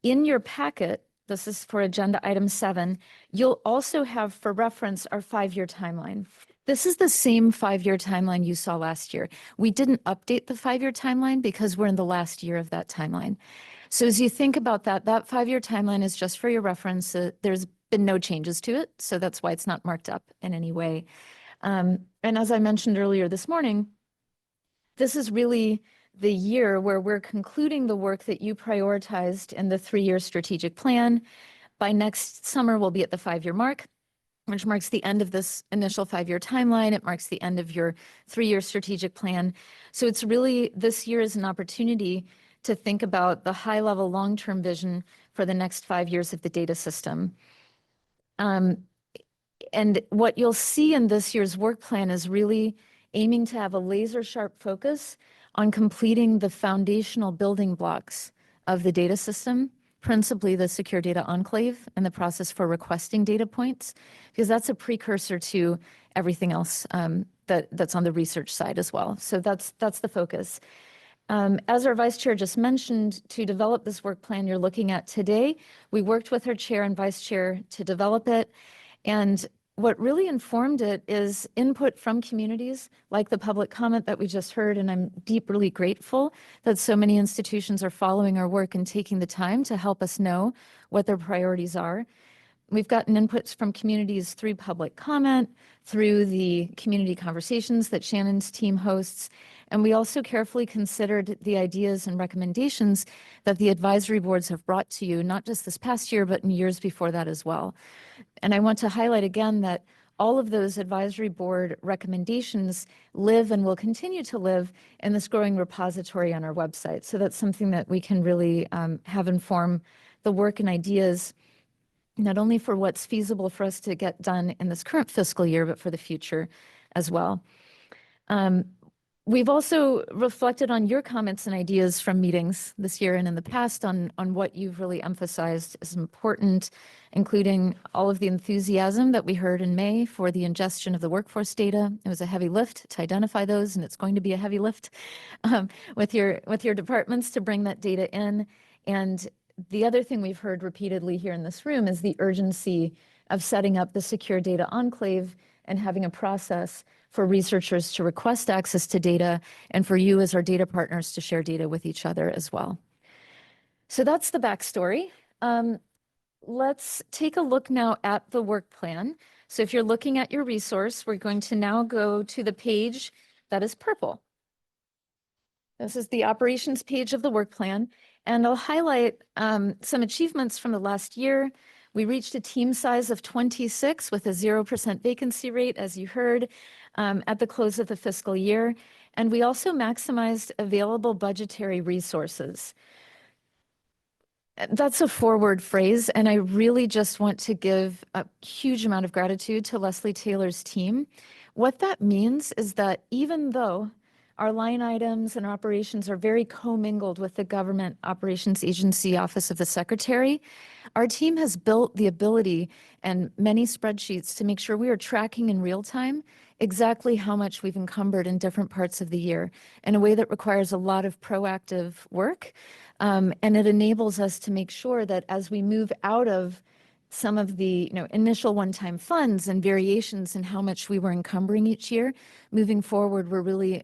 In your packet, this is for agenda item 7, you'll also have for reference our 5-year timeline. This is the same 5-year timeline you saw last year. We didn't update the 5-year timeline because we're in the last year of that timeline. So as you think about that 5-year timeline is just for your reference. There's been no changes to it, so that's why it's not marked up in any way. And as I mentioned earlier this morning, this is really the year where we're concluding the work that you prioritized in the 3-year strategic plan. By next summer, we'll be at the 5-year mark, which marks the end of this initial 5-year timeline. It marks the end of your 3-year strategic plan. So it's really, this year is an opportunity to think about the high-level long-term vision for the next 5 years of the data system. And what you'll see in this year's work plan is really aiming to have a laser-sharp focus on completing the foundational building blocks of the data system, principally the secure data enclave and the process for requesting data points, because that's a precursor to everything else that's on the research side as well. So that's the focus. As our vice chair just mentioned, to develop this work plan you're looking at today, we worked with our chair and vice chair to develop it. And what really informed it is input from communities like the public comment that we just heard, and I'm deeply grateful that so many institutions are following our work and taking the time to help us know what their priorities are. We've gotten inputs from communities through public comment, through the community conversations that Shannon's team hosts, and we also carefully considered the ideas and recommendations that the advisory boards have brought to you, not just this past year, but in years before that as well. And I want to highlight again that all of those advisory board recommendations live and will continue to live in this growing repository on our website. So that's something that we can really have inform the work and ideas, not only for what's feasible for us to get done in this current fiscal year, but for the future as well. We've also reflected on your comments and ideas from meetings this year and in the past on what you've really emphasized is important, including all of the enthusiasm that we heard in May for the ingestion of the workforce data. It was a heavy lift to identify those, and it's going to be a heavy lift with your departments to bring that data in. And the other thing we've heard repeatedly here in this room is the urgency of setting up the secure data enclave and having a process for researchers to request access to data and for you as our data partners to share data with each other as well. So that's the backstory. Let's take a look now at the work plan. So if you're looking at your resource, we're going to now go to the page that is purple. This is the operations page of the work plan, and I'll highlight some achievements from the last year. We reached a team size of 26 with a 0% vacancy rate, as you heard, at the close of the fiscal year. And we also maximized available budgetary resources. That's a forward phrase, and I really just want to give a huge amount of gratitude to Leslie Taylor's team. What that means is that even though our line items and operations are very commingled with the Government Operations Agency Office of the Secretary, our team has built the ability and many spreadsheets to make sure we are tracking in real time exactly how much we've encumbered in different parts of the year in a way that requires a lot of proactive work. And it enables us to make sure that as we move out of some of the initial one-time funds and variations in how much we were encumbering each year. Moving forward, we're really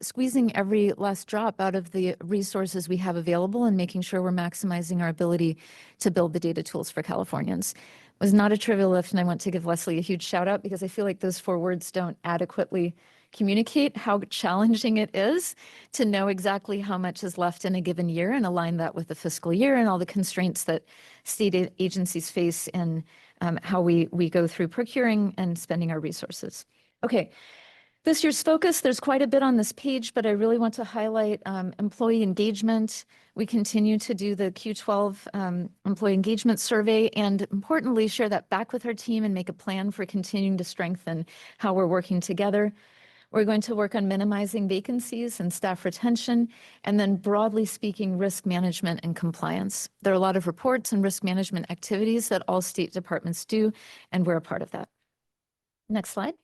squeezing every last drop out of the resources we have available and making sure we're maximizing our ability to build the data tools for Californians. It was not a trivial lift, and I want to give Leslie a huge shout out because I feel like those 4 words don't adequately communicate how challenging it is to know exactly how much is left in a given year and align that with the fiscal year and all the constraints that state agencies face in how we go through procuring and spending our resources. Okay, this year's focus, there's quite a bit on this page, but I really want to highlight employee engagement. We continue to do the Q12 employee engagement survey and importantly, share that back with our team and make a plan for continuing to strengthen how we're working together. We're going to work on minimizing vacancies and staff retention, and then broadly speaking, risk management and compliance. There are a lot of reports and risk management activities that all state departments do, and we're a part of that. Next slide.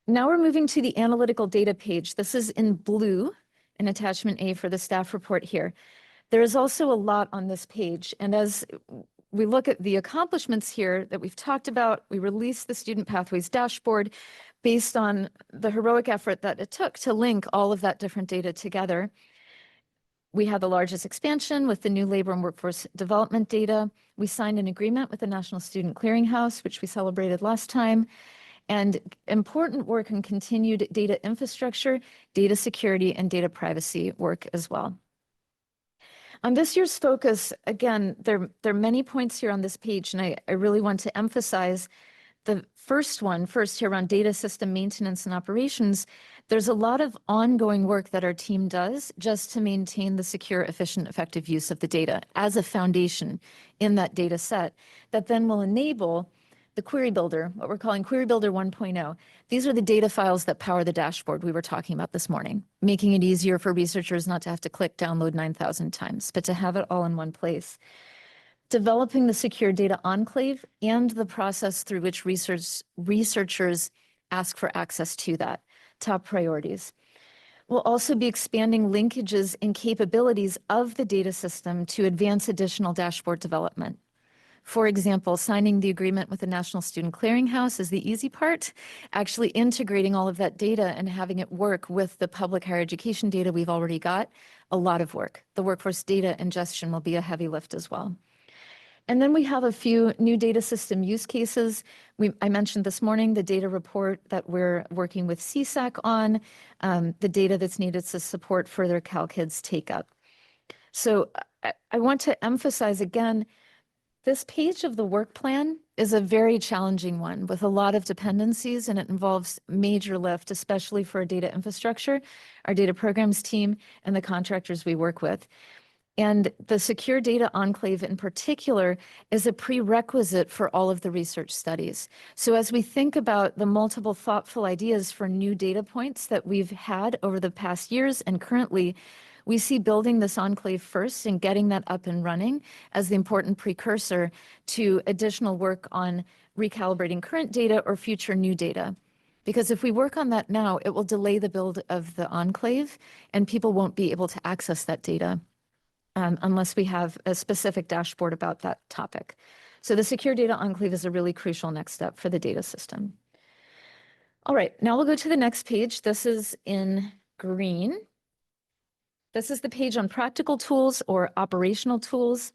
Now we're moving to the analytical data page. This is in blue in attachment A for the staff report here. There is also a lot on this page, and as we look at the accomplishments here that we've talked about, we released the Student Pathways Dashboard based on the heroic effort that it took to link all of that different data together. We had the largest expansion with the new labor and workforce development data. We signed an agreement with the National Student Clearinghouse, which we celebrated last time, and important work in continued data infrastructure, data security, and data privacy work as well. On this year's focus, again, there are many points here on this page, and I really want to emphasize the first here around data system maintenance and operations. There's a lot of ongoing work that our team does just to maintain the secure, efficient, effective use of the data as a foundation in that data set that then will enable the Query Builder, what we're calling Query Builder 1.0. These are the data files that power the dashboard we were talking about this morning, making it easier for researchers not to have to click download 9,000 times, but to have it all in one place. Developing the secure data enclave and the process through which researchers ask for access to that, top priorities. We'll also be expanding linkages and capabilities of the data system to advance additional dashboard development. For example, signing the agreement with the National Student Clearinghouse is the easy part. Actually integrating all of that data and having it work with the public higher education data we've already got, a lot of work. The workforce data ingestion will be a heavy lift as well. And then we have a few new data system use cases. I mentioned this morning the data report that we're working with CSAC on, the data that's needed to support further CalKids take up. So I want to emphasize again, this page of the work plan is a very challenging one with a lot of dependencies, and it involves major lift, especially for our data infrastructure, our data programs team, and the contractors we work with. And the secure data enclave in particular is a prerequisite for all of the research studies. So as we think about the multiple thoughtful ideas for new data points that we've had over the past years and currently, we see building this enclave first and getting that up and running as the important precursor to additional work on recalibrating current data or future new data. Because if we work on that now, it will delay the build of the enclave and people won't be able to access that data unless we have a specific dashboard about that topic. So the secure data enclave is a really crucial next step for the data system. All right, now we'll go to the next page. This is in green. This is the page on practical tools or operational tools.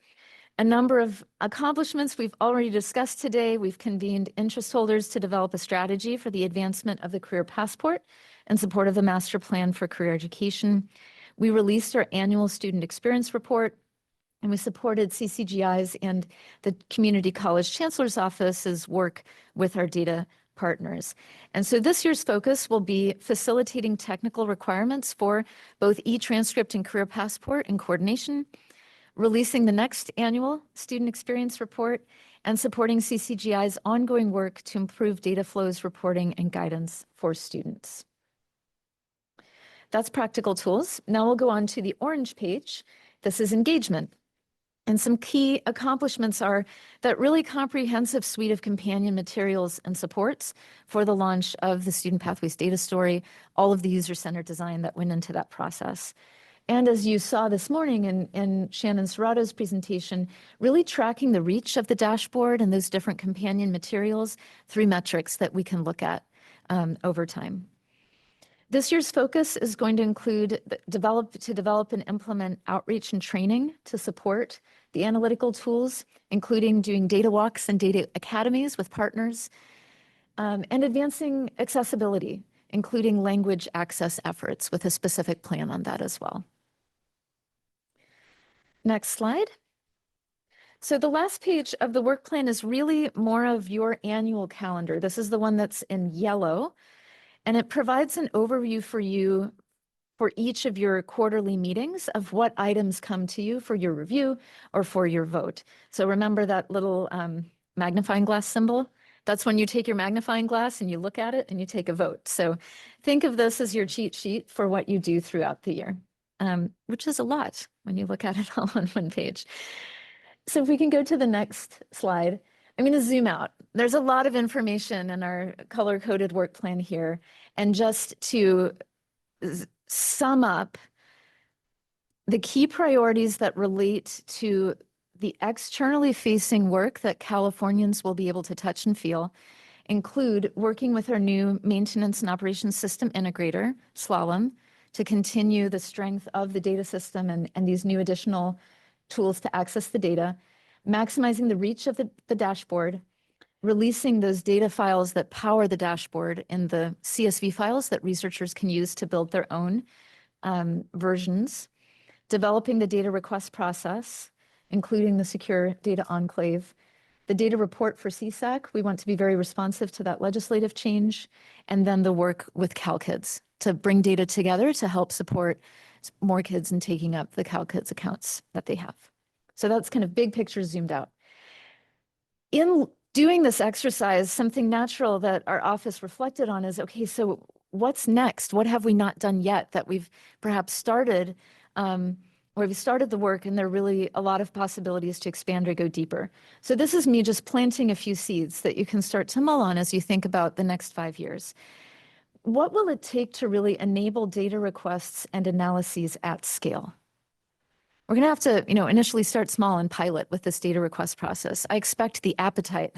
A number of accomplishments we've already discussed today. We've convened interest holders to develop a strategy for the advancement of the career passport in support of the master plan for career education. We released our annual student experience report, and we supported CCGI's and the Community College Chancellor's Office's work with our data partners. And so this year's focus will be facilitating technical requirements for both e-transcript and career passport in coordination, releasing the next annual student experience report, and supporting CCGI's ongoing work to improve data flows, reporting, and guidance for students. That's practical tools. Now we'll go on to the orange page. This is engagement. And some key accomplishments are that really comprehensive suite of companion materials and supports for the launch of the Student Pathways Data Story, all of the user-centered design that went into that process. And as you saw this morning in Shannon Serrato's presentation, really tracking the reach of the dashboard and those different companion materials through metrics that we can look at over time. This year's focus is going to include develop and implement outreach and training to support the analytical tools, including doing data walks and data academies with partners, and advancing accessibility, including language access efforts with a specific plan on that as well. Next slide. So the last page of the work plan is really more of your annual calendar. This is the one that's in yellow, and it provides an overview for you for each of your quarterly meetings of what items come to you for your review or for your vote. So remember that little magnifying glass symbol? That's when you take your magnifying glass and you look at it and you take a vote. So think of this as your cheat sheet for what you do throughout the year, which is a lot when you look at it all on one page. So if we can go to the next slide, I'm going to zoom out. There's a lot of information in our color-coded work plan here. And just to sum up the key priorities that relate to the externally facing work that Californians will be able to touch and feel include working with our new maintenance and operations system integrator, Slalom, to continue the strength of the data system and these new additional tools to access the data, maximizing the reach of the dashboard, releasing those data files that power the dashboard in the CSV files that researchers can use to build their own versions, developing the data request process, including the secure data enclave, the data report for CSAC. We want to be very responsive to that legislative change, and then the work with CalKids to bring data together to help support more kids in taking up the CalKids accounts that they have. So that's kind of big picture zoomed out. In doing this exercise, something natural that our office reflected on is, okay, so what's next? What have we not done yet that we've perhaps started, where we started the work and there are really a lot of possibilities to expand or go deeper. So this is me just planting a few seeds that you can start to mull on as you think about the next 5 years. What will it take to really enable data requests and analyses at scale? We're going to have to, initially start small and pilot with this data request process. I expect the appetite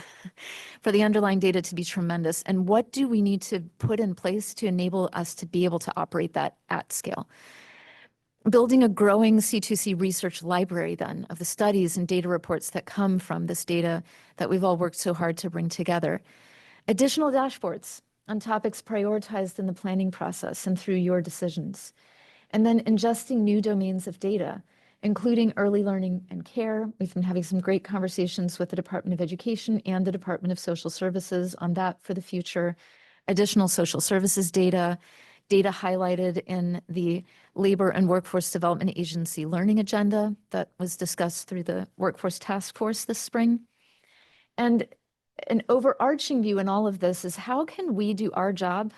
for the underlying data to be tremendous. And what do we need to put in place to enable us to be able to operate that at scale? Building a growing C2C research library then of the studies and data reports that come from this data that we've all worked so hard to bring together. Additional dashboards on topics prioritized in the planning process and through your decisions. And then ingesting new domains of data, including early learning and care. We've been having some great conversations with the Department of Education and the Department of Social Services on that for the future. Additional social services data highlighted in the Labor and Workforce Development Agency Learning Agenda that was discussed through the Workforce Task Force this spring. And an overarching view in all of this is how can we do our job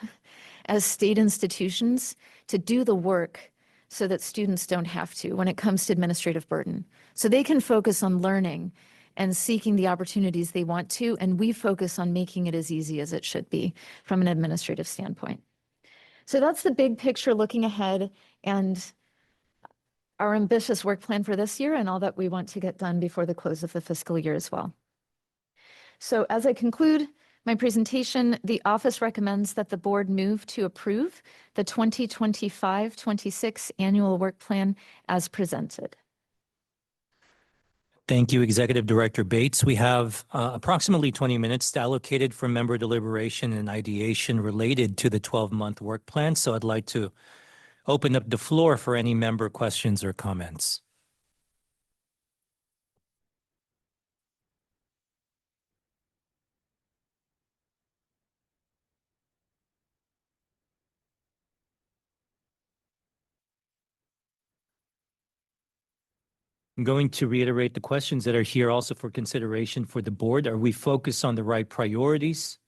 as state institutions to do the work so that students don't have to when it comes to administrative burden. So they can focus on learning and seeking the opportunities they want to, and we focus on making it as easy as it should be from an administrative standpoint. So that's the big picture looking ahead and our ambitious work plan for this year and all that we want to get done before the close of the fiscal year as well. So as I conclude my presentation, the office recommends that the board move to approve the 2025-26 annual work plan as presented. Thank you, Executive Director Bates. We have approximately 20 minutes allocated for member deliberation and ideation related to the 12-month work plan. So I'd like to open up the floor for any member questions or comments. I'm going to reiterate the questions that are here also for consideration for the board. Are we focused on the right priorities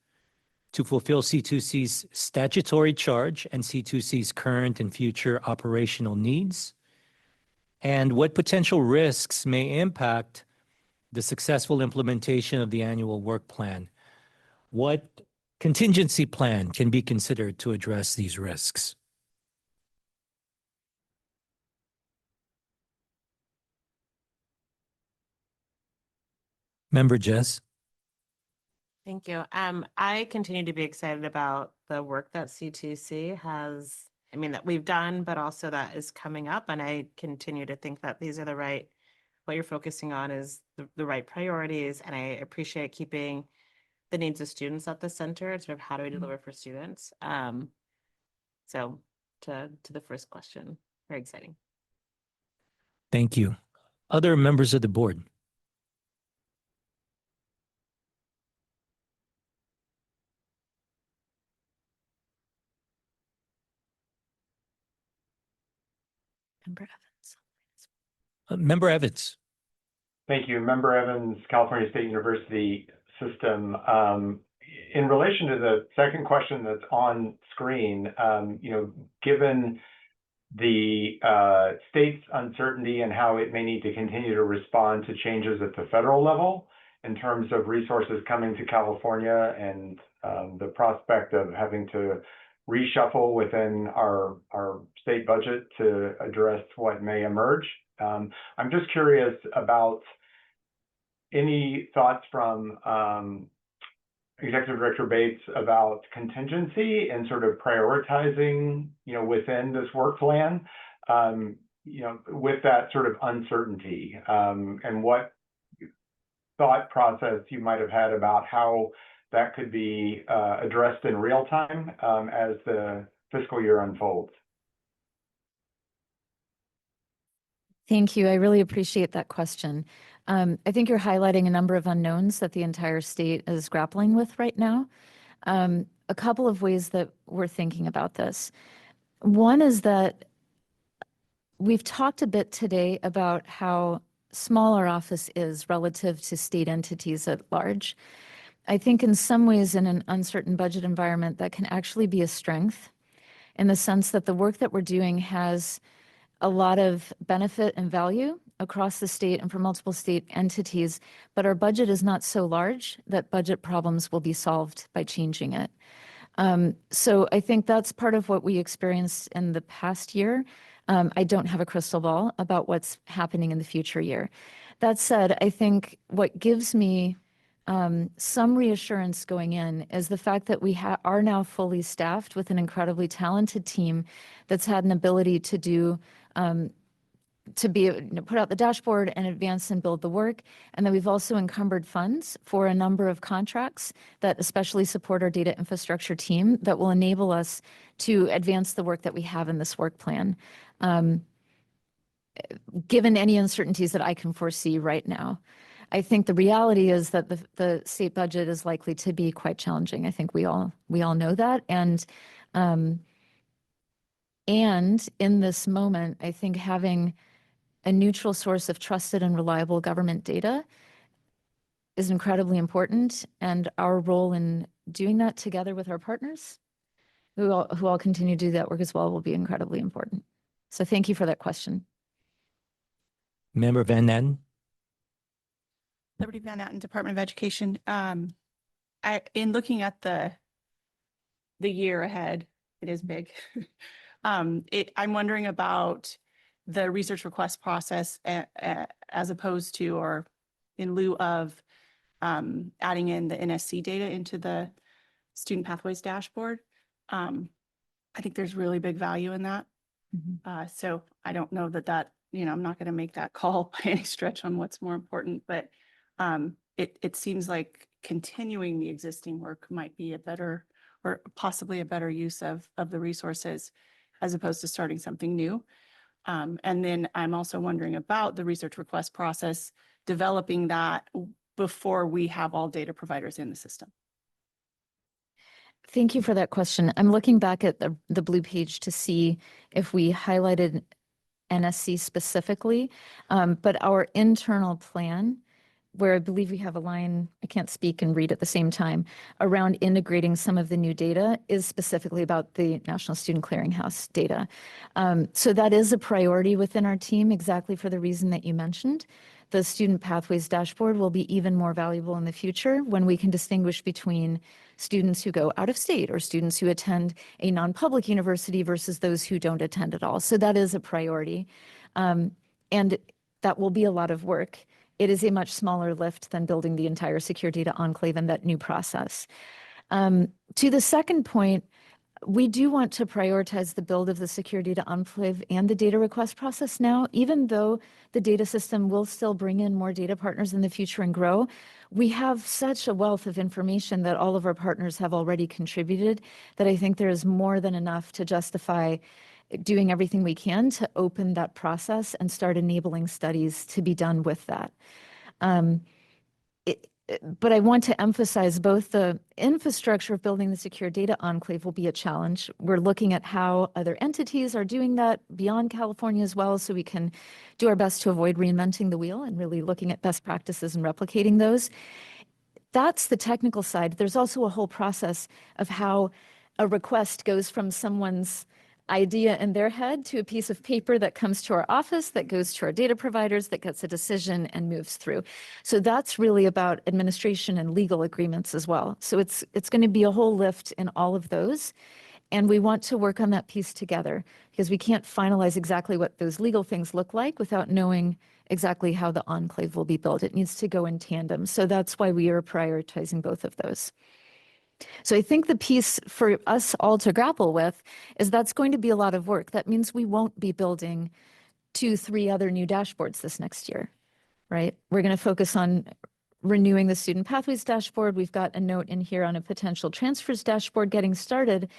to fulfill C2C's statutory charge and C2C's current and future operational needs? And what potential risks may impact the successful implementation of the annual work plan? What contingency plan can be considered to address these risks? Member Jess? Thank you. I continue to be excited about the work that C2C has, I mean, that we've done, but also that is coming up. And I continue to think that these are the right, what you're focusing on is the right priorities. And I appreciate keeping the needs of students at the center, sort of how do we deliver for students? So to the first question, very exciting. Thank you. Other members of the board? Member Evans. Member Evans? Thank you. Member Evans, California State University System. In relation to the second question that's on screen, given the state's uncertainty and how it may need to continue to respond to changes at the federal level in terms of resources coming to California and the prospect of having to reshuffle within our state budget to address what may emerge. I'm just curious about any thoughts from Executive Director Bates about contingency and sort of prioritizing, within this work plan, with that sort of uncertainty, and what thought process you might have had about how that could be addressed in real time as the fiscal year unfolds. Thank you. I really appreciate that question. I think you're highlighting a number of unknowns that the entire state is grappling with right now. A couple of ways that we're thinking about this. One is that we've talked a bit today about how small our office is relative to state entities at large. I think in some ways in an uncertain budget environment that can actually be a strength in the sense that the work that we're doing has a lot of benefit and value across the state and for multiple state entities, but our budget is not so large that budget problems will be solved by changing it. So I think that's part of what we experienced in the past year. I don't have a crystal ball about what's happening in the future year. That said, I think what gives me some reassurance going in is the fact that we are now fully staffed with an incredibly talented team that's had an ability to do put out the dashboard and advance and build the work. And then we've also encumbered funds for a number of contracts that especially support our data infrastructure team that will enable us to advance the work that we have in this work plan, given any uncertainties that I can foresee right now. I think the reality is that the state budget is likely to be quite challenging. I think we all know that. And in this moment, I think having a neutral source of trusted and reliable government data is incredibly important. And our role in doing that together with our partners, who all continue to do that work as well, will be incredibly important. So thank you for that question. Member Van Natten? Liberty Van Natten, Department of Education. In looking at the year ahead, it is big. I'm wondering about the research request process as opposed to or in lieu of adding in the NSC data into the Student Pathways dashboard. I think there's really big value in that. So I don't know that, I'm not going to make that call by any stretch on what's more important, but it seems like continuing the existing work might be a better or possibly a better use of the resources as opposed to starting something new. And then I'm also wondering about the research request process, developing that before we have all data providers in the system. Thank you for that question. I'm looking back at the blue page to see if we highlighted NSC specifically, but our internal plan, where I believe we have a line, I can't speak and read at the same time, around integrating some of the new data is specifically about the National Student Clearinghouse data. So that is a priority within our team, exactly for the reason that you mentioned. The Student Pathways dashboard will be even more valuable in the future when we can distinguish between students who go out of state or students who attend a non-public university versus those who don't attend at all. So that is a priority. And that will be a lot of work. it is a much smaller lift than building the entire secure data enclave and that new process. To the second point, we do want to prioritize the build of the secure data enclave and the data request process now, even though the data system will still bring in more data partners in the future and grow. We have such a wealth of information that all of our partners have already contributed that I think there is more than enough to justify doing everything we can to open that process and start enabling studies to be done with that. But I want to emphasize both the infrastructure of building the secure data enclave will be a challenge. We're looking at how other entities are doing that beyond California as well, so we can do our best to avoid reinventing the wheel and really looking at best practices and replicating those. That's the technical side. There's also a whole process of how a request goes from someone's idea in their head to a piece of paper that comes to our office, that goes to our data providers, that gets a decision and moves through. So that's really about administration and legal agreements as well. So it's going to be a whole lift in all of those. And we want to work on that piece together because we can't finalize exactly what those legal things look like without knowing exactly how the enclave will be built. It needs to go in tandem. So that's why we are prioritizing both of those. So I think the piece for us all to grapple with is that's going to be a lot of work. That means we won't be building 2-3 other new dashboards this next year, right? We're going to focus on renewing the student pathways dashboard. We've got a note in here on a potential transfers dashboard getting started.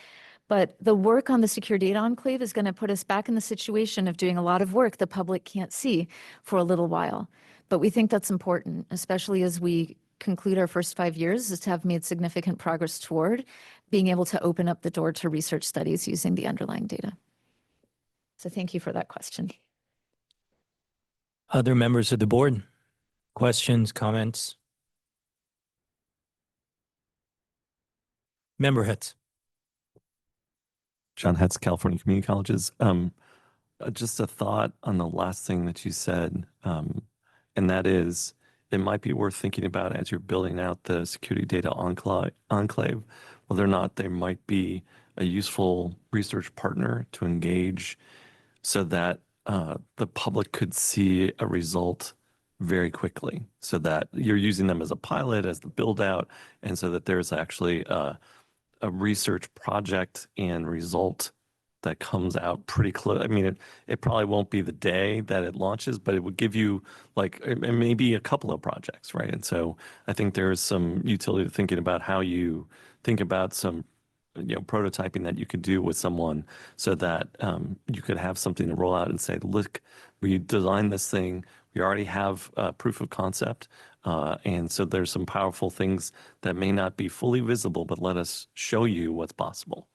But the work on the secure data enclave is going to put us back in the situation of doing a lot of work the public can't see for a little while. But we think that's important, especially as we conclude our first 5 years, is to have made significant progress toward being able to open up the door to research studies using the underlying data. So thank you for that question. Other members of the board? Questions, comments? Member heads. John Hetz, California Community Colleges. Just a thought on the last thing that you said, and that is, it might be worth thinking about as you're building out the security data enclave, whether or not there might be a useful research partner to engage so that the public could see a result very quickly, so that you're using them as a pilot, as the build out, and so that there's actually a research project and result that comes out pretty close. I mean, it probably won't be the day that it launches, but it would give you like maybe a couple of projects, right? And so I think there's some utility to thinking about how you think about some prototyping that you could do with someone so that you could have something to roll out and say, look, we designed this thing, we already have proof of concept. And so there's some powerful things that may not be fully visible, but let us show you what's possible.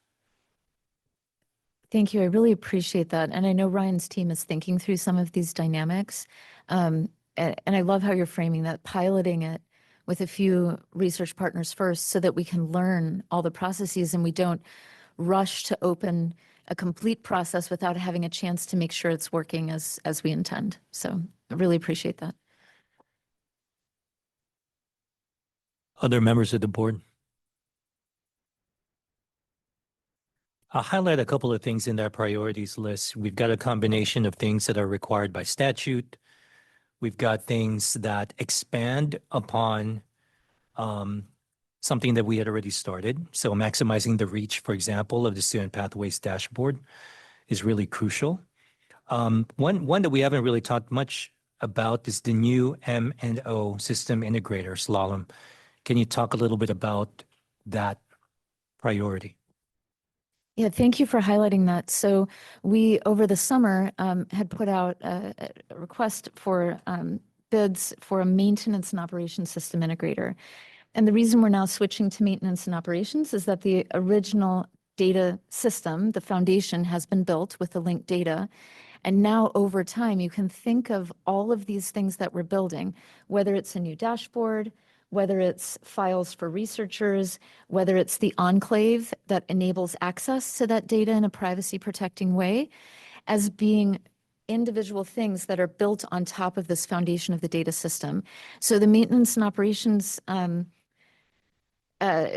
Thank you. I really appreciate that. And I know Ryan's team is thinking through some of these dynamics. And I love how you're framing that, piloting it with a few research partners first so that we can learn all the processes and we don't rush to open a complete process without having a chance to make sure it's working as we intend. So I really appreciate that. Other members of the board? I'll highlight a couple of things in that priorities list. We've got a combination of things that are required by statute. We've got things that expand upon something that we had already started. So maximizing the reach, for example, of the Student Pathways Dashboard is really crucial. One that we haven't really talked much about is the new M&O system integrator, Slalom. Can you talk a little bit about that priority? Yeah, thank you for highlighting that. So we, over the summer, had put out a request for bids for a maintenance and operations system integrator. And the reason we're now switching to maintenance and operations is that the original data system, the foundation, has been built with the linked data. And now over time, you can think of all of these things that we're building, whether it's a new dashboard, whether it's files for researchers, whether it's the enclave that enables access to that data in a privacy protecting way, as being individual things that are built on top of this foundation of the data system. So the maintenance and operations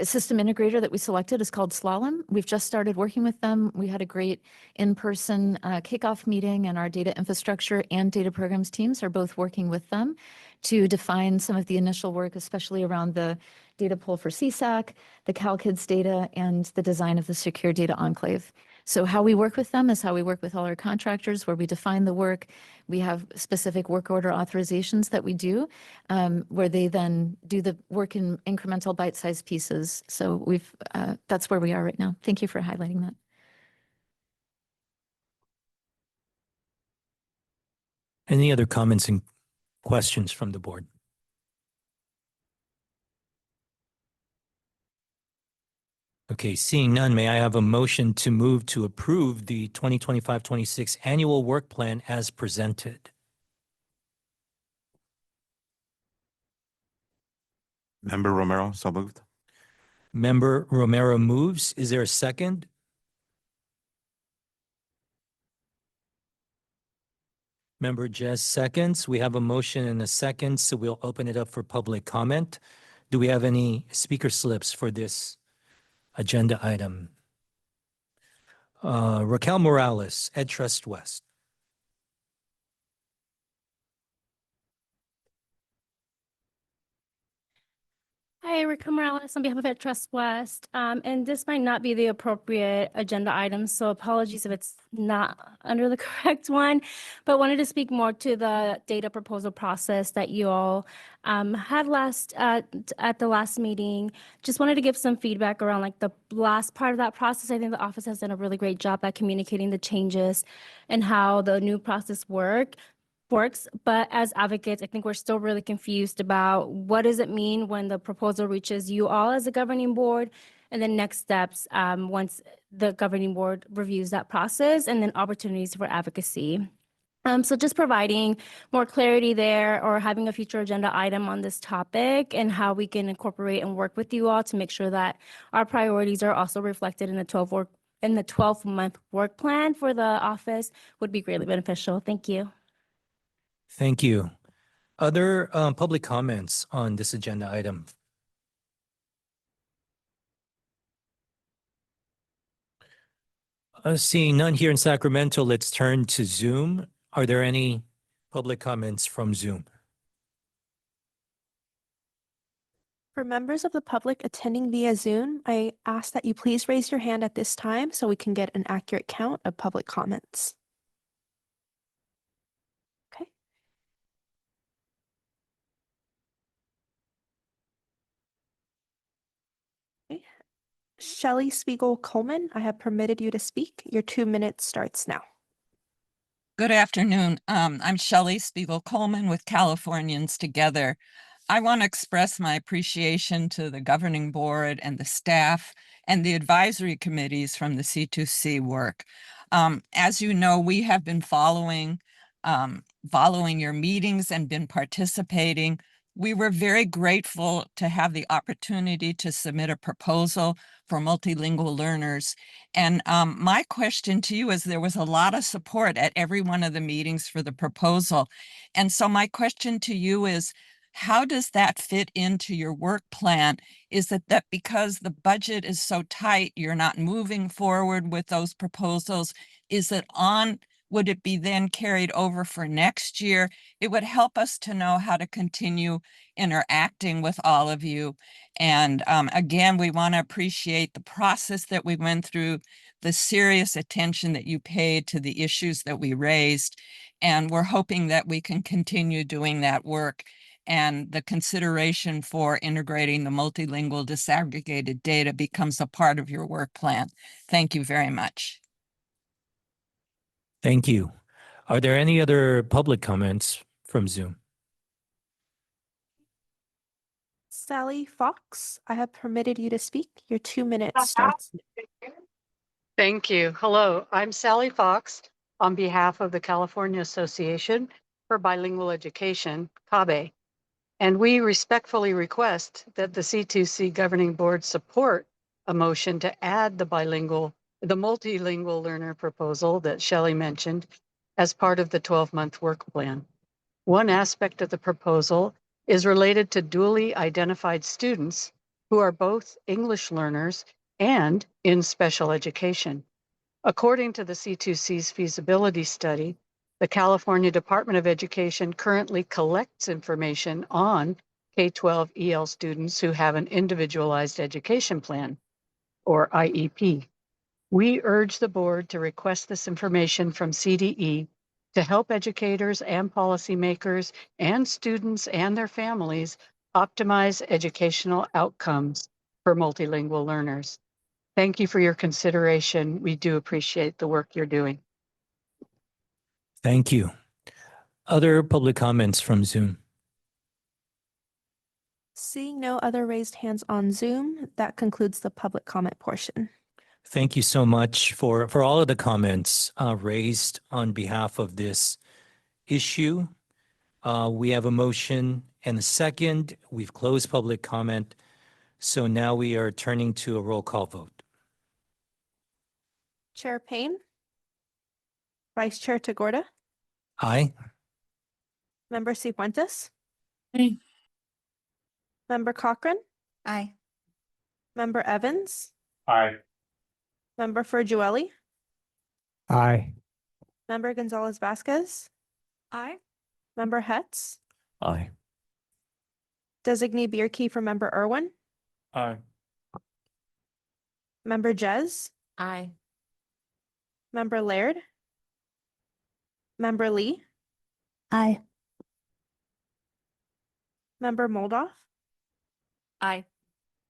system integrator that we selected is called Slalom. We've just started working with them. We had a great in-person kickoff meeting, and our data infrastructure and data programs teams are both working with them to define some of the initial work, especially around the data pool for CSAC, the CalKids data, and the design of the secure data enclave. So how we work with them is how we work with all our contractors, where we define the work. We have specific work order authorizations that we do, where they then do the work in incremental bite-sized pieces. So that's where we are right now. Thank you for highlighting that. Any other comments and questions from the board? Okay, seeing none, may I have a motion to move to approve the 2025-26 annual work plan as presented? Member Romero, so moved. Member Romero moves. Is there a second? Member Jess seconds. We have a motion and a second, so we'll open it up for public comment. Do we have any speaker slips for this agenda item? Raquel Morales, Ed Trust West. Hi, Raquel Morales on behalf of Ed Trust West. And this might not be the appropriate agenda item, so apologies if it's not under the correct one, but wanted to speak more to the data proposal process that you all had at the last meeting. Just wanted to give some feedback around like the last part of that process. I think the office has done a really great job at communicating the changes and how the new process works. But as advocates, I think we're still really confused about what does it mean when the proposal reaches you all as a governing board, and then next steps once the governing board reviews that process, and then opportunities for advocacy. So just providing more clarity there, or having a future agenda item on this topic, and how we can incorporate and work with you all to make sure that our priorities are also reflected in the 12-month work plan for the office would be greatly beneficial. Thank you. Thank you. Other public comments on this agenda item? Seeing none here in Sacramento, let's turn to Zoom. Are there any public comments from Zoom? For members of the public attending via Zoom, I ask that you please raise your hand at this time so we can get an accurate count of public comments. Okay. Shelley Spiegel Coleman, I have permitted you to speak. Your 2 minutes starts now. Good afternoon. I'm Shelley Spiegel Coleman with Californians Together. I want to express my appreciation to the governing board and the staff and the advisory committees from the C2C work. As you know, we have been following your meetings and been participating. We were very grateful to have the opportunity to submit a proposal for multilingual learners. And my question to you is, there was a lot of support at every one of the meetings for the proposal. And so my question to you is, how does that fit into your work plan? Is it that because the budget is so tight, you're not moving forward with those proposals? Would it be then carried over for next year? It would help us to know how to continue interacting with all of you. And again, we want to appreciate the process that we went through, the serious attention that you paid to the issues that we raised. And we're hoping that we can continue doing that work, and the consideration for integrating the multilingual disaggregated data becomes a part of your work plan. Thank you very much. Thank you. Are there any other public comments from Zoom? Sally Fox, I have permitted you to speak. Your 2 minutes starts now. Thank you. Hello, I'm Sally Fox on behalf of the California Association for Bilingual Education, CABE. And we respectfully request that the C2C governing board support a motion to add the multilingual learner proposal that Shelley mentioned as part of the 12-month work plan. One aspect of the proposal is related to dually identified students who are both English learners and in special education. According to the C2C's feasibility study, the California Department of Education currently collects information on K-12 EL students who have an individualized education plan, or IEP. We urge the board to request this information from CDE to help educators and policymakers and students and their families optimize educational outcomes for multilingual learners. Thank you for your consideration. We do appreciate the work you're doing. Thank you. Other public comments from Zoom? Seeing no other raised hands on Zoom, that concludes the public comment portion. Thank you so much for all of the comments raised on behalf of this issue. We have a motion and a second. We've closed public comment. So now we are turning to a roll call vote. Chair Payne, Vice Chair Tagorda, Aye. Member Cifuentes, Aye. Member Cochran, Aye. Member Evans, Aye. Member Furgiueli, Aye. Member Gonzalez Vasquez, Aye. Member Hetz, Aye. Designee Bierke for Member Irwin, Aye. Member Jez, Aye. Member Laird, Member Lee, Aye. Member Moldoff, Aye.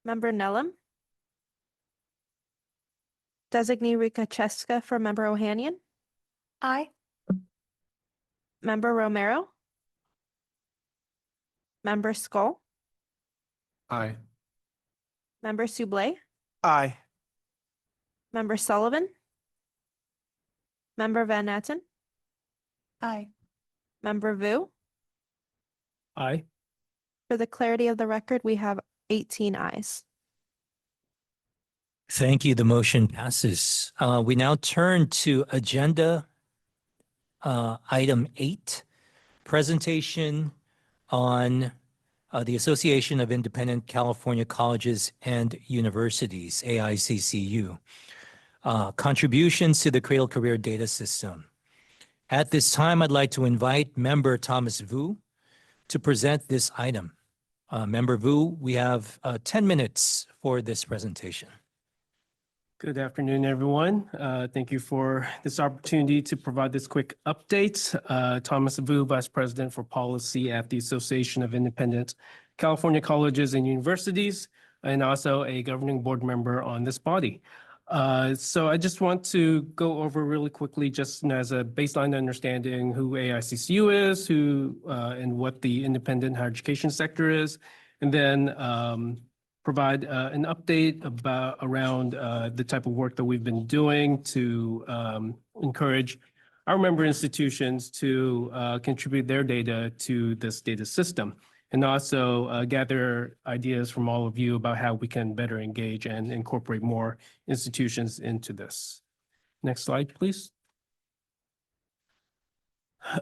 Member Nellam, Designee Rika Cheska for Member Ohanian, Aye. Member Romero, Member Skull, Aye. Member Sublé, Aye. Member Sullivan, Member Van Natten, Aye. Member Vu. Aye. For the clarity of the record, we have 18 ayes. Thank you. The motion passes. We now turn to agenda item 8, presentation on the Association of Independent California Colleges and Universities, AICCU, contributions to the Cradle-to-Career data system. At this time, I'd like to invite Member Thomas Vu to present this item. Member Vu, we have 10 minutes for this presentation. Good afternoon, everyone. Thank you for this opportunity to provide this quick update. Thomas Vu, Vice President for Policy at the Association of Independent California Colleges and Universities, and also a governing board member on this body. So I just want to go over really quickly, just as a baseline understanding who AICCU is, and what the independent higher education sector is, and then provide an update around the type of work that we've been doing to encourage our member institutions to contribute their data to this data system, and also gather ideas from all of you about how we can better engage and incorporate more institutions into this. Next slide, please.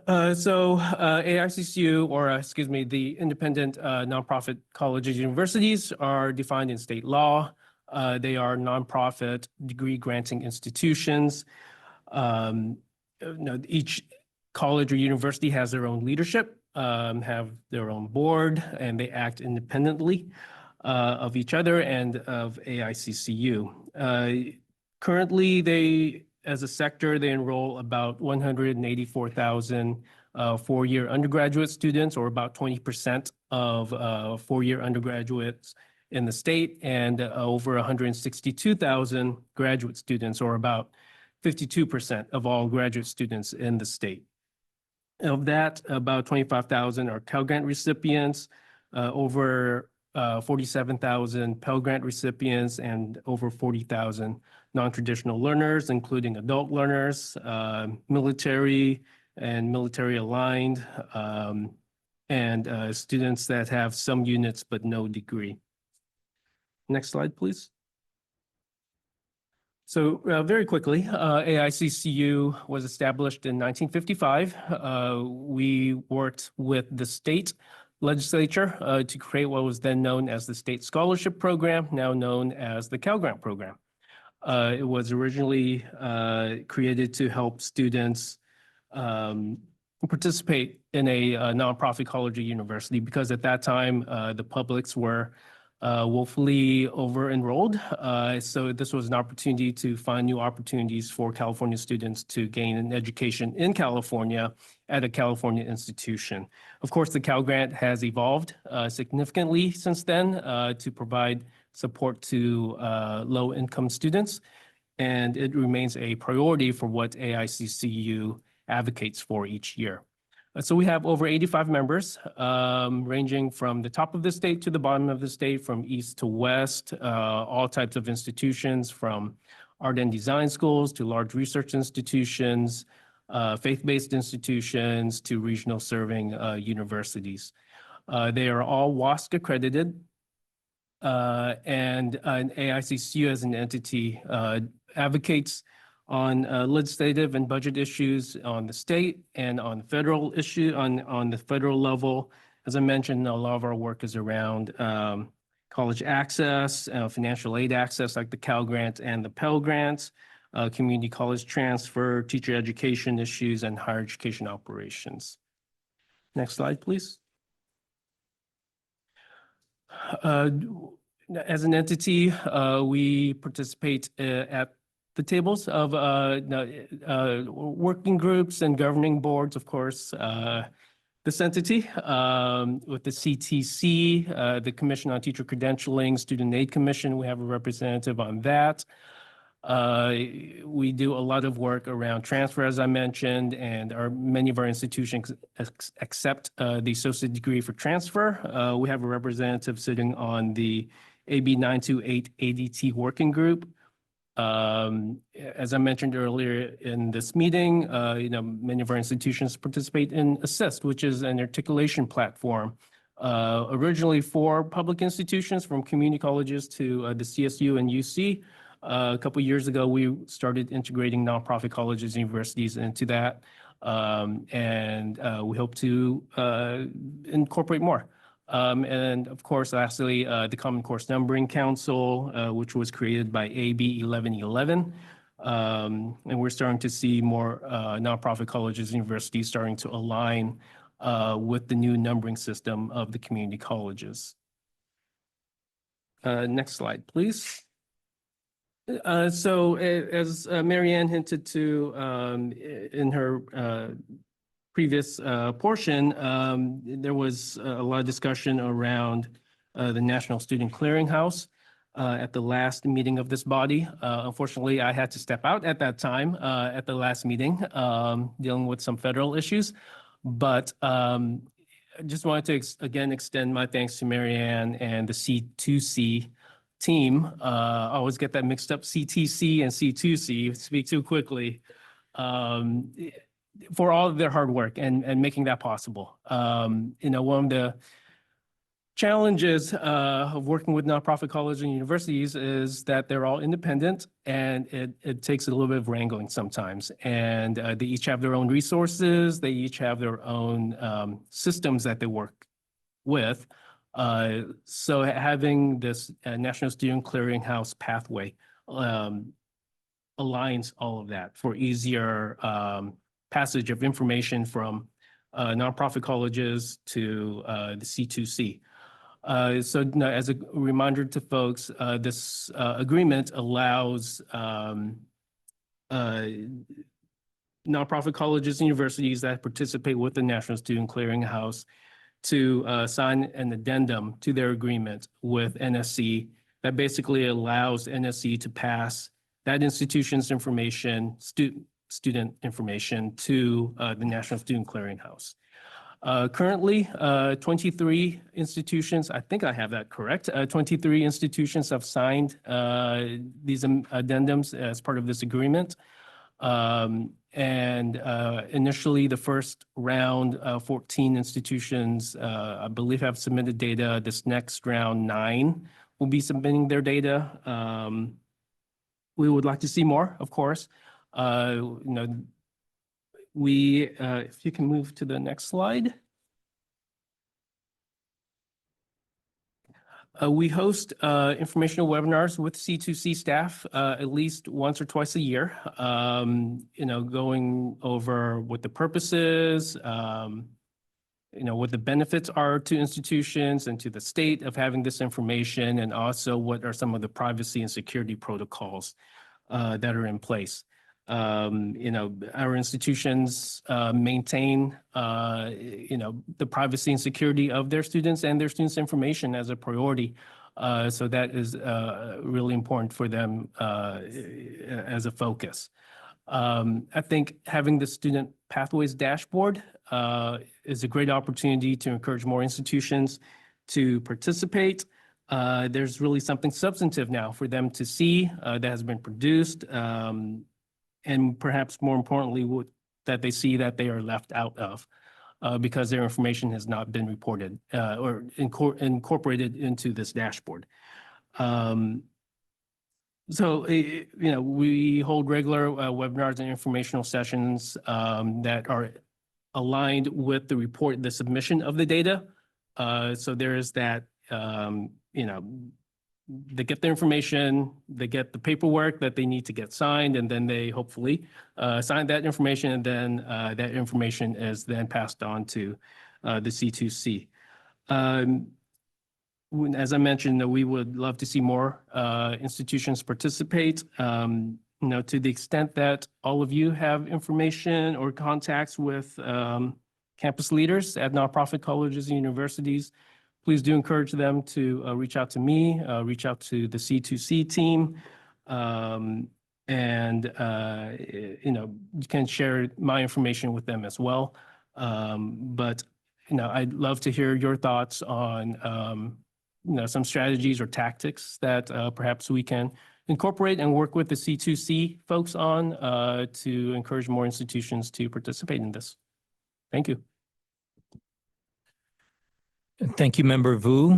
AICCU, or excuse me, the independent nonprofit colleges and universities are defined in state law. They are nonprofit degree granting institutions. Each college or university has their own leadership, have their own board, and they act independently of each other and of AICCU. Currently, as a sector, they enroll about 184,000 four-year undergraduate students, or about 20% of four-year undergraduates in the state, and over 162,000 graduate students, or about 52% of all graduate students in the state. Of that, about 25,000 are Pell Grant recipients, over 47,000 Pell Grant recipients, and over 40,000 non-traditional learners, including adult learners, military and military aligned, and students that have some units but no degree. Next slide, please. So very quickly, AICCU was established in 1955. We worked with the state legislature to create what was then known as the State Scholarship Program, now known as the Cal Grant Program. It was originally created to help students participate in a nonprofit college or university because at that time the publics were woefully over-enrolled. So this was an opportunity to find new opportunities for California students to gain an education in California at a California institution. Of course, the Cal Grant has evolved significantly since then to provide support to low-income students, and it remains a priority for what AICCU advocates for each year. So we have over 85 members, ranging from the top of the state to the bottom of the state, from east to west, all types of institutions, from art and design schools to large research institutions, faith-based institutions to regional serving universities. They are all WASC accredited, and AICCU as an entity advocates on legislative and budget issues on the state and on federal on the federal level. As I mentioned, a lot of our work is around college access, financial aid access like the Cal Grant and the Pell Grants, community college transfer, teacher education issues, and higher education operations. Next slide, please. As an entity, we participate at the tables of working groups and governing boards, of course, this entity with the CTC, the Commission on Teacher Credentialing, Student Aid Commission, we have a representative on that. We do a lot of work around transfer, as I mentioned, and many of our institutions accept the associate degree for transfer. We have a representative sitting on the AB 928 ADT working group. As I mentioned earlier in this meeting, many of our institutions participate in ASSIST, which is an articulation platform originally for public institutions from community colleges to the CSU and UC. A couple of years ago, we started integrating nonprofit colleges and universities into that, and we hope to incorporate more. And of course, lastly, the Common Course Numbering Council, which was created by AB 1111. And we're starting to see more nonprofit colleges and universities starting to align with the new numbering system of the community colleges. Next slide, please. So as Marianne hinted to in her previous portion, there was a lot of discussion around the National Student Clearinghouse at the last meeting of this body. Unfortunately, I had to step out at that time at the last meeting, dealing with some federal issues. But I just wanted to again extend my thanks to Marianne and the C2C team. I always get that mixed up, CTC and C2C, speak too quickly, for all of their hard work and making that possible. One of the challenges of working with nonprofit colleges and universities is that they're all independent, and it takes a little bit of wrangling sometimes. And they each have their own resources. They each have their own systems that they work with. So having this National Student Clearinghouse pathway aligns all of that for easier passage of information from nonprofit colleges to the C2C. So as a reminder to folks, this agreement allows nonprofit colleges and universities that participate with the National Student Clearinghouse to sign an addendum to their agreement with NSC that basically allows NSC to pass that institution's information, student information, to the National Student Clearinghouse. Currently, 23 institutions, I think I have that correct, 23 institutions have signed these addendums as part of this agreement. Initially, the first round, 14 institutions, I believe, have submitted data. This next round, 9 will be submitting their data. We would like to see more, of course. If you can move to the next slide. We host informational webinars with C2C staff at least once or twice a year, going over what the purpose is, what the benefits are to institutions and to the state of having this information, and also what are some of the privacy and security protocols that are in place. Our institutions maintain, the privacy and security of their students and their students' information as a priority. So that is really important for them as a focus. I think having the Student Pathways Dashboard is a great opportunity to encourage more institutions to participate. There's really something substantive now for them to see that has been produced. And perhaps more importantly, that they see that they are left out of because their information has not been reported or incorporated into this dashboard. We hold regular webinars and informational sessions that are aligned with the report, the submission of the data. So there is that, they get the information, they get the paperwork that they need to get signed, and then they hopefully sign that information, and then that information is then passed on to the C2C. As I mentioned, we would love to see more institutions participate. To the extent that all of you have information or contacts with campus leaders at nonprofit colleges and universities, please do encourage them to reach out to me, reach out to the C2C team, and you can share my information with them as well. But I'd love to hear your thoughts on some strategies or tactics that perhaps we can incorporate and work with the C2C folks on to encourage more institutions to participate in this. Thank you. Thank you, Member Vu.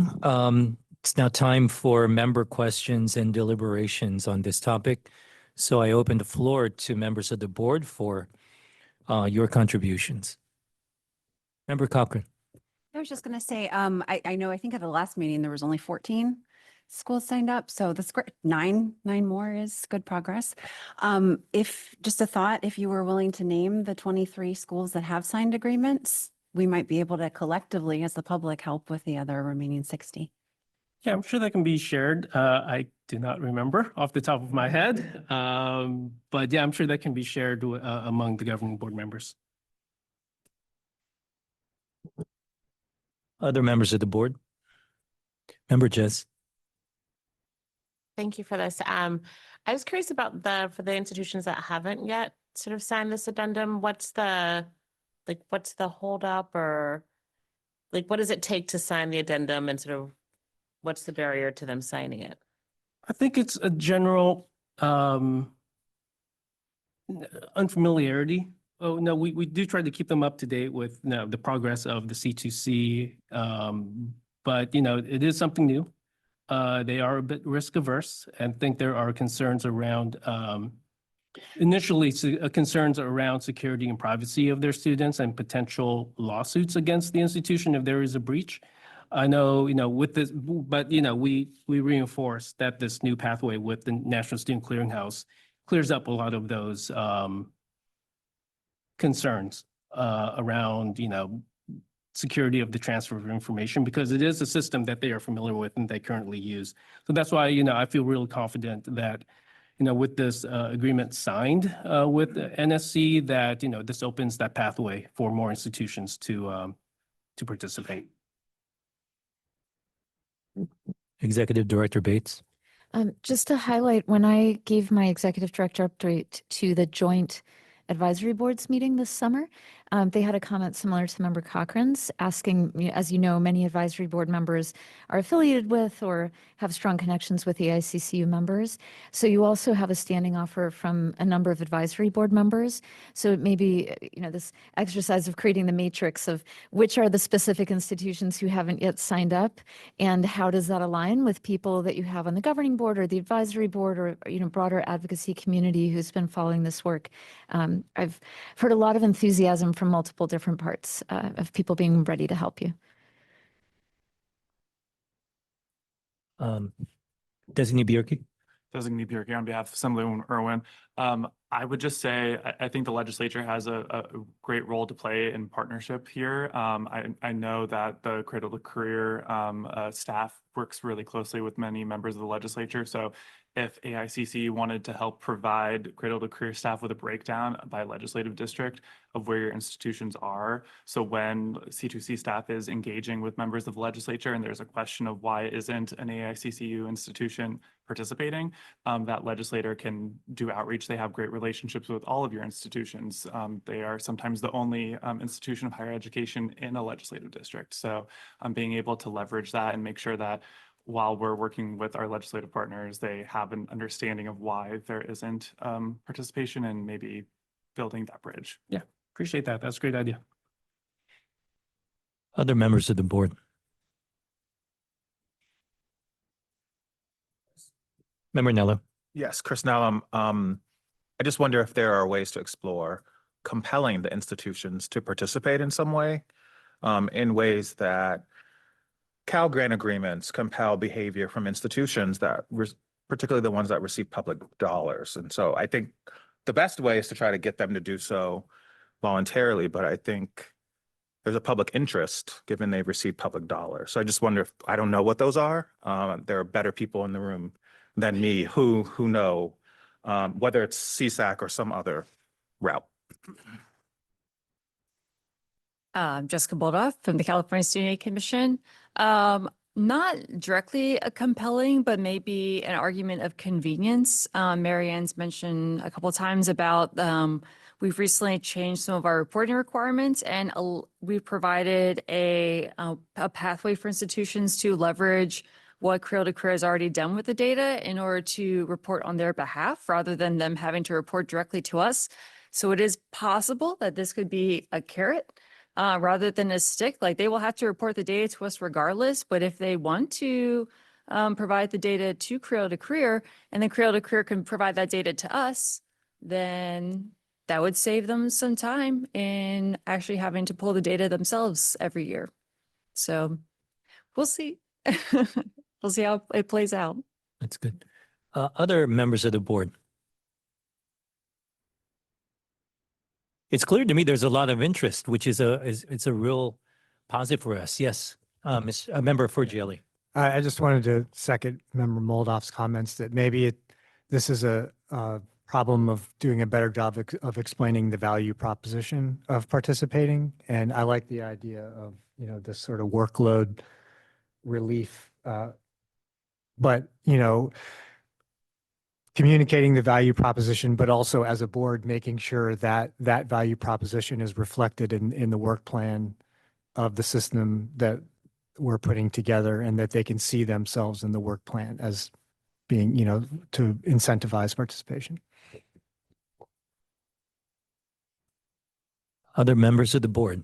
It's now time for member questions and deliberations on this topic. So I open the floor to members of the board for your contributions. Member Cochran. I was just going to say, I know, I think at the last meeting, there was only 14 schools signed up. So that's great. Nine more is good progress. Just a thought, if you were willing to name the 23 schools that have signed agreements, we might be able to collectively, as the public, help with the other remaining 60. Yeah, I'm sure that can be shared. I do not remember off the top of my head. But yeah, I'm sure that can be shared among the governing board members. Other members of the board? Member Jess. Thank you for this. I was curious about for the institutions that haven't yet sort of signed this addendum, what's the holdup, or what does it take to sign the addendum, and sort of what's the barrier to them signing it? I think it's a general unfamiliarity. Oh, no, we do try to keep them up to date with the progress of the C2C. But, it is something new. They are a bit risk averse, and think there are concerns around, initially concerns around security and privacy of their students and potential lawsuits against the institution if there is a breach. I know, with this, but, we reinforce that this new pathway with the National Student Clearinghouse clears up a lot of those concerns around, security of the transfer of information, because it is a system that they are familiar with and they currently use. So that's why, I feel really confident that, with this agreement signed with NSC, that, this opens that pathway for more institutions to participate. Executive Director Bates. Just to highlight, when I gave my executive director update to the joint advisory boards meeting this summer, they had a comment similar to Member Cochran's, asking, as you know, many advisory board members are affiliated with or have strong connections with the ICCU members. So you also have a standing offer from a number of advisory board members. So it may be, this exercise of creating the matrix of which are the specific institutions who haven't yet signed up, and how does that align with people that you have on the governing board or the advisory board, or broader advocacy community who's been following this work. I've heard a lot of enthusiasm from multiple different parts of people being ready to help you. Designee Bjerke? Designee Bjerke on behalf of Assemblywoman Irwin. I would just say, I think the legislature has a great role to play in partnership here. I know that the Cradle-to-Career staff works really closely with many members of the legislature. So if AICC wanted to help provide Cradle-to-Career staff with a breakdown by legislative district of where your institutions are. So when C2C staff is engaging with members of the legislature and there's a question of why isn't an AICCU institution participating, that legislator can do outreach. They have great relationships with all of your institutions. They are sometimes the only institution of higher education in a legislative district. So being able to leverage that and make sure that while we're working with our legislative partners, they have an understanding of why there isn't participation and maybe building that bridge. Yeah, appreciate that. That's a great idea. Other members of the board? Member Nello? Yes, Chris Nellum. I just wonder if there are ways to explore compelling the institutions to participate in some way, in ways that Cal Grant agreements compel behavior from institutions that, particularly the ones that receive public dollars. And so I think the best way is to try to get them to do so voluntarily, but I think there's a public interest given they've received public dollars. So I just wonder if, I don't know what those are. There are better people in the room than me who know, whether it's CSAC or some other route. Jessica Boldoff from the California Student Aid Commission. Not directly a compelling, but maybe an argument of convenience. Marianne's mentioned a couple of times about we've recently changed some of our reporting requirements, and we've provided a pathway for institutions to leverage what Cradle-to-Career has already done with the data in order to report on their behalf rather than them having to report directly to us. So it is possible that this could be a carrot rather than a stick. Like, they will have to report the data to us regardless, but if they want to provide the data to Cradle-to-Career and then Cradle-to-Career can provide that data to us, then that would save them some time in actually having to pull the data themselves every year. So we'll see. We'll see how it plays out. That's good. Other members of the board? It's clear to me there's a lot of interest, which is it's a real positive for us. Yes, Member Forgielli. I just wanted to second Member Moldoff's comments that maybe this is a problem of doing a better job of explaining the value proposition of participating. And I like the idea of, this sort of workload relief. But, communicating the value proposition, but also as a board, making sure that that value proposition is reflected in the work plan of the system that we're putting together, and that they can see themselves in the work plan as being, to incentivize participation. Other members of the board?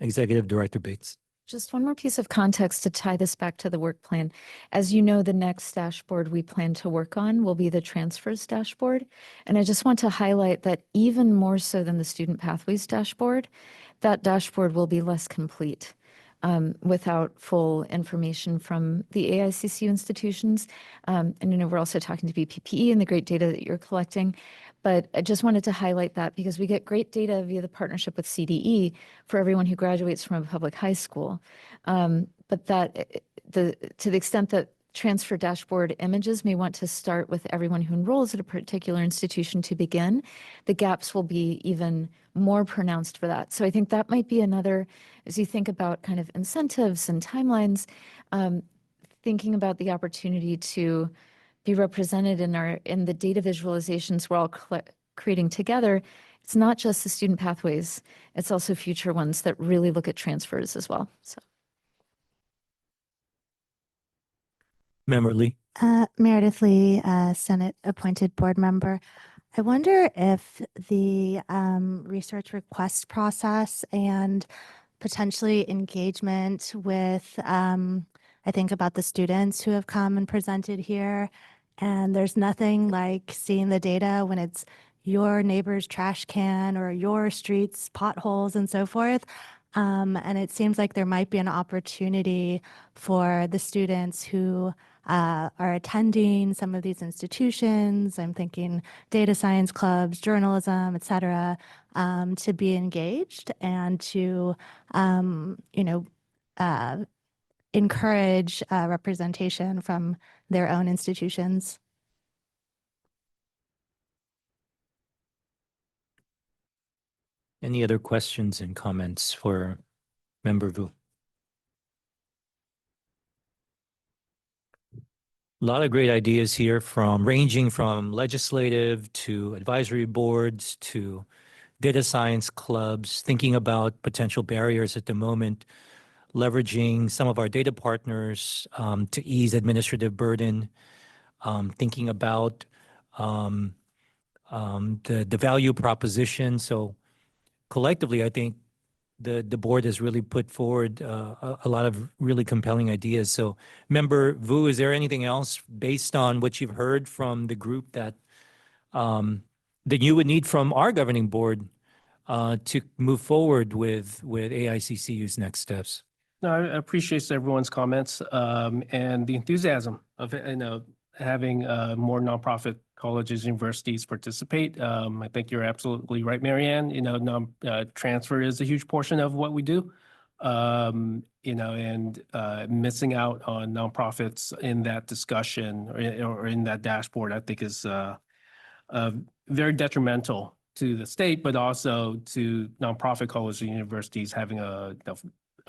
Executive Director Bates. Just one more piece of context to tie this back to the work plan. As you know, the next dashboard we plan to work on will be the transfers dashboard. And I just want to highlight that even more so than the student pathways dashboard, that dashboard will be less complete without full information from the AICCU institutions. And we're also talking to BPPE and the great data that you're collecting. But I just wanted to highlight that because we get great data via the partnership with CDE for everyone who graduates from a public high school. But that to the extent that transfer dashboard images may want to start with everyone who enrolls at a particular institution to begin, the gaps will be even more pronounced for that. So I think that might be another, as you think about kind of incentives and timelines, thinking about the opportunity to be represented in the data visualizations we're all creating together. It's not just the student pathways, it's also future ones that really look at transfers as well. So. Member Lee. Meredith Lee, Senate appointed board member. I wonder if the research request process and potentially engagement with, I think about the students who have come and presented here, and there's nothing like seeing the data when it's your neighbor's trash can or your street's potholes and so forth. And it seems like there might be an opportunity for the students who are attending some of these institutions. I'm thinking data science clubs, journalism, et cetera, to be engaged and to, encourage representation from their own institutions. Any other questions and comments for Member Vu? A lot of great ideas here ranging from legislative to advisory boards to data science clubs, thinking about potential barriers at the moment, leveraging some of our data partners to ease administrative burden, thinking about the value proposition. So collectively, I think the board has really put forward a lot of really compelling ideas. So Member Vu, is there anything else based on what you've heard from the group that that you would need from our governing board to move forward with AICCU's next steps? No, I appreciate everyone's comments and the enthusiasm of having more nonprofit colleges, universities participate. I think you're absolutely right, Marianne. Transfer is a huge portion of what we do. And missing out on nonprofits in that discussion or in that dashboard, I think is very detrimental to the state, but also to nonprofit colleges and universities having a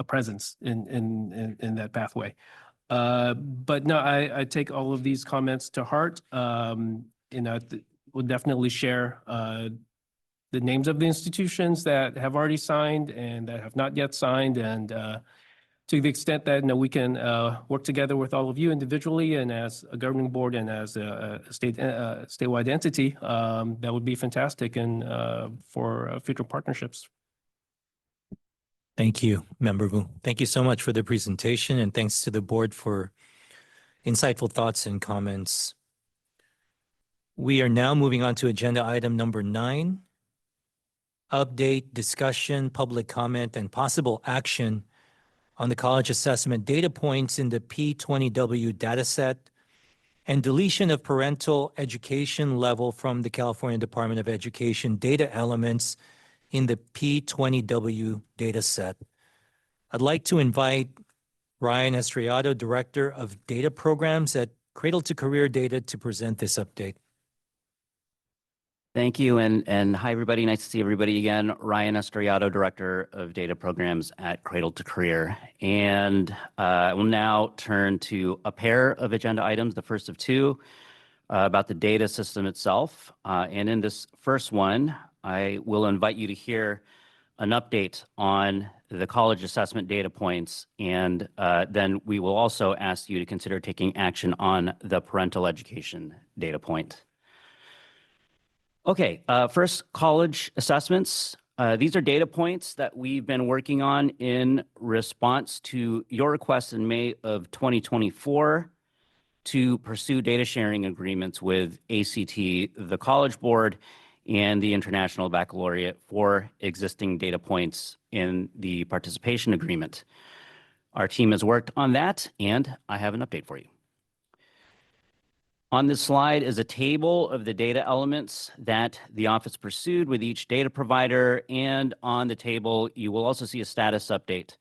presence in that pathway. But no, I take all of these comments to heart. We'll definitely share the names of the institutions that have already signed and that have not yet signed. And to the extent that we can work together with all of you individually and as a governing board and as a statewide entity, that would be fantastic and for future partnerships. Thank you, Member Vu. Thank you so much for the presentation, and thanks to the board for insightful thoughts and comments. We are now moving on to agenda item number 9, update, discussion, public comment, and possible action on the college assessment data points in the P20W dataset and deletion of parental education level from the California Department of Education data elements in the P20W dataset. I'd like to invite Ryan Estriado, Director of Data Programs at Cradle-to-Career Data, to present this update. Thank you, and hi, everybody. Nice to see everybody again. Ryan Estriado, Director of Data Programs at Cradle-to-Career. And I will now turn to a pair of agenda items, the first of two, about the data system itself. And in this first one, I will invite you to hear an update on the college assessment data points, and then we will also ask you to consider taking action on the parental education data point. Okay, first, college assessments. These are data points that we've been working on in response to your request in May of 2024 to pursue data sharing agreements with ACT, the College Board, and the International Baccalaureate for existing data points in the participation agreement. Our team has worked on that, and I have an update for you. On this slide is a table of the data elements that the office pursued with each data provider, and on the table, you will also see a status update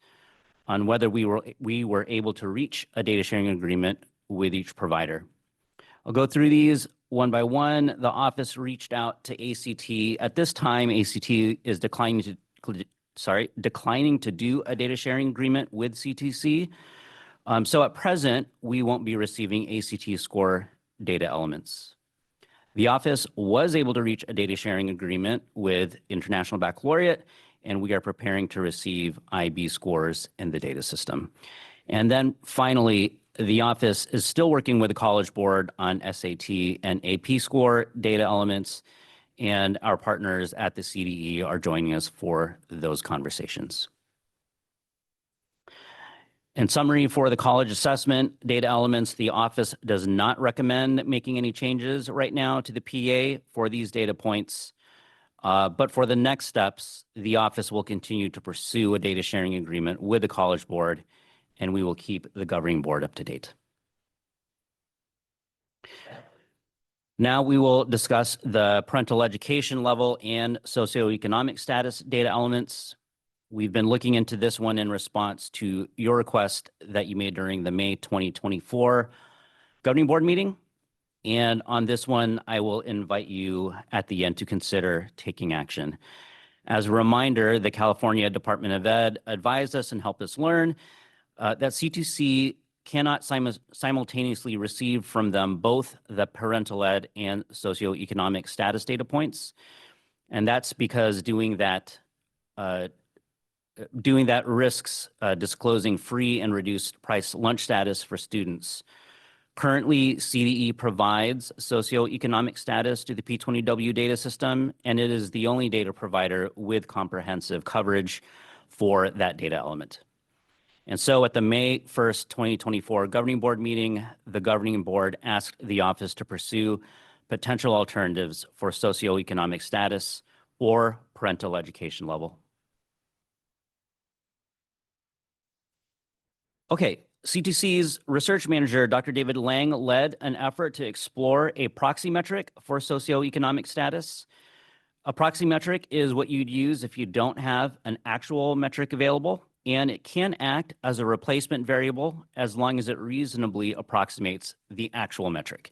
on whether we were able to reach a data sharing agreement with each provider. I'll go through these one by one. The office reached out to ACT. At this time, ACT is declining to do a data sharing agreement with CTC. So at present, we won't be receiving ACT score data elements. The office was able to reach a data sharing agreement with International Baccalaureate, and we are preparing to receive IB scores in the data system. And then finally, the office is still working with the College Board on SAT and AP score data elements, and our partners at the CDE are joining us for those conversations. In summary, for the college assessment data elements, the office does not recommend making any changes right now to the PA for these data points. But for the next steps, the office will continue to pursue a data sharing agreement with the College Board, and we will keep the governing board up to date. Now we will discuss the parental education level and socioeconomic status data elements. We've been looking into this one in response to your request that you made during the May 2024 governing board meeting. And on this one, I will invite you at the end to consider taking action. As a reminder, the California Department of Ed advised us and helped us learn that C2C cannot simultaneously receive from them both the parental ed and socioeconomic status data points. And that's because doing that risks disclosing free and reduced price lunch status for students. Currently, CDE provides socioeconomic status to the P20W data system, and it is the only data provider with comprehensive coverage for that data element. And so at the May 1st, 2024 governing board meeting, the governing board asked the office to pursue potential alternatives for socioeconomic status or parental education level. Okay, C2C's research manager, Dr. David Lang, led an effort to explore a proxy metric for socioeconomic status. A proxy metric is what you'd use if you don't have an actual metric available, and it can act as a replacement variable as long as it reasonably approximates the actual metric.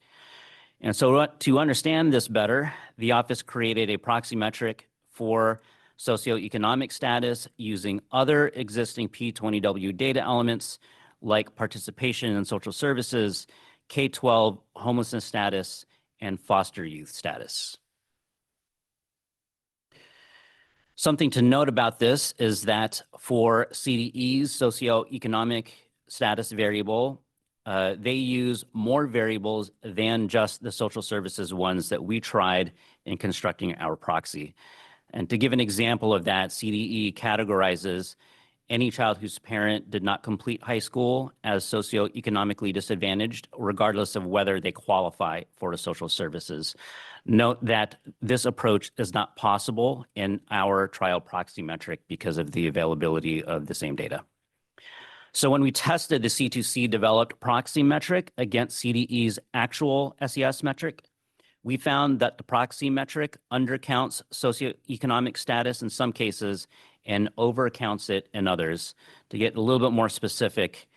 And so to understand this better, the office created a proxy metric for socioeconomic status using other existing P20W data elements like participation in social services, K-12 homelessness status, and foster youth status. Something to note about this is that for CDE's socioeconomic status variable, they use more variables than just the social services ones that we tried in constructing our proxy. And to give an example of that, CDE categorizes any child whose parent did not complete high school as socioeconomically disadvantaged, regardless of whether they qualify for the social services. Note that this approach is not possible in our trial proxy metric because of the availability of the same data. So when we tested the C2C developed proxy metric against CDE's actual SES metric, we found that the proxy metric undercounts socioeconomic status in some cases and overcounts it in others. To get a little bit more specific,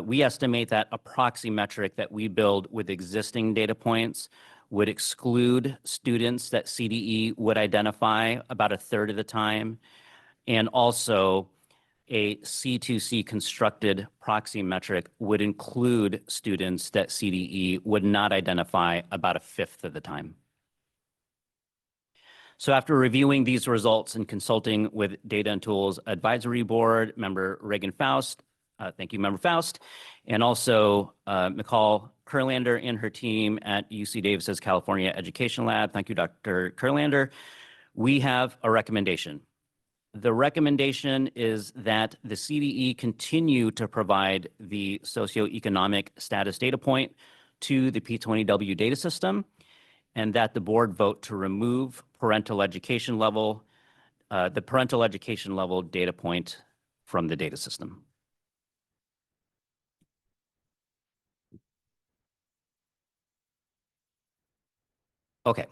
we estimate that a proxy metric that we build with existing data points would exclude students that CDE would identify about a third of the time, and also a C2C constructed proxy metric would include students that CDE would not identify about a fifth of the time. So after reviewing these results and consulting with Data and Tools Advisory Board member Reagan Faust, thank you, Member Faust, and also McCall Kurlander and her team at UC Davis's California Education Lab, thank you, Dr. Kurlander, we have a recommendation. The recommendation is that the CDE continue to provide the socioeconomic status data point to the P20W data system, and that the board vote to remove parental education level, the parental education level data point from the data system. Okay.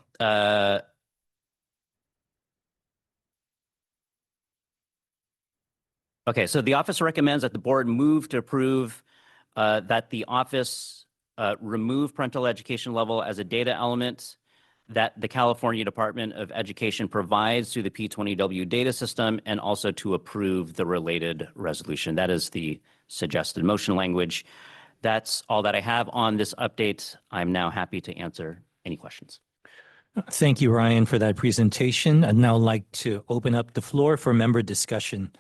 Okay, so the office recommends that the board move to approve that the office remove parental education level as a data element that the California Department of Education provides to the P20W data system, and also to approve the related resolution. That is the suggested motion language. That's all that I have on this update. I'm now happy to answer any questions. Thank you, Ryan, for that presentation. I'd now like to open up the floor for member discussion.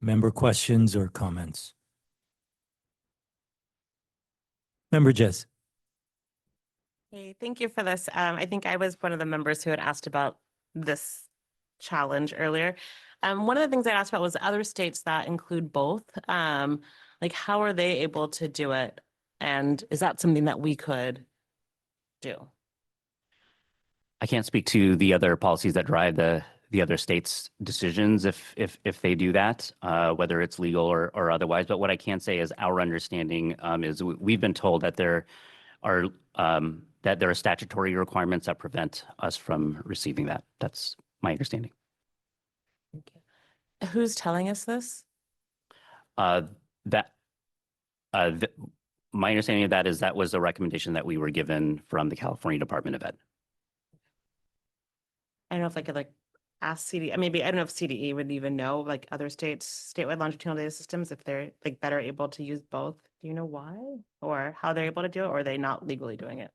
Member questions or comments? Member Jess. Hey, thank you for this. I think I was one of the members who had asked about this challenge earlier. One of the things I asked about was other states that include both. Like, how are they able to do it? And is that something that we could do? I can't speak to the other policies that drive the other states' decisions if they do that, whether it's legal or otherwise. But what I can say is our understanding is we've been told that there are statutory requirements that prevent us from receiving that. That's my understanding. Who's telling us this? That my understanding of that is that was the recommendation that we were given from the California Department of Ed. I don't know if I could like ask CDE, maybe, I don't know if CDE would even know like other states, statewide longitudinal data systems, if they're like better able to use both. Do you know why or how they're able to do it, or are they not legally doing it?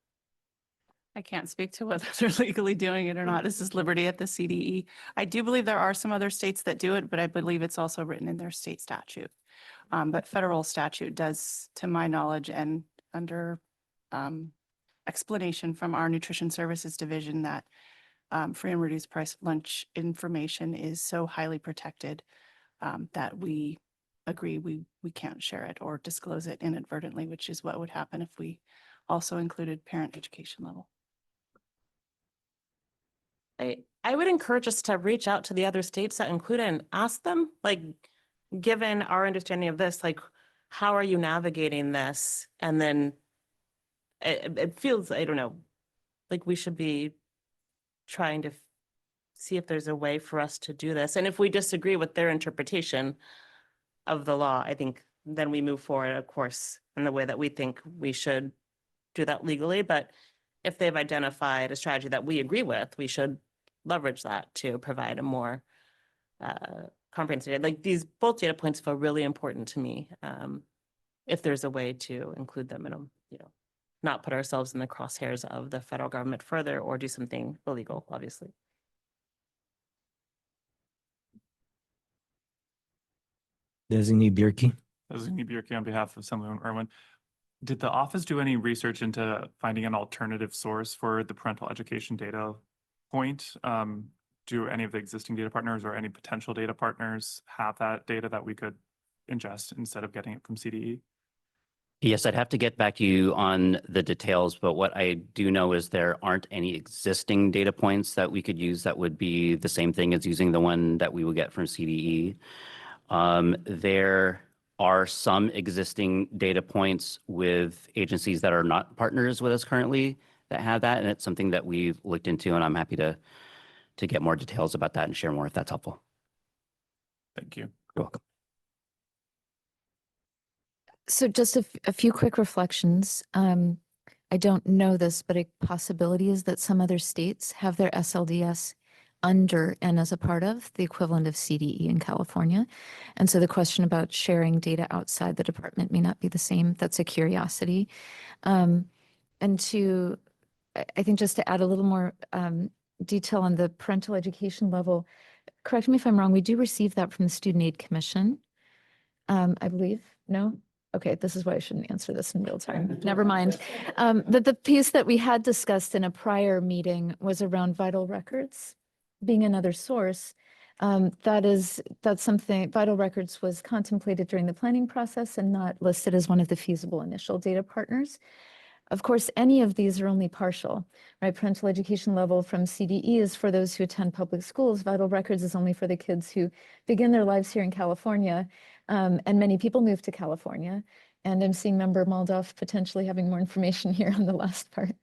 I can't speak to whether they're legally doing it or not. This is liberty at the CDE. I do believe there are some other states that do it, but I believe it's also written in their state statute. But federal statute does, to my knowledge, and under explanation from our Nutrition Services Division, that free and reduced price lunch information is so highly protected that we agree we can't share it or disclose it inadvertently, which is what would happen if we also included parent education level. I would encourage us to reach out to the other states that include it and ask them, like, given our understanding of this, like, how are you navigating this? And then it feels, I don't know, like we should be trying to see if there's a way for us to do this. And if we disagree with their interpretation of the law, I think then we move forward, of course, in the way that we think we should do that legally. But if they've identified a strategy that we agree with, we should leverage that to provide a more comprehensive, like these both data points feel really important to me. If there's a way to include them in them, not put ourselves in the crosshairs of the federal government further or do something illegal, obviously. Designee Bierke. Designee Bierke on behalf of Assemblywoman Irwin. Did the office do any research into finding an alternative source for the parental education data point? Do any of the existing data partners or any potential data partners have that data that we could ingest instead of getting it from CDE? Yes, I'd have to get back to you on the details, but what I do know is there aren't any existing data points that we could use that would be the same thing as using the one that we will get from CDE. There are some existing data points with agencies that are not partners with us currently that have that, and it's something that we've looked into, and I'm happy to get more details about that and share more if that's helpful. Thank you. You're welcome. So just a few quick reflections. I don't know this, but a possibility is that some other states have their SLDS under and as a part of the equivalent of CDE in California. And so the question about sharing data outside the department may not be the same. That's a curiosity. And I think just to add a little more detail on the parental education level, correct me if I'm wrong, we do receive that from the Student Aid Commission, I believe. No? Okay, this is why I shouldn't answer this in real time. Never mind. The piece that we had discussed in a prior meeting was around vital records being another source. That's something, vital records was contemplated during the planning process and not listed as one of the feasible initial data partners. Of course, any of these are only partial, right? Parental education level from CDE is for those who attend public schools. Vital records is only for the kids who begin their lives here in California. And many people move to California. And I'm seeing Member Moldoff potentially having more information here on the last part.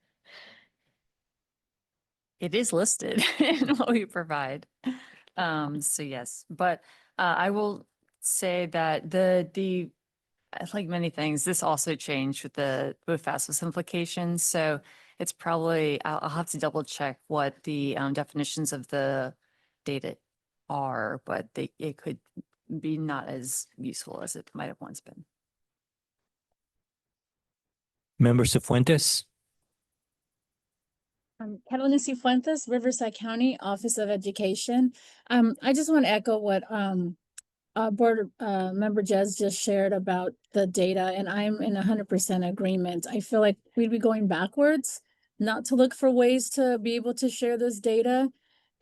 It is listed in what we provide. So yes, but I will say that the like many things, this also changed with the FAFSA implications. So it's probably, I'll have to double check what the definitions of the data are, but it could be not as useful as it might have once been. Member Cifuentes. Carolina Cifuentes, Riverside County Office of Education. I just want to echo what Board Member Jez just shared about the data, and I'm in 100% agreement. I feel like we'd be going backwards, not to look for ways to be able to share this data.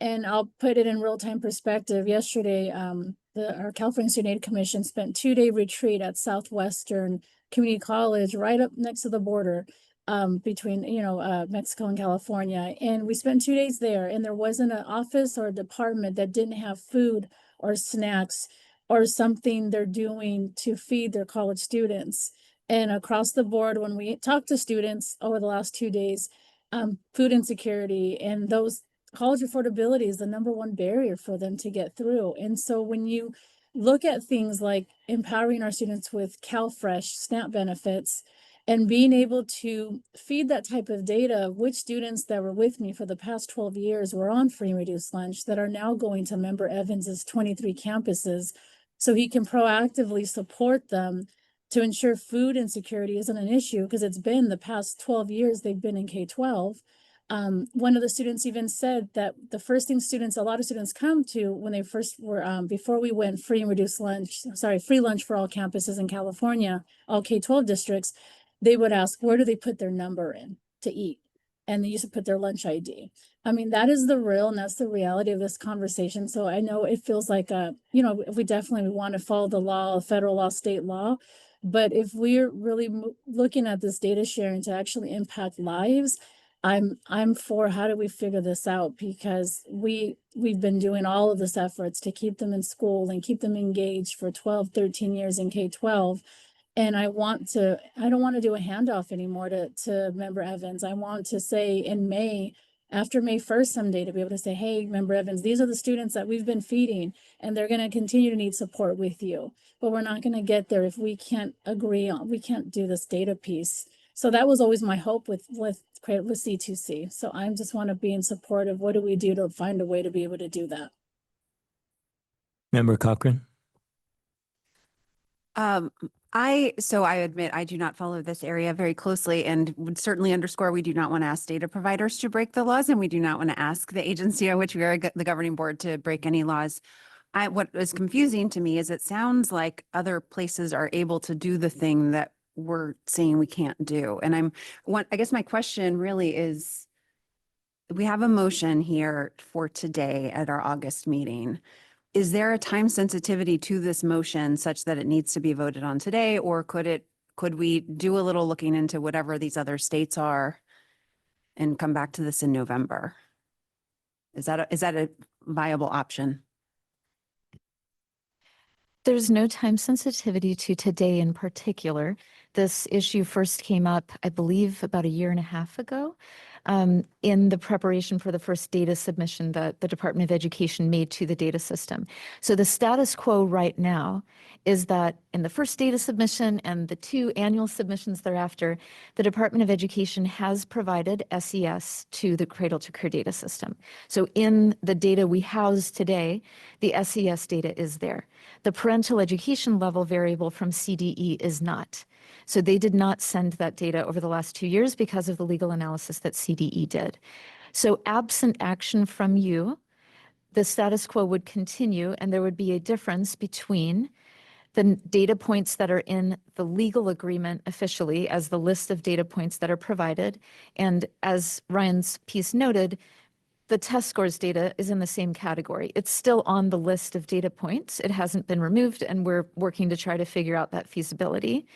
And I'll put it in real-time perspective. Yesterday, our California Student Aid Commission spent 2-day retreat at Southwestern Community College, right up next to the border. between, Mexico and California. And we spent 2 days there, and there wasn't an office or a department that didn't have food or snacks or something they're doing to feed their college students. And across the board, when we talked to students over the last 2 days, food insecurity and those college affordability is the number one barrier for them to get through. And so when you look at things like empowering our students with CalFresh SNAP benefits and being able to feed that type of data, which students that were with me for the past 12 years were on free and reduced lunch that are now going to Member Evans's 23 campuses, so he can proactively support them to ensure food insecurity isn't an issue, because it's been the past 12 years they've been in K-12. One of the students even said that the first thing a lot of students come to when they first were, before we went free lunch for all campuses in California, all K-12 districts, they would ask, where do they put their number in to eat? And they used to put their lunch ID. I mean, that is the real, and that's the reality of this conversation. So I know it feels like, we definitely want to follow the law, federal law, state law. But if we're really looking at this data sharing to actually impact lives, I'm for how do we figure this out? Because we've been doing all of this efforts to keep them in school and keep them engaged for 12, 13 years in K-12. And I don't want to do a handoff anymore to Member Evans. I want to say in May, after May 1st someday, to be able to say, hey, Member Evans, these are the students that we've been feeding, and they're going to continue to need support with you. But we're not going to get there if we can't we can't do this data piece. So that was always my hope with C2C. So I just want to be in support of what do we do to find a way to be able to do that. Member Cochran? I admit I do not follow this area very closely and would certainly underscore we do not want to ask data providers to break the laws, and we do not want to ask the agency on which we are the governing board to break any laws. What is confusing to me is it sounds like other places are able to do the thing that we're saying we can't do. And I guess my question really is, we have a motion here for today at our August meeting. Is there a time sensitivity to this motion such that it needs to be voted on today, or could we do a little looking into whatever these other states are and come back to this in November? Is that a viable option? There's no time sensitivity to today in particular. This issue first came up, I believe, about a year and a half ago, in the preparation for the first data submission that the Department of Education made to the data system. So the status quo right now is that in the first data submission and the 2 annual submissions thereafter, the Department of Education has provided SES to the Cradle-to-Career data system. So in the data we house today, the SES data is there. The parental education level variable from CDE is not. So they did not send that data over the last 2 years because of the legal analysis that CDE did. So absent action from you, the status quo would continue, and there would be a difference between the data points that are in the legal agreement officially as the list of data points that are provided. And as Ryan's piece noted, the test scores data is in the same category. It's still on the list of data points. It hasn't been removed, and we're working to try to figure out that feasibility.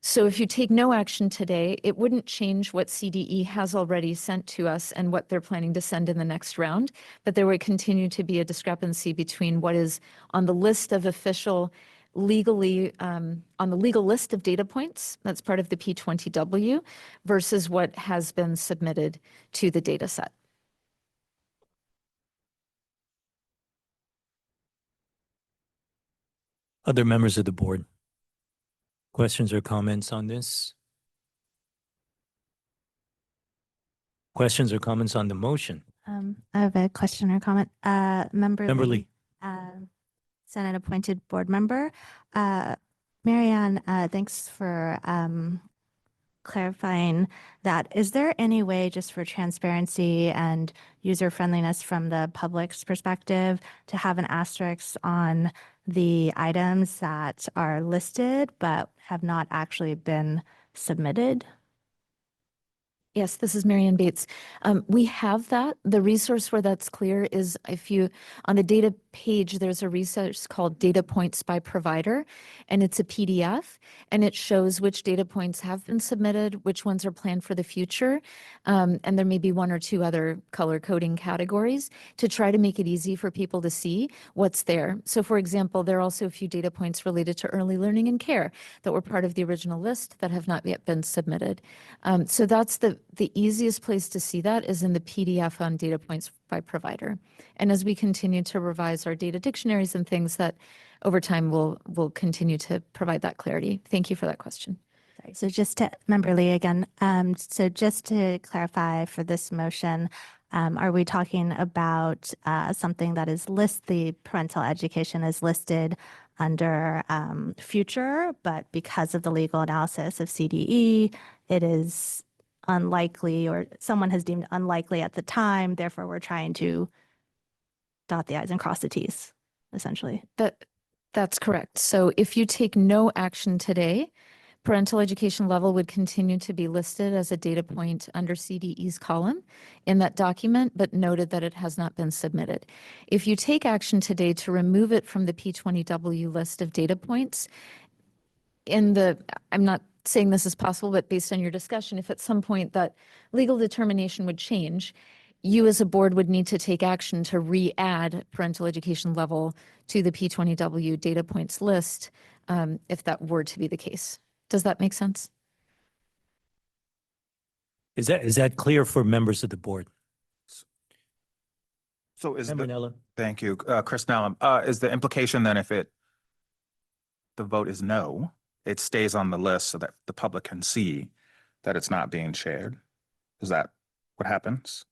So if you take no action today, it wouldn't change what CDE has already sent to us and what they're planning to send in the next round, but there would continue to be a discrepancy between what is on the list of official legally, on the legal list of data points, that's part of the P20W, versus what has been submitted to the data set. Other members of the board? Questions or comments on this? Questions or comments on the motion? I have a question or comment. Member Lee. Senate appointed board member. Marianne, thanks for clarifying that. Is there any way, just for transparency and user friendliness from the public's perspective, to have an asterisk on the items that are listed but have not actually been submitted? Yes, this is Marianne Bates. We have that. The resource where that's clear is if you, on the data page, there's a resource called Data Points by Provider, and it's a PDF, and it shows which data points have been submitted, which ones are planned for the future, and there may be one or two other color coding categories to try to make it easy for people to see what's there. So for example, there are also a few data points related to early learning and care that were part of the original list that have not yet been submitted. So that's the easiest place to see that is in the PDF on data points by provider. And as we continue to revise our data dictionaries and things that over time will continue to provide that clarity. Thank you for that question. Sorry, so just to, Member Lee again, so just to clarify for this motion, are we talking about something that is the parental education is listed under future, but because of the legal analysis of CDE, it is unlikely, or someone has deemed unlikely at the time, therefore we're trying to dot the i's and cross the t's, essentially. That's correct. So if you take no action today, parental education level would continue to be listed as a data point under CDE's column in that document, but noted that it has not been submitted. If you take action today to remove it from the P20W list of data points, I'm not saying this is possible, but based on your discussion, if at some point that legal determination would change, you as a board would need to take action to re-add parental education level to the P20W data points list, if that were to be the case. Does that make sense? Is that clear for members of the board? So is Member Nella? thank you, Chris Nellum. Is the implication then if the vote is no, it stays on the list so that the public can see that it's not being shared? Is that what happens?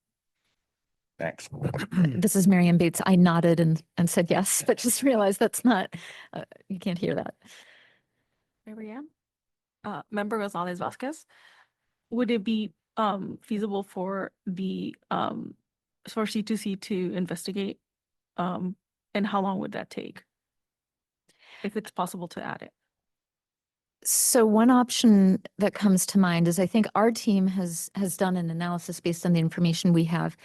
Thanks. This is Marianne Bates. I nodded and said yes, but just realized that's not, you can't hear that. Marianne? Member Gonzalez Vasquez, would it be feasible for the for C2C to investigate? And how long would that take? If it's possible to add it. So one option that comes to mind is I think our team has done an analysis based on the information we have.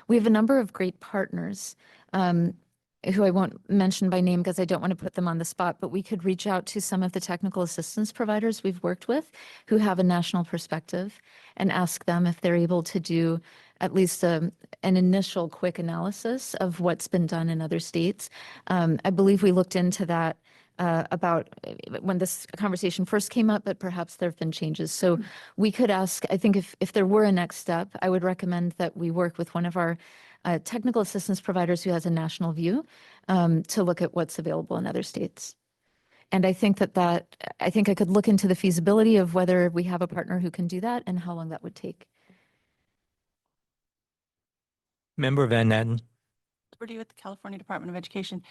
We have a number of great partners who I won't mention by name because I don't want to put them on the spot, but we could reach out to some of the technical assistance providers we've worked with who have a national perspective and ask them if they're able to do at least an initial quick analysis of what's been done in other states. I believe we looked into that about when this conversation first came up, but perhaps there have been changes. So we could ask, I think if there were a next step, I would recommend that we work with one of our technical assistance providers who has a national view to look at what's available in other states. And I think I think I could look into the feasibility of whether we have a partner who can do that and how long that would take. Member Van Natten? Liberty with the California Department of Education.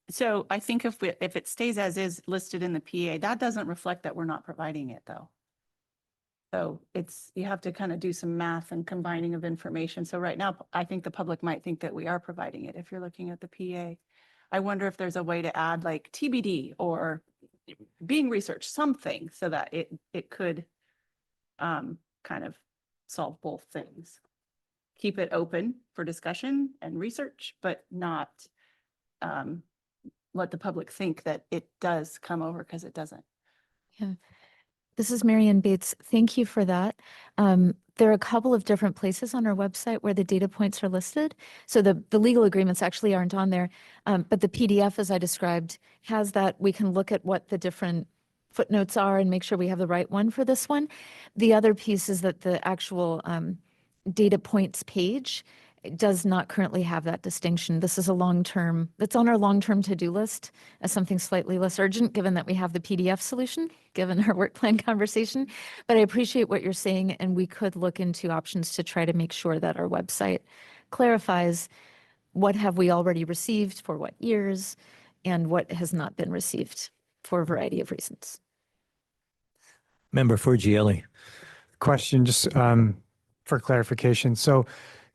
So I think if it stays as is listed in the PA, that doesn't reflect that we're not providing it though. So you have to kind of do some math and combining of information. So right now, I think the public might think that we are providing it if you're looking at the PA. I wonder if there's a way to add like TBD or being researched, something so that it could kind of solve both things. Keep it open for discussion and research, but not let the public think that it does come over because it doesn't. Yeah. This is Marianne Bates. Thank you for that. There are a couple of different places on our website where the data points are listed. So the legal agreements actually aren't on there, but the PDF, as I described, has that. We can look at what the different footnotes are and make sure we have the right one for this one. The other piece is that the actual data points page does not currently have that distinction. This is it's on our long-term to-do list as something slightly less urgent, given that we have the PDF solution, given our work plan conversation. But I appreciate what you're saying, and we could look into options to try to make sure that our website clarifies what have we already received for what years and what has not been received for a variety of reasons. Member Furgielli? Question just for clarification. So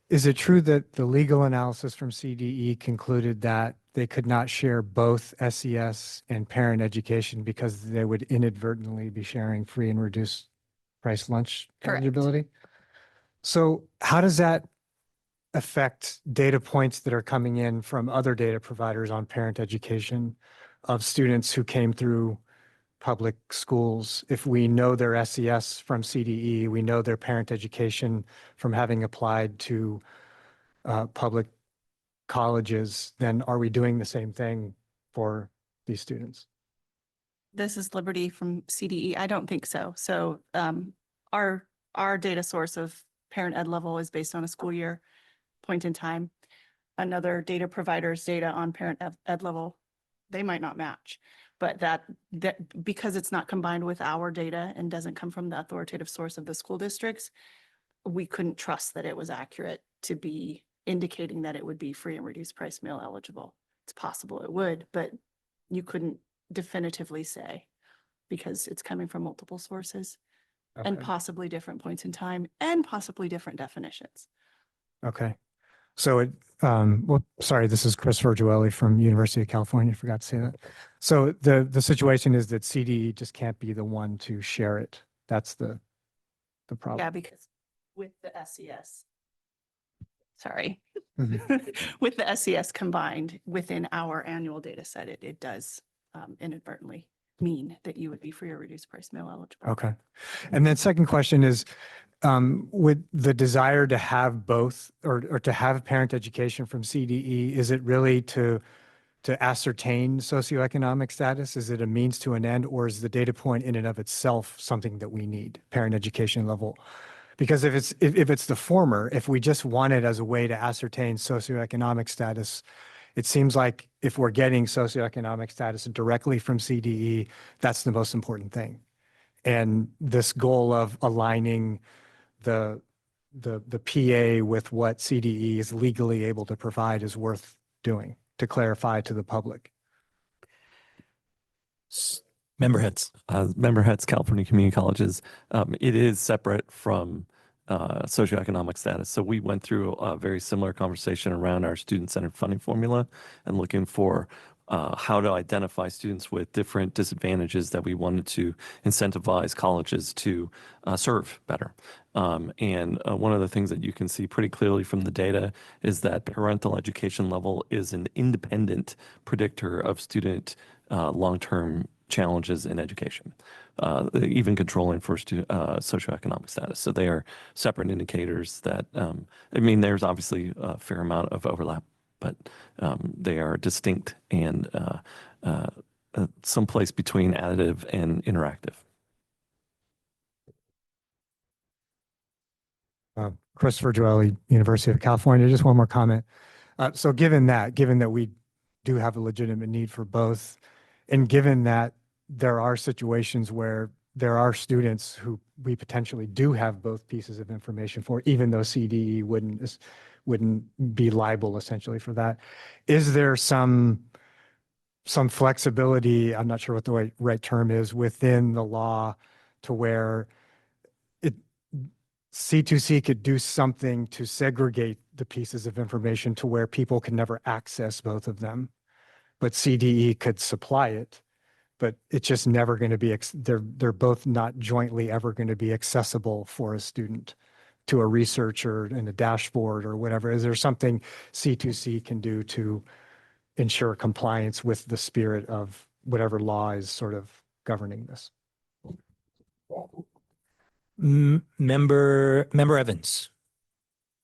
is it true that the legal analysis from CDE concluded that they could not share both SES and parent education because they would inadvertently be sharing free and reduced price lunch Correct. eligibility. So how does that affect data points that are coming in from other data providers on parent education of students who came through public schools? If we know their SES from CDE, we know their parent education from having applied to public colleges, then are we doing the same thing for these students? This is Liberty from CDE. I don't think so. So our data source of parent ed level is based on a school year point in time. Another data provider's data on parent ed level, they might not match. But that because it's not combined with our data and doesn't come from the authoritative source of the school districts, we couldn't trust that it was accurate to be indicating that it would be free and reduced price meal eligible. It's possible it would, but you couldn't definitively say because it's coming from multiple sources and Okay. possibly different points in time and possibly different definitions. Okay. So well, sorry, this is Chris Virtuelli from University of California. Forgot to say that. So the situation is that CDE just can't be the one to share it. That's the problem. Yeah, because with the SES, sorry, Mhm. with the SES combined within our annual data set, it does inadvertently mean that you would be free or reduced price meal eligible. Okay. And then second question is, with the desire to have both or to have parent education from CDE, is it really to ascertain socioeconomic status? Is it a means to an end, or is the data point in and of itself something that we need, parent education level? Because if it's the former, if we just want it as a way to ascertain socioeconomic status, it seems like if we're getting socioeconomic status directly from CDE, that's the most important thing. And this goal of aligning the PA with what CDE is legally able to provide is worth doing to clarify to the public. Member heads. Member heads, California Community Colleges, it is separate from socioeconomic status. So we went through a very similar conversation around our student-centered funding formula and looking for how to identify students with different disadvantages that we wanted to incentivize colleges to serve better. And one of the things that you can see pretty clearly from the data is that parental education level is an independent predictor of student long-term challenges in education, even controlling for socioeconomic status. So they are separate indicators that, I mean, there's obviously a fair amount of overlap, but they are distinct and someplace between additive and interactive. Christopher Joeli, University of California. Just one more comment. So given that we do have a legitimate need for both, and given that there are situations where there are students who we potentially do have both pieces of information for, even though CDE wouldn't be liable essentially for that, is there some flexibility, I'm not sure what the right term is, within the law to where C2C could do something to segregate the pieces of information to where people can never access both of them, but CDE could supply it, but it's just never going to be, they're both not jointly ever going to be accessible for a student to a researcher in a dashboard or whatever. Is there something C2C can do to ensure compliance with the spirit of whatever law is sort of governing this? Member Evans.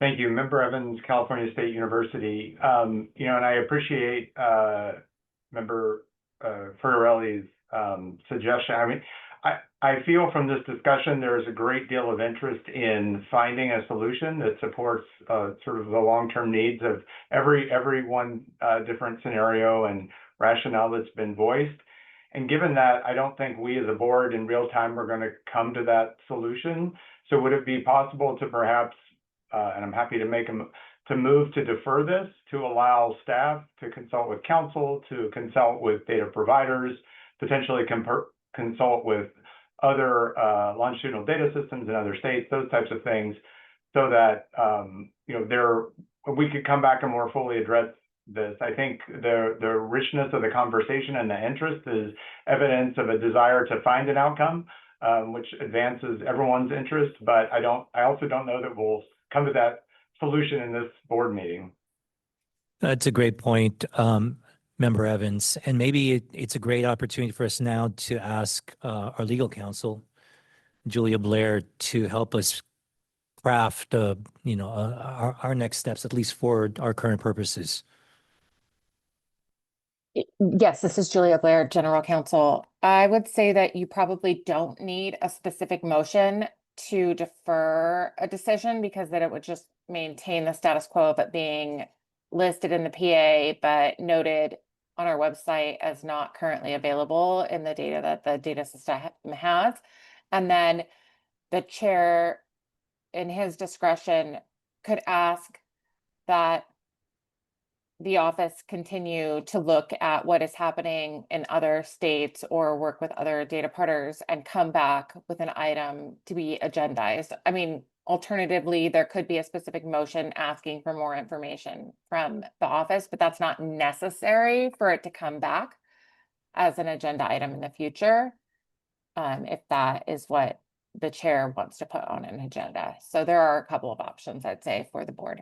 Thank you. Member Evans, California State University. You know, and I appreciate Member Ferrarelli's suggestion. I mean, I feel from this discussion, there's a great deal of interest in finding a solution that supports sort of the long-term needs of every one different scenario and rationale that's been voiced. And given that, I don't think we as a board in real time are going to come to that solution. So would it be possible to perhaps, and I'm happy to move to defer this, to allow staff to consult with council, to consult with data providers, potentially consult with other longitudinal data systems in other states, those types of things, so that you know, we could come back and more fully address this. I think the richness of the conversation and the interest is evidence of a desire to find an outcome. which advances everyone's interest, but I also don't know that we'll come to that solution in this board meeting. That's a great point, Member Evans. And maybe it's a great opportunity for us now to ask our legal counsel, Julia Blair, to help us craft, our next steps, at least for our current purposes. Yes, this is Julia Blair, General Counsel. I would say that you probably don't need a specific motion to defer a decision because then it would just maintain the status quo of it being listed in the PA, but noted on our website as not currently available in the data that the data system has. And then the chair, in his discretion, could ask that the office continue to look at what is happening in other states or work with other data partners and come back with an item to be agendized. I mean, alternatively, there could be a specific motion asking for more information from the office, but that's not necessary for it to come back as an agenda item in the future, if that is what the chair wants to put on an agenda. So there are a couple of options, I'd say, for the board.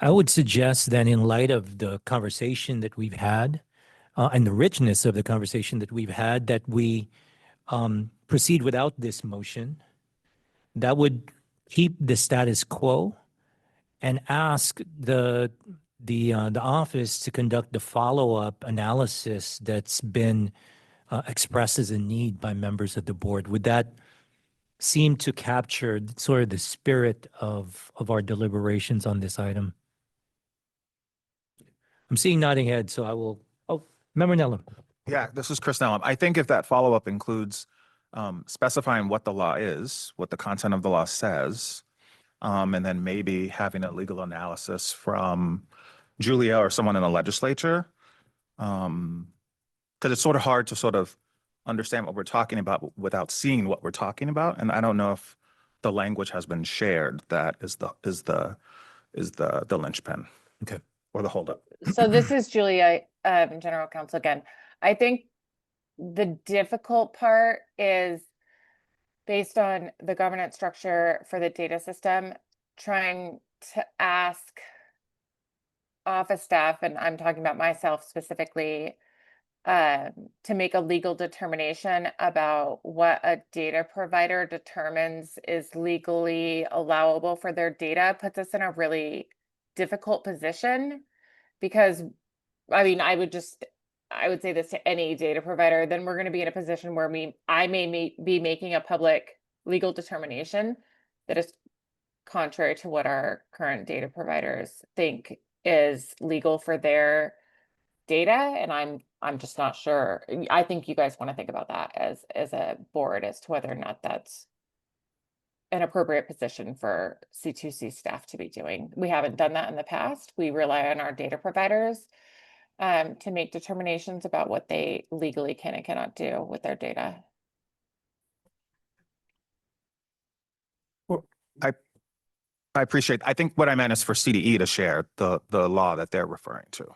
I would suggest that in light of the conversation that we've had and the richness of the conversation that we've had, that we proceed without this motion. That would keep the status quo and ask the office to conduct the follow-up analysis that's been expressed as a need by members of the board. Would that seem to capture sort of the spirit of our deliberations on this item? I'm seeing nodding heads, so I will, Member Nellam. Yeah, this is Chris Nellum. I think if that follow-up includes specifying what the law is, what the content of the law says, and then maybe having a legal analysis from Julia or someone in the legislature, because it's sort of hard to sort of understand what we're talking about without seeing what we're talking about. And I don't know if the language has been shared that is the linchpin. Okay. Or the holdup. So this is Julia, General Counsel again. I think the difficult part is based on the governance structure for the data system, trying to ask office staff, and I'm talking about myself specifically, to make a legal determination about what a data provider determines is legally allowable for their data puts us in a really difficult position, because I mean, I would say this to any data provider, then we're going to be in a position where I may be making a public legal determination that is contrary to what our current data providers think is legal for their data. And I'm just not sure. I think you guys want to think about that as a board as to whether or not that's an appropriate position for C2C staff to be doing. We haven't done that in the past. We rely on our data providers to make determinations about what they legally can and cannot do with their data. Well, I appreciate, I think what I meant is for CDE to share the law that they're referring to.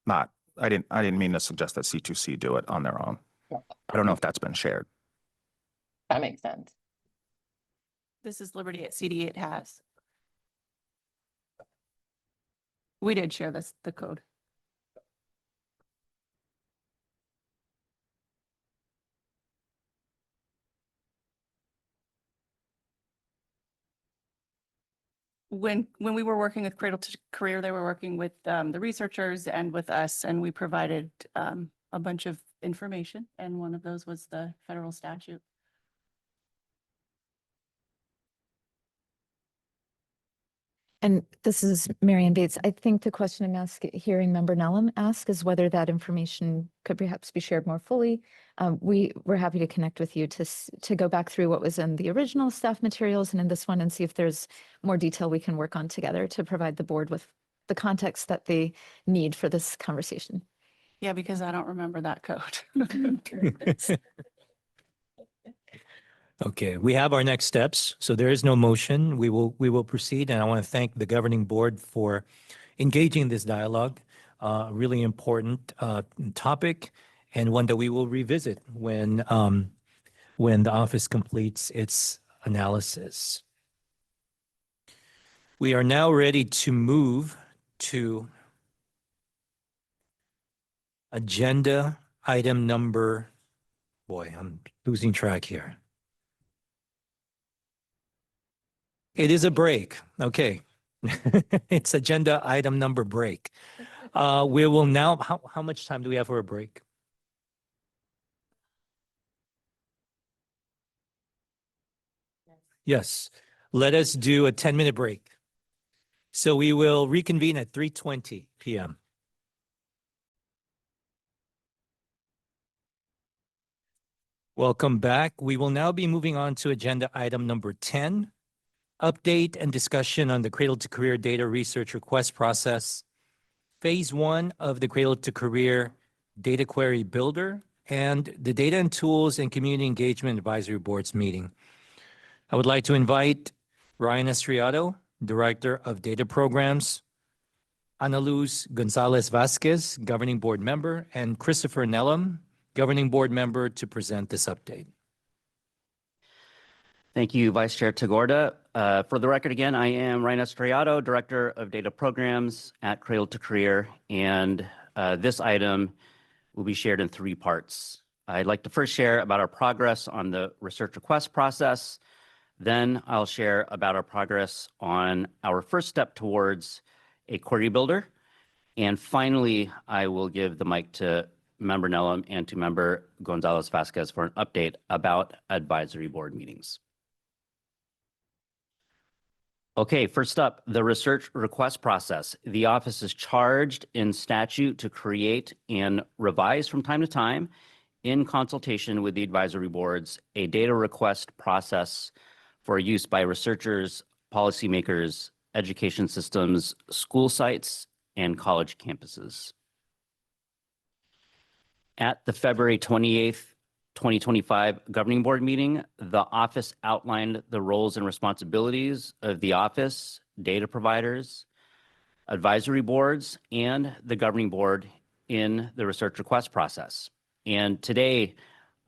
Not, I didn't mean to suggest that C2C do it on their own. Yeah. I don't know if that's been shared. That makes sense. This is Liberty at CDE. It has. We did share the code. When we were working with Cradle-to-Career, they were working with the researchers and with us, and we provided a bunch of information, and one of those was the federal statute. And this is Marianne Bates. I think the question I'm hearing Member Nellam ask is whether that information could perhaps be shared more fully. We're happy to connect with you to go back through what was in the original staff materials and in this one and see if there's more detail we can work on together to provide the board with the context that they need for this conversation. Yeah, because I don't remember that code. Okay, we have our next steps. So there is no motion. We will proceed. And I want to thank the governing board for engaging in this dialogue, really important topic. and one that we will revisit when the office completes its analysis. We are now ready to move to agenda item number, boy, I'm losing track here. It is a break. Okay. It's agenda item number break. We will now, how much time do we have for a break? Yes. Let us do a 10-minute break. So we will reconvene at 3:20 p.m. Welcome back. We will now be moving on to agenda item number 10, update and discussion on the Cradle-to-Career data research request process, phase 1 of the Cradle-to-Career data query builder, and the Data and Tools and Community Engagement Advisory Boards meeting. I would like to invite Ryan Estriado, Director of Data Programs, Ana Luz Gonzalez Vasquez, Governing Board Member, and Christopher Nellam, Governing Board Member, to present this update. Thank you, Vice Chair Tagorda. For the record again, I am Ryan Estriado, Director of Data Programs at Cradle-to-Career, and this item will be shared in 3 parts. I'd like to first share about our progress on the research request process. Then I'll share about our progress on our first step towards a query builder. And finally, I will give the mic to Member Nellam and to Member Gonzalez Vasquez for an update about advisory board meetings. Okay, first up, the research request process. The office is charged in statute to create and revise from time to time, in consultation with the advisory boards, a data request process for use by researchers, policymakers, education systems, school sites, and college campuses. At the February 28th, 2025 Governing Board meeting, the office outlined the roles and responsibilities of the office, data providers, advisory boards, and the Governing Board in the research request process. And today,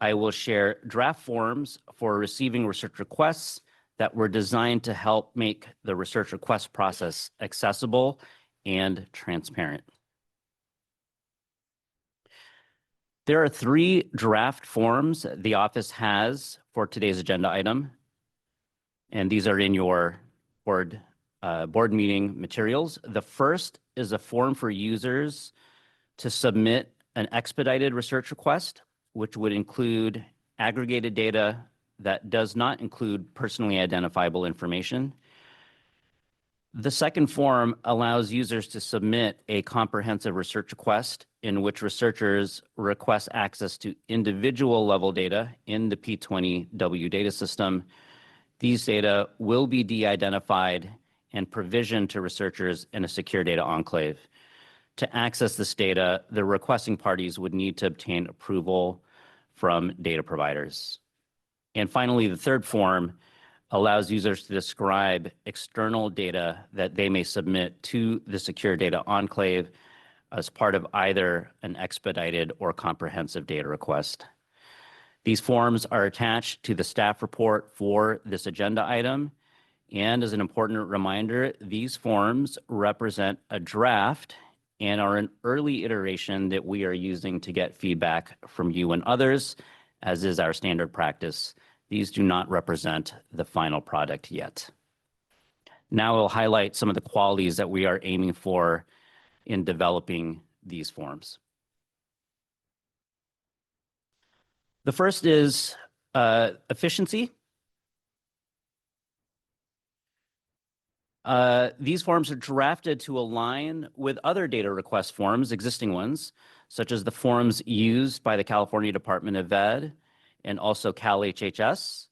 I will share draft forms for receiving research requests that were designed to help make the research request process accessible and transparent. There are 3 draft forms the office has for today's agenda item, and these are in your board meeting materials. The first is a form for users to submit an expedited research request, which would include aggregated data that does not include personally identifiable information. The second form allows users to submit a comprehensive research request in which researchers request access to individual level data in the P20W data system. These data will be de-identified and provisioned to researchers in a secure data enclave. To access this data, the requesting parties would need to obtain approval from data providers. And finally, the third form allows users to describe external data that they may submit to the secure data enclave as part of either an expedited or comprehensive data request. These forms are attached to the staff report for this agenda item. And as an important reminder, these forms represent a draft and are an early iteration that we are using to get feedback from you and others, as is our standard practice. These do not represent the final product yet. Now I'll highlight some of the qualities that we are aiming for in developing these forms. The first is efficiency. These forms are drafted to align with other data request forms, existing ones, such as the forms used by the California Department of Ed and also CalHHS.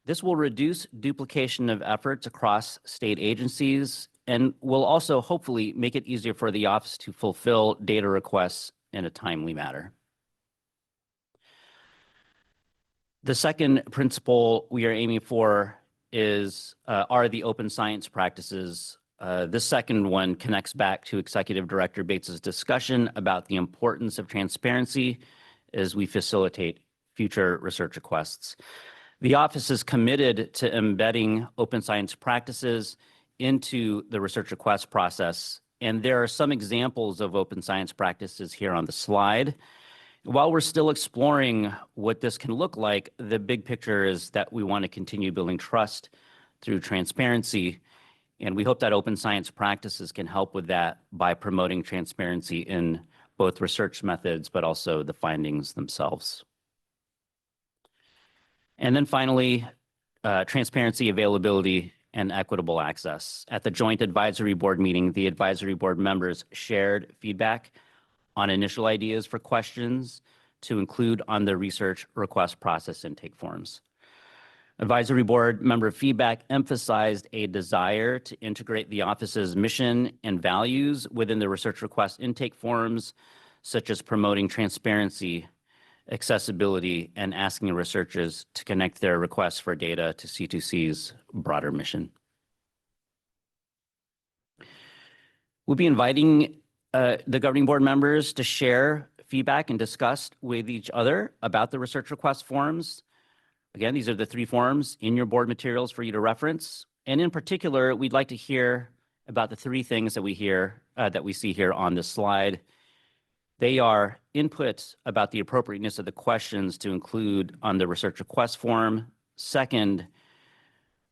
This will reduce duplication of efforts across state agencies and will also hopefully make it easier for the office to fulfill data requests in a timely manner. The second principle we are aiming for are the open science practices. This second one connects back to Executive Director Bates's discussion about the importance of transparency as we facilitate future research requests. The office is committed to embedding open science practices into the research request process, and there are some examples of open science practices here on the slide. While we're still exploring what this can look like, the big picture is that we want to continue building trust through transparency, and we hope that open science practices can help with that by promoting transparency in both research methods, but also the findings themselves. And then finally, transparency, availability, and equitable access. At the joint advisory board meeting, the advisory board members shared feedback on initial ideas for questions to include on the research request process intake forms. Advisory board member feedback emphasized a desire to integrate the office's mission and values within the research request intake forms, such as promoting transparency, accessibility, and asking researchers to connect their requests for data to C2C's broader mission. We'll be inviting the governing board members to share feedback and discuss with each other about the research request forms. Again, these are the 3 forms in your board materials for you to reference. And in particular, we'd like to hear about the 3 things that we see here on this slide. They are inputs about the appropriateness of the questions to include on the research request form. Second,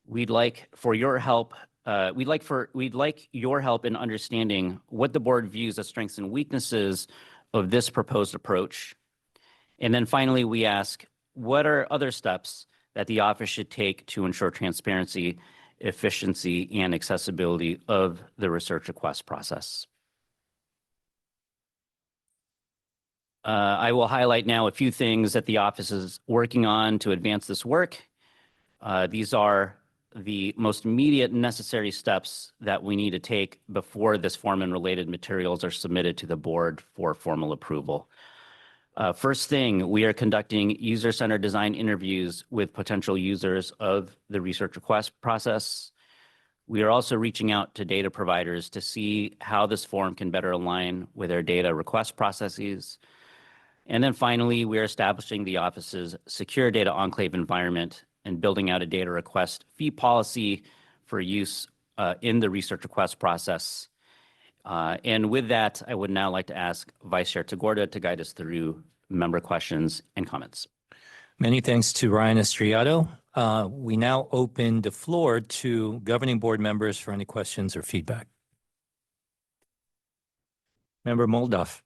we'd like your help in understanding what the board views as strengths and weaknesses of this proposed approach. And then finally, we ask, what are other steps that the office should take to ensure transparency, efficiency, and accessibility of the research request process? I will highlight now a few things that the office is working on to advance this work. These are the most immediate necessary steps that we need to take before this form and related materials are submitted to the board for formal approval. First thing, we are conducting user-centered design interviews with potential users of the research request process. We are also reaching out to data providers to see how this form can better align with their data request processes. And then finally, we are establishing the office's secure data enclave environment and building out a data request fee policy for use in the research request process. And with that, I would now like to ask Vice Chair Tagorda to guide us through member questions and comments. Many thanks to Ryan Estriado. We now open the floor to governing board members for any questions or feedback. Member Moldoff.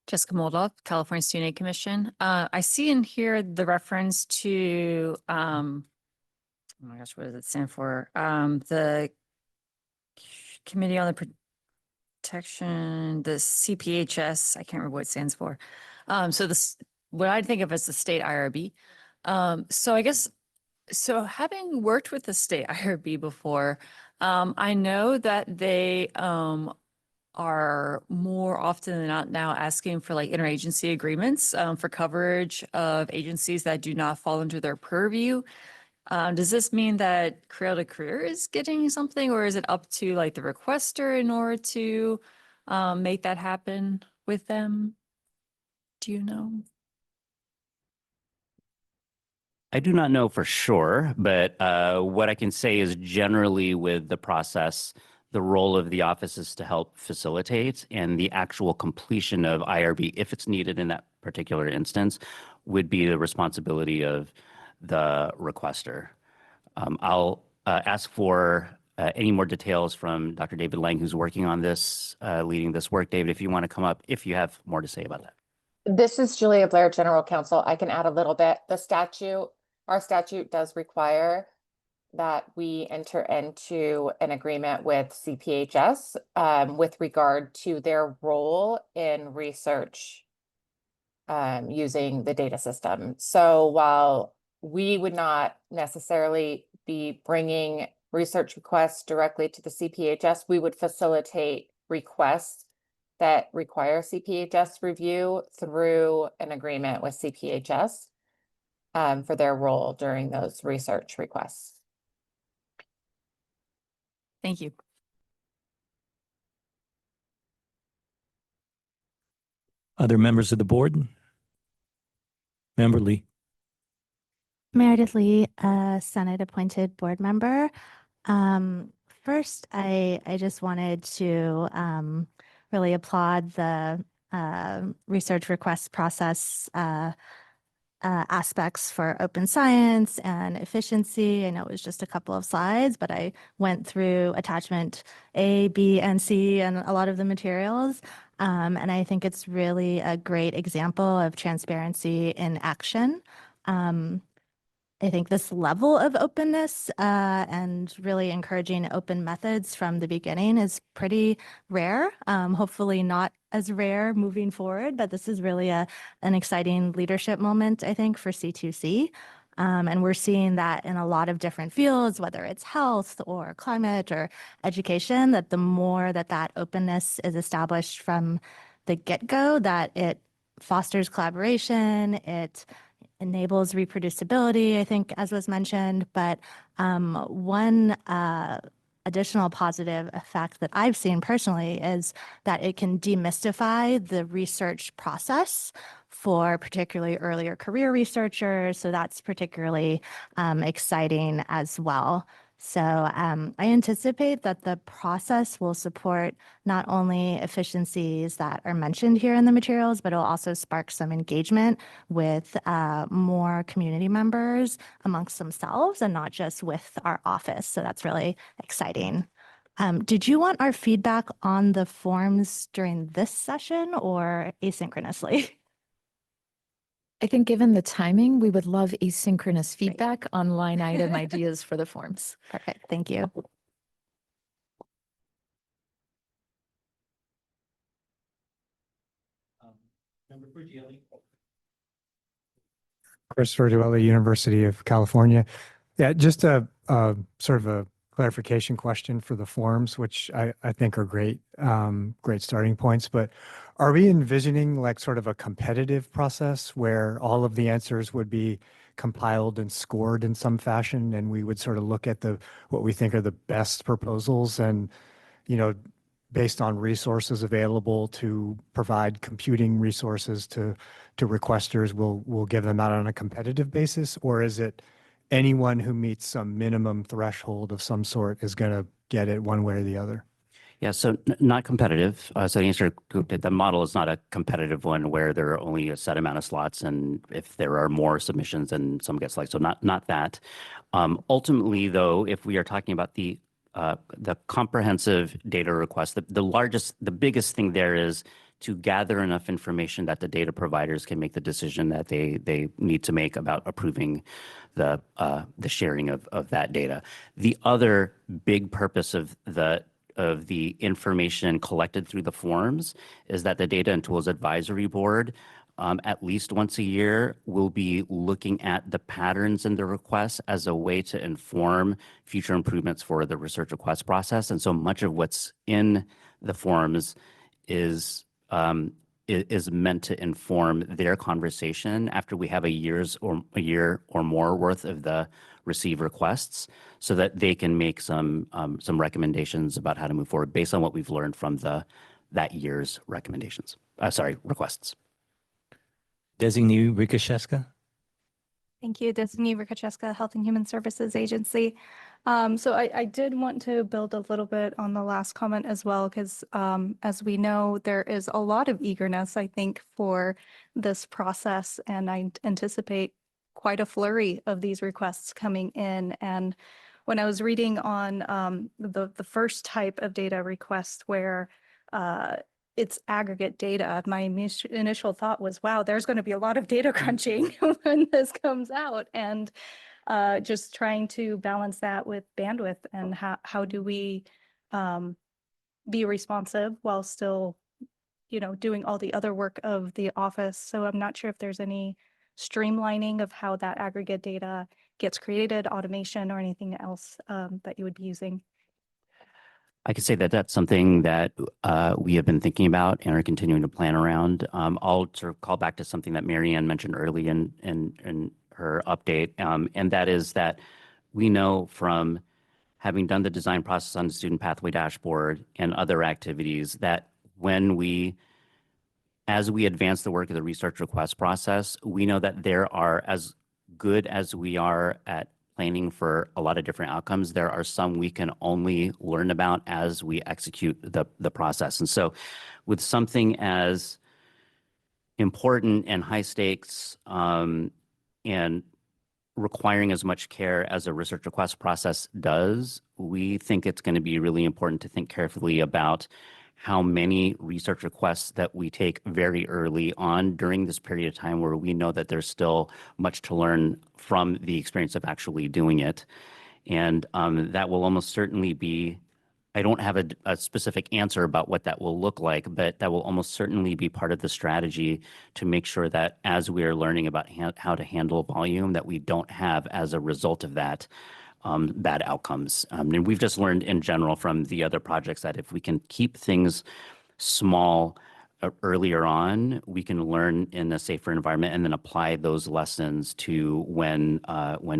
Jessica Moldoff, California Student Aid Commission. I see in here the reference to, oh my gosh, what does it stand for? The Committee on the Protection, the CPHS, I can't remember what it stands for. So this, what I think of as the state IRB. So I guess, so having worked with the state IRB before, I know that they are more often than not now asking for like interagency agreements for coverage of agencies that do not fall under their purview. Does this mean that Cradle-to-Career is getting something, or is it up to like the requester in order to make that happen with them? Do you know? I do not know for sure, but what I can say is generally with the process, the role of the office is to help facilitate, and the actual completion of IRB, if it's needed in that particular instance, would be the responsibility of the requester. I'll ask for any more details from Dr. David Lang, who's working on this, leading this work. David, if you want to come up, if you have more to say about that. This is Julia Blair, General Counsel. I can add a little bit. Our statute does require that we enter into an agreement with CPHS with regard to their role in research using the data system. So while we would not necessarily be bringing research requests directly to the CPHS, we would facilitate requests that require CPHS review through an agreement with CPHS for their role during those research requests. Thank you. Other members of the board? Member Lee. Meredith Lee, a Senate appointed board member. First, I just wanted to really applaud the research request process aspects for open science and efficiency. I know it was just a couple of slides, but I went through attachment A, B, and C and a lot of the materials. And I think it's really a great example of transparency in action. I think this level of openness and really encouraging open methods from the beginning is pretty rare. Hopefully not as rare moving forward, but this is really an exciting leadership moment, I think, for C2C. And we're seeing that in a lot of different fields, whether it's health or climate or education, that the more that that openness is established from the get-go, that it fosters collaboration, it enables reproducibility, I think, as was mentioned. But one additional positive effect that I've seen personally is that it can demystify the research process for particularly earlier career researchers. So that's particularly exciting as well. So I anticipate that the process will support not only efficiencies that are mentioned here in the materials, but it'll also spark some engagement with more community members amongst themselves and not just with our office. So that's really exciting. Did you want our feedback on the forms during this session or asynchronously? I think given the timing, we would love asynchronous feedback on line item ideas for the forms. Perfect. Thank you. Member Frigielli. Chris Verduelli, University of California. Yeah, just a sort of a clarification question for the forms, which I think are great, great starting points. But are we envisioning like sort of a competitive process where all of the answers would be compiled and scored in some fashion, and we would sort of look at what we think are the best proposals and, you know, based on resources available to provide computing resources to requesters, we'll give them out on a competitive basis? Or is it anyone who meets some minimum threshold of some sort is going to get it one way or the other? Yeah, so not competitive. So the answer, the model is not a competitive one where there are only a set amount of slots, and if there are more submissions, then some get selected. So not that. Ultimately, though, if we are talking about the comprehensive data request, the biggest thing there is to gather enough information that the data providers can make the decision that they need to make about approving the sharing of that data. The other big purpose of the information collected through the forms is that the Data and Tools Advisory Board at least once a year will be looking at the patterns in the requests as a way to inform future improvements for the research request process. And so much of what's in the forms is meant to inform their conversation after we have a year or more worth of the received requests, so that they can make some recommendations about how to move forward based on what we've learned from that year's requests. Designee Rikashevska. Thank you, Designee Rikacheska, Health and Human Services Agency. So I did want to build a little bit on the last comment as well, because as we know, there is a lot of eagerness, I think, for this process, and I anticipate quite a flurry of these requests coming in. And when I was reading on the first type of data request where it's aggregate data, my initial thought was, wow, there's going to be a lot of data crunching when this comes out, and just trying to balance that with bandwidth and how do we be responsive while still, doing all the other work of the office. So I'm not sure if there's any streamlining of how that aggregate data gets created, automation, or anything else that you would be using. I could say that that's something that we have been thinking about and are continuing to plan around. I'll sort of call back to something that Marianne mentioned early in her update, and that is that we know from having done the design process on the student pathway dashboard and other activities that when we as we advance the work of the research request process, we know that there are, as good as we are at planning for a lot of different outcomes, there are some we can only learn about as we execute the process. And so with something as important and high stakes and requiring as much care as a research request process does, we think it's going to be really important to think carefully about how many research requests that we take very early on during this period of time where we know that there's still much to learn from the experience of actually doing it. And that will almost certainly be, I don't have a specific answer about what that will look like, but that will almost certainly be part of the strategy to make sure that as we are learning about how to handle volume, that we don't have, as a result of that, bad outcomes. And we've just learned in general from the other projects that if we can keep things small earlier on, we can learn in a safer environment and then apply those lessons to when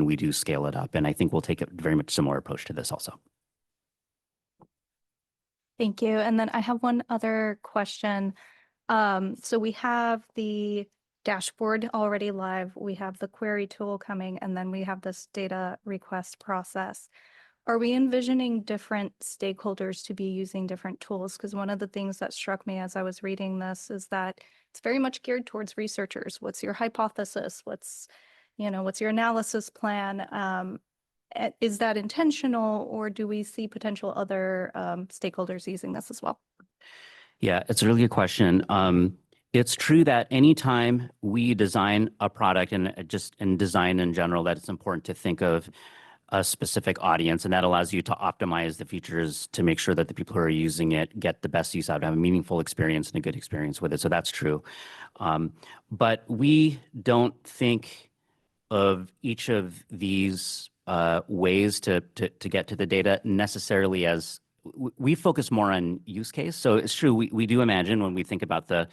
we do scale it up. And I think we'll take a very much similar approach to this also. Thank you. And then I have one other question. So we have the dashboard already live. We have the query tool coming, and then we have this data request process. Are we envisioning different stakeholders to be using different tools? Because one of the things that struck me as I was reading this is that it's very much geared towards researchers. What's your hypothesis? What's your analysis plan? Is that intentional, or do we see potential other stakeholders using this as well? Yeah, it's a really good question. It's true that anytime we design a product, and just in design in general, that it's important to think of a specific audience, and that allows you to optimize the features to make sure that the people who are using it get the best use out of it, have a meaningful experience and a good experience with it. So that's true. But we don't think of each of these ways to get to the data necessarily as we focus more on use case. So it's true, we do imagine when we think about the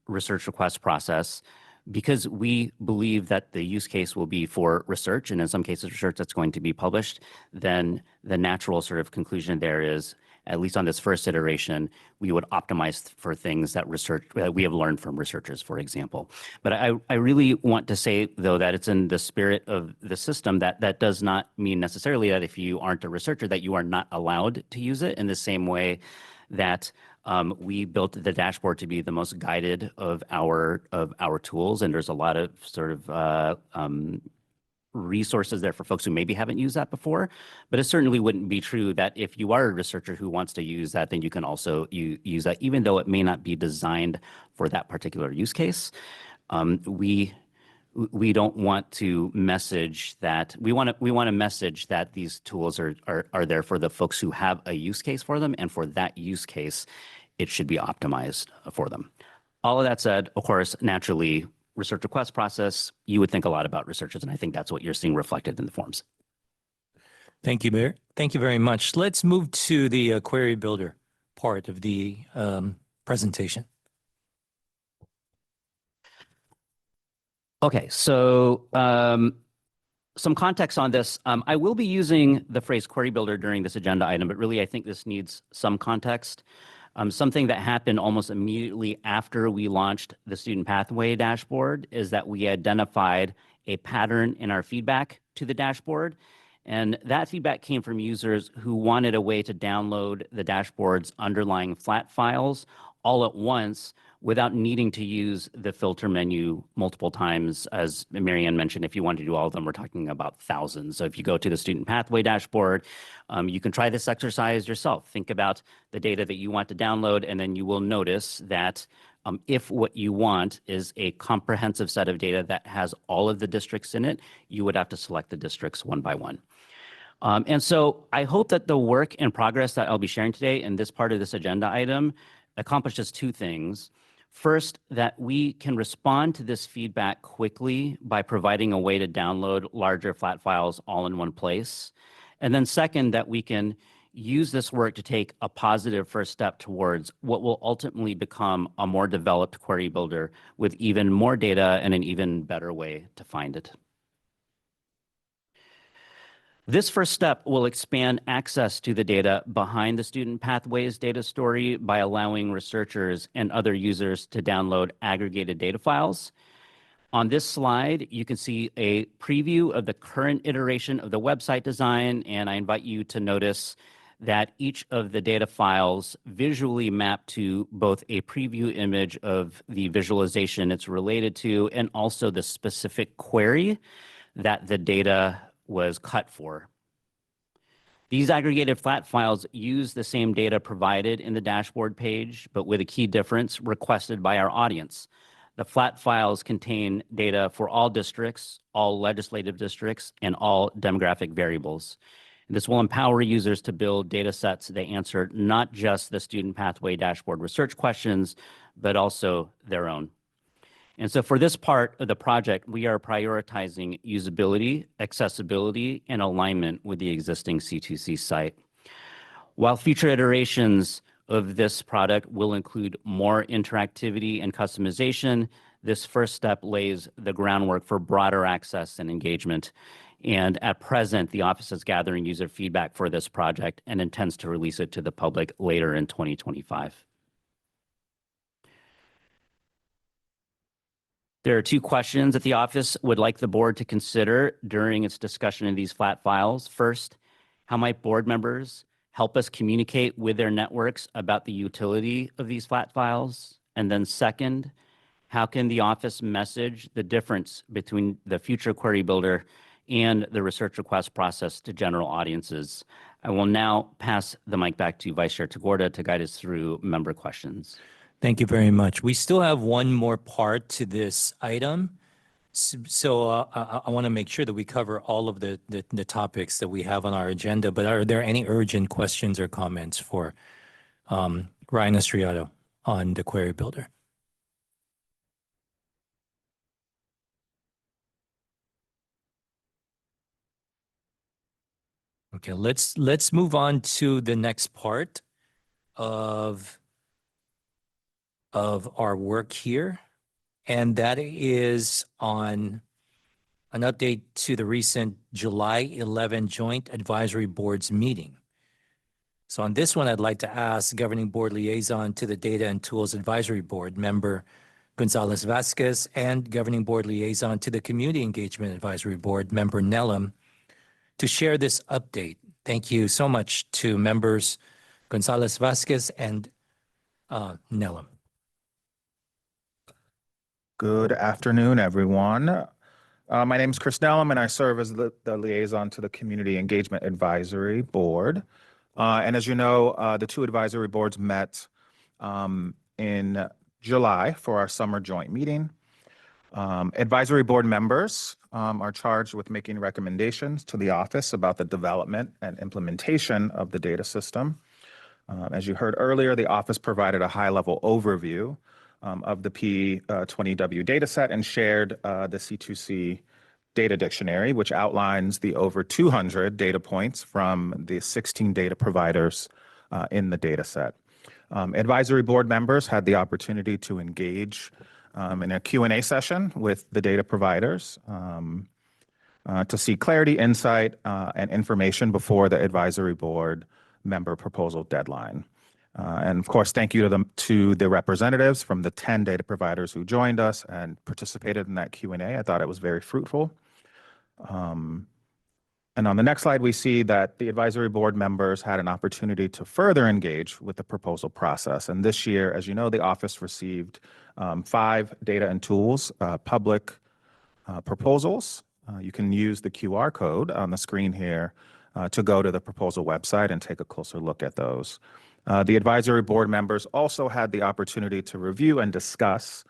research request process, because we believe that the use case will be for research, and in some cases research that's going to be published, then the natural sort of conclusion there is, at least on this first iteration, we would optimize for things that we have learned from researchers, for example. But I really want to say, though, that it's in the spirit of the system that does not mean necessarily that if you aren't a researcher that you are not allowed to use it, in the same way that we built the dashboard to be the most guided of our tools, and there's a lot of sort of resources there for folks who maybe haven't used that before. But it certainly wouldn't be true that if you are a researcher who wants to use that, then you can also use that, even though it may not be designed for that particular use case. We don't want to message that. We want to message that these tools are there for the folks who have a use case for them, and for that use case, it should be optimized for them. All of that said, of course, naturally, research request process, you would think a lot about researchers, and I think that's what you're seeing reflected in the forms. Thank you, Mayor. Thank you very much. Let's move to the query builder part of the presentation. Okay, so some context on this. I will be using the phrase query builder during this agenda item, but really I think this needs some context. Something that happened almost immediately after we launched the student pathway dashboard is that we identified a pattern in our feedback to the dashboard. And that feedback came from users who wanted a way to download the dashboard's underlying flat files all at once without needing to use the filter menu multiple times. As Marianne mentioned, if you want to do all of them, we're talking about thousands. So if you go to the student pathway dashboard, you can try this exercise yourself. Think about the data that you want to download, and then you will notice that if what you want is a comprehensive set of data that has all of the districts in it, you would have to select the districts one by one. And so I hope that the work in progress that I'll be sharing today in this part of this agenda item accomplishes two things. First, that we can respond to this feedback quickly by providing a way to download larger flat files all in one place. And then second, that we can use this work to take a positive first step towards what will ultimately become a more developed query builder with even more data and an even better way to find it. This first step will expand access to the data behind the student pathways data story by allowing researchers and other users to download aggregated data files. On this slide, you can see a preview of the current iteration of the website design, and I invite you to notice that each of the data files visually map to both a preview image of the visualization it's related to and also the specific query that the data was cut for. These aggregated flat files use the same data provided in the dashboard page, but with a key difference requested by our audience. The flat files contain data for all districts, all legislative districts, and all demographic variables. This will empower users to build data sets that answer not just the student pathway dashboard research questions, but also their own. And so for this part of the project, we are prioritizing usability, accessibility, and alignment with the existing C2C site. While future iterations of this product will include more interactivity and customization, this first step lays the groundwork for broader access and engagement. And at present, the office is gathering user feedback for this project and intends to release it to the public later in 2025. There are two questions that the office would like the board to consider during its discussion of these flat files. First, how might board members help us communicate with their networks about the utility of these flat files? And then second, how can the office message the difference between the future query builder and the research request process to general audiences? I will now pass the mic back to Vice Chair Tagorda to guide us through member questions. Thank you very much. We still have one more part to this item. So I want to make sure that we cover all of the topics that we have on our agenda, but are there any urgent questions or comments for Ryan Estriado on the query builder? Okay, let's move on to the next part of our work here, and that is on an update to the recent July 11 Joint Advisory Board's meeting. So on this one, I'd like to ask Governing Board Liaison to the Data and Tools Advisory Board, Member Gonzalez Vasquez, and Governing Board Liaison to the Community Engagement Advisory Board, Member Nellam, to share this update. Thank you so much to members Gonzalez Vasquez and Nellam. Good afternoon, everyone. My name is Chris Nellam, and I serve as the liaison to the Community Engagement Advisory Board. And as you know, the two advisory boards met in July for our summer joint meeting. Advisory board members are charged with making recommendations to the office about the development and implementation of the data system. As you heard earlier, the office provided a high-level overview of the P20W dataset and shared the C2C data dictionary, which outlines the over 200 data points from the 16 data providers in the dataset. Advisory board members had the opportunity to engage in a Q&A session with the data providers to seek clarity, insight, and information before the advisory board member proposal deadline. And of course, thank you to the representatives from the 10 data providers who joined us and participated in that Q&A. I thought it was very fruitful. And on the next slide, we see that the advisory board members had an opportunity to further engage with the proposal process. And this year, as you know, the office received 5 data and tools public proposals. You can use the QR code on the screen here to go to the proposal website and take a closer look at those. The advisory board members also had the opportunity to review and discuss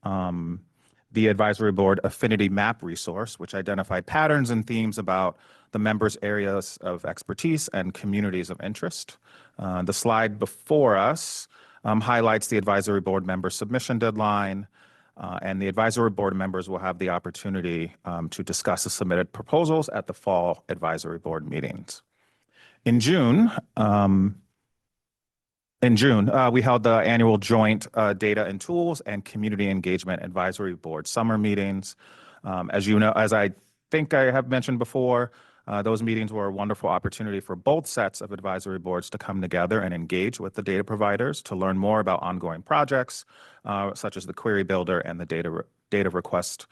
the advisory board affinity map resource, which identified patterns and themes about the members' areas of expertise and communities of interest. The slide before us highlights the advisory board member submission deadline, and the advisory board members will have the opportunity to discuss the submitted proposals at the fall advisory board meetings. In June, we held the annual joint Data and Tools and Community Engagement Advisory Board summer meetings. As you know, as I think I have mentioned before, Those meetings were a wonderful opportunity for both sets of advisory boards to come together and engage with the data providers to learn more about ongoing projects, such as the query builder and the data request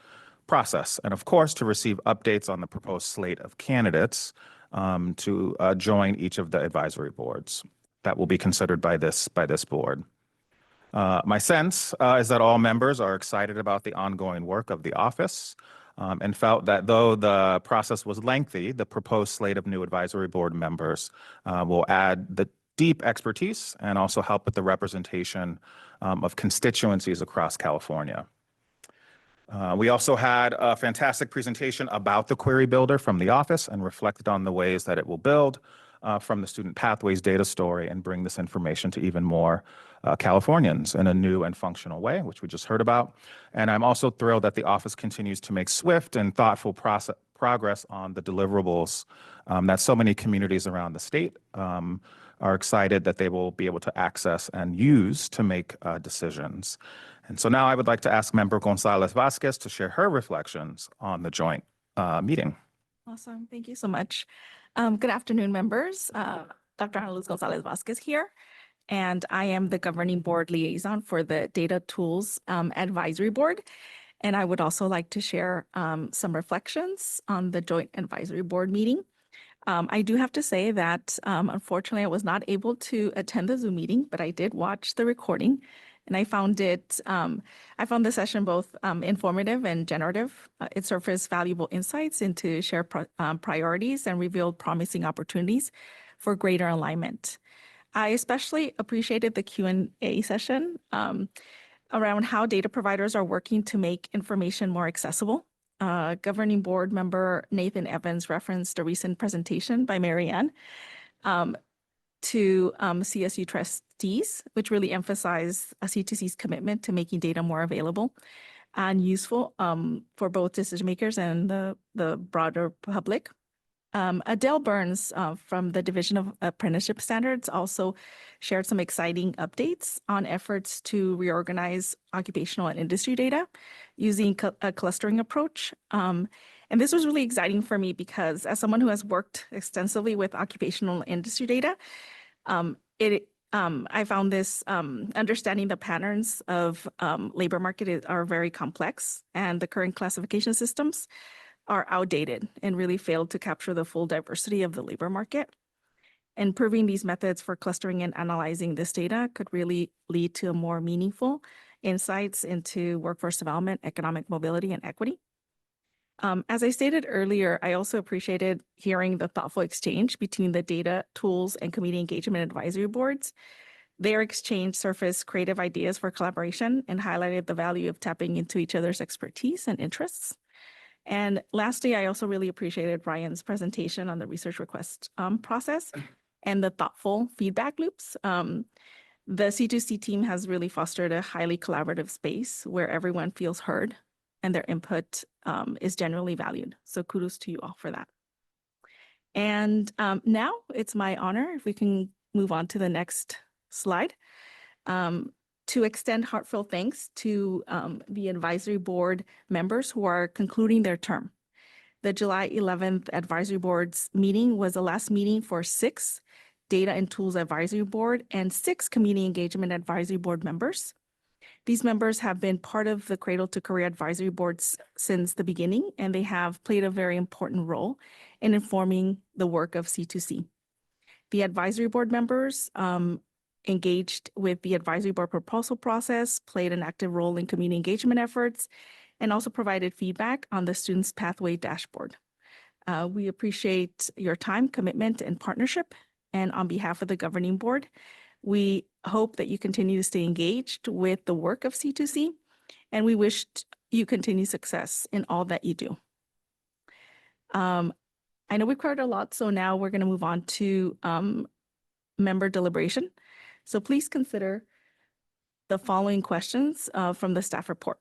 process. And of course, to receive updates on the proposed slate of candidates to join each of the advisory boards that will be considered by this board. My sense is that all members are excited about the ongoing work of the office and felt that though the process was lengthy, the proposed slate of new advisory board members will add the deep expertise and also help with the representation of constituencies across California. We also had a fantastic presentation about the query builder from the office and reflected on the ways that it will build from the student pathways data story and bring this information to even more Californians in a new and functional way, which we just heard about. And I'm also thrilled that the office continues to make swift and thoughtful progress on the deliverables that so many communities around the state are excited that they will be able to access and use to make decisions. And so now I would like to ask Member Gonzalez Vasquez to share her reflections on the joint meeting. Awesome. Thank you so much. Good afternoon, members. Dr. Ana Luz Gonzalez Vasquez here, and I am the governing board liaison for the Data Tools Advisory Board. And I would also like to share some reflections on the joint advisory board meeting. I do have to say that unfortunately I was not able to attend the Zoom meeting, but I did watch the recording. And I found the session both informative and generative. It surfaced valuable insights into shared priorities and revealed promising opportunities for greater alignment. I especially appreciated the Q&A session around how data providers are working to make information more accessible. Governing board member Nathan Evans referenced a recent presentation by Marianne to CSU trustees, which really emphasized C2C's commitment to making data more available and useful for both decision makers and the broader public. Adele Burns from the Division of Apprenticeship Standards also shared some exciting updates on efforts to reorganize occupational and industry data using a clustering approach. And this was really exciting for me because as someone who has worked extensively with occupational industry data, I found this understanding the patterns of labor market are very complex, and the current classification systems are outdated and really failed to capture the full diversity of the labor market. Improving these methods for clustering and analyzing this data could really lead to a more meaningful insights into workforce development, economic mobility, and equity. As I stated earlier, I also appreciated hearing the thoughtful exchange between the data tools and community engagement advisory boards. Their exchange surfaced creative ideas for collaboration and highlighted the value of tapping into each other's expertise and interests. And lastly, I also really appreciated Ryan's presentation on the research request process and the thoughtful feedback loops. The C2C team has really fostered a highly collaborative space where everyone feels heard and their input is generally valued. So kudos to you all for that. And now it's my honor, if we can move on to the next slide, to extend heartfelt thanks to the advisory board members who are concluding their term. The July 11th advisory board's meeting was the last meeting for 6 Data and Tools Advisory Board and 6 Community Engagement Advisory Board members. These members have been part of the Cradle-to-Career Advisory Boards since the beginning, and they have played a very important role in informing the work of C2C. The advisory board members engaged with the advisory board proposal process, played an active role in community engagement efforts, and also provided feedback on the Students Pathway dashboard. We appreciate your time, commitment, and partnership. And on behalf of the governing board, we hope that you continue to stay engaged with the work of C2C, and we wish you continued success in all that you do. I know we've covered a lot, so now we're going to move on to member deliberation. So please consider the following questions from the staff report.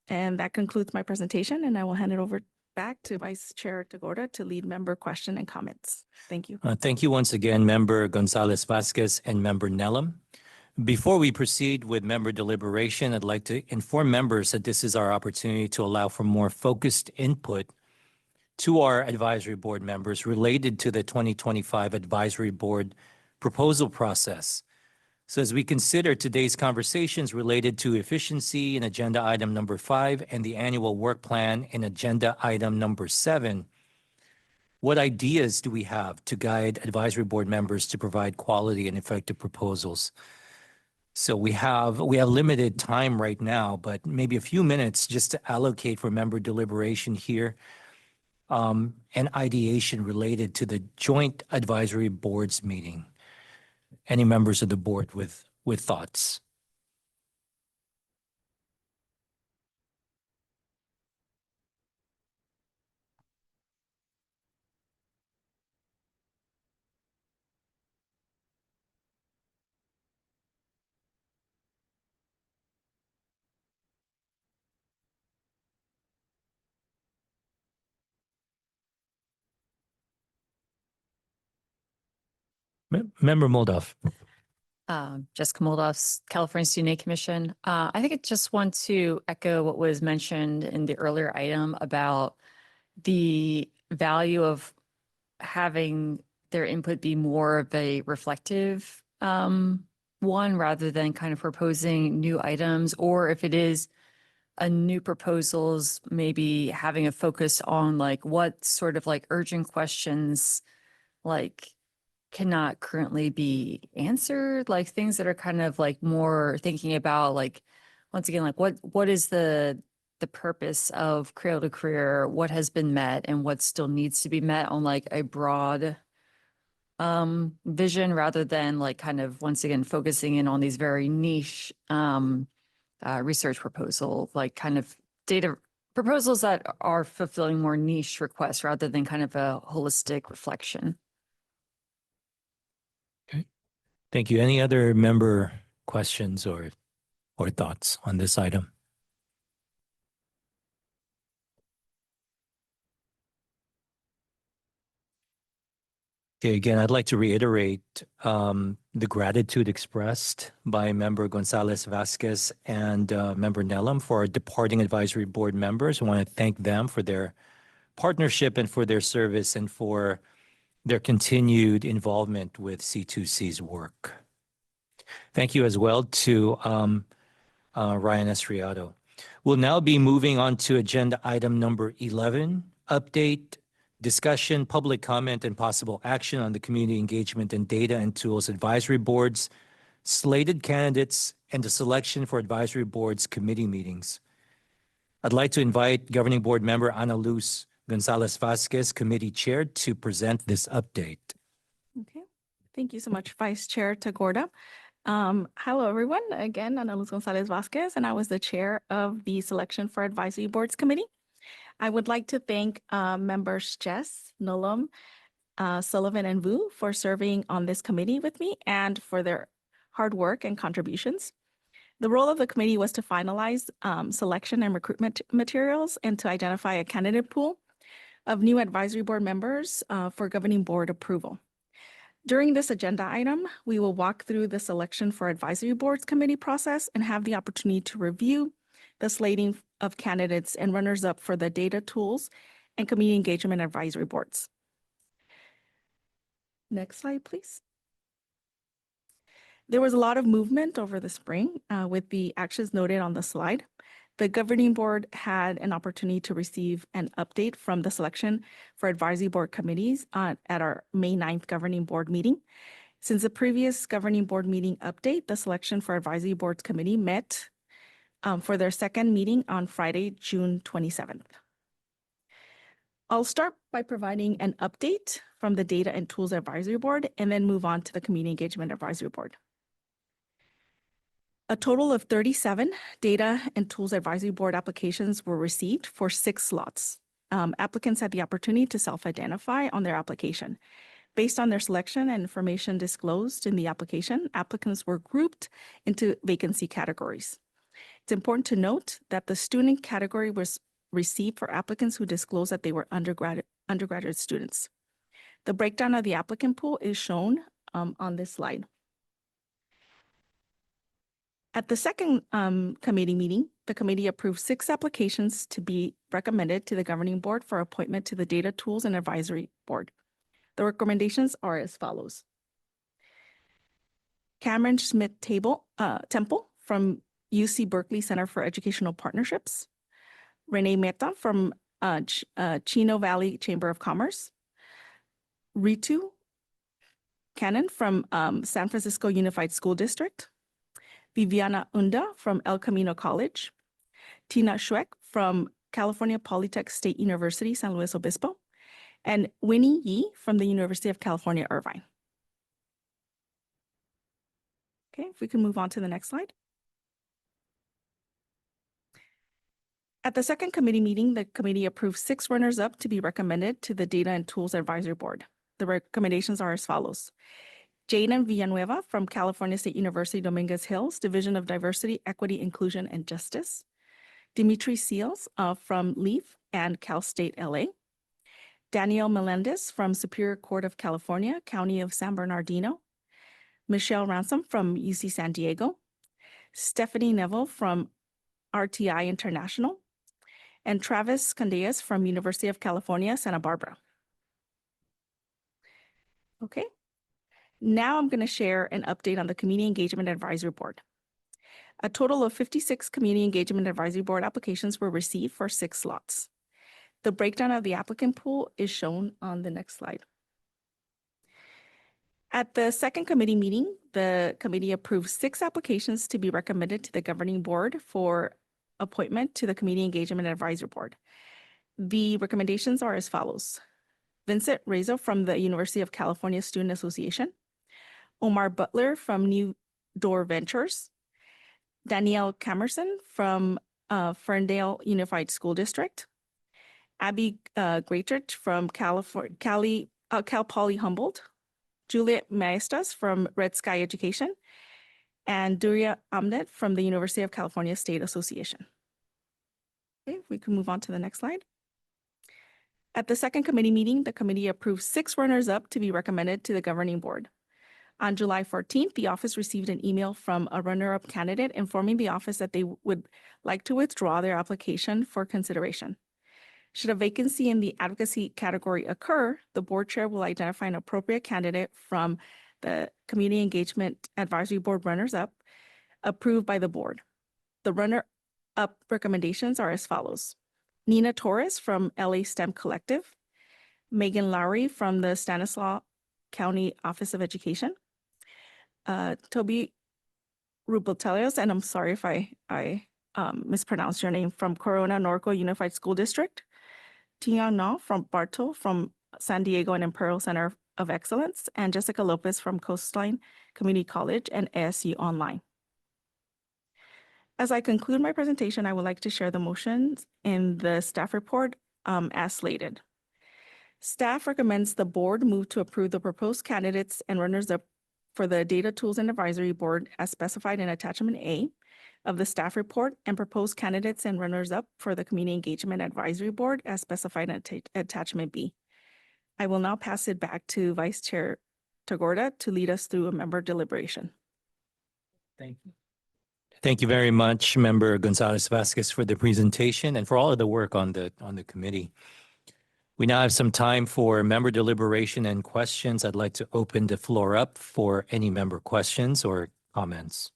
And that concludes my presentation, and I will hand it over back to Vice Chair Tagorda to lead member question and comments. Thank you. Thank you once again, Member Gonzalez Vasquez and Member Nellam. Before we proceed with member deliberation, I'd like to inform members that this is our opportunity to allow for more focused input to our advisory board members related to the 2025 advisory board proposal process. So as we consider today's conversations related to efficiency in agenda item number 5 and the annual work plan in agenda item number 7, what ideas do we have to guide advisory board members to provide quality and effective proposals? So we have limited time right now, but maybe a few minutes just to allocate for member deliberation here and ideation related to the joint advisory boards meeting. Any members of the board with thoughts? Member Moldoff. Jessica Moldoff, California Student Aid Commission. I think I just want to echo what was mentioned in the earlier item about the value of having their input be more of a reflective one rather than kind of proposing new items, or if it is a new proposals, maybe having a focus on like what sort of like urgent questions like cannot currently be answered, like things that are kind of like more thinking about like, once again, like what is the purpose of Cradle-to-Career, what has been met and what still needs to be met on like a broad vision rather than like kind of once again focusing in on these very niche research proposal, like kind of data proposals that are fulfilling more niche requests rather than kind of a holistic reflection. Okay, thank you. Any other member questions or thoughts on this item? Okay, again, I'd like to reiterate the gratitude expressed by Member Gonzalez Vasquez and Member Nellam for our departing advisory board members. I want to thank them for their partnership and for their service and for their continued involvement with C2C's work. Thank you as well to Ryan Estriado. We'll now be moving on to agenda item number 11, update, discussion, public comment, and possible action on the Community Engagement and Data and Tools Advisory Boards, slated candidates, and the selection for advisory boards committee meetings. I'd like to invite Governing Board Member Ana Luz Gonzalez Vasquez, Committee Chair, to present this update. Okay, thank you so much, Vice Chair Tagorda. Hello, everyone. Again, Ana Luz Gonzalez Vasquez, and I was the chair of the Selection for Advisory Boards Committee. I would like to thank members Jess, Nullum, Sullivan, and Vu for serving on this committee with me and for their hard work and contributions. The role of the committee was to finalize selection and recruitment materials and to identify a candidate pool of new advisory board members for governing board approval. During this agenda item, we will walk through the Selection for Advisory Boards Committee process and have the opportunity to review the slating of candidates and runners-up for the data tools and community engagement advisory boards. Next slide, please. There was a lot of movement over the spring with the actions noted on the slide. The governing board had an opportunity to receive an update from the Selection for Advisory Board committees at our May 9th governing board meeting. Since the previous governing board meeting update, the Selection for Advisory Boards committee met for their second meeting on Friday, June 27th. I'll start by providing an update from the Data and Tools Advisory Board and then move on to the Community Engagement Advisory Board. A total of 37 Data and Tools Advisory Board applications were received for 6 slots. Applicants had the opportunity to self-identify on their application. Based on their selection and information disclosed in the application, applicants were grouped into vacancy categories. It's important to note that the student category was received for applicants who disclosed that they were undergraduate students. The breakdown of the applicant pool is shown on this slide. At the second committee meeting, the committee approved 6 applications to be recommended to the governing board for appointment to the Data Tools and Advisory Board. The recommendations are as follows. Cameron Temple from UC Berkeley Center for Educational Partnerships. Renee Mehta from Chino Valley Chamber of Commerce. Ritu Cannon from San Francisco Unified School District. Viviana Unda from El Camino College. Tina Schweck from California Polytech State University, San Luis Obispo. And Winnie Yi from the University of California, Irvine. Okay, if we can move on to the next slide. At the second committee meeting, the committee approved 6 runners-up to be recommended to the Data and Tools Advisory Board. The recommendations are as follows. Jaden Villanueva from California State University, Dominguez Hills, Division of Diversity, Equity, Inclusion, and Justice. Dimitri Seals from LEAF and Cal State LA. Danielle Melendez from Superior Court of California, County of San Bernardino. Michelle Ransom from UC San Diego. Stephanie Neville from RTI International. And Travis Candeas from University of California, Santa Barbara. Okay. Now I'm going to share an update on the Community Engagement Advisory Board. A total of 56 Community Engagement Advisory Board applications were received for 6 slots. The breakdown of the applicant pool is shown on the next slide. At the second committee meeting, the committee approved 6 applications to be recommended to the governing board for appointment to the Community Engagement Advisory Board. The recommendations are as follows. Vincent Rezo from the University of California Student Association. Omar Butler from New Door Ventures. Danielle Camerson from Ferndale Unified School District. Abby Greatrich from Cal Poly Humboldt. Juliet Maestas from Red Sky Education. And Duria Ahmed from the University of California State Association. Okay, we can move on to the next slide. At the second committee meeting, the committee approved 6 runners-up to be recommended to the governing board. On July 14th, the office received an email from a runner-up candidate informing the office that they would like to withdraw their application for consideration. Should a vacancy in the advocacy category occur, the board chair will identify an appropriate candidate from the Community Engagement Advisory Board runners-up approved by the board. The runner-up recommendations are as follows. Nina Torres from LA STEM Collective. Megan Lowry from the Stanislaus County Office of Education. Toby Rubeltelios, and I'm sorry if I mispronounced your name, from Corona Norco Unified School District. Tian Na from Bartow from San Diego and Imperial Center of Excellence, and Jessica Lopez from Coastline Community College and ASU Online. As I conclude my presentation, I would like to share the motions in the staff report as slated. Staff recommends the board move to approve the proposed candidates and runners-up for the Data Tools and Advisory Board as specified in Attachment A of the staff report, and proposed candidates and runners-up for the Community Engagement Advisory Board as specified in Attachment B. I will now pass it back to Vice Chair Tagorda to lead us through a member deliberation. Thank you. Thank you very much, Member Gonzalez Vasquez, for the presentation and for all of the work on the committee. We now have some time for member deliberation and questions. I'd like to open the floor up for any member questions or comments.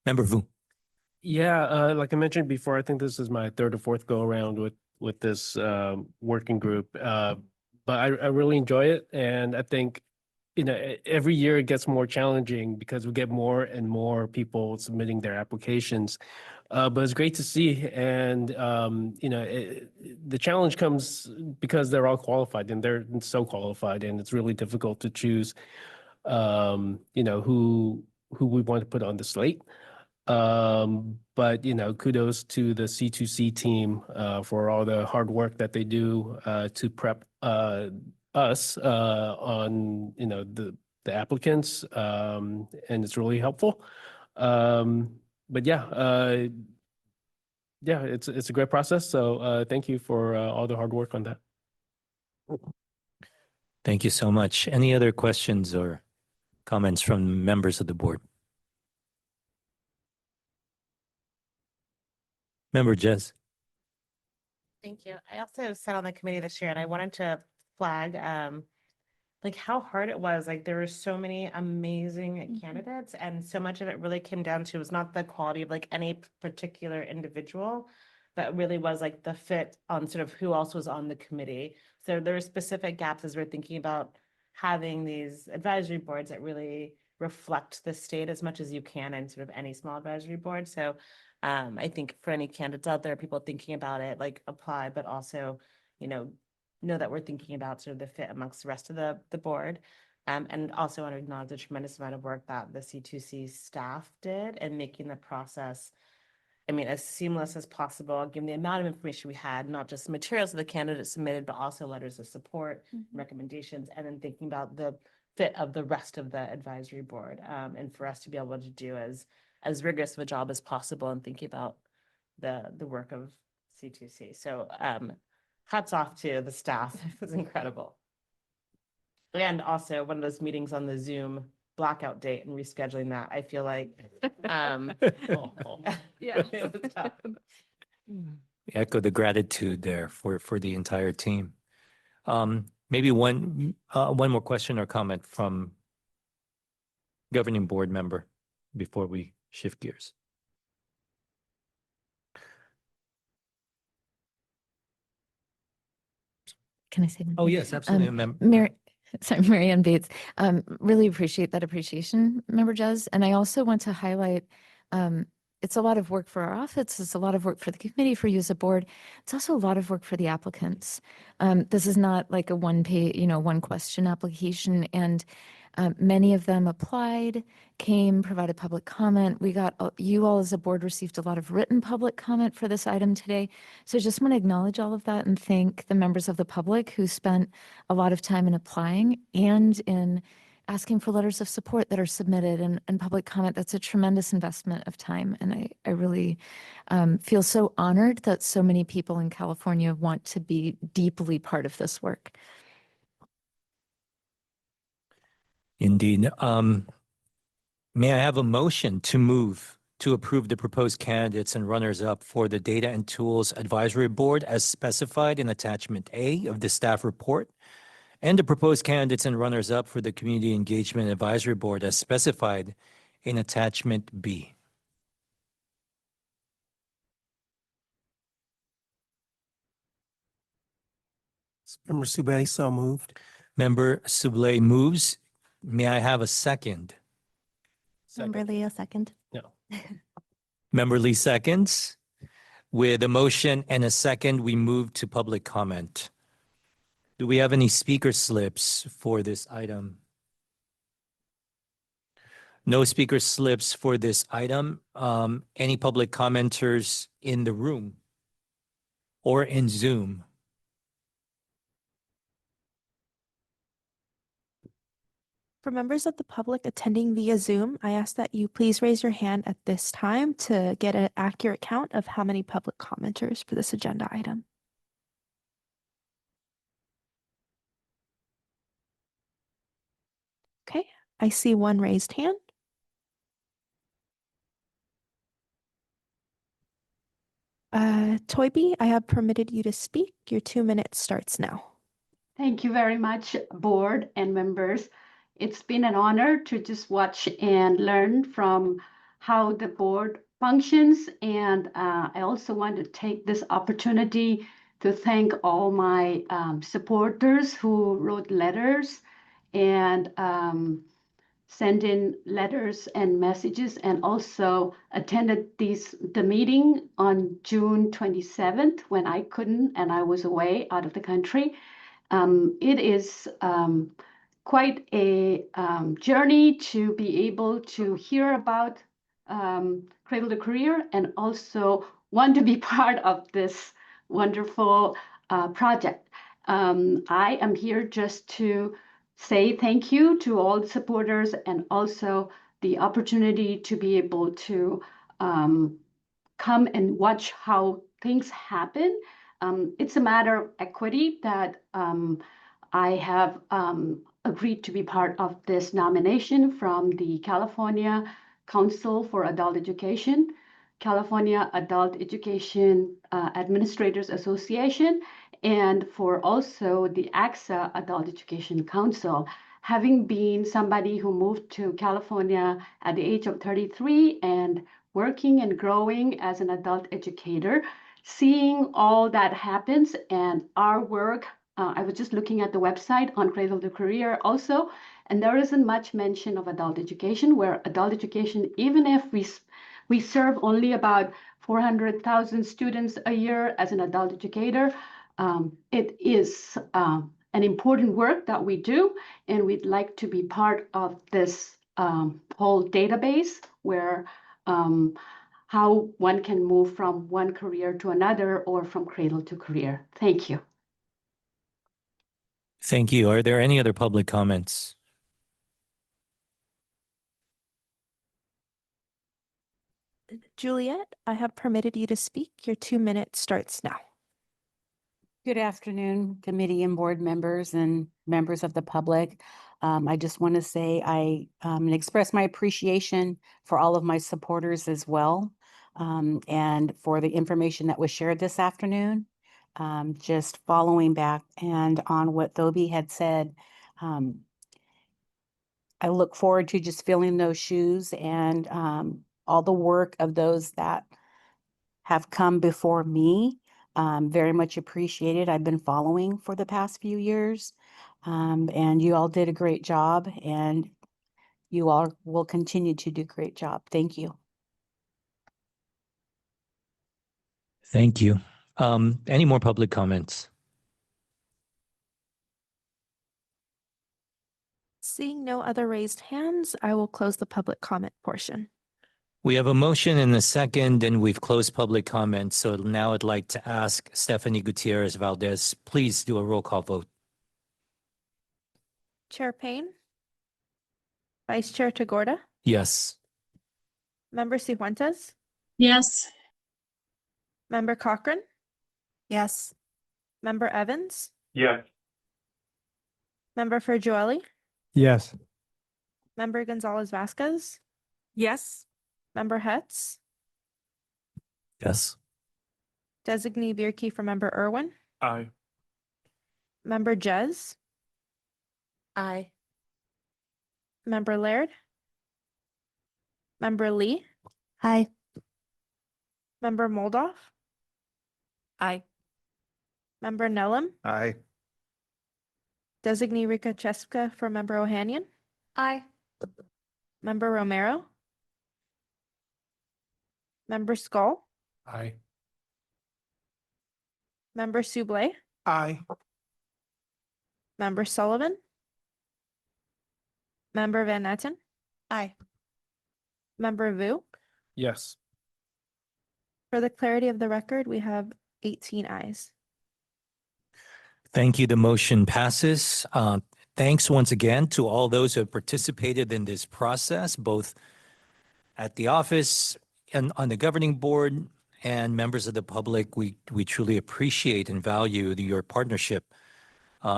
Member Vu. Yeah, like I mentioned before, I think this is my 3rd or 4th go around with this working group. But I really enjoy it, and I think every year it gets more challenging because we get more and more people submitting their applications. But it's great to see, and the challenge comes because they're all qualified, and they're so qualified, and it's really difficult to choose, who we want to put on the slate. But kudos to the C2C team for all the hard work that they do to prep us on the applicants, and it's really helpful. But yeah, it's a great process. So thank you for all the hard work on that. Thank you so much. Any other questions or comments from members of the board? Member Jez. Thank you. I also sat on the committee this year and I wanted to flag like how hard it was. Like there were so many amazing candidates and so much of it really came down to was not the quality of like any particular individual, but really was like the fit on sort of who else was on the committee. So there are specific gaps as we're thinking about having these advisory boards that really reflect the state as much as you can in sort of any small advisory board. So I think for any candidates out there, people thinking about it, like apply, but also, know that we're thinking about sort of the fit amongst the rest of the board. And also want to acknowledge the tremendous amount of work that the C2C staff did in making the process, as seamless as possible, given the amount of information we had, not just materials that the candidate submitted, but also letters of support, recommendations, and then thinking about the fit of the rest of the advisory board. And for us to be able to do as rigorous of a job as possible and thinking about the work of C2C. So hats off to the staff. It was incredible. And also one of those meetings on the Zoom blackout date and rescheduling that, I feel like yeah, it was tough. Echo the gratitude there for the entire team. Maybe one more question or comment from governing board member before we shift gears. Can I say one Oh, thing? yes, absolutely. Mary Ann Bates, really appreciate that appreciation, Member Jez. And I also want to highlight, it's a lot of work for our office. It's a lot of work for the committee, for you as a board. It's also a lot of work for the applicants. This is not like a one page, one question application. And many of them applied, came, provided public comment. We got, you all as a board received a lot of written public comment for this item today. So I just want to acknowledge all of that and thank the members of the public who spent a lot of time in applying and in asking for letters of support that are submitted and public comment. That's a tremendous investment of time. And I really feel so honored that so many people in California want to be deeply part of this work. Indeed. May I have a motion to move to approve the proposed candidates and runners-up for the Data and Tools Advisory Board as specified in Attachment A of the staff report, and the proposed candidates and runners-up for the Community Engagement Advisory Board as specified in Attachment B? Member Subay, so moved. Member Sublé moves. May I have a second? Member Leo, second. No. Member Lee seconds. With a motion and a second, we move to public comment. Do we have any speaker slips for this item? No speaker slips for this item. Any public commenters in the room or in Zoom? For members of the public attending via Zoom, I ask that you please raise your hand at this time to get an accurate count of how many public commenters for this agenda item. Okay, I see one raised hand. Toybe, I have permitted you to speak. Your 2 minutes starts now. Thank you very much, board and members. It's been an honor to just watch and learn from how the board functions. And I also want to take this opportunity to thank all my supporters who wrote letters and send in letters and messages, and also attended the meeting on June 27th when I couldn't and I was away out of the country. It is quite a journey to be able to hear about Cradle-to-Career and also want to be part of this wonderful project. I am here just to say thank you to all the supporters and also the opportunity to be able to come and watch how things happen. It's a matter of equity that I have agreed to be part of this nomination from the California Council for Adult Education, California Adult Education Administrators Association, and for also the AXA Adult Education Council. Having been somebody who moved to California at the age of 33 and working and growing as an adult educator, seeing all that happens and our work, I was just looking at the website on Cradle-to-Career also, and there isn't much mention of adult education, where adult education, even if we serve only about 400,000 students a year as an adult educator, it is an important work that we do, and we'd like to be part of this whole database where how one can move from one career to another or from cradle to career. Thank you. Thank you. Are there any other public comments? Juliet, I have permitted you to speak. Your 2 minutes starts now. Good afternoon, committee and board members and members of the public. I just want to say I express my appreciation for all of my supporters as well, and for the information that was shared this afternoon. Just following back and on what Thobi had said, I look forward to just filling those shoes and all the work of those that have come before me. Very much appreciated. I've been following for the past few years, and you all did a great job, and you all will continue to do a great job. Thank you. Thank you. Any more public comments? Seeing no other raised hands, I will close the public comment portion. We have a motion and a second, and we've closed public comments. So now I'd like to ask Stephanie Gutierrez Valdez, please do a roll call vote. Chair Payne, Vice Chair Tagorda, Yes. Member Cifuentes, Yes. Member Cochran, Yes. Member Evans, Yes. Member Ferjueli, Yes. Member Gonzalez Vasquez, Yes. Member Hetz, Yes. Designee Bierke for Member Irwin, Aye. Member Jez, Aye. Member Laird, Member Lee, Aye. Member Moldoff, Aye. Member Nelum, Aye. Designee Rika Cheska for Member Ohanian, Aye. Member Romero, Member Skull, Aye. Member Sublé, Aye. Member Sullivan, Member Van Etten, Aye. Member Vu. Yes. For the clarity of the record, we have 18 ayes. Thank you. The motion passes. Thanks once again to all those who have participated in this process, both at the office and on the governing board and members of the public. We truly appreciate and value your partnership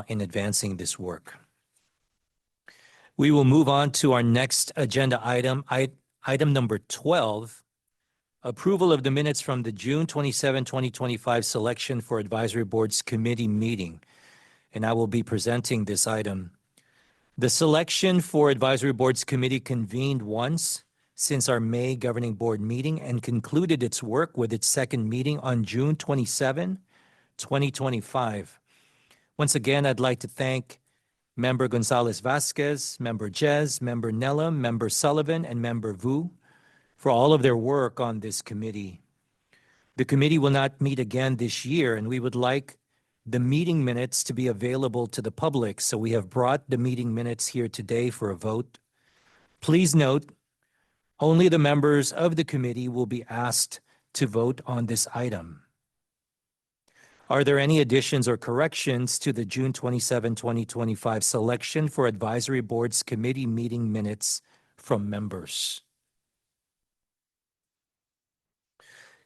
in advancing this work. We will move on to our next agenda item, item number 12, approval of the minutes from the June 27, 2025 selection for advisory boards committee meeting. And I will be presenting this item. The selection for advisory boards committee convened once since our May governing board meeting and concluded its work with its second meeting on June 27, 2025. Once again, I'd like to thank Member Gonzalez Vasquez, Member Jez, Member Nelum, Member Sullivan, and Member Vu for all of their work on this committee. The committee will not meet again this year, and we would like the meeting minutes to be available to the public, so we have brought the meeting minutes here today for a vote. Please note, only the members of the committee will be asked to vote on this item. Are there any additions or corrections to the June 27, 2025 selection for advisory boards committee meeting minutes from members?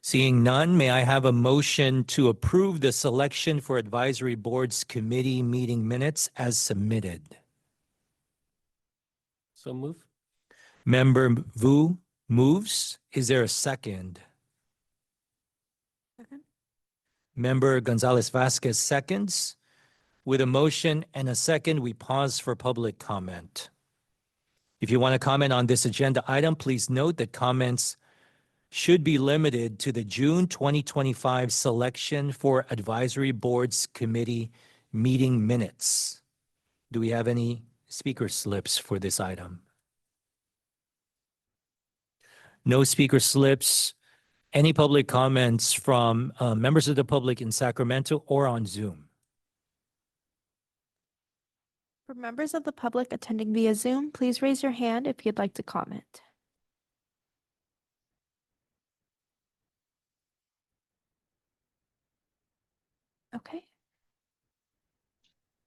Seeing none, may I have a motion to approve the selection for advisory boards committee meeting minutes as submitted? So move. Member Vu moves. Is there a second? Second. Member Gonzalez Vasquez seconds. With a motion and a second, we pause for public comment. If you want to comment on this agenda item, please note that comments should be limited to the June 2025 selection for advisory boards committee meeting minutes. Do we have any speaker slips for this item? No speaker slips. Any public comments from members of the public in Sacramento or on Zoom? For members of the public attending via Zoom, please raise your hand if you'd like to comment. Okay.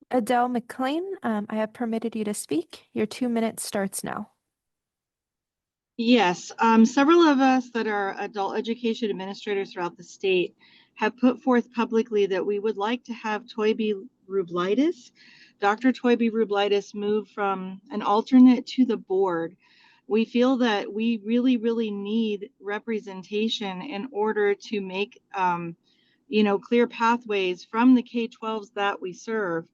Adele McLean, I have permitted you to speak. Your 2 minutes starts now. Yes, several of us that are adult education administrators throughout the state have put forth publicly that we would like to have Toibi Rublitis, Dr. Toibi Rublitis, move from an alternate to the board. We feel that we really, really need representation in order to make, clear pathways from the K-12s that we serve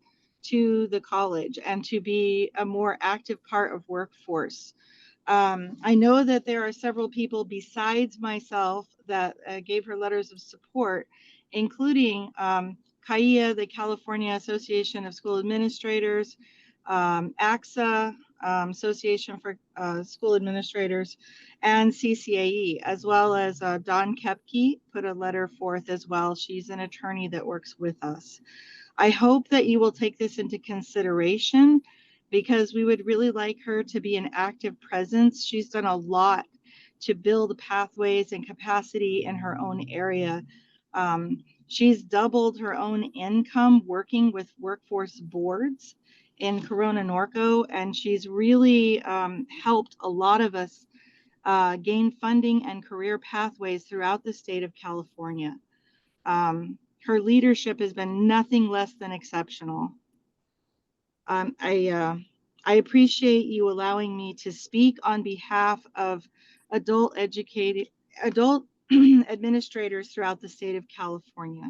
to the college and to be a more active part of workforce. I know that there are several people besides myself that gave her letters of support, including CAIA, the California Association of School Administrators, AXA, Association for School Administrators, and CCAE, as well as Dawn Kepke put a letter forth as well. She's an attorney that works with us. I hope that you will take this into consideration because we would really like her to be an active presence. She's done a lot to build pathways and capacity in her own area. She's doubled her own income working with workforce boards in Corona Norco, and she's really helped a lot of us gain funding and career pathways throughout the state of California. Her leadership has been nothing less than exceptional. I appreciate you allowing me to speak on behalf of adult administrators throughout the state of California.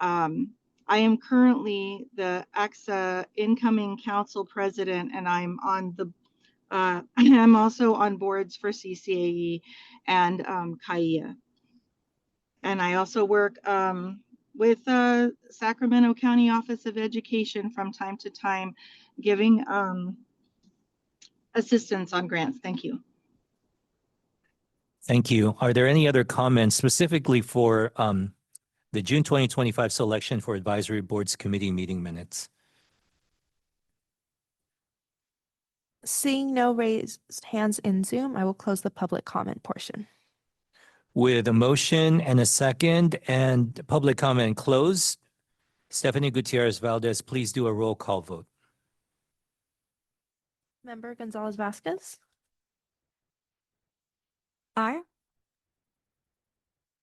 I am currently the AXA incoming council president, and I'm on the I'm also on boards for CCAE and CAIA. And I also work with Sacramento County Office of Education from time to time, giving assistance on grants. Thank you. Thank you. Are there any other comments specifically for the June 2025 selection for advisory boards committee meeting minutes? Seeing no raised hands in Zoom, I will close the public comment portion. With a motion and a second and public comment closed, Stephanie Gutierrez Valdez, please do a roll call vote. Member Gonzalez Vasquez. Aye.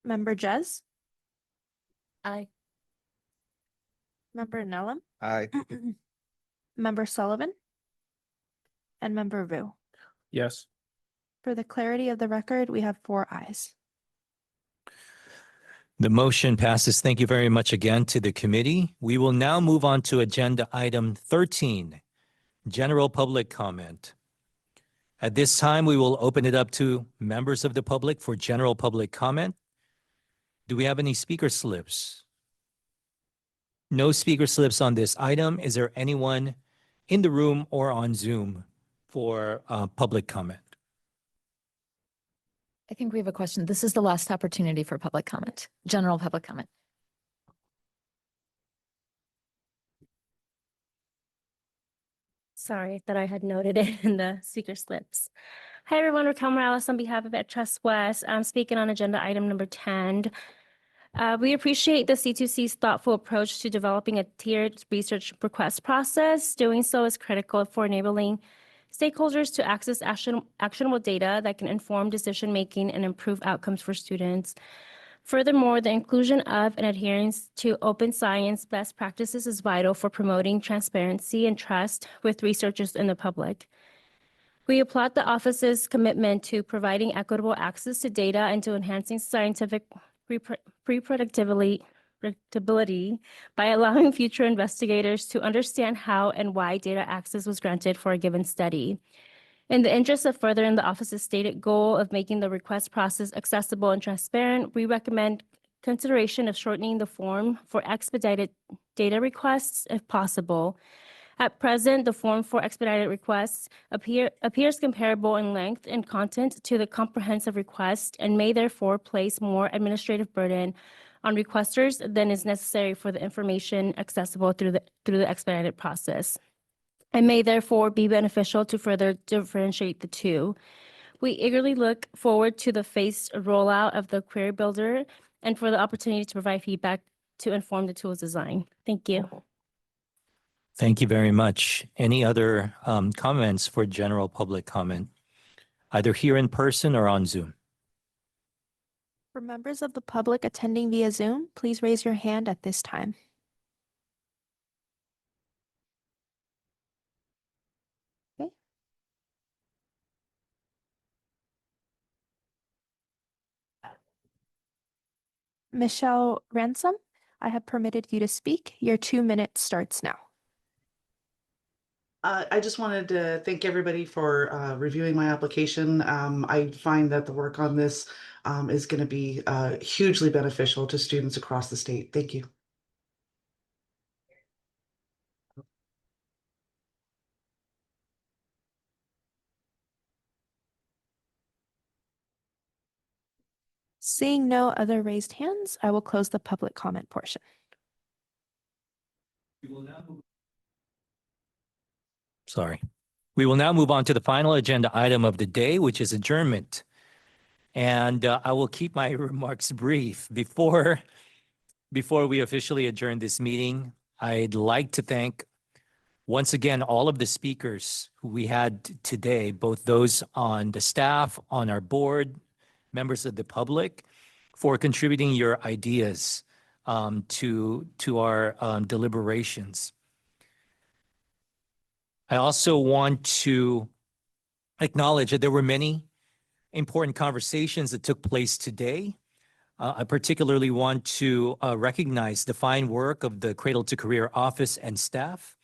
Member Jez. Aye. Member Nellum. Aye. Member Sullivan. And Member Vu. Yes. For the clarity of the record, we have 4 ayes. The motion passes. Thank you very much again to the committee. We will now move on to agenda item 13, general public comment. At this time, we will open it up to members of the public for general public comment. Do we have any speaker slips? No speaker slips on this item. Is there anyone in the room or on Zoom for public comment? I think we have a question. This is the last opportunity for public comment, general public comment. Sorry that I had noted it in the speaker slips. Hi, everyone. Raquel Morales on behalf of Trust West. I'm speaking on agenda item number 10. We appreciate the C2C's thoughtful approach to developing a tiered research request process. Doing so is critical for enabling stakeholders to access actionable data that can inform decision-making and improve outcomes for students. Furthermore, the inclusion of and adherence to open science best practices is vital for promoting transparency and trust with researchers and the public. We applaud the office's commitment to providing equitable access to data and to enhancing scientific reproducibility by allowing future investigators to understand how and why data access was granted for a given study. In the interest of furthering the office's stated goal of making the request process accessible and transparent, we recommend consideration of shortening the form for expedited data requests if possible. At present, the form for expedited requests appears comparable in length and content to the comprehensive request and may therefore place more administrative burden on requesters than is necessary for the information accessible through the expedited process. It may therefore be beneficial to further differentiate the two. We eagerly look forward to the phased rollout of the Query Builder and for the opportunity to provide feedback to inform the tool's design. Thank you. Thank you very much. Any other comments for general public comment, either here in person or on Zoom? For members of the public attending via Zoom, please raise your hand at this time. Okay. Michelle Ransom, I have permitted you to speak. Your 2 minutes starts now. I just wanted to thank everybody for reviewing my application. I find that the work on this is going to be hugely beneficial to students across the state. Thank you. Seeing no other raised hands, I will close the public comment portion. Sorry. We will now move on to the final agenda item of the day, which is adjournment. And I will keep my remarks brief. Before we officially adjourn this meeting, I'd like to thank once again all of the speakers who we had today, both those on the staff, on our board, members of the public, for contributing your ideas to our deliberations. I also want to acknowledge that there were many important conversations that took place today. I particularly want to recognize the fine work of the Cradle-to-Career office and staff.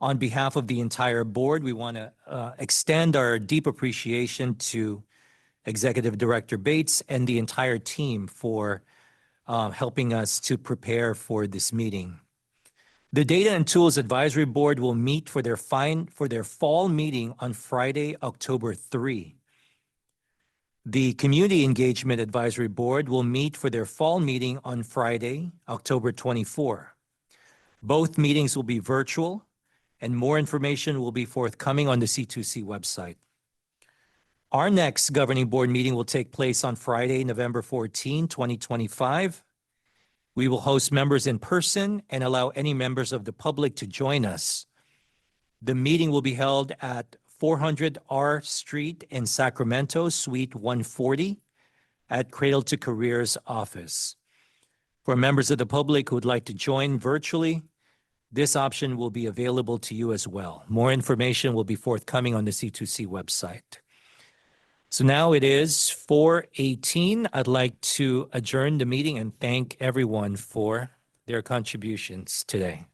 On behalf of the entire board, we want to extend our deep appreciation to Executive Director Bates and the entire team for helping us to prepare for this meeting. The Data and Tools Advisory Board will meet for their fall meeting on Friday, October 3. The Community Engagement Advisory Board will meet for their fall meeting on Friday, October 24. Both meetings will be virtual, and more information will be forthcoming on the C2C website. Our next governing board meeting will take place on Friday, November 14, 2025. We will host members in person and allow any members of the public to join us. The meeting will be held at 400 R Street in Sacramento, Suite 140 at Cradle-to-Career's office. For members of the public who would like to join virtually, this option will be available to you as well. More information will be forthcoming on the C2C website. So now it is 4:18. I'd like to adjourn the meeting and thank everyone for their contributions today.